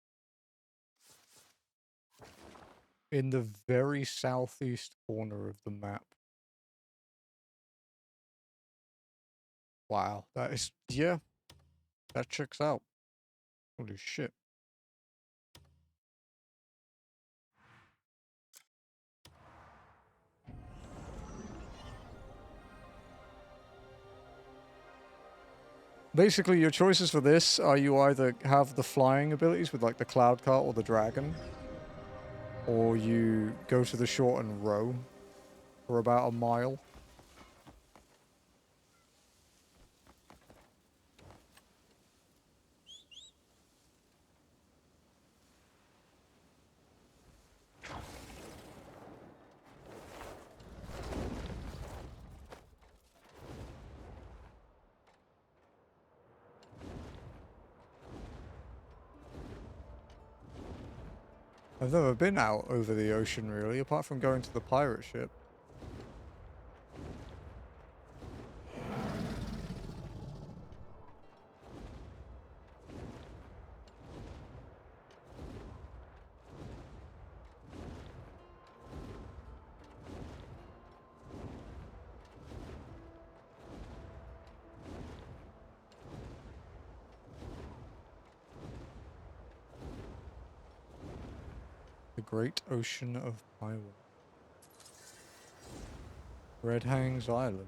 In the very southeast corner of the map. Wow, that is, yeah, that checks out. Holy shit. Basically, your choices for this are you either have the flying abilities with like the cloud cart or the dragon, or you go to the short and row for about a mile. I've never been out over the ocean really, apart from going to the pirate ship. The Great Ocean of Pyro. Red Hangs Island.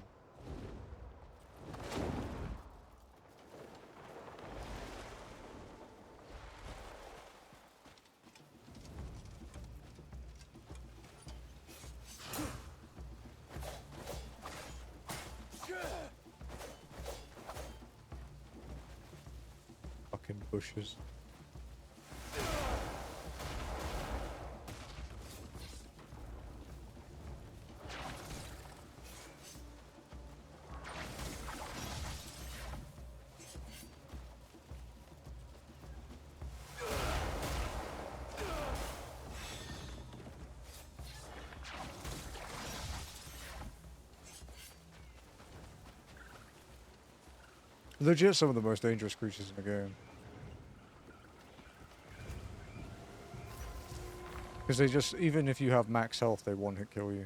Fucking bushes. Legit some of the most dangerous creatures in the game. Because they just, even if you have max health, they one-hit kill you.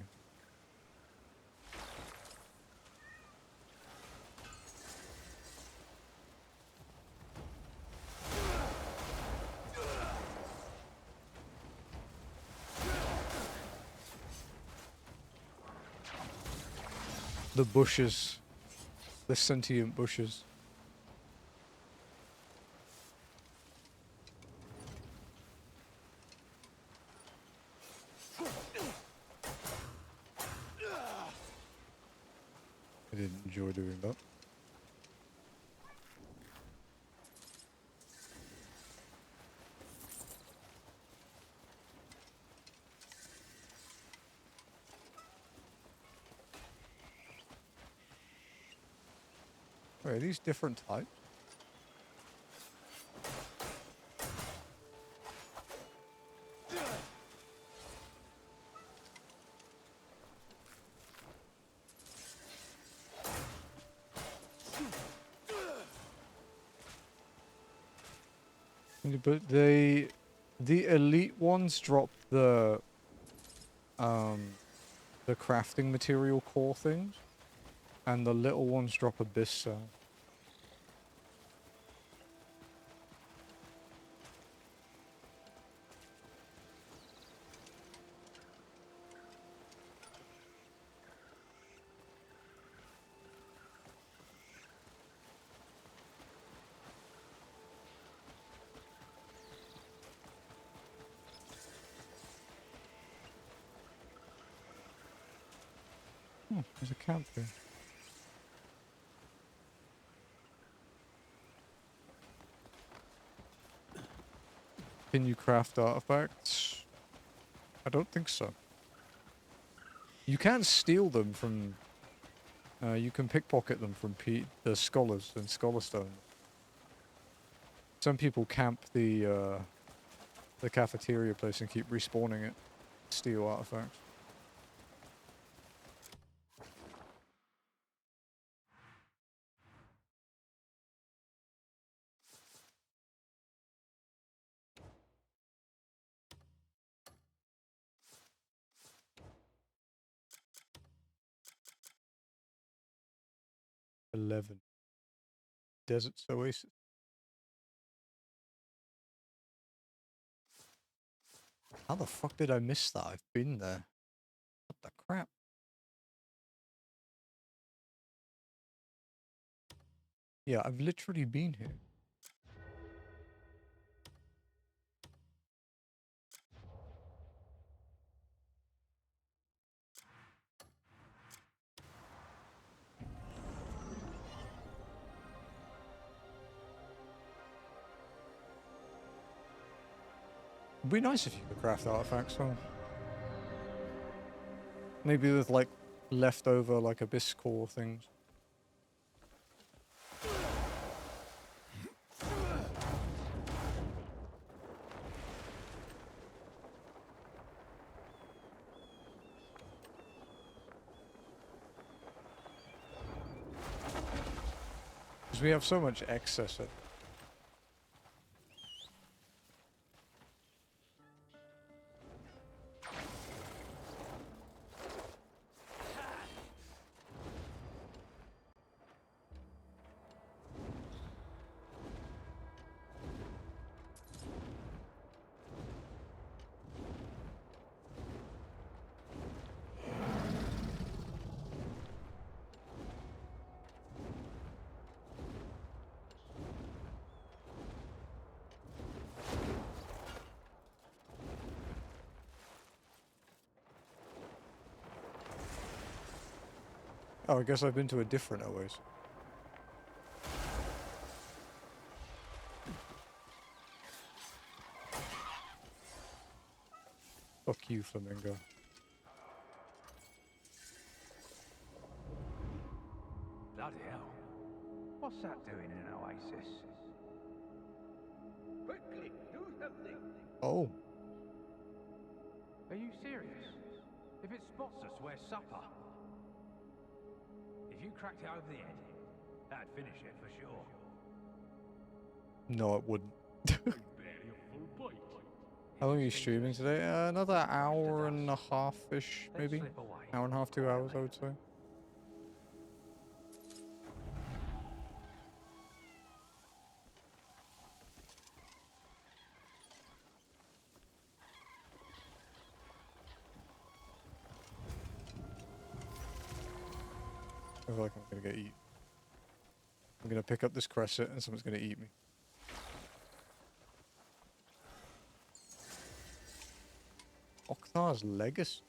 The bushes. The sentient bushes. I didn't enjoy doing that. Wait, are these different types? But the elite ones drop the crafting material core things, and the little ones drop abyss cell. There's a camp here. Can you craft artifacts? I don't think so. You can steal them from... you can pickpocket them from the scholars and scholarstone. Some people camp the cafeteria place and keep respawning it. Steal artifacts. Desert's Oasis. How the fuck did I miss that? I've been there. What the crap? Yeah, I've literally been here. It'd be nice if you could craft artifacts, huh? Maybe with like leftover like abyss core things. Because we have so much excess of it. Oh, I guess I've been to a different oasis. Fuck you, Flamingo. Bloody hell. What's that doing in an oasis? Quickly, do something. Oh. Are you serious? If it spots us, we're supper. If you cracked it over the head, that'd finish it for sure. No, it wouldn't. Barely a full bite. How long are you streaming today? Another hour and a half-ish, maybe? Hour and a half, 2 hours, I would say. I feel like I'm gonna get eaten. I'm gonna pick up this crescent and someone's gonna eat me. Oktar's Legacy?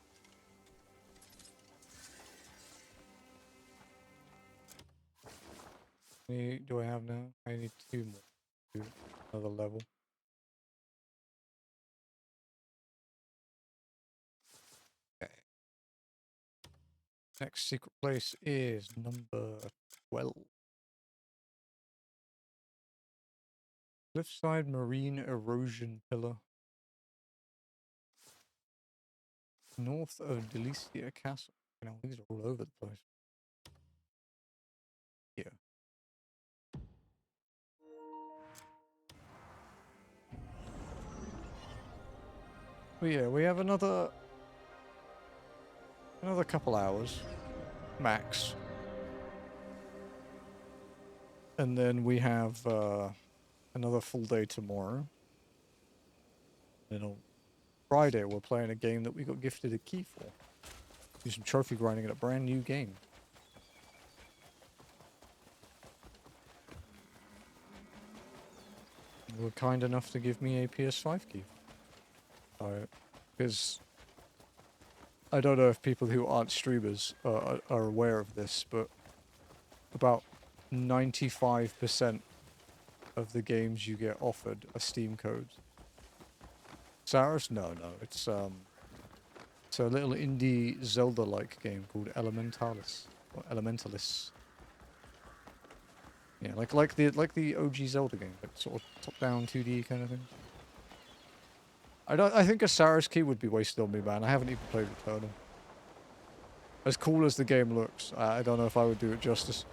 How many do I have now? I need 2 more to do another level. Okay. Next secret place is number 12. Cliffside Marine Erosion Pillar. North of Delicia Castle. You know, these are all over the place. Yeah. But yeah, we have another couple hours, max. And then we have another full day tomorrow. Then on Friday, we're playing a game that we got gifted a key for. Do some trophy grinding in a brand new game. They were kind enough to give me a PS5 key. Because I don't know if people who aren't streamers are aware of this, but about 95% of the games you get offered are Steam codes. Saris? No. It's a little indie Zelda-like game called Elementalis or Elementalis. Yeah, like the OG Zelda game, like sort of top-down 2D kind of thing. I think a Saris key would be wasted on me, man. I haven't even played Returnal. As cool as the game looks, I don't know if I would do it justice.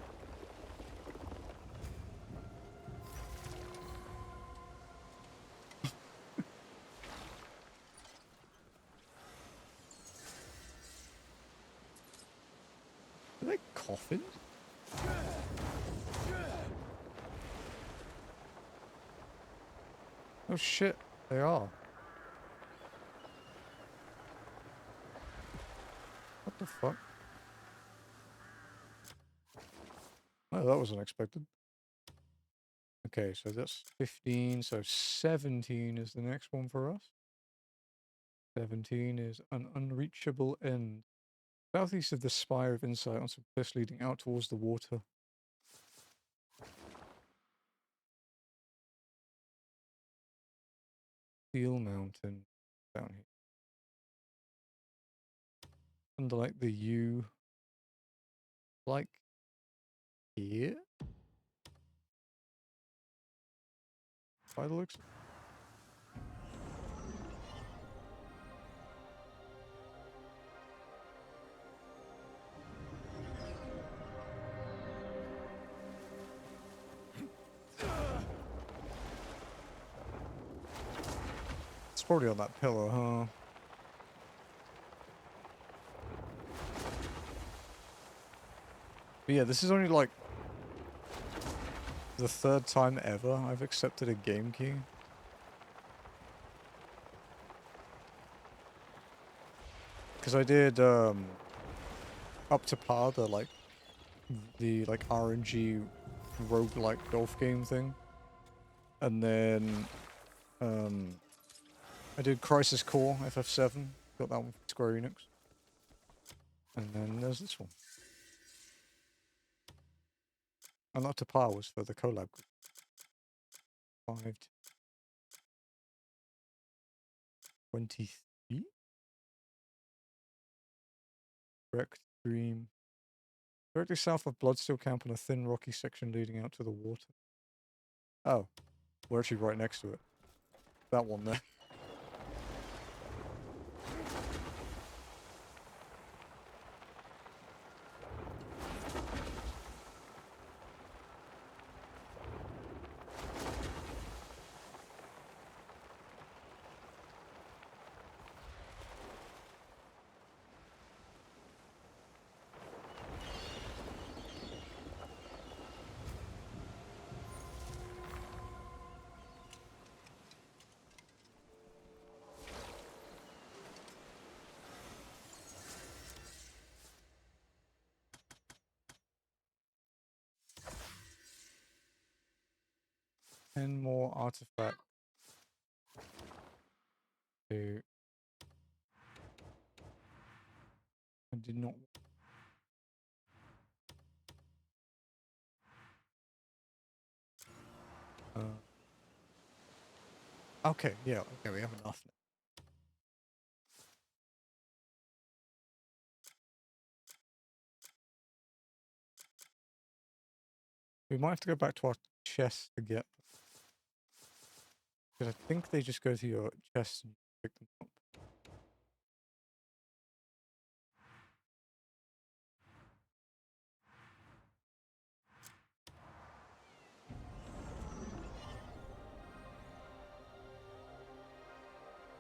Are they coffins? Oh shit, they are. What the fuck? Oh, that was unexpected. Okay, so that's 15, so 17 is the next one for us. 17 is an unreachable end. Southeast of the Spire of Insight on some cliffs leading out towards the water. Steel Mountain down here. And like the U, like here? By the looks. probably on that pillar, huh? But yeah, this is only like the third time ever I've accepted a game key. Because I did up to par, the RNG roguelike golf game thing. And then I did Crisis Core FF7, got that one from Square Enix. And then there's this one. And up to par was for the collab group. 523? Wrecked Dream. Directly south of Bloodsteel Camp on a thin rocky section leading out to the water. Oh, we're actually right next to it. That one there. And more artifact. I did not. Okay, yeah, okay, we have enough now. We might have to go back to our chest to get. Because I think they just go to your chest and pick them up.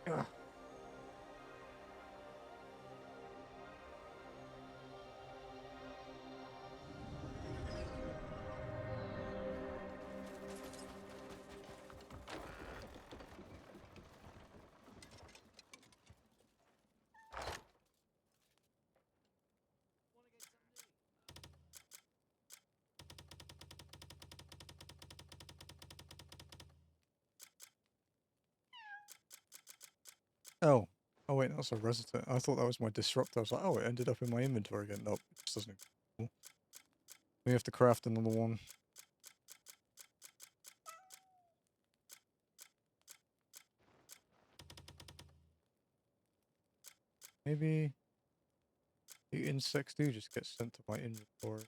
Ugh. Oh. Oh wait, that's a resident. I thought that was my disruptor. I was like, oh, it ended up in my inventory again. Nope, it just doesn't. Cool. We have to craft another one. Maybe the insects do just get sent to my inventory.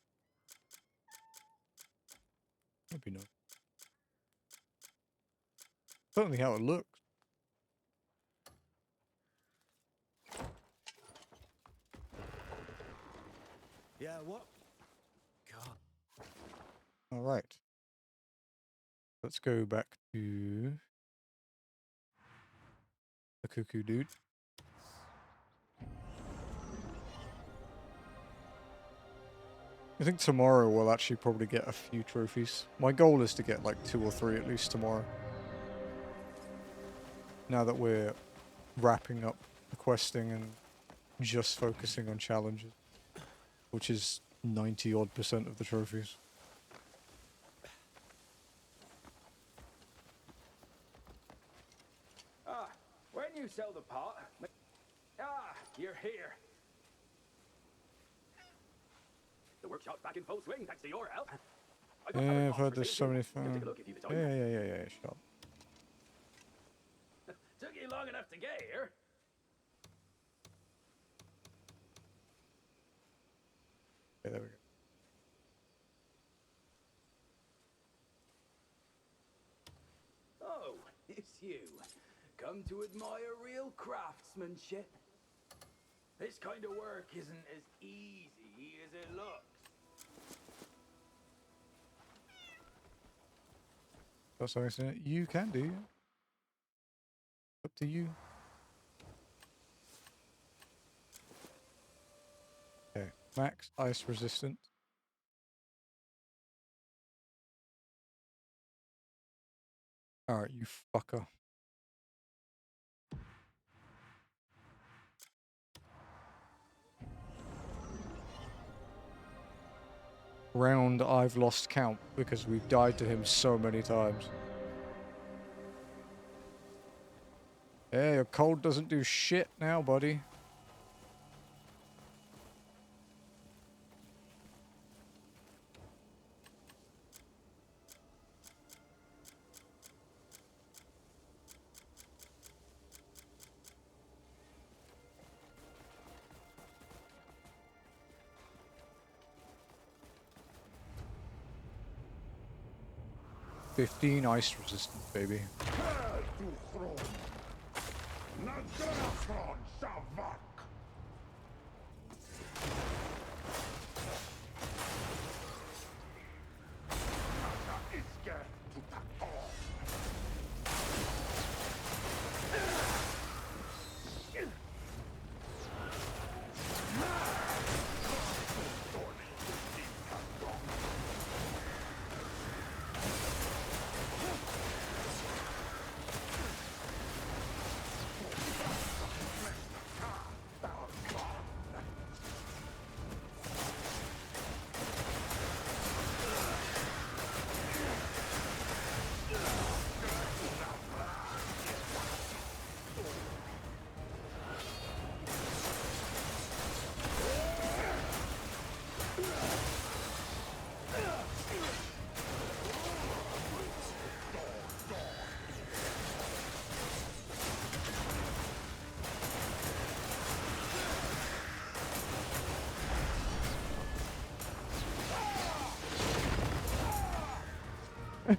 Maybe not. Certainly how it looks. Yeah, what? God. Alright. Let's go back to the cuckoo dude. I think tomorrow we'll actually probably get a few trophies. My goal is to get like 2 or 3 at least tomorrow. Now that we're wrapping up the questing and just focusing on challenges, which is 90-odd% of the trophies. Ah, when you sell the pot... Ah, you're here. The workshop's back in full swing thanks to your help. Yeah, I've heard there's so many fun. Yeah, sure. Took you long enough to get here. Okay, there we go. Oh, it's you. Come to admire real craftsmanship. This kind of work isn't as easy as it looks. Got something you can do. up to you. Okay, max ice resistant. Alright, you fucker. Round I've lost count because we've died to him so many times. Hey, your cold doesn't do shit now, buddy. Ice resistant, baby.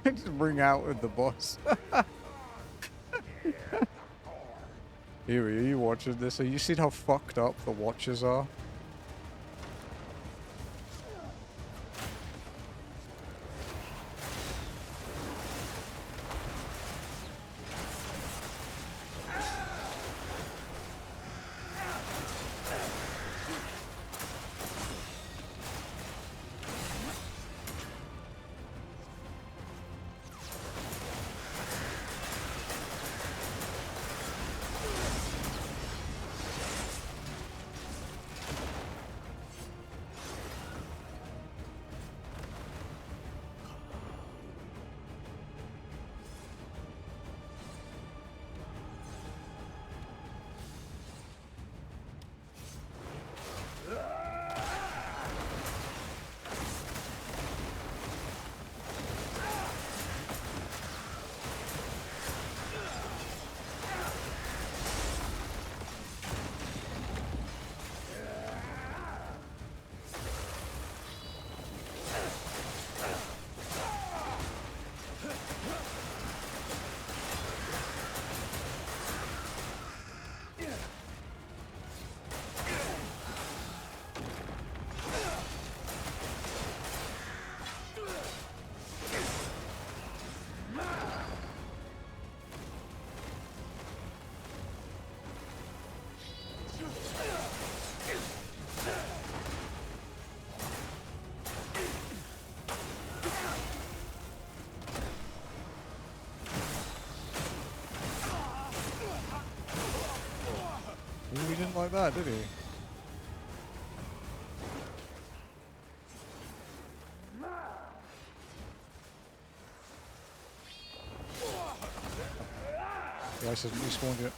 Just bring out with the boss. Here, are you watching this? Are you seeing how fucked up the watchers are? He didn't like that, did he? The ice hasn't respawned yet.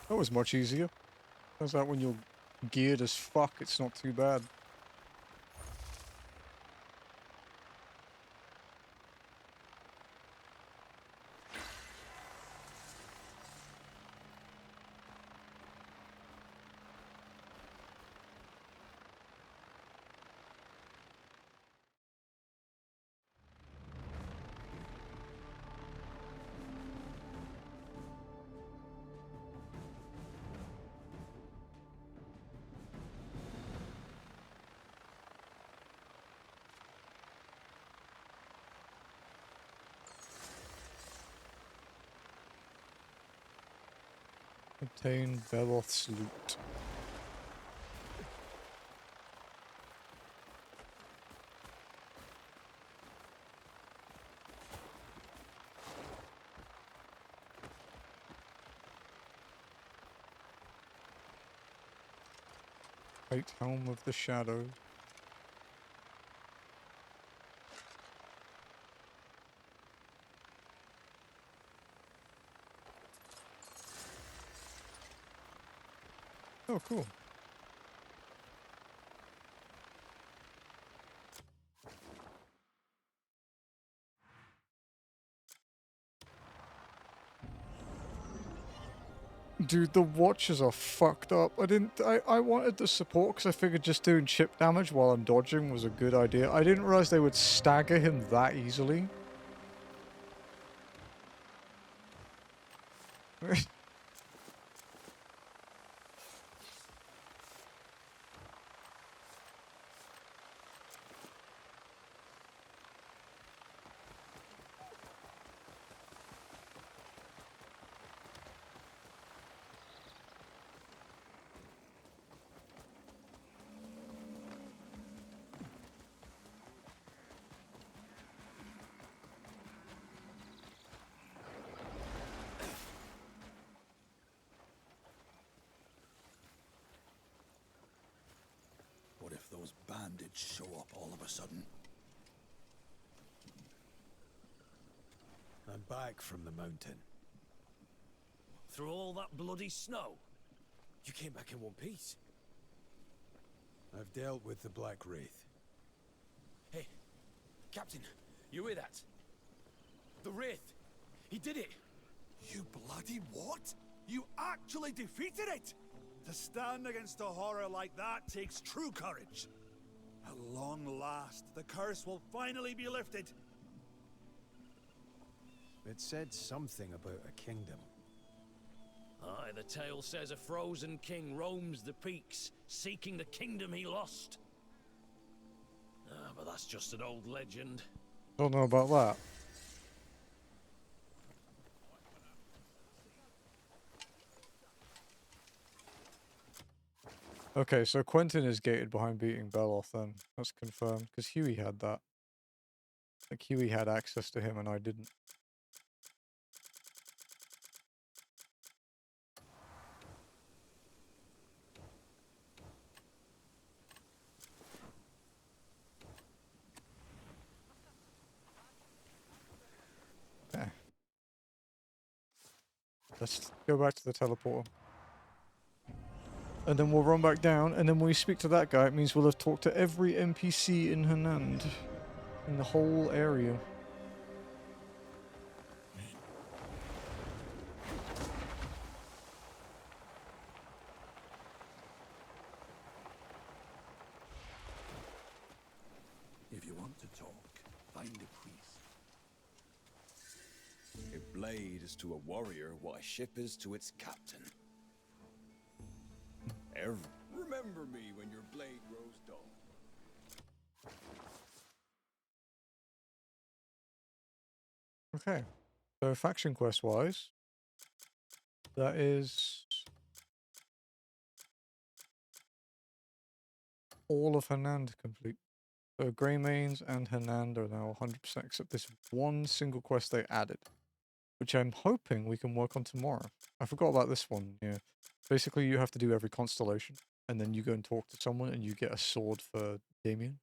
That was much easier. Turns out when you're geared as fuck, it's not too bad. Obtain Beloth's loot. Great Helm of the Shadow. Oh, cool. Dude, the watches are fucked up. I wanted the support because I figured just doing chip damage while I'm dodging was a good idea. I didn't realize they would stagger him that easily. What if those bandits show up all of a sudden? I'm back from the mountain. Through all that bloody snow? You came back in one piece. I've dealt with the Black Wraith. Hey, Captain, you hear that? The Wraith! He did it! You bloody what? You actually defeated it! To stand against a horror like that takes true courage. At long last, the curse will finally be lifted. It said something about a kingdom. Aye, the tale says a frozen king roams the peaks, seeking the kingdom he lost. Ah, but that's just an old legend. Don't know about that. Okay, so Quentin is gated behind beating Beloth then. That's confirmed, because Huey had that. Like, Huey had access to him and I didn't. Okay. Let's go back to the teleporter. And then we'll run back down, and then when we speak to that guy, it means we'll have talked to every NPC in Hernand. In the whole area. If you want to talk, find a priest. A blade is to a warrior what a ship is to its captain. Remember me when your blade grows dull. Okay. So faction quest wise, that is all of Hernand complete. So Greymanes and Hernand are now 100% except this one single quest they added, which I'm hoping we can work on tomorrow. I forgot about this one, yeah. Basically, you have to do every constellation, and then you go and talk to someone, and you get a sword for Damien.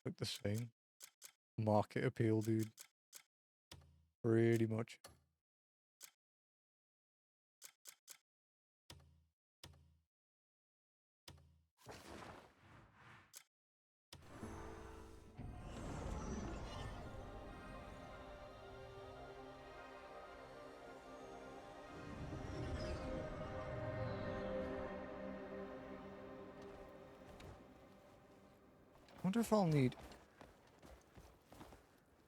Like the same. Market appeal, dude. Pretty much. wonder if I'll need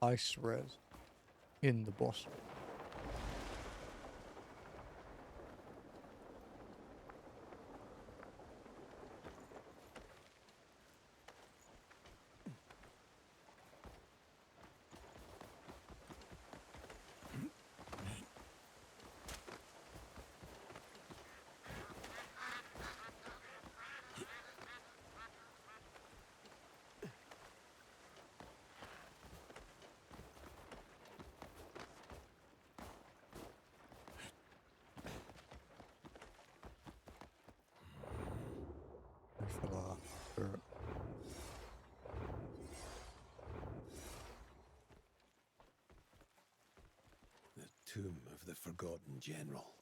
ice res in the boss. The tomb of the forgotten general.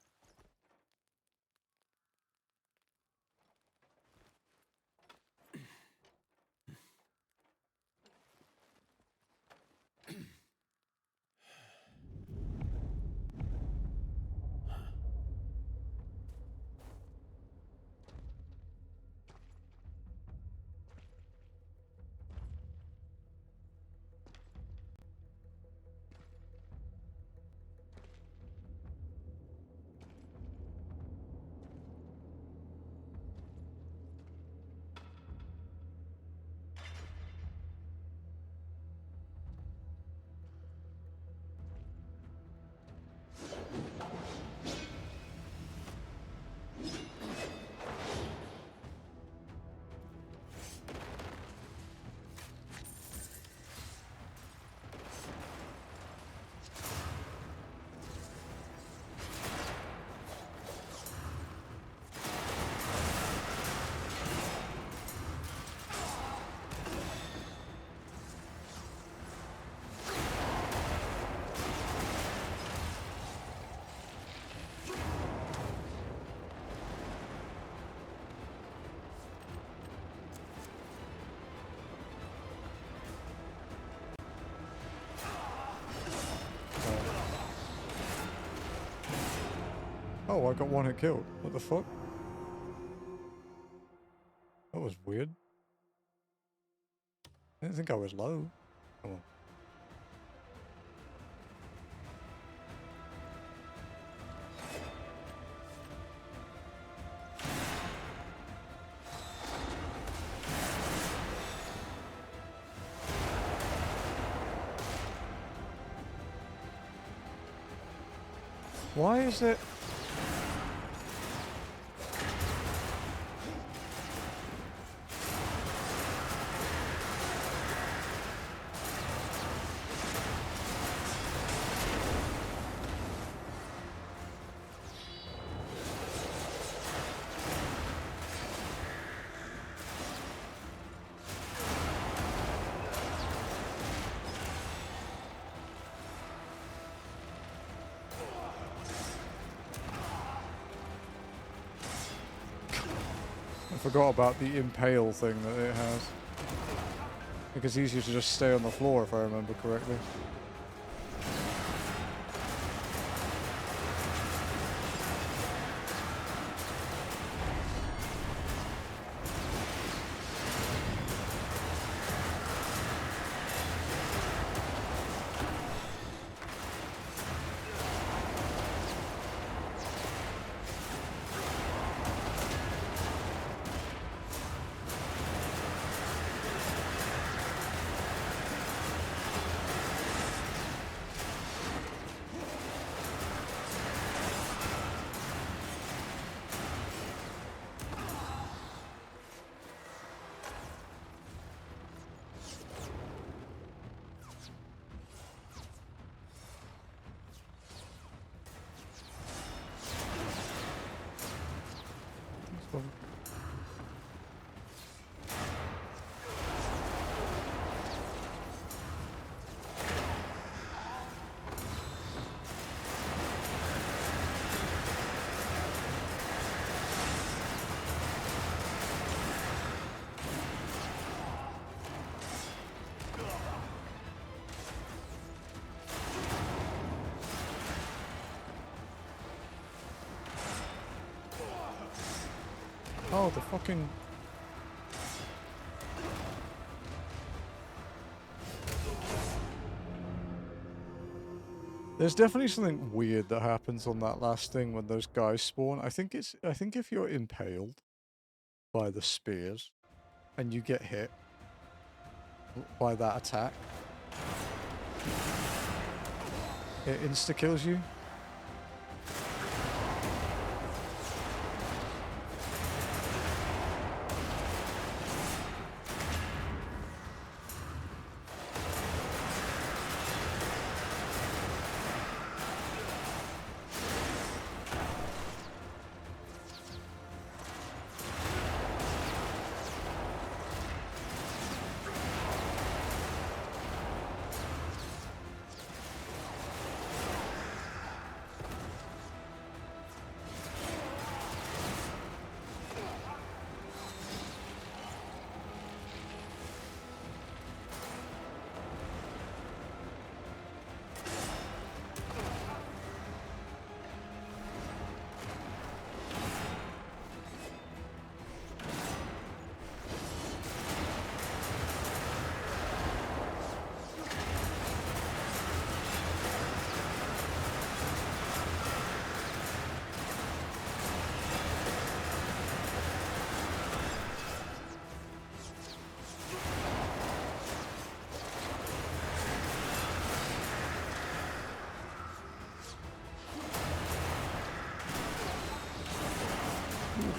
Oh, I got one hit killed. What the fuck? That was weird. I didn't think I was low. Come on. Why is it? I forgot about the impale thing that it has. I think it's easier to just stay on the floor if I remember correctly. Oh, the fucking... There's definitely something weird that happens on that last thing when those guys spawn. I think if you're impaled by the spears and you get hit by that attack, it insta kills you.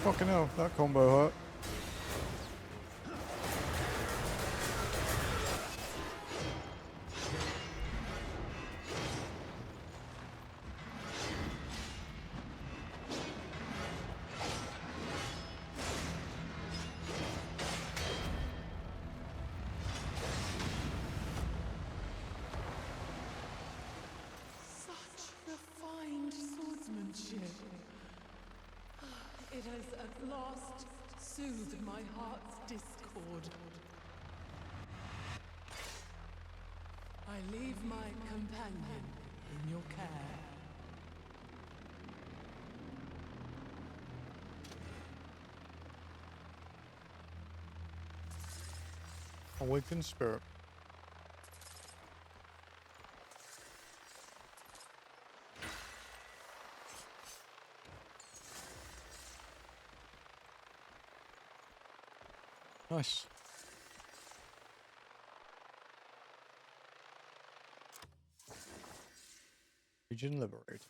Fucking hell, that combo hurt. Such refined swordsmanship. It has at last soothed my heart's discord. I leave my companion in your care. Awakened spirit. Nice. Region liberated.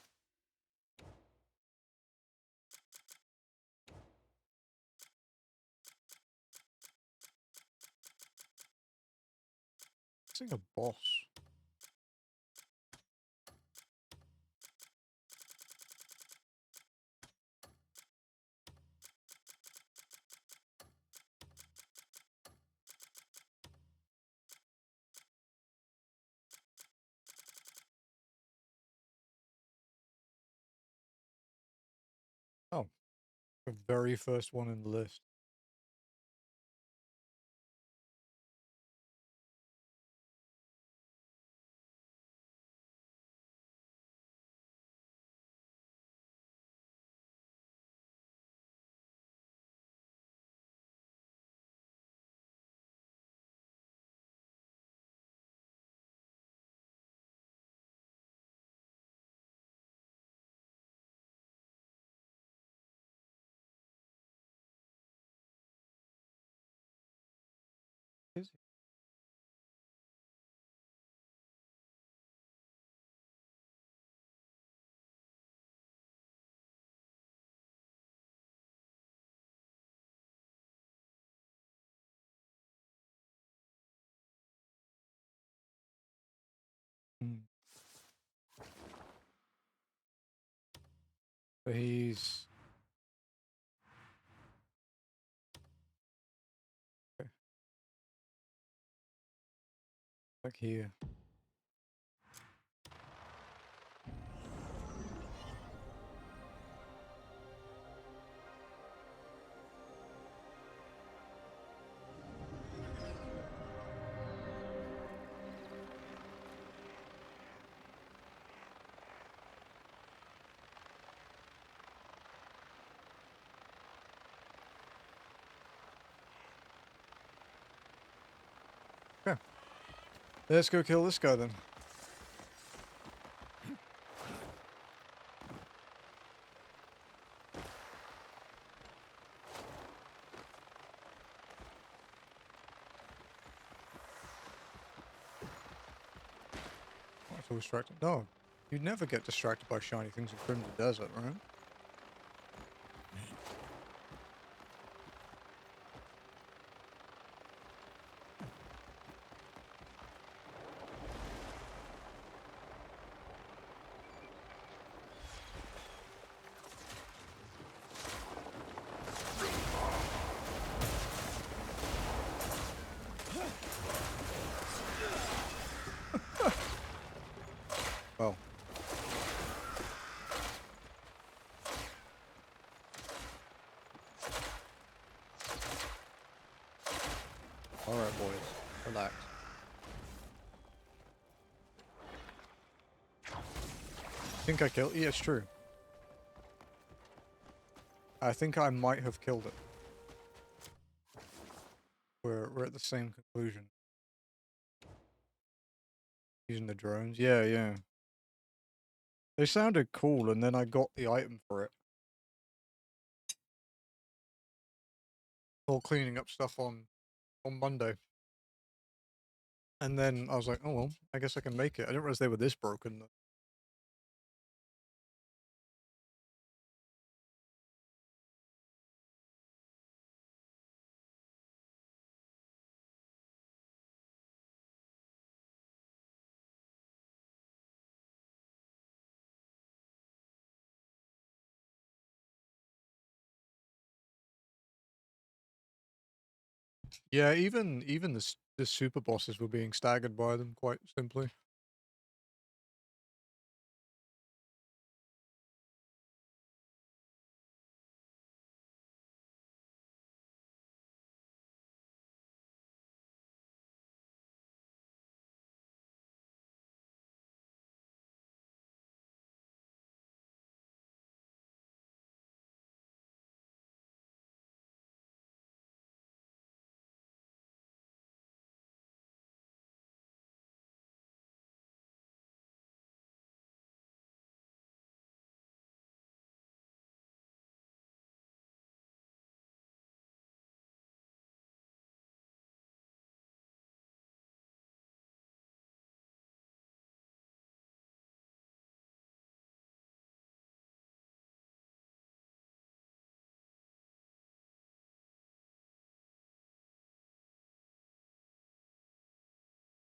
Missing a boss. Oh, the very first one in the list. Is he? So he's okay. Back here. Okay. Let's go kill this guy then. people distracted. No, you never get distracted by shiny things in Crimson Desert, right? Oh. Alright, boys. Relax. Think I killed it? Yeah, it's true. I think I might have killed it. We're at the same conclusion. Using the drones? Yeah, yeah. They sounded cool, and then I got the item for it. All cleaning up stuff on Monday. And then I was like, oh well, I guess I can make it. I didn't realize they were this broken. Yeah, even the super bosses were being staggered by them quite simply.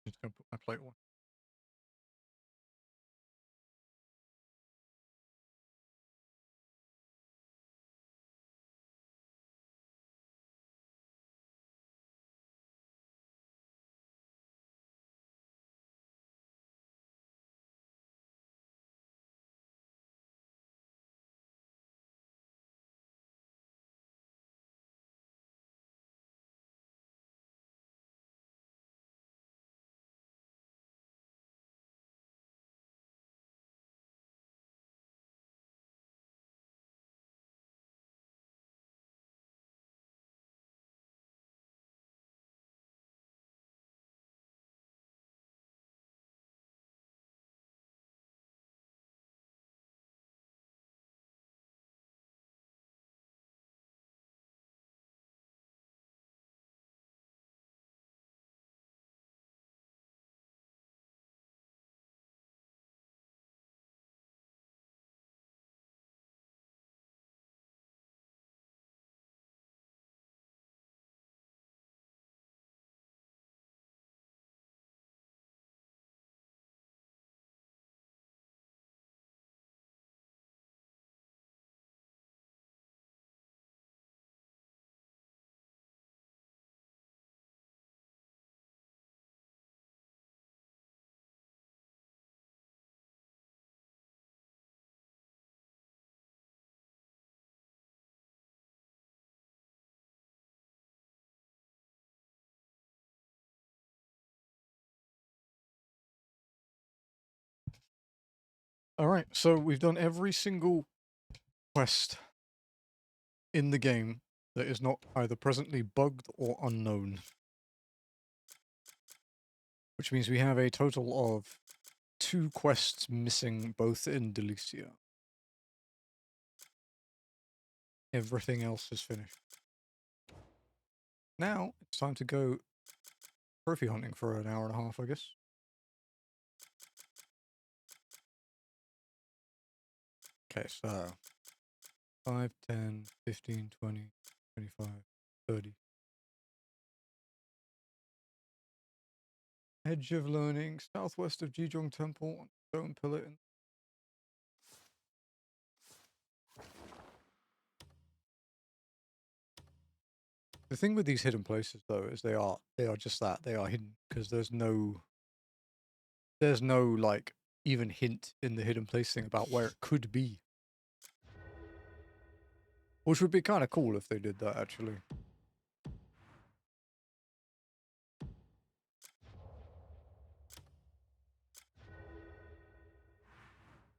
Just gonna put my plate one. Alright, so we've done every single quest in the game that is not either presently bugged or unknown. Which means we have a total of 2 quests missing, both in Delicia. Everything else is finished. Now, it's time to go trophy hunting for an hour and a half, I guess. Okay, so 5, 10, 15, 20, 25, 30. Edge of Learning, southwest of Jijong Temple, on Stone Pillar. The thing with these hidden places, though, is they are just that. They are hidden because there's no like even hint in the hidden place thing about where it could be, which would be kind of cool if they did that actually.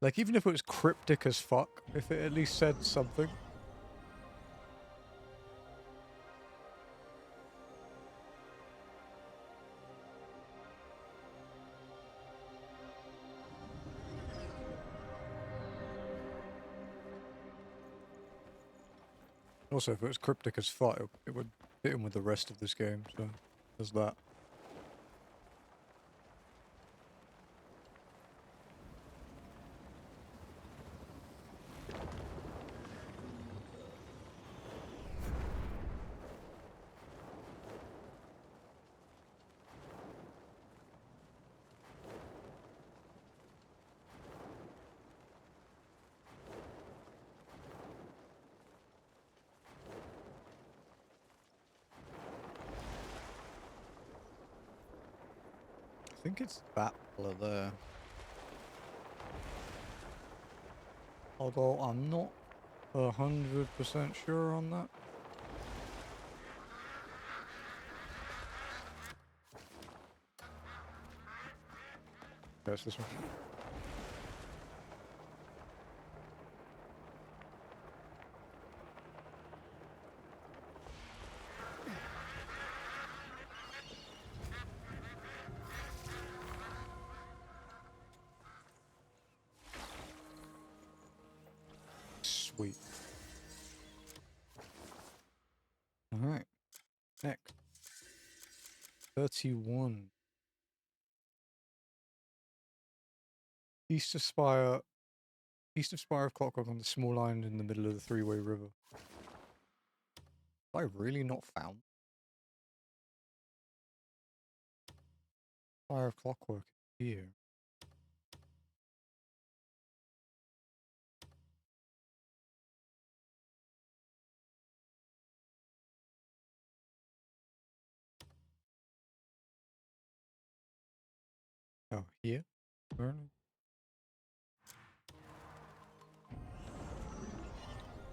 Like even if it was cryptic as fuck, if it at least said something. Also, if it was cryptic as fuck, it would fit in with the rest of this game, so there's that. I think it's that color there. Although I'm not 100% sure on that. That's this one. Sweet. Alright. Next. 31. East of Spire of Clockwork on the small island in the middle of the three-way river. Have I really not found? Spire of Clockwork here. Oh, here? Where?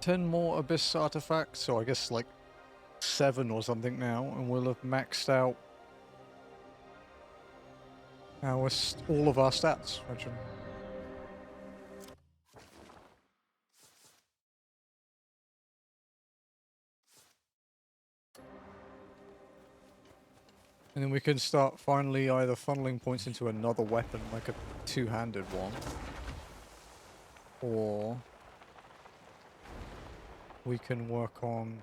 10 more Abyss artifacts, so I guess like 7 or something now, and we'll have maxed out all of our stats, actually. And then we can start finally either funneling points into another weapon, like a two-handed one, or we can work on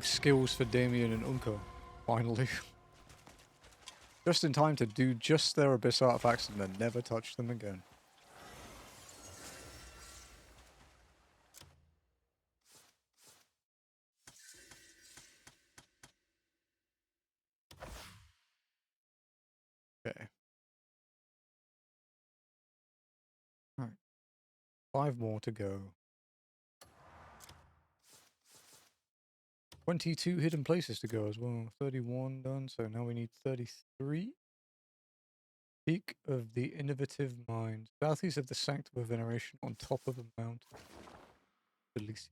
skills for Damien and Unka, finally. Just in time to do just their Abyss artifacts and then never touch them again. Okay. Alright. 5 more to go. 22 hidden places to go as well. 31 done, so now we need 33. Peak of the Innovative Mind. Southeast of the Sanctum of Veneration on top of a mountain. Release.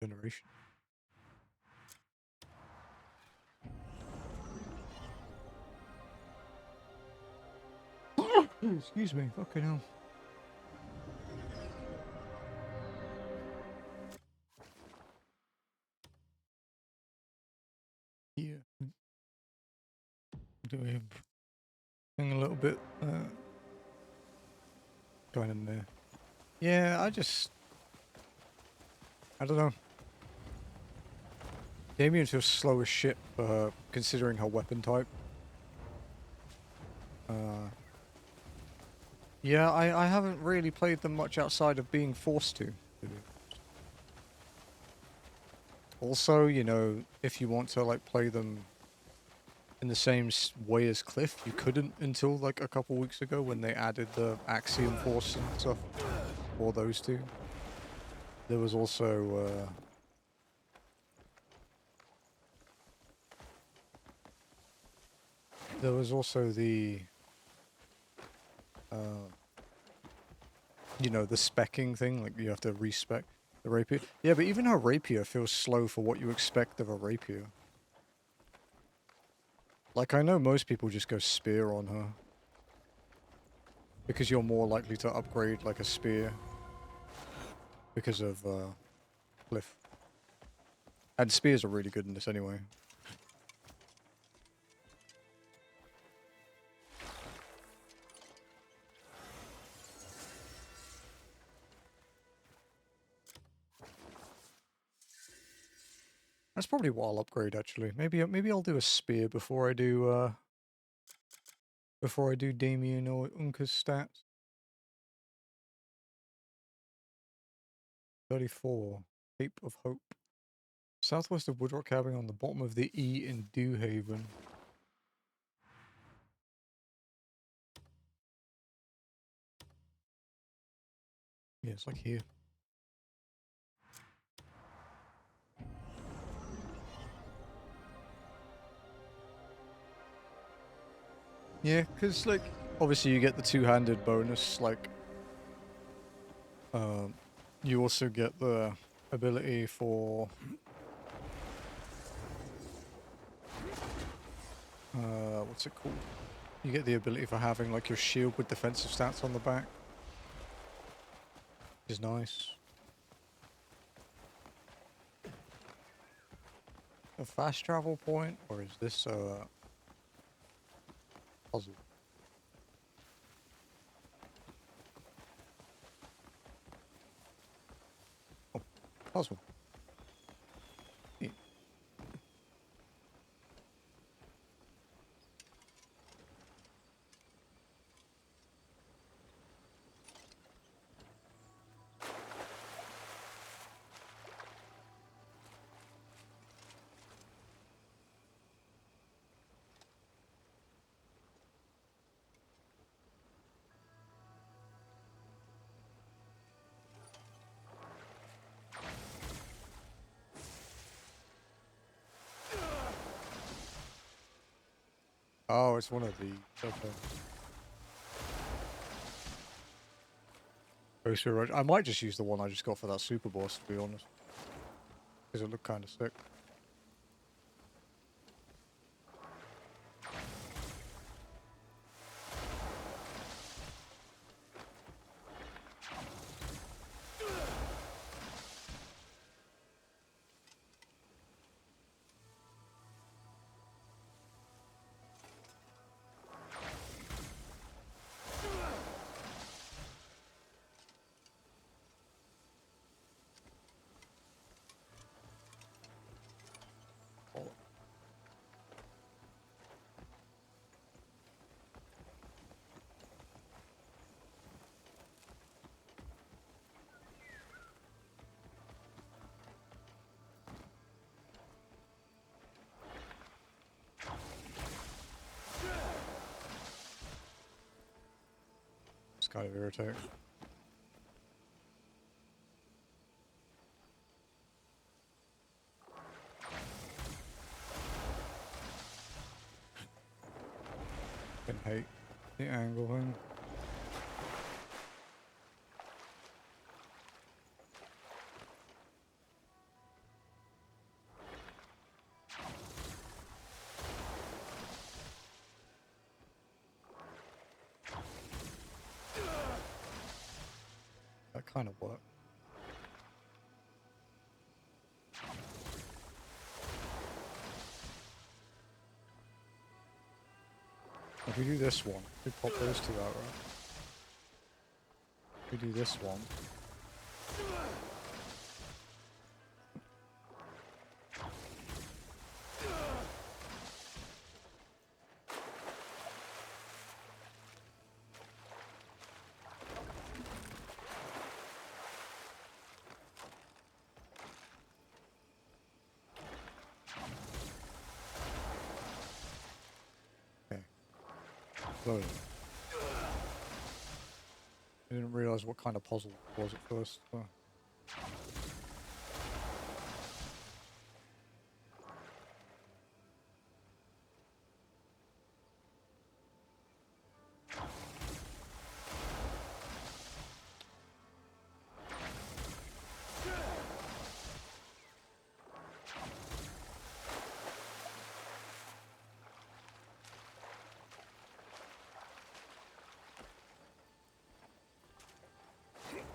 Veneration. Excuse me, fucking hell. Here. Doing a little bit going in there. Yeah, I just I don't know. Damien feels slow as shit for her, considering her weapon type. Yeah, I haven't really played them much outside of being forced to. Also, you know, if you want to like play them in the same way as Cliff, you couldn't until like a couple weeks ago when they added the Axiom Force and stuff for those two. There was also the you know, the specking thing, like you have to respec the rapier. Yeah, but even her rapier feels slow for what you expect of a rapier. Like, I know most people just go spear on her. Because you're more likely to upgrade, like, a spear. Because of, Cliff. And spears are really good in this anyway. That's probably what I'll upgrade, actually. Maybe I'll do a spear before I do Damien or Unka's stats. 34. Cape of Hope. Southwest of Woodrock Cabin on the bottom of the E in Dewhaven. Yeah, it's like here. Yeah, because, like, obviously you get the two-handed bonus, like, you also get the ability for, what's it called? You get the ability for having, like, your shield with defensive stats on the back. Which is nice. A fast travel point, or is this, puzzle? Oh, puzzle. Yeah. Oh, it's one of the. Okay. I might just use the one I just got for that super boss, to be honest. Because it looked kind of sick. It's kind of irritating. I hate the angle thing. That kind of worked. If we do this one, we pop those two out, right? If we do this one. Slowly. I didn't realize what kind of puzzle it was at first. So.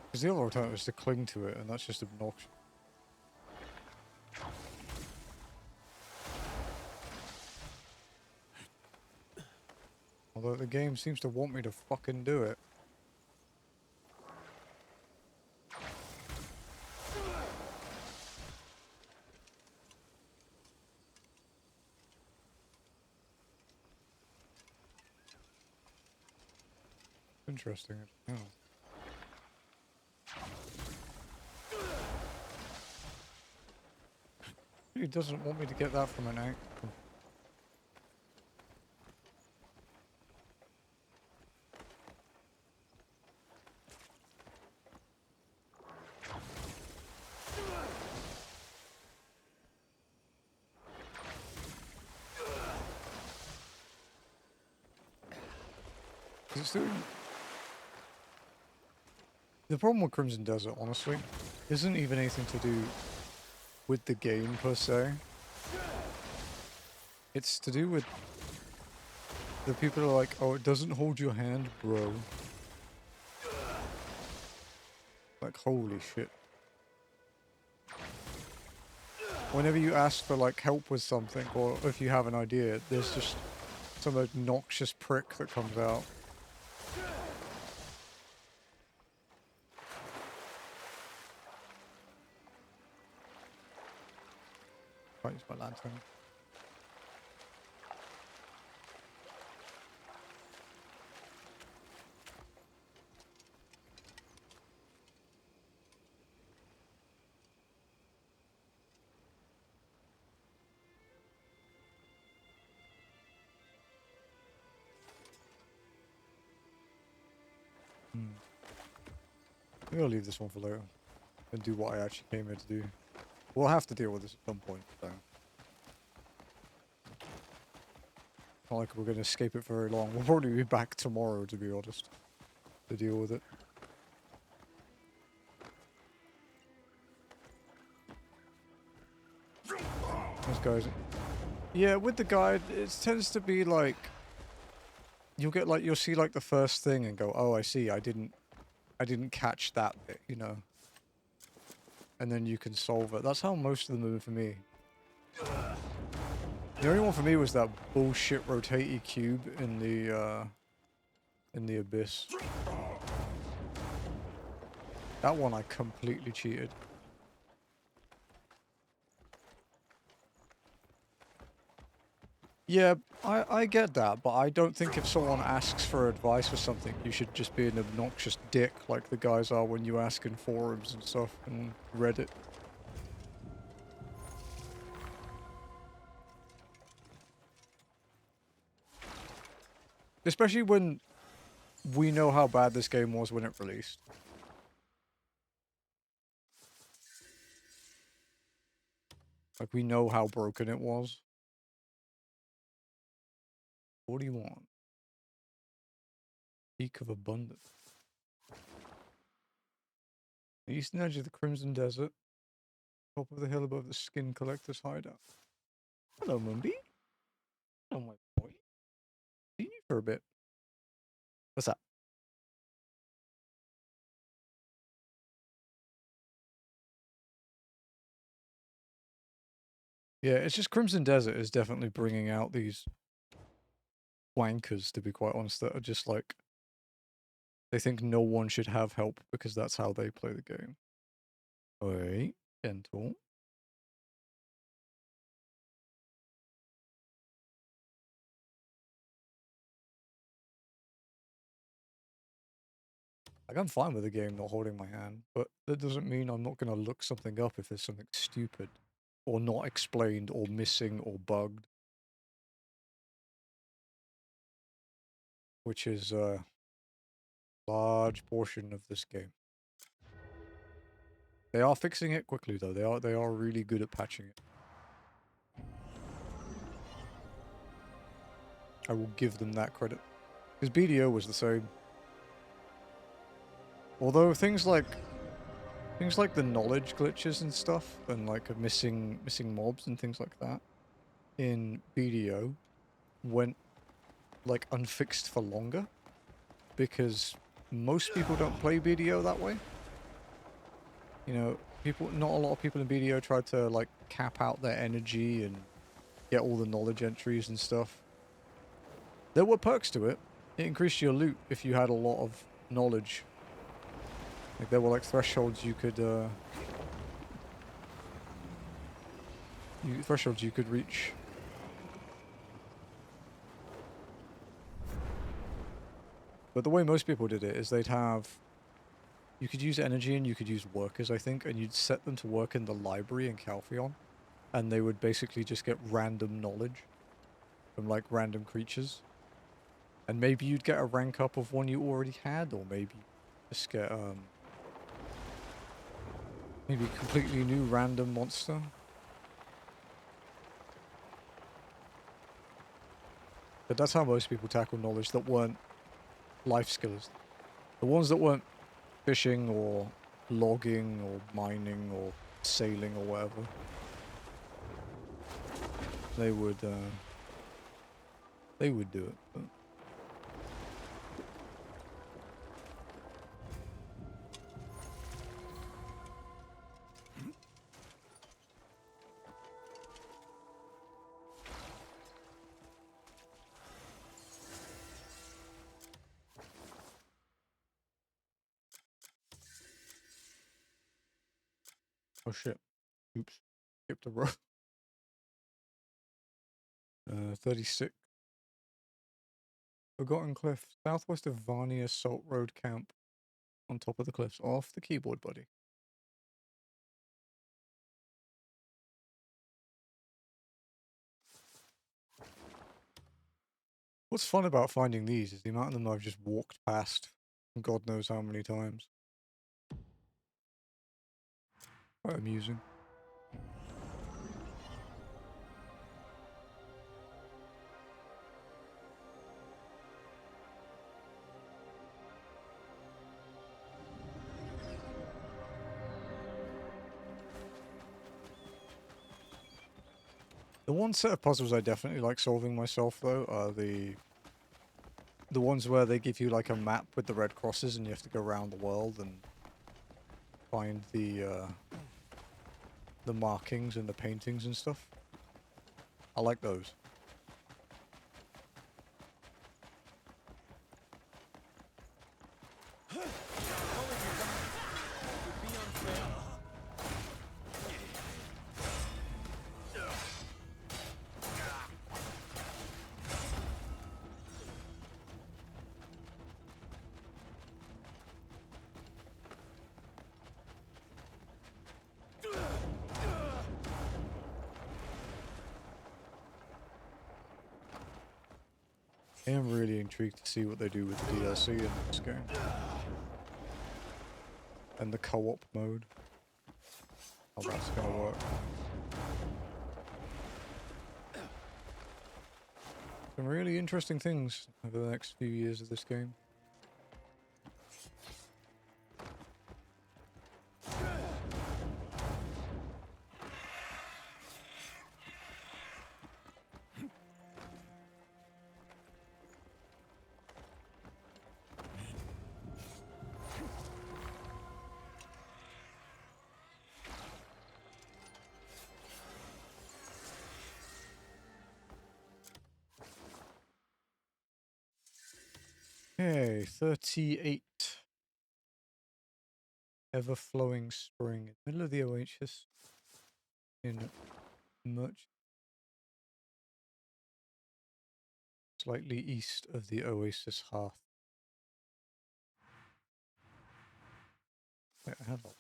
Because the other alternative is to cling to it, and that's just obnoxious. Although the game seems to want me to fucking do it. Interesting. Oh. He doesn't want me to get that from an angle. It's doing... The problem with Crimson Desert, honestly, isn't even anything to do with the game per se. It's to do with the people who are like, oh, it doesn't hold your hand, bro. Like, holy shit. Whenever you ask for, like, help with something, or if you have an idea, there's just some obnoxious prick that comes out. Right, use my lantern. Maybe I'll leave this one for later and do what I actually came here to do. We'll have to deal with this at some point, so. Not like we're going to escape it for very long. We'll probably be back tomorrow, to be honest, to deal with it. Those guys. Yeah, with the guide, it tends to be like... You'll see like the first thing and go, oh, I see, I didn't catch that bit, you know. And then you can solve it. That's how most of them are for me. The only one for me was that bullshit rotatey cube in the abyss. That one I completely cheated. Yeah, I get that, but I don't think if someone asks for advice or something, you should just be an obnoxious dick like the guys are when you ask in forums and stuff and Reddit. Especially when we know how bad this game was when it released. Like, we know how broken it was. What do you want? Peak of Abundance. The eastern edge of the Crimson Desert. Top of the hill above the Skin Collector's hideout. Hello, Moonbee. Hello, my boy. Seen you for a bit. What's up? Yeah, it's just Crimson Desert is definitely bringing out these wankers, to be quite honest, that are just like... They think no one should have help because that's how they play the game. Alright, gentle. Like, I'm fine with the game not holding my hand, but that doesn't mean I'm not going to look something up if there's something stupid, or not explained, or missing, or bugged. which is a large portion of this game. They are fixing it quickly though. They are really good at patching it. I will give them that credit. Because BDO was the same. Although things like the knowledge glitches and stuff, and like missing mobs and things like that in BDO went like unfixed for longer because most people don't play BDO that way. You know, not a lot of people in BDO try to like cap out their energy and get all the knowledge entries and stuff. There were perks to it. It increased your loot if you had a lot of knowledge. Like there were like thresholds you could reach. But the way most people did it is you could use energy and you could use workers, I think, and you'd set them to work in the library in Calpheon, and they would basically just get random knowledge from like random creatures. And maybe you'd get a rank up of one you already had, or maybe just get maybe a completely new random monster. But that's how most people tackle knowledge that weren't life skills. The ones that weren't fishing or logging or mining or sailing or whatever. They would do it. But oh shit. Oops. Skipped a row. 36. Forgotten Cliff. Southwest of Varnia Salt Road Camp. On top of the cliffs. Off the keyboard, buddy. What's fun about finding these is the amount of them I've just walked past. God knows how many times. Quite amusing. The one set of puzzles I definitely like solving myself, though, are the ones where they give you, like, a map with the red crosses and you have to go around the world and find the markings and the paintings and stuff. I like those. I am really intrigued to see what they do with the DLC in this game. And the co-op mode. How that's gonna work. Some really interesting things over the next few years of this game. Okay, 38. Ever-flowing spring. Middle of the oasis. In much. Slightly east of the oasis hearth. Wait, I have that.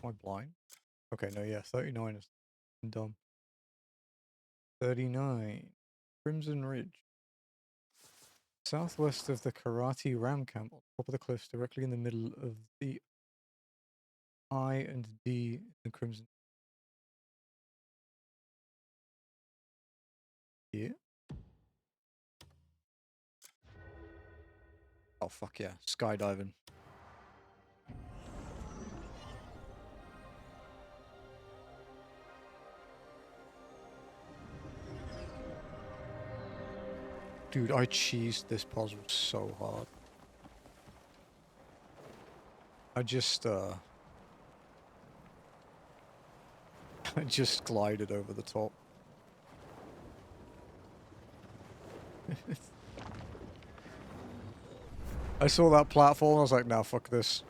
Am I blind? Okay, no, yeah, 39 is dumb. 39. Crimson Ridge. Southwest of the Karate Ram Camp, on top of the cliffs, directly in the middle of the I and D in the Crimson. Yeah. Oh fuck yeah, skydiving. Dude, I cheesed this puzzle so hard. I just I just glided over the top. I saw that platform, I was like, nah, fuck this.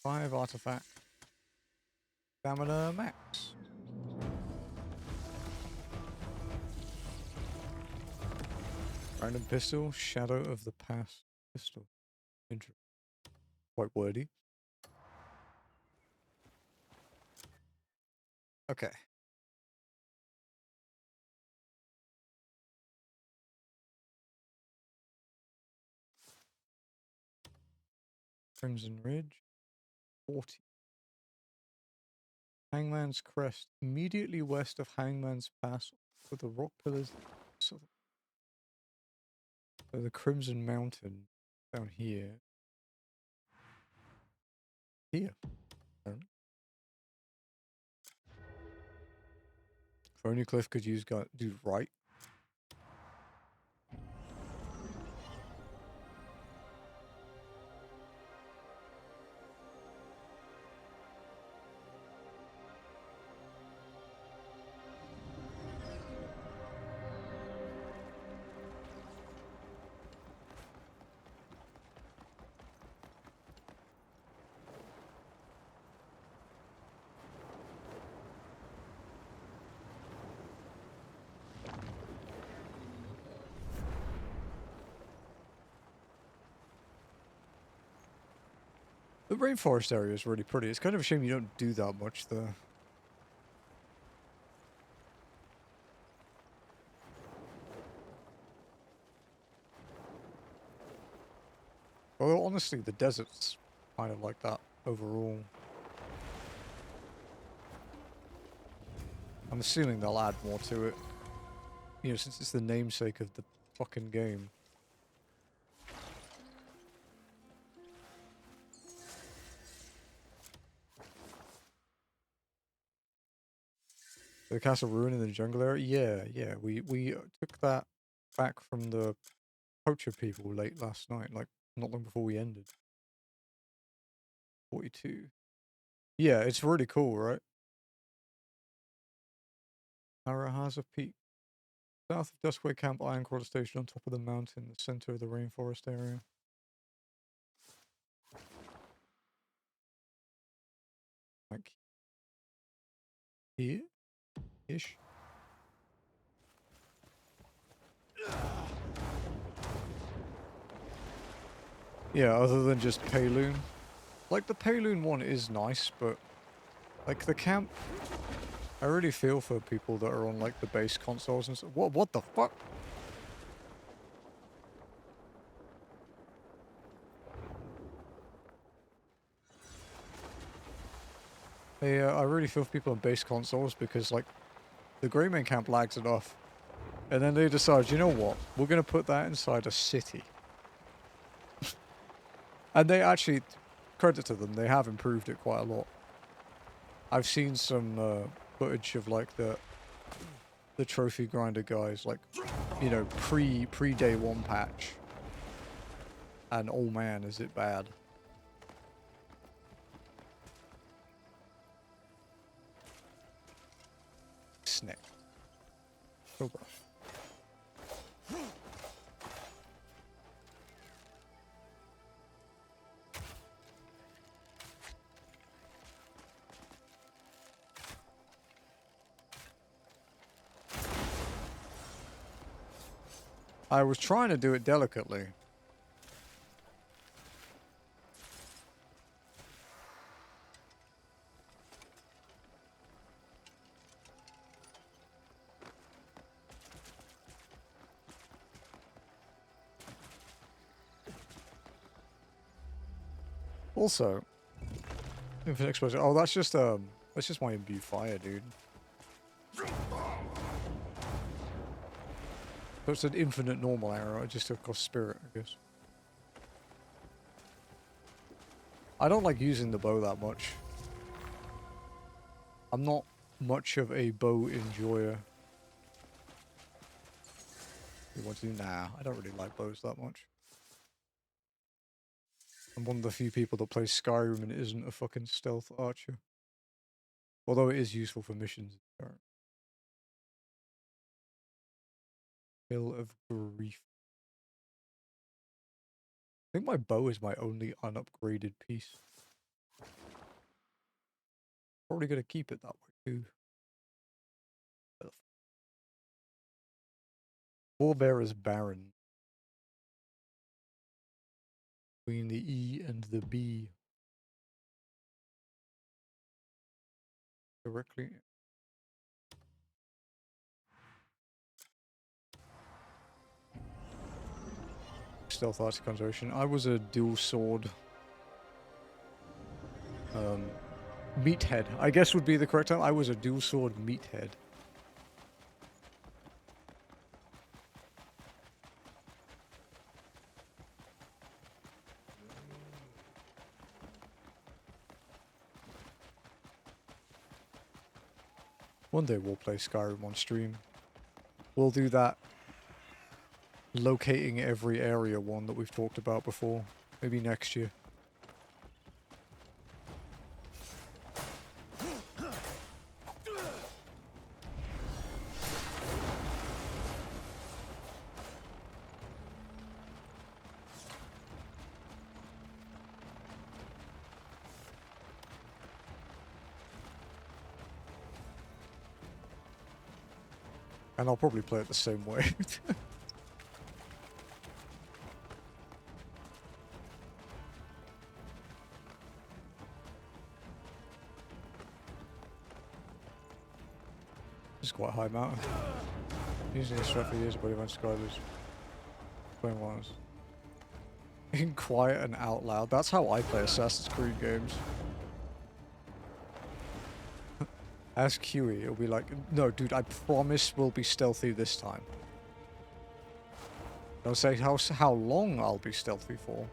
5 artifact. Stamina max. Random pistol, Shadow of the Past pistol. Interesting. Quite wordy. Okay. Crimson Ridge. 40. Hangman's Crest. Immediately west of Hangman's Pass with the rock pillars. So the Crimson Mountain down here. Here. If only Cliff could use do right. The rainforest area is really pretty. It's kind of a shame you don't do that much there. Well, honestly, the desert's kind of like that overall. I'm assuming they'll add more to it. You know, since it's the namesake of the fucking game. The castle ruin in the jungle area? Yeah. We took that back from the poacher people late last night, like not long before we ended. 42. Yeah, it's really cool, right? Arahaza Peak. South of Duskway Camp, Ironcrawler Station on top of the mountain, the center of the rainforest area. Like here? Ish. Yeah, other than just Payloon. Like, the Payloon one is nice, but like the camp, I really feel for people that are on like the base consoles and stuff. What the fuck? I really feel for people on base consoles because like the Greyman camp lags it off. And then they decide, you know what? We're going to put that inside a city. And they actually, credit to them, they have improved it quite a lot. I've seen some footage of like the trophy grinder guys, like, you know, pre day one patch. And oh man, is it bad. Snip. I was trying to do it delicately. Also, infinite exposure. Oh, that's just my imbue fire, dude. So it's an infinite normal arrow. I just took cost spirit, I guess. I don't like using the bow that much. I'm not much of a bow enjoyer. You want to? Nah, I don't really like bows that much. I'm one of the few people that plays Skyrim and isn't a fucking stealth archer. Although it is useful for missions. Hill of Grief. I think my bow is my only unupgraded piece. Probably gonna keep it that way too. Forebearer's Baron. Between the E and the B. Directly. Stealth Arts Conservation. I was a dual sword. Meathead. I guess would be the correct term. I was a dual sword meathead. One day we'll play Skyrim on stream. We'll do that locating every area one that we've talked about before. Maybe next year. And I'll probably play it the same way. It's quite a high mountain. Using this strat for years, but even Skylers. Playing ones. In quiet and out loud. That's how I play Assassin's Creed games. Ask Huey, it'll be like, no, dude, I promise we'll be stealthy this time. Don't say how long I'll be stealthy for.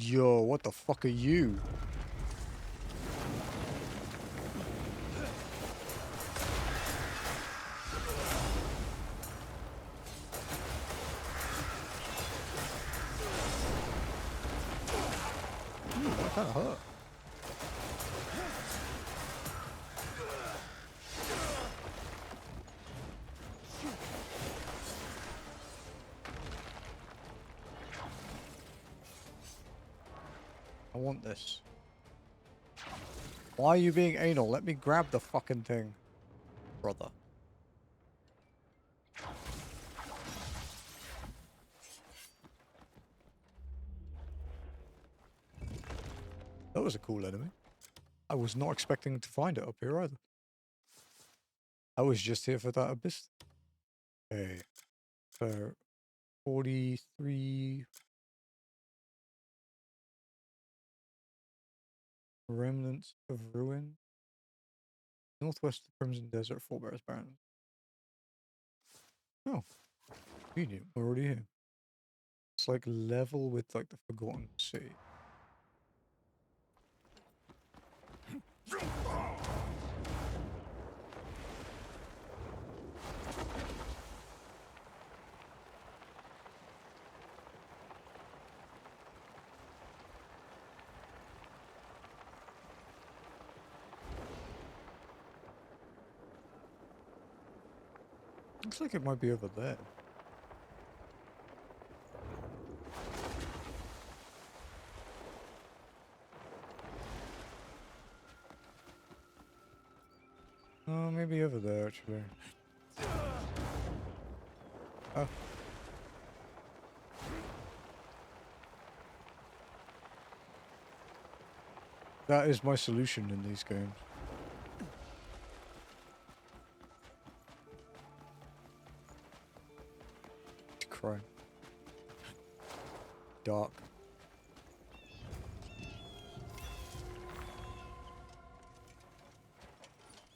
Yo, what the fuck are you? Ooh, that kinda hurt. I want this. Why are you being anal? Let me grab the fucking thing, brother. That was a cool enemy. I was not expecting to find it up here either. I was just here for that abyss. Okay. So, 43 remnants of ruin. Northwest of the Crimson Desert, Forebearers Baron. Oh. Convenient. We're already here. It's like level with like the Forgotten City. Looks like it might be over there. Oh, maybe over there, actually. Oh. That is my solution in these games. Crime. Dark.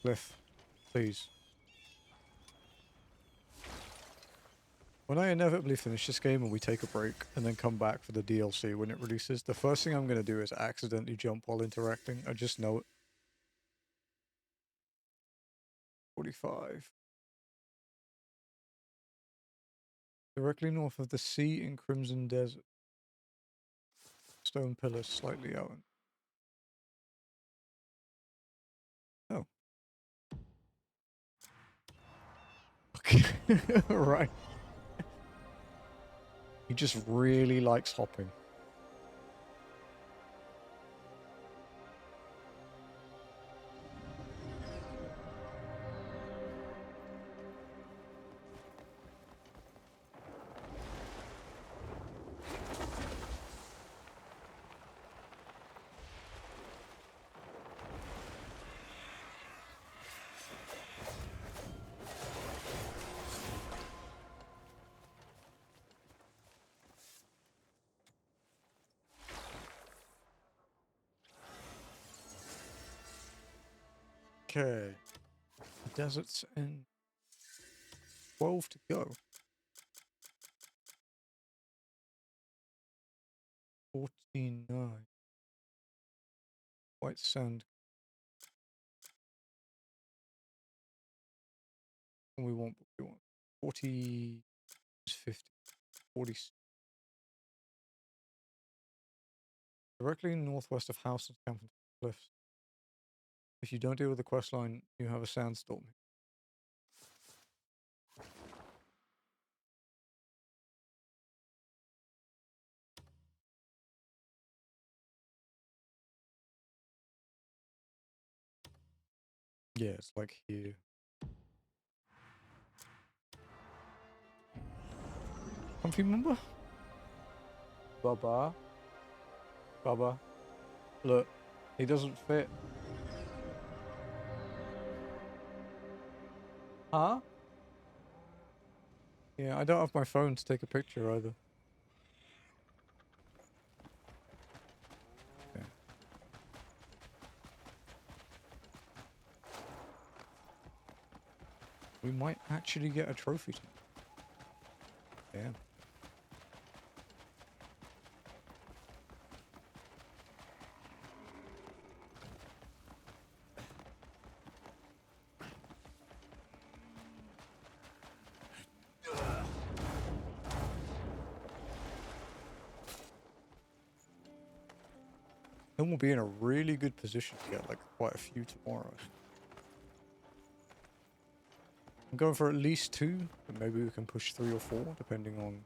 Cliff, please. When I inevitably finish this game and we take a break and then come back for the DLC when it releases, the first thing I'm going to do is accidentally jump while interacting. I just know it. 45. Directly north of the sea in Crimson Desert. Stone pillars slightly out. Oh. Okay. Right. He just really likes hopping. Okay. The desert's in 12 to go. 49. White sand. And we want 40 is 50. 40. Directly northwest of House and Campton Cliffs. If you don't deal with the quest line, you have a sandstorm. Yeah, it's like here. Comfy member? Baba. Baba. Look, he doesn't fit. Huh? Yeah, I don't have my phone to take a picture either. Okay. We might actually get a trophy tonight. Damn. Then we'll be in a really good position to get like quite a few tomorrow. I'm going for at least 2, but maybe we can push 3 or 4 depending on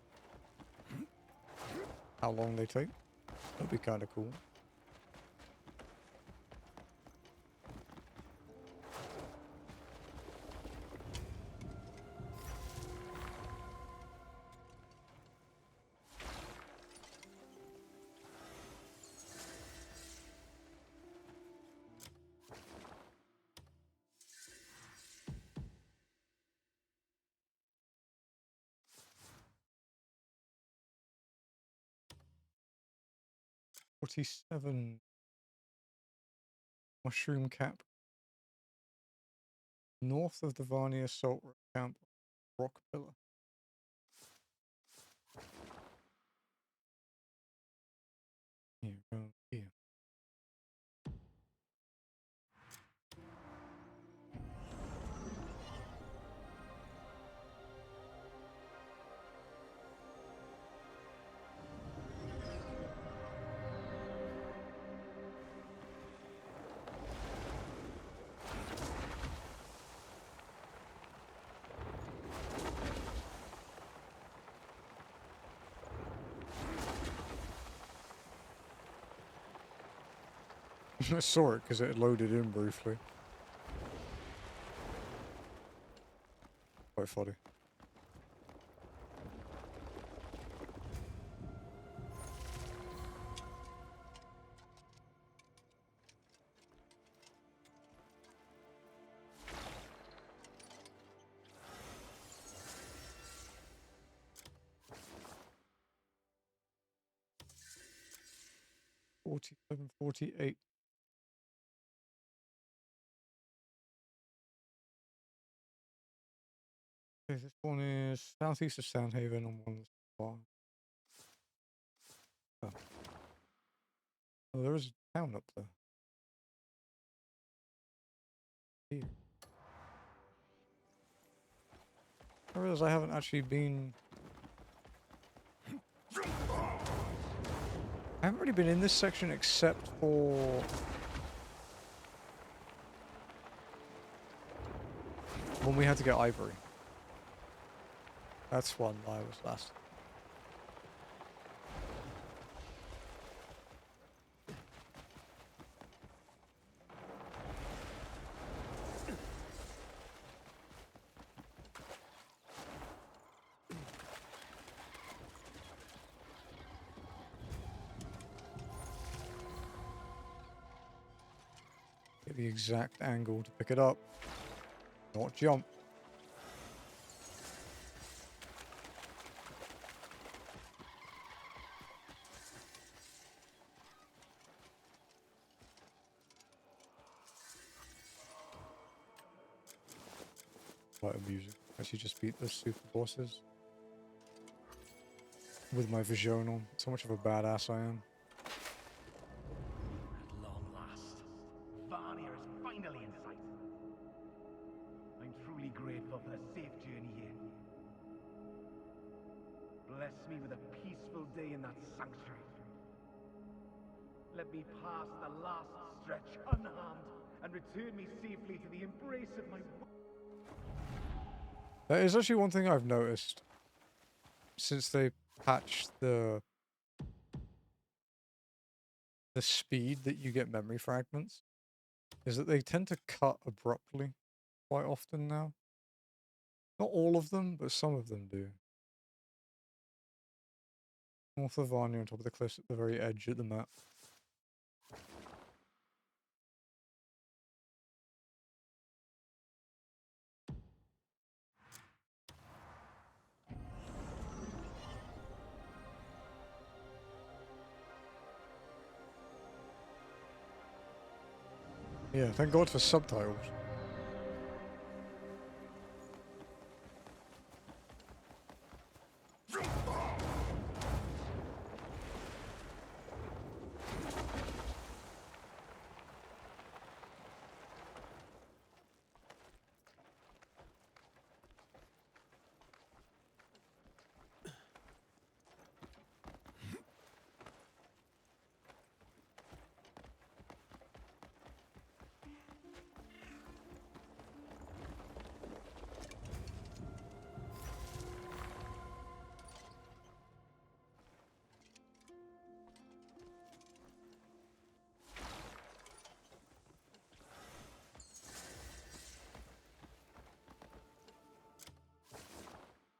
how long they take. That'd be kind of cool. $47 mushroom cap. North of the Varnia Salt Camp Rock Pillar. Here, go here. I saw it because it loaded in briefly. Quite funny. $47, $48. Okay, this one is southeast of Sandhaven on one spot. Oh. Oh, there is a town up there. Here. I realize I haven't actually been... I haven't really been in this section except for... when we had to get ivory. That's one I was last. Get the exact angle to pick it up, not jump. Quite amusing. Actually just beat the super bosses with my Vision on. So much of a badass I am. At long last, Varnir is finally in sight. I'm truly grateful for the safe journey here. Bless me with a peaceful day in that sanctuary. Let me pass the last stretch unharmed and return me safely to the embrace of my... That is actually one thing I've noticed since they patched the speed that you get memory fragments, is that they tend to cut abruptly quite often now. Not all of them, but some of them do. North of Varnir on top of the cliffs at the very edge of the map. Yeah, thank God for subtitles.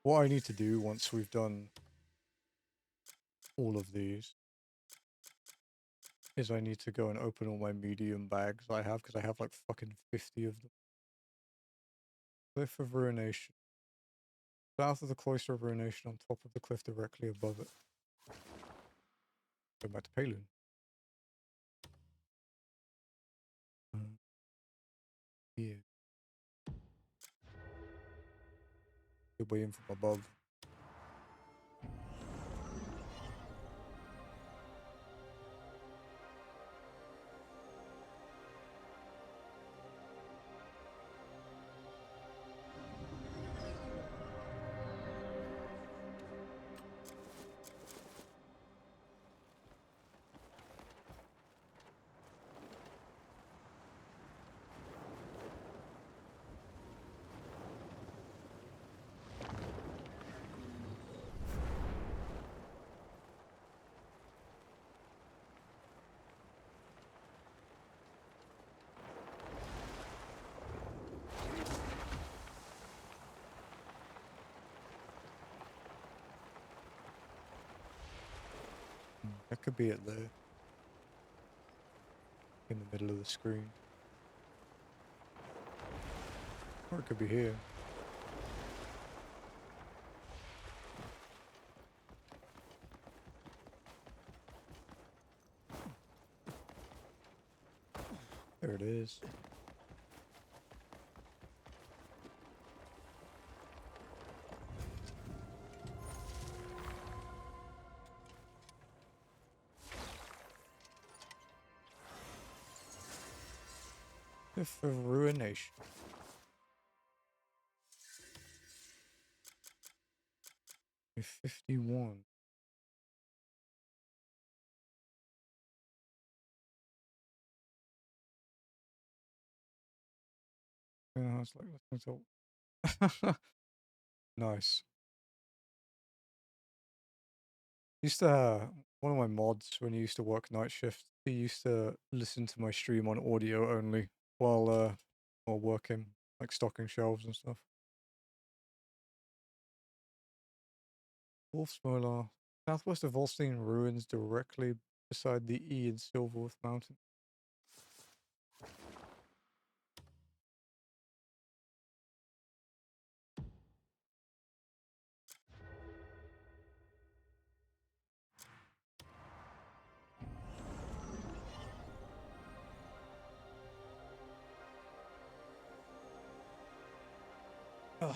What I need to do once we've done all of these is I need to go and open all my medium bags I have, because I have like fucking 50 of them. Cliff of Ruination. South of the Cloister of Ruination, on top of the cliff directly above it. Go back to Palun. Yeah. Good way in from above. could be it there. In the middle of the screen. Or it could be here. There it is. Fifth of Ruination. A 51. Yeah, it's like listening to. Nice. Used to one of my mods when he used to work night shift. He used to listen to my stream on audio only while working, like stocking shelves and stuff. Wolf's Molar, southwest of Volstein ruins, directly beside the E in Silverworth Mountain. Ugh.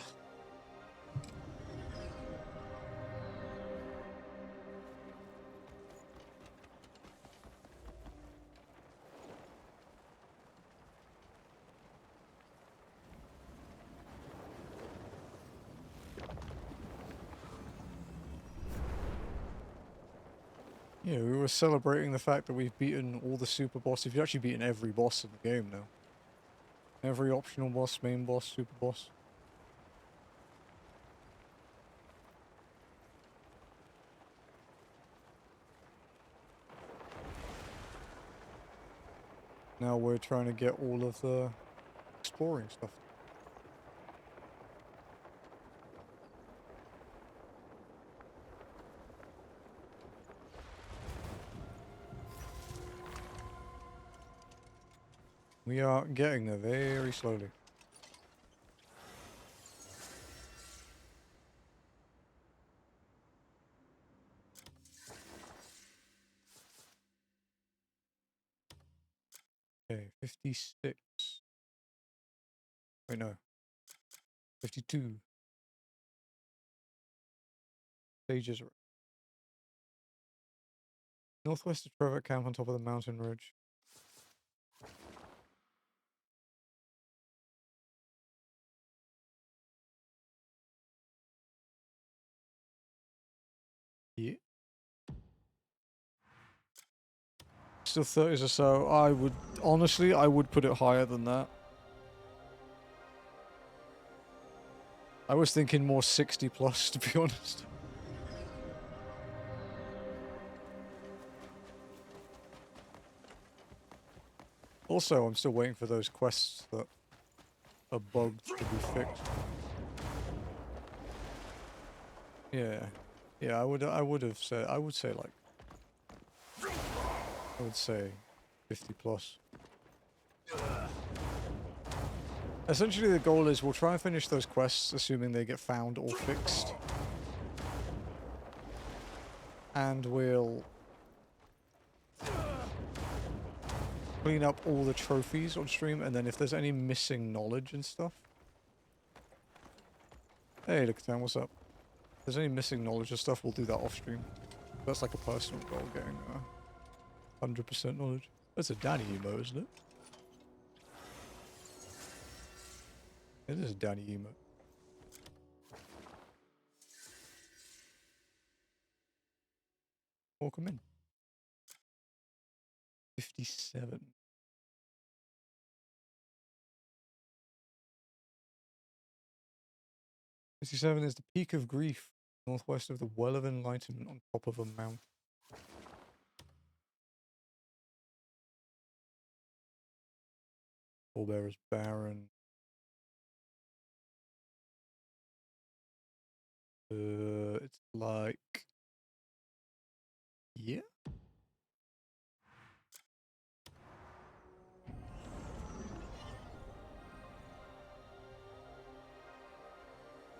Yeah, we were celebrating the fact that we've beaten all the super bosses. We've actually beaten every boss in the game now. Every optional boss, main boss, super boss. Now we're trying to get all of the exploring stuff. We are getting there very slowly. Okay, 56. Wait, no. 52. Stages. Northwest of Trevor Camp on top of the mountain ridge. Yeah. Still 30s or so. I would, honestly, I would put it higher than that. I was thinking more 60 plus, to be honest. Also, I'm still waiting for those quests that are bugged to be fixed. Yeah. Yeah, I would say like, I would say 50 plus. Essentially the goal is we'll try and finish those quests, assuming they get found or fixed. And we'll clean up all the trophies on stream, and then if there's any missing knowledge and stuff. Hey, look, Tam, what's up? If there's any missing knowledge and stuff, we'll do that off stream. That's like a personal goal, getting 100% knowledge. That's a Danny emote, isn't it? It is a Danny emote. Welcome in. 57. 57 is the Peak of Grief, northwest of the Well of Enlightenment on top of a mountain. Pallbearer's Barren. It's like... yeah?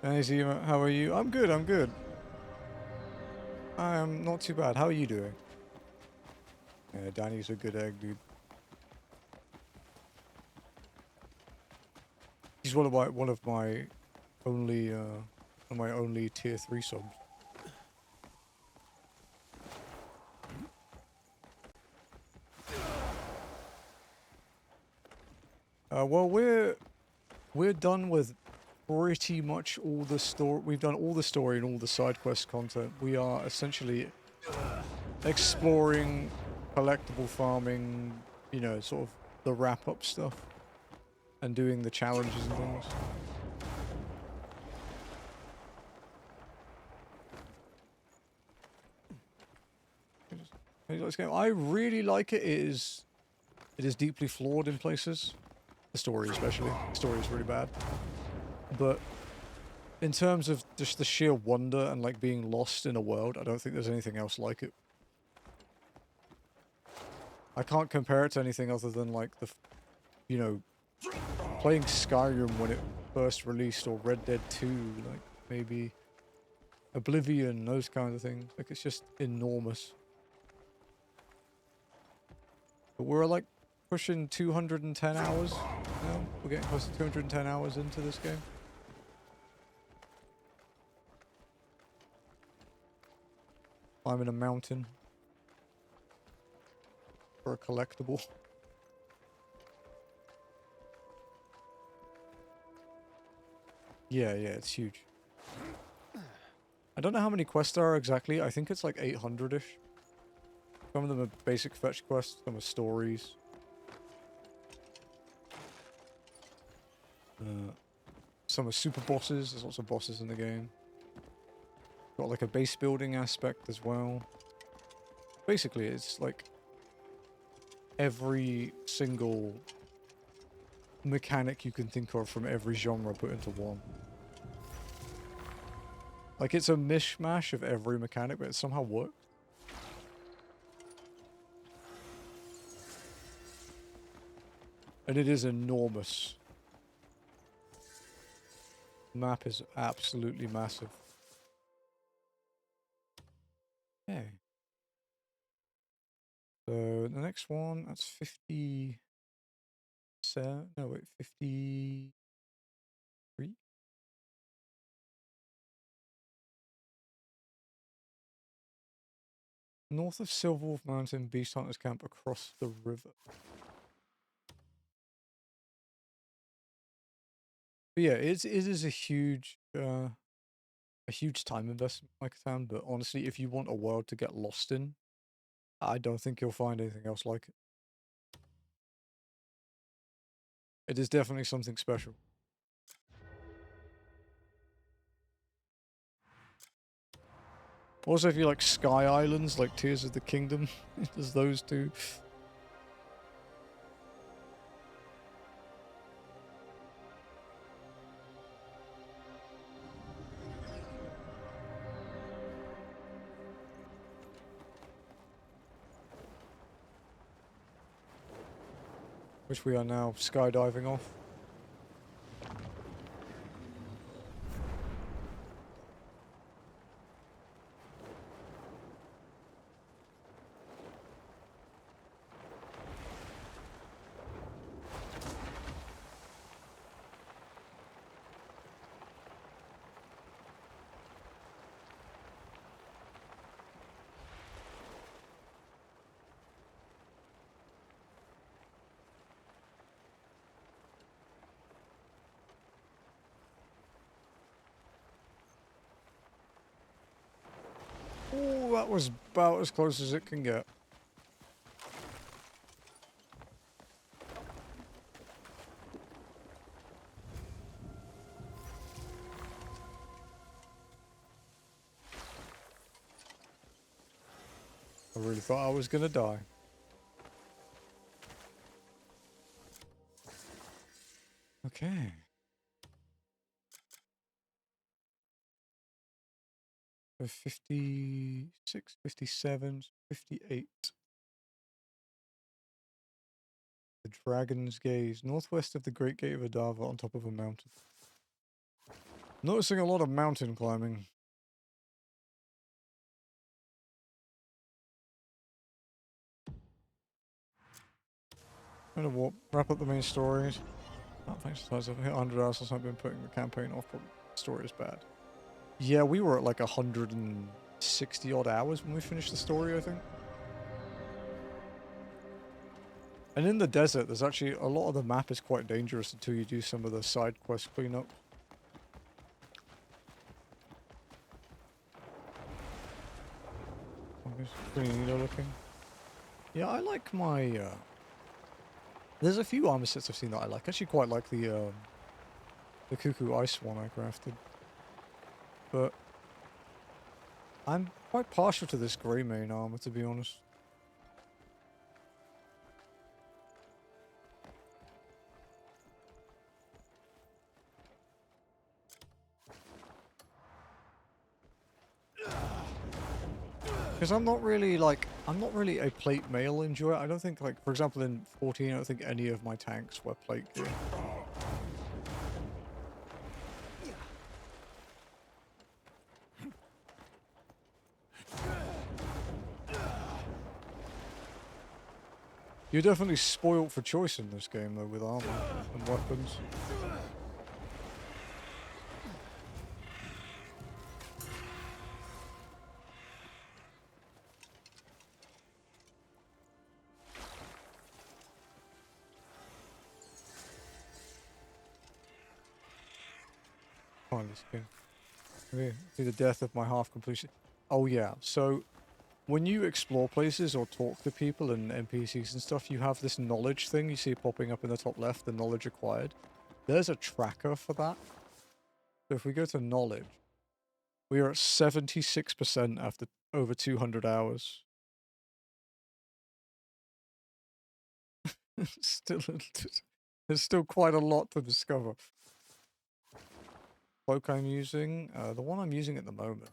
Hey Zima, how are you? I'm good, I'm good. I'm not too bad. How are you doing? Yeah, Danny's a good egg, dude. He's one of my only tier 3 subs. Well, we're done with pretty much all the story. We've done all the story and all the side quest content. We are essentially exploring, collectible farming, you know, sort of the wrap-up stuff, and doing the challenges and things. This game, I really like it. It is deeply flawed in places. The story especially. The story is really bad. But in terms of just the sheer wonder and like being lost in a world, I don't think there's anything else like it. I can't compare it to anything other than like you know, playing Skyrim when it first released, or Red Dead 2, like maybe Oblivion, those kinds of things. Like it's just enormous. But we're like pushing 210 hours now. We're getting close to 210 hours into this game. I'm in a mountain for a collectible. Yeah, it's huge. I don't know how many quests there are exactly. I think it's like 800-ish. Some of them are basic fetch quests, some are stories. Some are super bosses. There's lots of bosses in the game. Got like a base building aspect as well. Basically, it's like every single mechanic you can think of from every genre put into one. Like it's a mishmash of every mechanic, but it somehow works. And it is enormous. The map is absolutely massive. Okay. So the next one, that's 57. No, wait, 53? North of Silverwolf Mountain, Beast Hunters camp across the river. But yeah, it is a huge time investment, like I found. But honestly, if you want a world to get lost in, I don't think you'll find anything else like it. It is definitely something special. Also, if you like Sky Islands, like Tears of the Kingdom, there's those two. Which we are now skydiving off. Oh, that was about as close as it can get. I really thought I was gonna die. Okay. So 56, 57, 58. The Dragon's Gaze, northwest of the Great Gate of Adava on top of a mountain. Noticing a lot of mountain climbing. I'm gonna wrap up the main story. Oh, thanks to I've hit 100 hours since I've been putting the campaign off, but the story is bad. Yeah, we were at like 160 odd hours when we finished the story, I think. And in the desert, there's actually a lot of the map is quite dangerous until you do some of the side quest cleanup. Pretty neat looking. Yeah, I like my. There's a few armor sets I've seen that I like. I actually quite like the Cuckoo Ice one I crafted. But I'm quite partial to this grey main armor, to be honest. Because I'm not really a plate mail enjoyer. I don't think, like, for example, in 14, I don't think any of my tanks were plate gear. You're definitely spoilt for choice in this game, though, with armor and weapons. Finally, skin. See the death of my half completion. Oh yeah, so when you explore places or talk to people and NPCs and stuff, you have this knowledge thing you see popping up in the top left, the knowledge acquired. There's a tracker for that. So if we go to knowledge, we are at 76% after over 200 hours. There's still quite a lot to discover. Cloak I'm using, the one I'm using at the moment.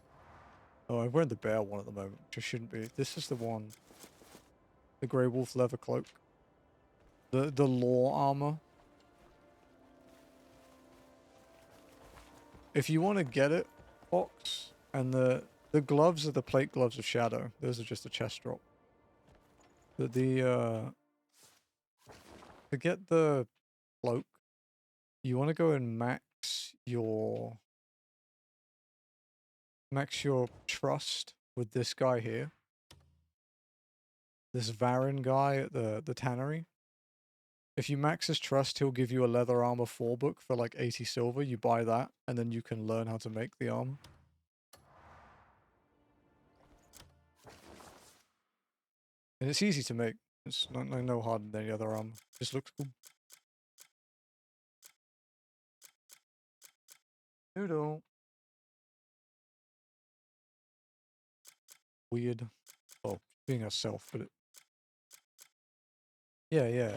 Oh, I'm wearing the bear one at the moment, which I shouldn't be. This is the one. The Grey Wolf leather cloak. The law armor. If you want to get it, Fox, and the gloves are the plate gloves of Shadow. Those are just a chest drop. To get the cloak, you want to go and max your trust with this guy here. This Varin guy at the tannery. If you max his trust, he'll give you a leather armor 4 book for like 80 silver. You buy that, and then you can learn how to make the armor. And it's easy to make. It's no harder than any other armor. Just looks cool. Noodle. Weird. Oh, being herself, but it... Yeah,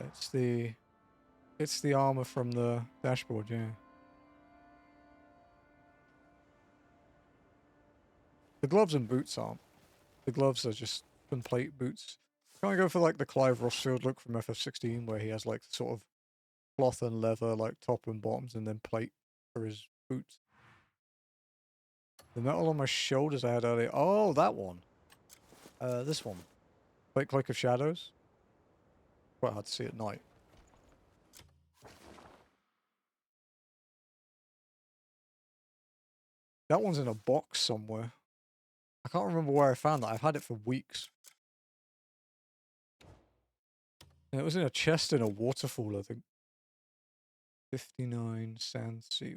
it's the armor from the dashboard, yeah. The gloves and boots aren't. The gloves are just complete boots. Can't go for like the Clive Rossfield look from FF16 where he has like sort of cloth and leather like top and bottoms and then plate for his boots. The metal on my shoulders I had earlier. Oh, that one. This one. Plate Cloak of Shadows. Quite hard to see at night. That one's in a box somewhere. I can't remember where I found that. I've had it for weeks. And it was in a chest in a waterfall, I think. 59 Sand Sea.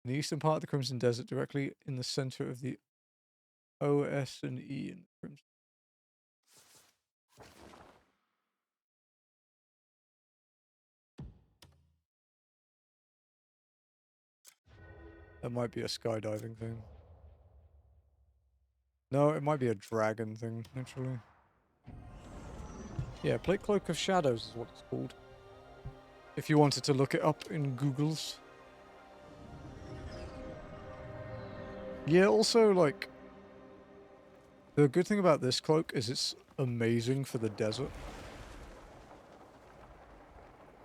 In the eastern part of the Crimson Desert, directly in the center of the O, S, and E in the Crimson. That might be a skydiving thing. No, it might be a dragon thing, actually. Yeah, Plate Cloak of Shadows is what it's called. If you wanted to look it up in Googles. Yeah, also, like... The good thing about this cloak is it's amazing for the desert.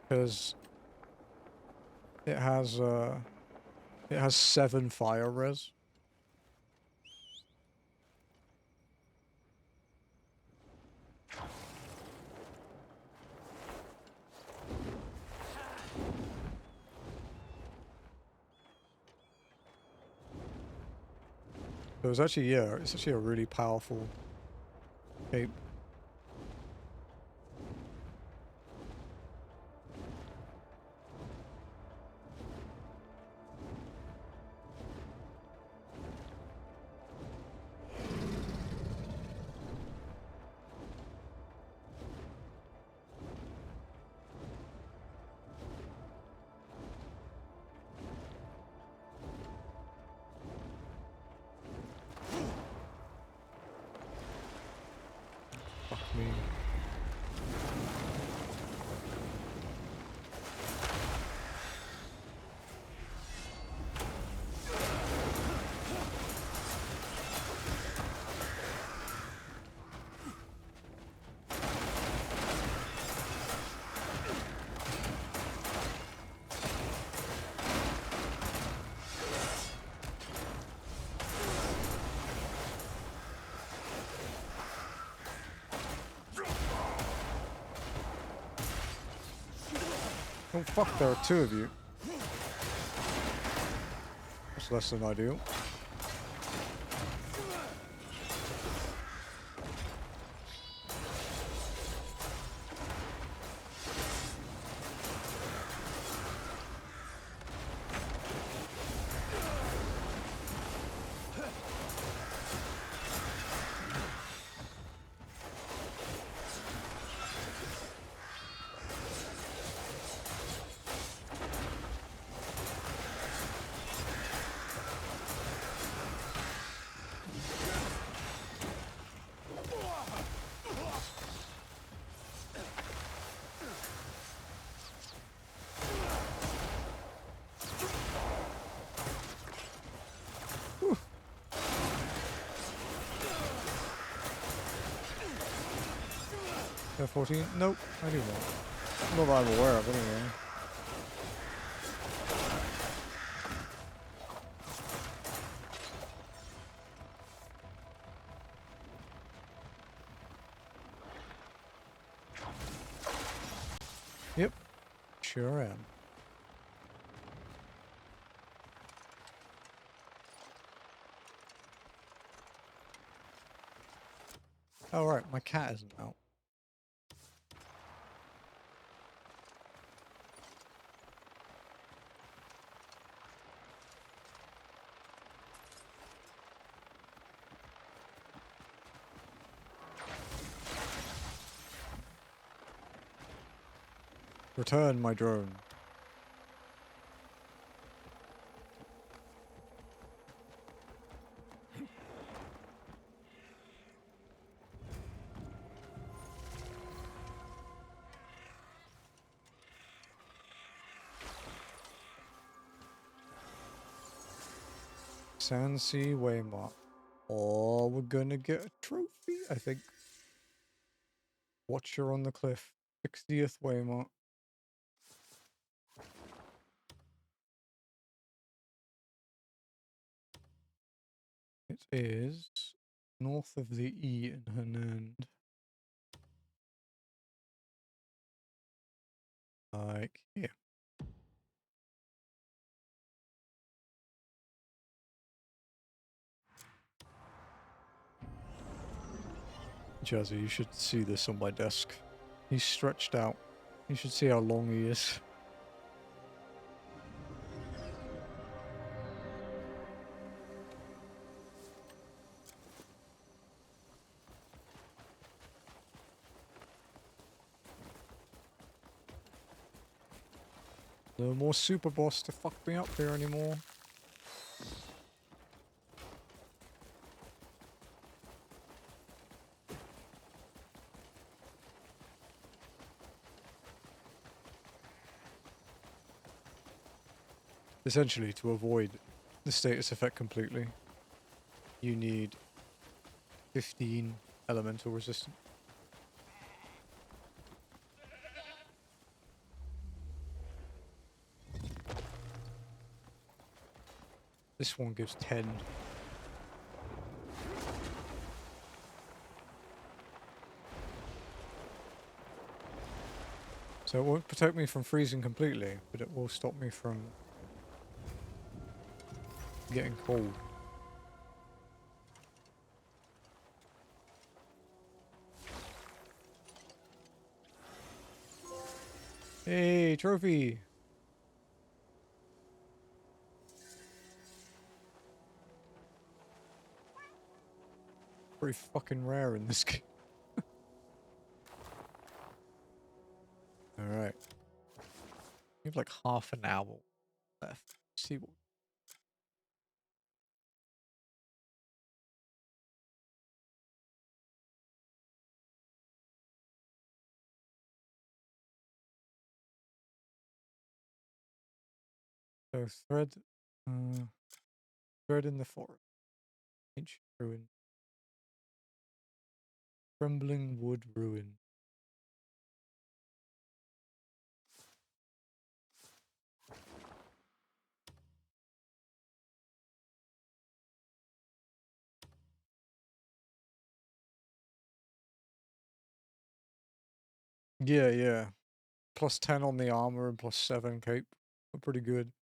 Because... It has, It has 7 fire res. So it's actually, yeah, it's actually a really powerful cape. Fuck me. Oh fuck, there are 2 of you. That's less than ideal. There 14? Nope, I do not. Not that I'm aware of, anyway. Yep, sure am. Oh right, my cat isn't out. Return my drone. Sandsea Waymark. Oh, we're gonna get a trophy, I think. Watcher on the Cliff. 60th Waymark. It is north of the E in Hernand. Like here. Jazzy, you should see this on my desk. He's stretched out. You should see how long he is. No more super boss to fuck me up here anymore. Essentially, to avoid the status effect completely, you need 15 elemental resistance. This one gives 10. So it won't protect me from freezing completely, but it will stop me from getting cold. Hey, trophy! Pretty fucking rare in this game. Alright. We have like half an hour left. Let's see what. So thread in the forest. Ancient ruin. Crumbling wood ruin. Yeah, yeah. Plus 10 on the armor and plus 7 cape. Are pretty good.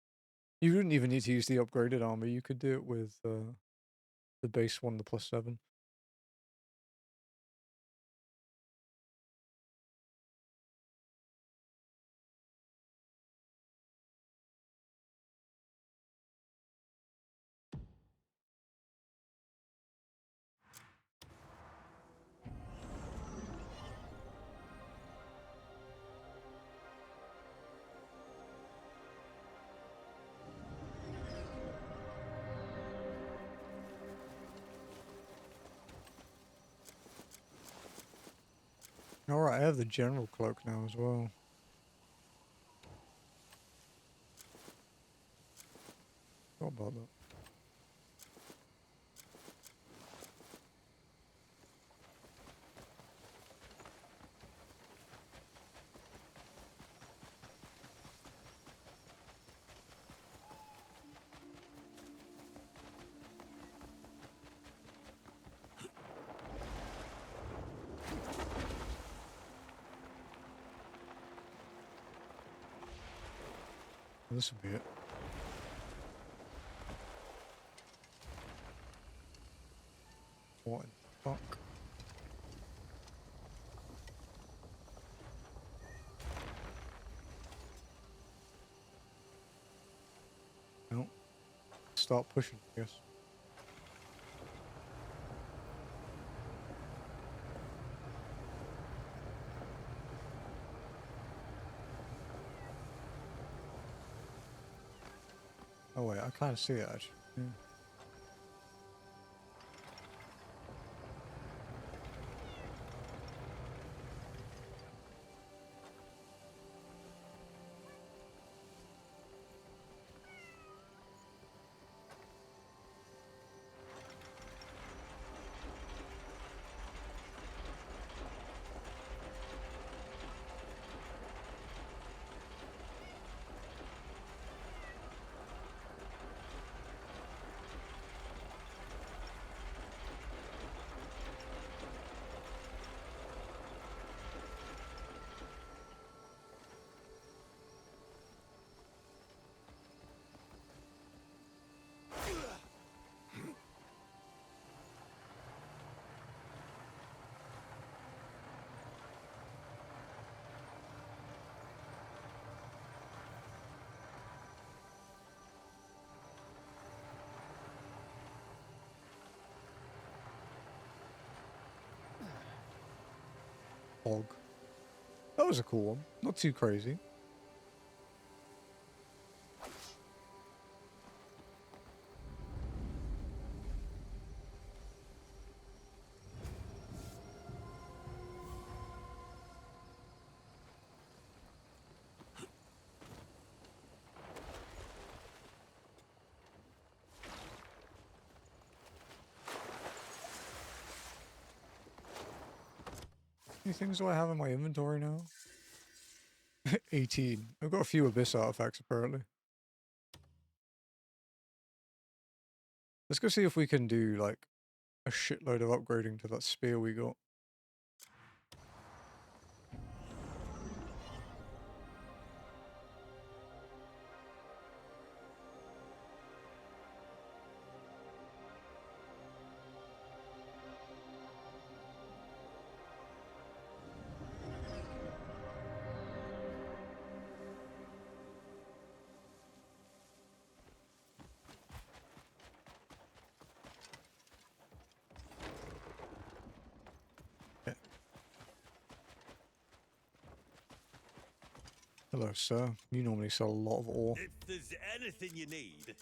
You wouldn't even need to use the upgraded armor. You could do it with the base one, the plus 7. Alright, I have the general cloak now as well. What about that? This will be it. What in the fuck? No. Start pushing, I guess. Oh wait, I can't see it actually. Yeah. Hog. That was a cool one. Not too crazy. How many things do I have in my inventory now? 18. I've got a few Abyss artifacts apparently. Let's go see if we can do like a shitload of upgrading to that spear we got. Hello, sir. You normally sell a lot of ore. If there's anything you need.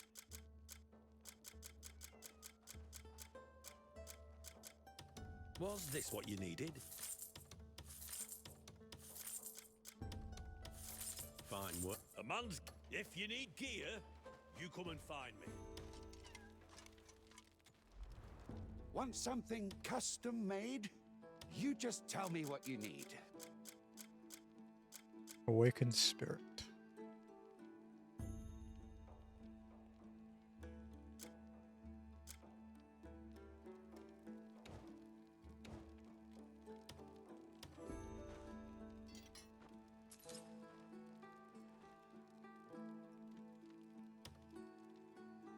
Was this what you needed? Fine work. A man's... If you need gear, you come and find me. Want something custom made? You just tell me what you need. Awakened spirit.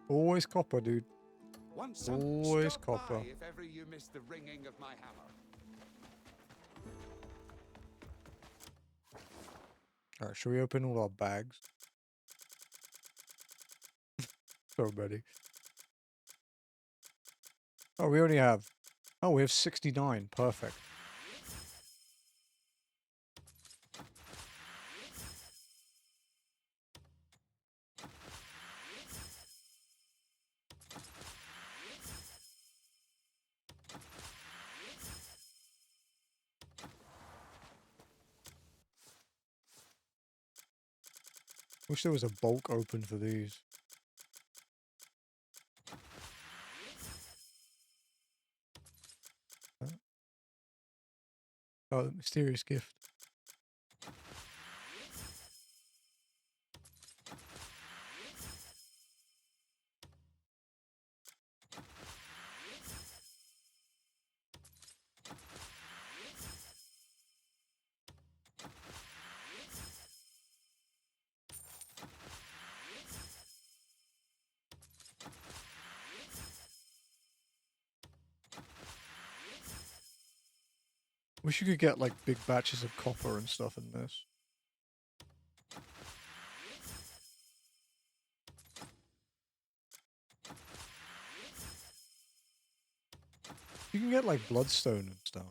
Always copper, dude. Want some? Always Stop copper. by if ever you miss the ringing of my hammer. Alright, should we open all our bags? So many. Oh, we only have... Oh, we have 69. Perfect. Wish there was a bulk open for these. Huh? Oh, the mysterious gift. Wish you could get like big batches of copper and stuff in this. You can get like bloodstone and stuff.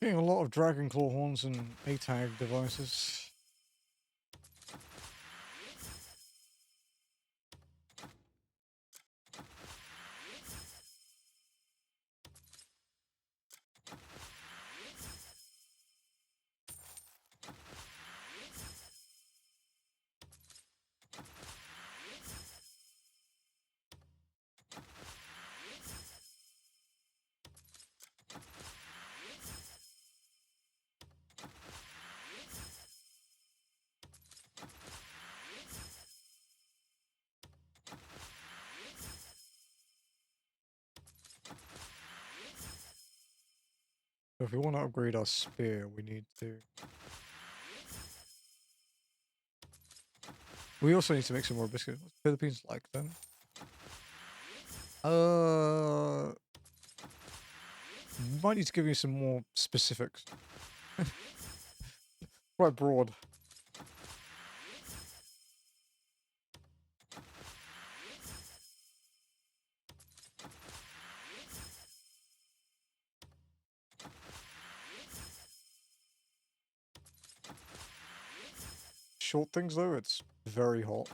Getting a lot of dragon claw horns and A-tag devices. So if we want to upgrade our spear, we need to... We also need to make some more biscuits. What's the Philippines like then? Might need to give you some more specifics. Quite broad. short things though, it's very hot.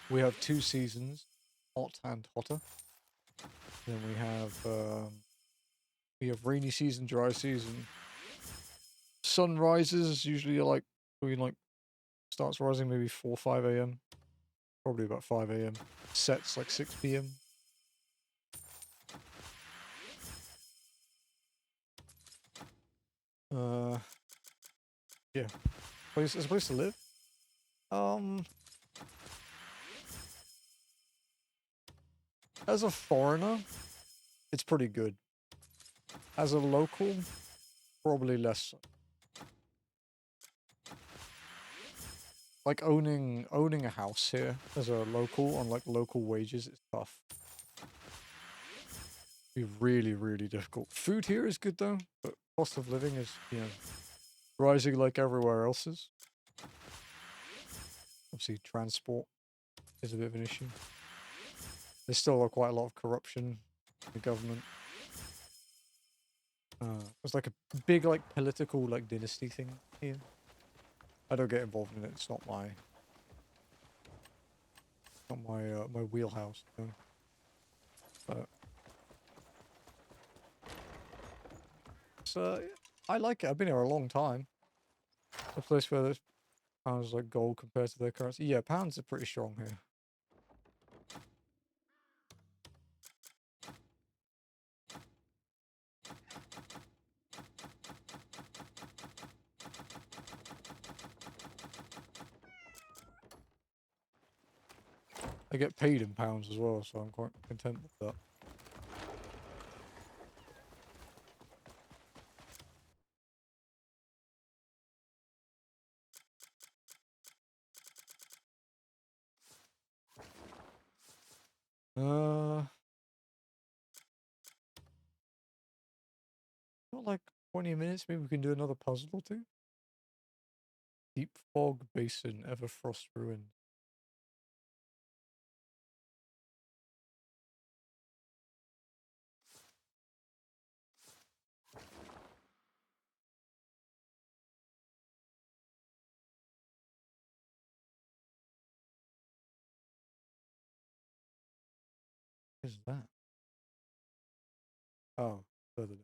We have 2 seasons, hot and hotter. Then we have rainy season, dry season. Sun rises usually like between like starts rising maybe 4 or 5 a.m. Probably about 5 a.m. Sets like 6 p.m. Yeah. It's a place to live. As a foreigner, it's pretty good. As a local, probably less so. Like owning a house here as a local on like local wages is tough. Be really, really difficult. Food here is good though, but cost of living is, you know, rising like everywhere else is. Obviously, transport is a bit of an issue. There's still quite a lot of corruption in the government. It's like a big like political like dynasty thing here. I don't get involved in it. It's not my my wheelhouse. No. But so I like it. I've been here a long time. A place where there's pounds like gold compared to their currency. Yeah, pounds are pretty strong here. I get paid in pounds as well, so I'm quite content with that. Not like 20 minutes. Maybe we can do another puzzle or two. Deep Fog Basin, Everfrost Ruin. What is that? Oh, further down.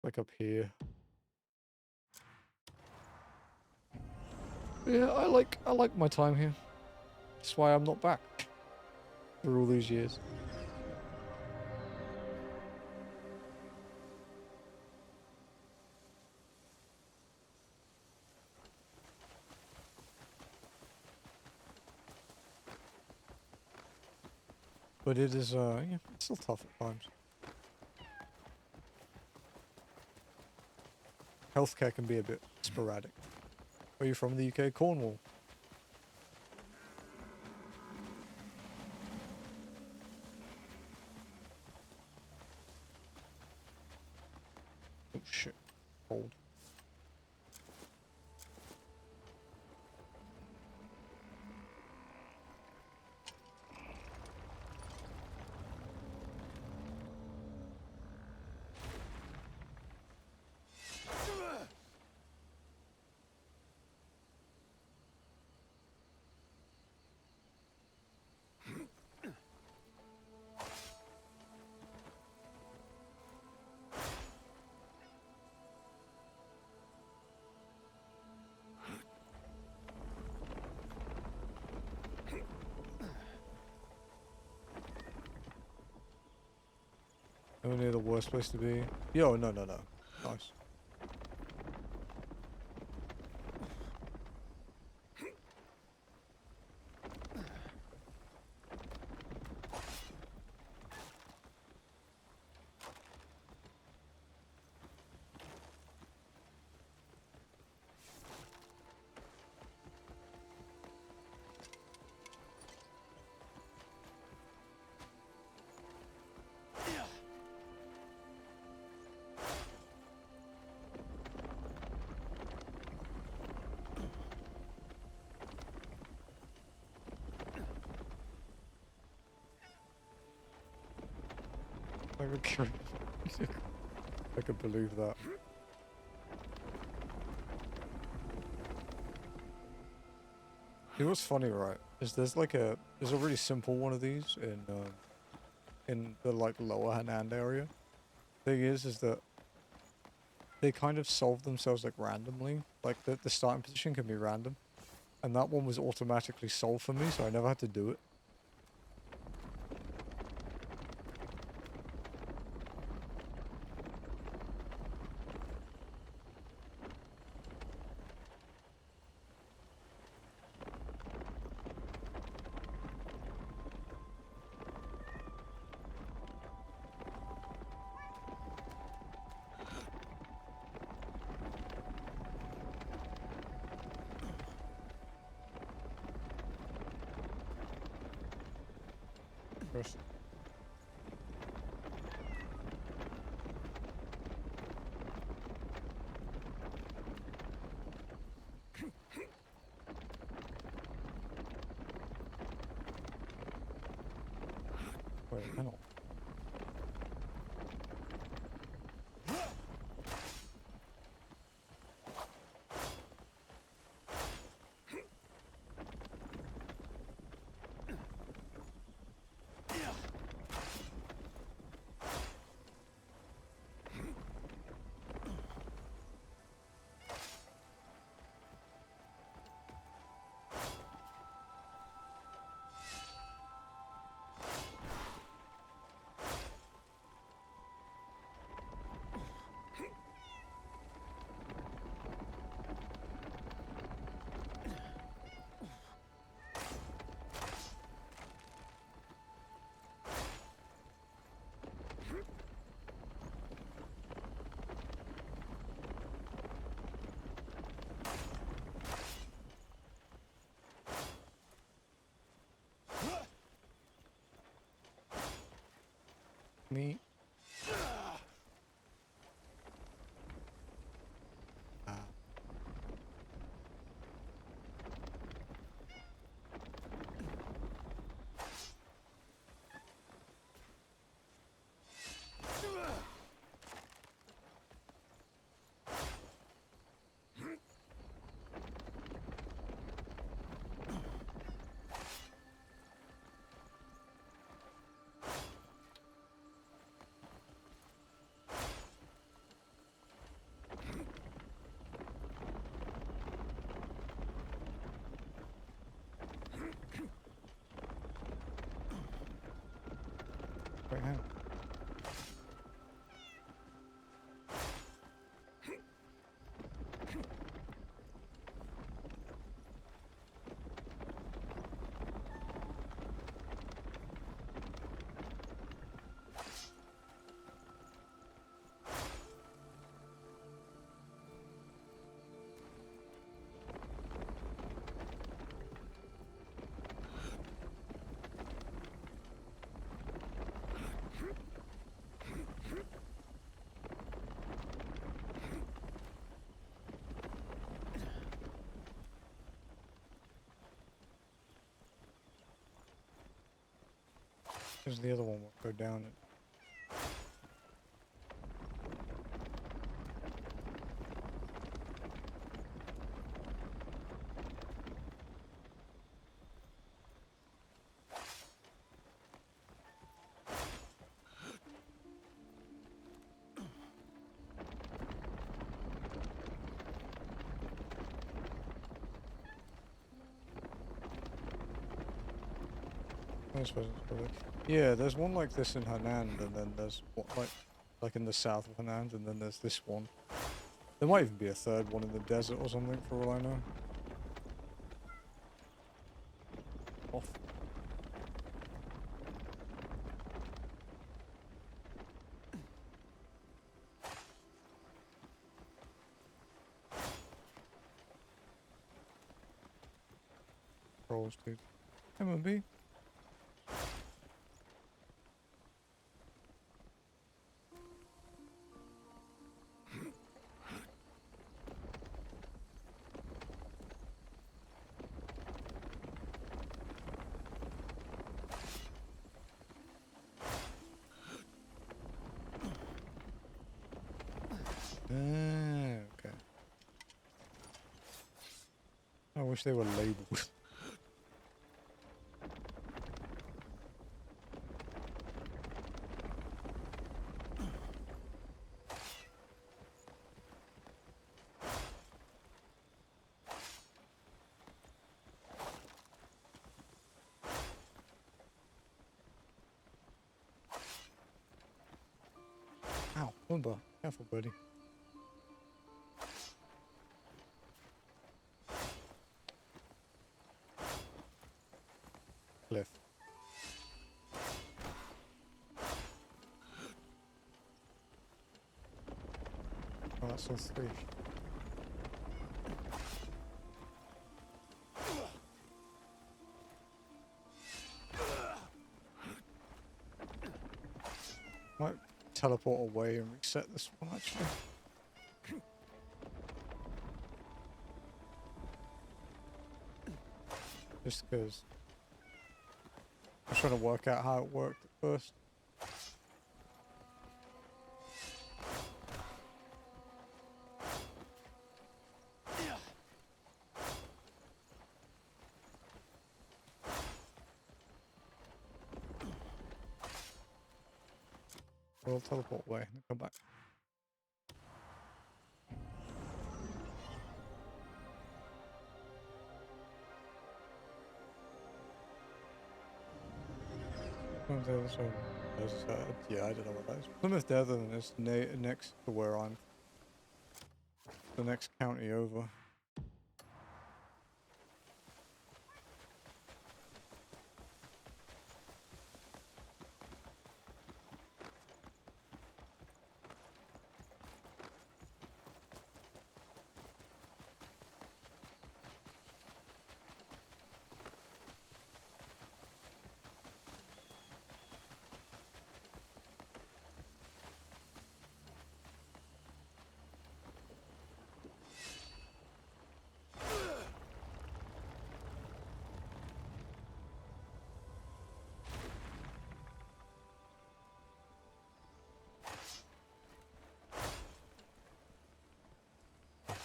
Like up here. Yeah, I like my time here. That's why I'm not back for all these years. But it is yeah, it's still tough at times. Healthcare can be a bit sporadic. Where are you from? The UK? Cornwall. Oh shit. Cold. Nowhere near the worst place to be. Yo, no. Nice. I could believe that. You know what's funny, right? Is there's a really simple one of these in the like lower Hanand area. Thing is that they kind of solve themselves like randomly. Like the starting position can be random, and that one was automatically solved for me, so I never had to do it. First. Wait, hang on. Me. Right hand. Because the other one will go down it. I suppose it's probably... Yeah, there's one like this in Hanand, and then there's one like in the south of Hanand, and then there's this one. There might even be a third one in the desert or something, for all I know. Off. Trolls, dude. M&B. Okay. I wish they were labeled. Remember, careful, buddy. Cliff. Oh, that's all three. Might teleport away and reset this one actually. Just because I'm trying to work out how it worked at first. We'll teleport away and come back. Yeah, I don't know what that is. Plymouth Devon is next to where I'm. The next county over.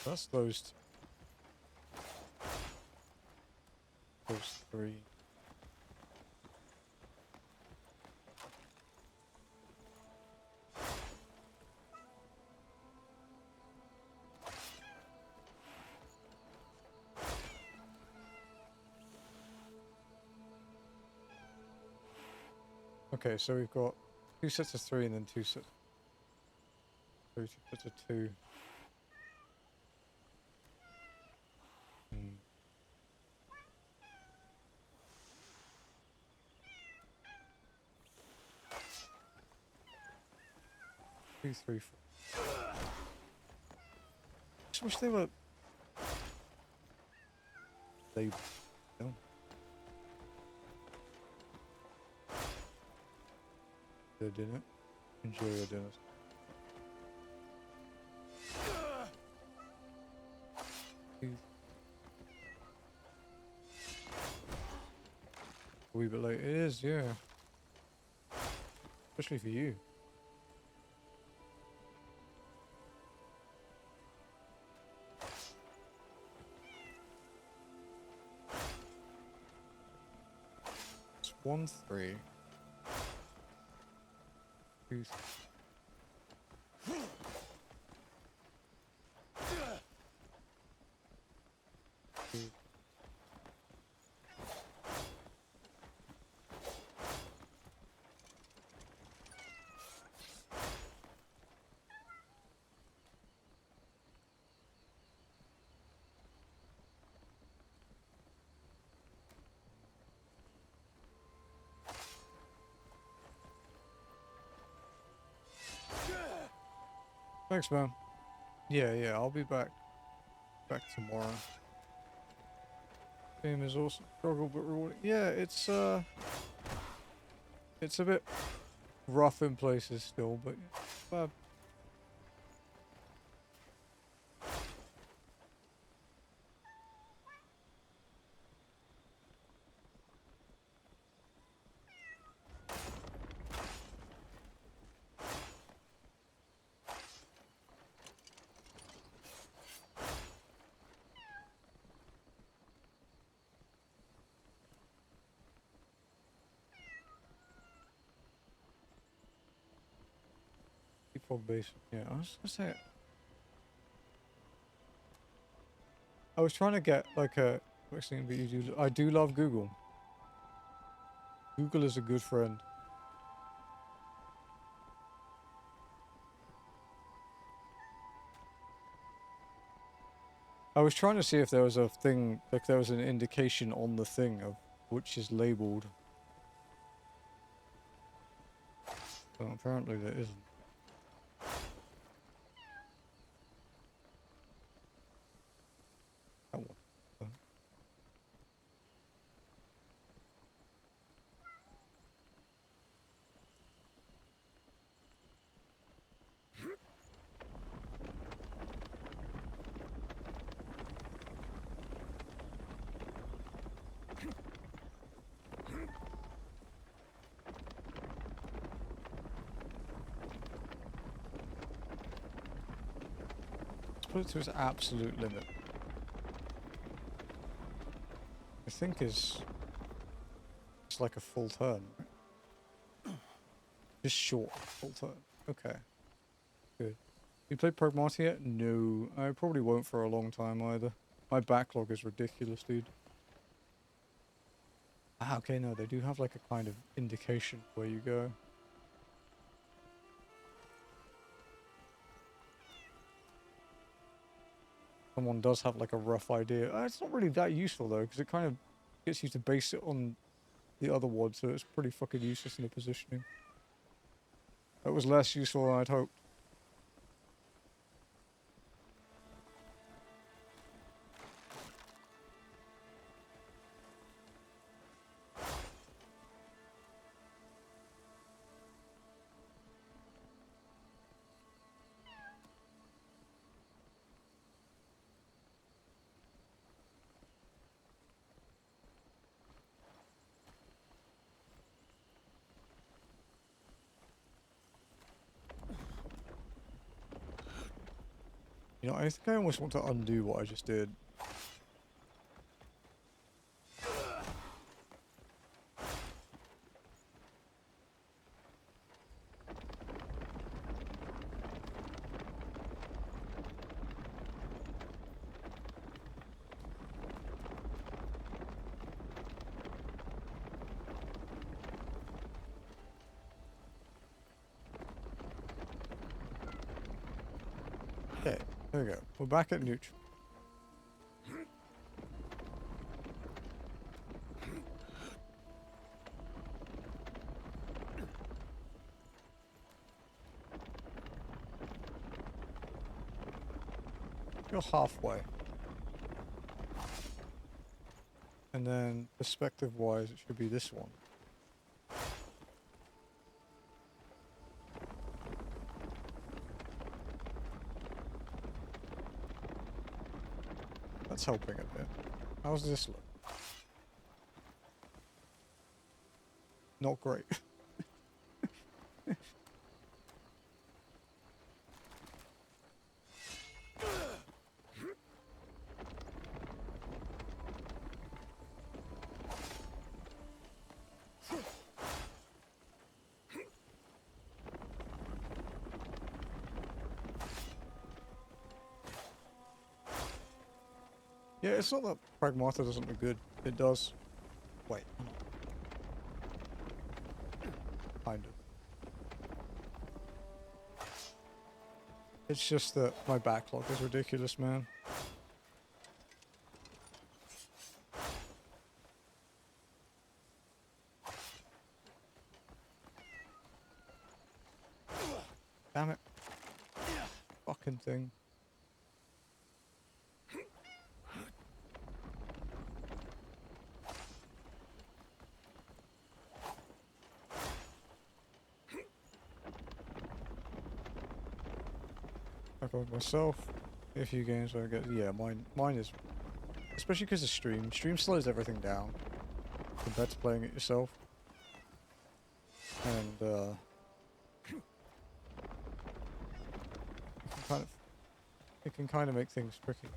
That's those three. Okay, so we've got 2 sets of 3 and then 2 sets. 2 sets of 2. Two, three, four. Just wish they were. They. No. Your dinner. Enjoy your dinner. A wee bit late. It is, yeah. Especially for you. It's 1, 3. 2, 3. Thanks, man. Yeah, I'll be back tomorrow. Game is awesome. Struggle but rewarding. Yeah, it's a bit rough in places still, but Fog base. Yeah, I was gonna say. I was trying to get like a vaccine, but I do love Google. Google is a good friend. I was trying to see if there was a thing, like there was an indication on the thing of which is labeled. But apparently there isn't. Oh, what the- Let's put it to its absolute limit. I think it's like a full turn. Right? Just short of full turn. Okay. Good. You played Pragmata yet? No. I probably won't for a long time either. My backlog is ridiculous, dude. Ah, okay, no, they do have like a kind of indication where you go. Someone does have like a rough idea. It's not really that useful though, because it kind of gets you to base it on the other one, so it's pretty fucking useless in the positioning. That was less useful than I'd hoped. You know, I think I almost want to undo what I just did. Okay, there we go. We're back at neutral. You're halfway. And then perspective-wise, it should be this one. That's helping a bit. How's this look? Not great. Yeah, it's not that Pragmata doesn't look good. It does. Wait. Kind of. It's just that my backlog is ridiculous, man. Damn it. Fucking thing. I got myself a few games where I get, yeah, mine is, especially because of stream. Stream slows everything down compared to playing it yourself. And it can kind of make things tricky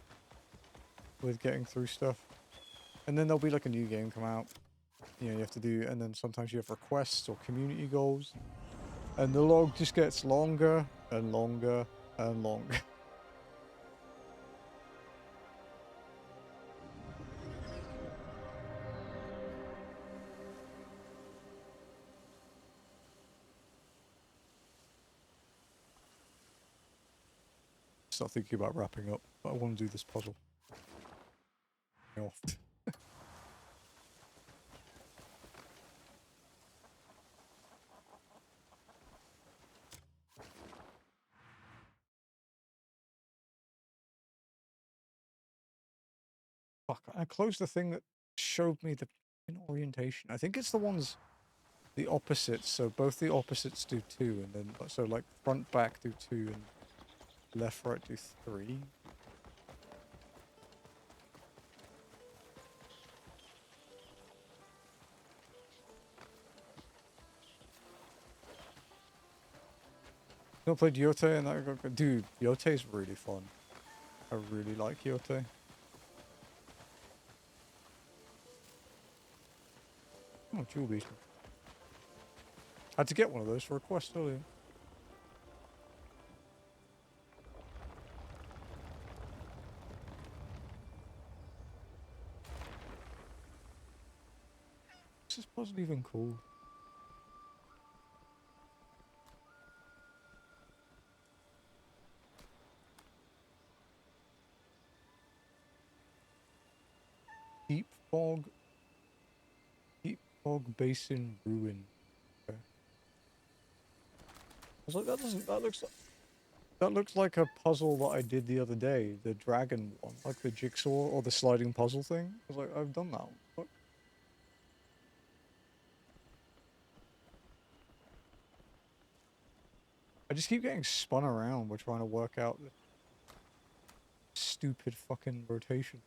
with getting through stuff. And then there'll be like a new game come out, you know, you have to do, and then sometimes you have requests or community goals, and the log just gets longer and longer and longer. Start thinking about wrapping up, but I want to do this puzzle. off. Fuck, I closed the thing that showed me the orientation. I think it's the ones, the opposites. So both the opposites do 2, and then, so like front, back do 2, and left, right do 3. You played Yote and that? Dude, Yote's really fun. I really like Yote. Oh, Jewel Beetle. Had to get one of those for a quest earlier. Is this puzzle even cool? Deep Fog Basin Ruin. Okay. I was like, that looks like a puzzle that I did the other day, the dragon one, like the jigsaw or the sliding puzzle thing. I was like, I've done that one. Look. I just keep getting spun around. We're trying to work out the stupid fucking rotation.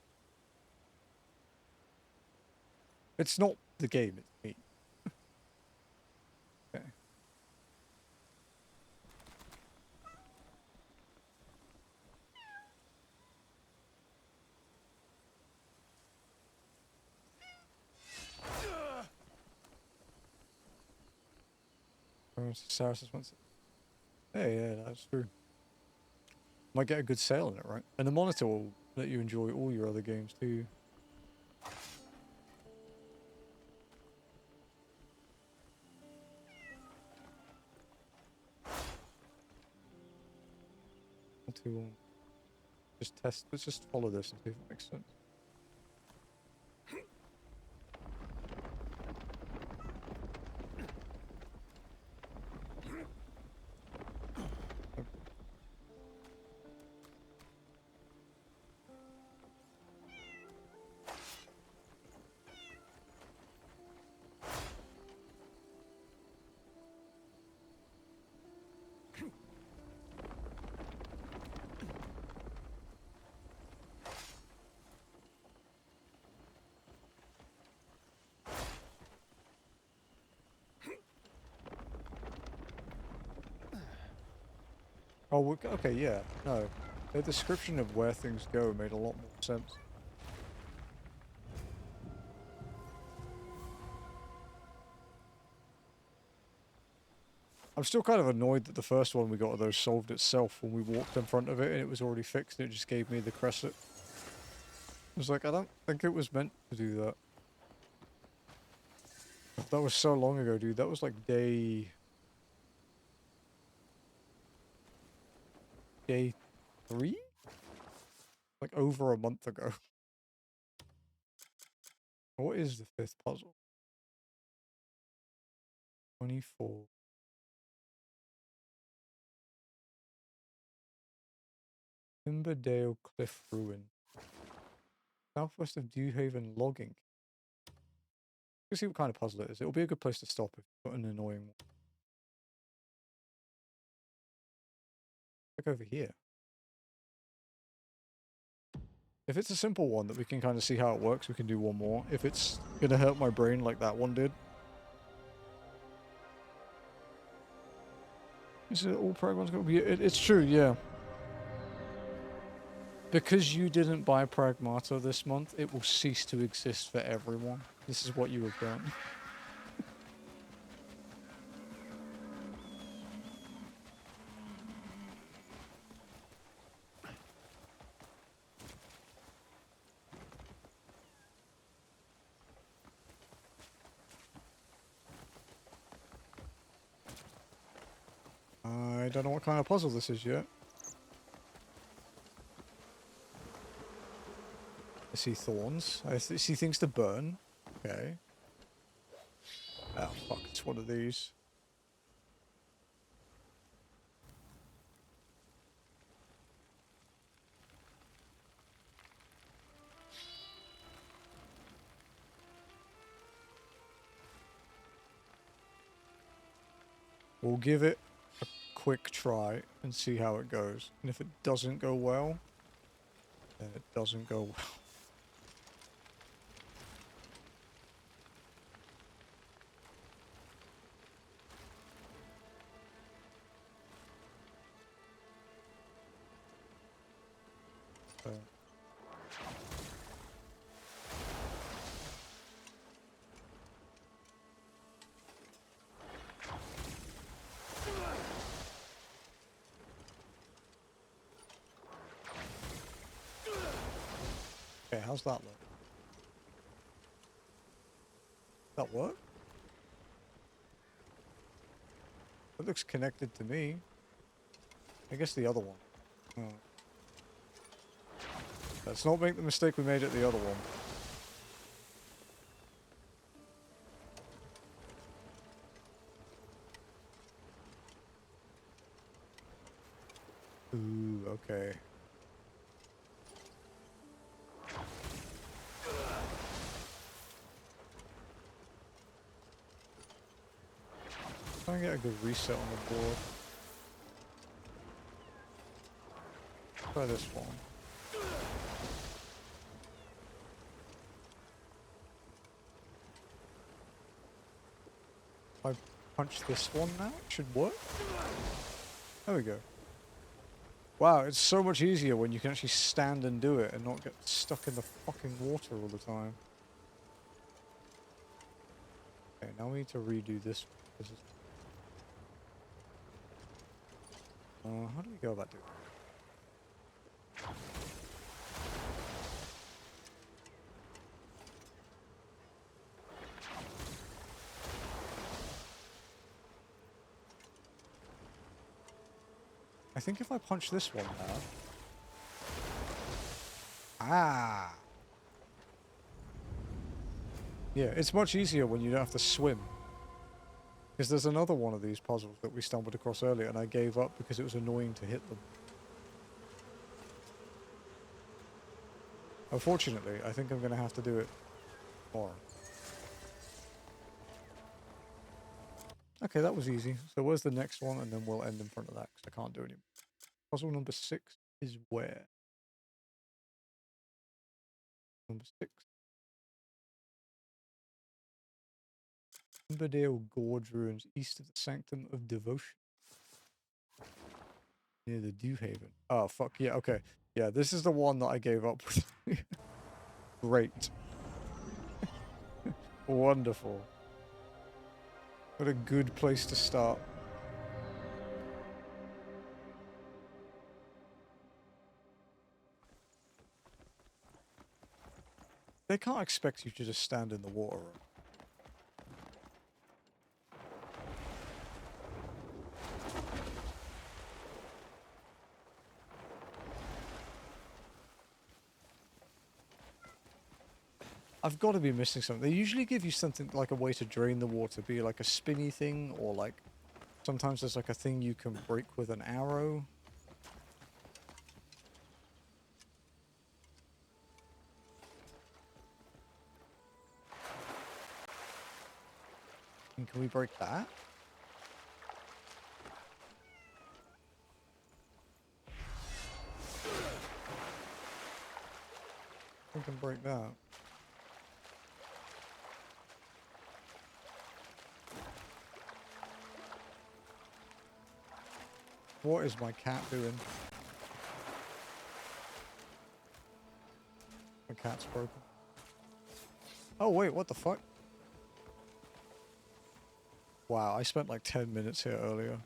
It's not the game, it's me. Okay. Saracens wants it. Hey, yeah, that's true. Might get a good sale on it, right? And the monitor will let you enjoy all your other games too. Not too long. Just test. Let's just follow this and see if it makes sense. Oh, okay, yeah. No. The description of where things go made a lot more sense. I'm still kind of annoyed that the first one we got of those solved itself when we walked in front of it and it was already fixed and it just gave me the crescent. I was like, I don't think it was meant to do that. That was so long ago, dude. That was like day 3? Like over a month ago. What is the 5th puzzle? 24. Timberdale Cliff Ruin. Southwest of Dewhaven Logging. Let's see what kind of puzzle it is. It'll be a good place to stop if you've got an annoying one. Look over here. If it's a simple one that we can kind of see how it works, we can do one more. If it's gonna hurt my brain like that one did. Is it all Pragma's gonna be? It's true, yeah. Because you didn't buy Pragmata this month, it will cease to exist for everyone. This is what you have done. I don't know what kind of puzzle this is yet. I see thorns. I see things to burn. Okay. Oh, fuck. It's one of these. We'll give it a quick try and see how it goes. And if it doesn't go well, then it doesn't go well. Okay, how's that look? That work? It looks connected to me. I guess the other one. Oh. Let's not make the mistake we made at the other one. Ooh, okay. Try and get a good reset on the board. Try this one. If I punch this one now, it should work. There we go. Wow, it's so much easier when you can actually stand and do it and not get stuck in the fucking water all the time. Okay, now we need to redo this. How do we go about doing it? I think if I punch this one now... Ah! Yeah, it's much easier when you don't have to swim. Because there's another one of these puzzles that we stumbled across earlier and I gave up because it was annoying to hit them. Unfortunately, I think I'm going to have to do it more. Okay, that was easy. So where's the next one? And then we'll end in front of that because I can't do it anymore. Puzzle number 6 is where? Number 6. Emberdale Gorge ruins east of the Sanctum of Devotion. Near the Dew Haven. Oh, fuck. Yeah, okay. Yeah, this is the one that I gave up with. Great. Wonderful. What a good place to start. They can't expect you to just stand in the water. I've got to be missing something. They usually give you something like a way to drain the water, be like a spinny thing, or like sometimes there's like a thing you can break with an arrow. And can we break that? We can break that. What is my cat doing? My cat's broken. Oh wait, what the fuck? Wow, I spent like 10 minutes here earlier.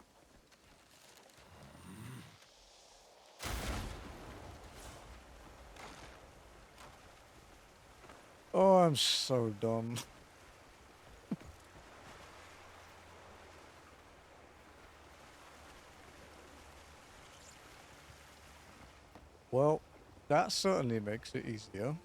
Oh, I'm so dumb. Well, that certainly makes it easier.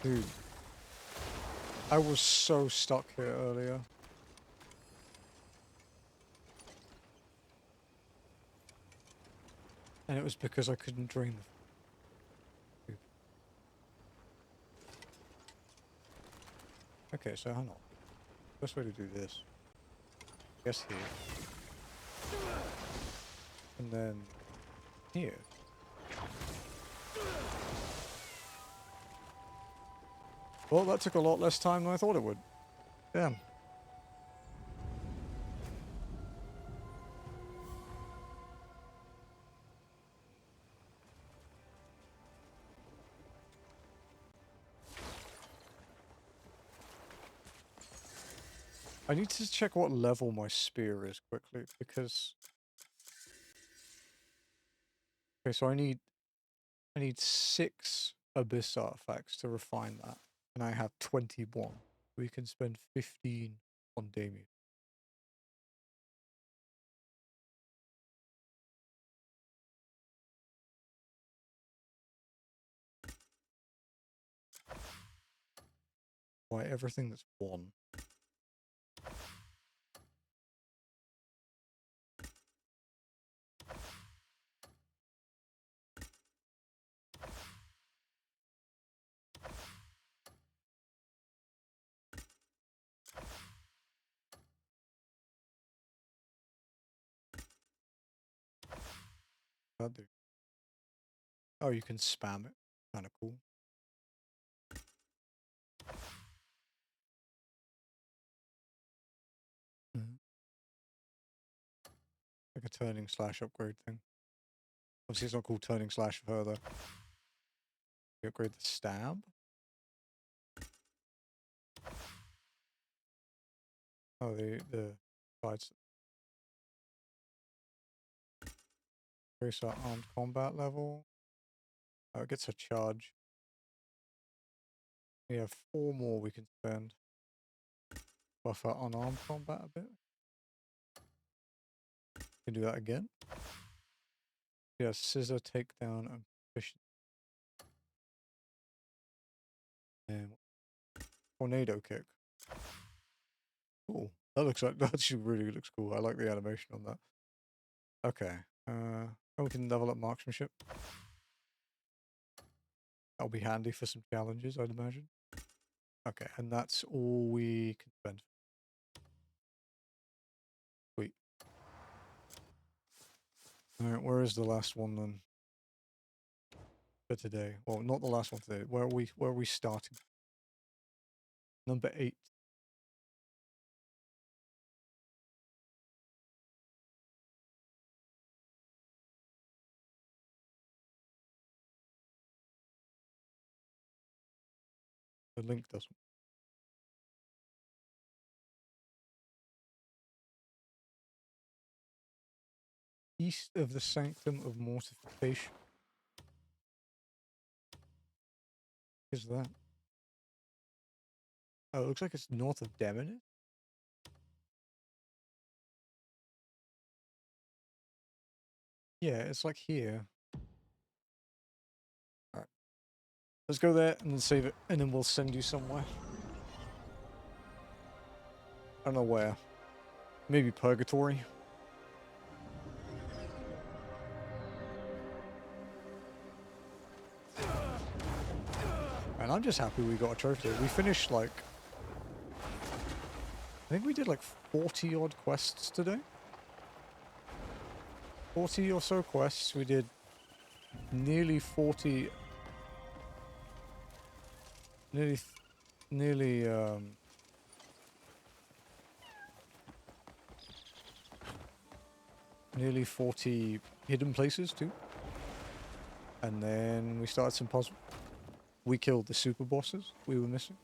Dude. I was so stuck here earlier. And it was because I couldn't drain the... Okay, so hang on. Best way to do this. I guess here. And then here. Well, that took a lot less time than I thought it would. Damn. I need to check what level my spear is quickly, because... Okay, so I need 6 Abyss artifacts to refine that. And I have 21. We can spend 15 on Damien. Why everything that's 1. Oh, you can spam it. Kinda cool. Like a turning slash upgrade thing. Obviously it's not called turning slash further. You upgrade the stab. Oh, the sides. Increase our armed combat level. Oh, it gets a charge. We have 4 more we can spend. Buff our unarmed combat a bit. Can do that again. Yeah, scissor, takedown, and proficiency. And tornado kick. Cool. That looks like that actually really looks cool. I like the animation on that. Okay. Oh, we can level up marksmanship. That'll be handy for some challenges, I'd imagine. Okay, and that's all we can spend. Sweet. Alright, where is the last one then? For today. Well, not the last one today. Where are we starting? Number 8. The link doesn't. East of the Sanctum of Mortification. What is that? Oh, it looks like it's north of Demonis. Yeah, it's like here. Alright. Let's go there and then save it, and then we'll send you somewhere. I don't know where. Maybe Purgatory. And I'm just happy we got a trophy. We finished like... I think we did like 40 odd quests today. 40 or so quests. We did nearly 40... Nearly nearly 40 hidden places too. And then we started some puzzles. We killed the super bosses we were missing.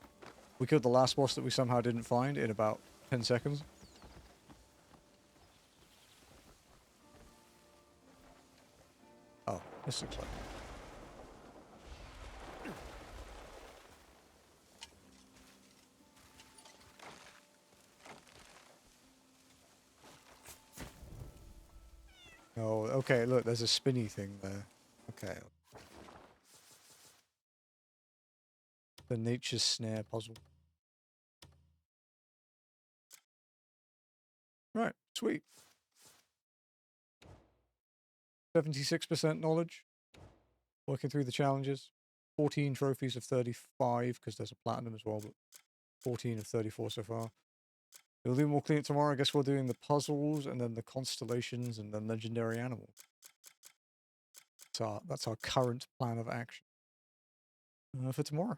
We killed the last boss that we somehow didn't find in about 10 seconds. Oh, this looks like... Oh, okay, look, there's a spinny thing there. Okay. The Nature's Snare puzzle. Right, sweet. 76% knowledge. Working through the challenges. 14 trophies of 35, because there's a platinum as well, but 14 of 34 so far. We'll do more cleanup tomorrow. I guess we're doing the puzzles, and then the constellations, and then legendary animal. That's our current plan of action for tomorrow.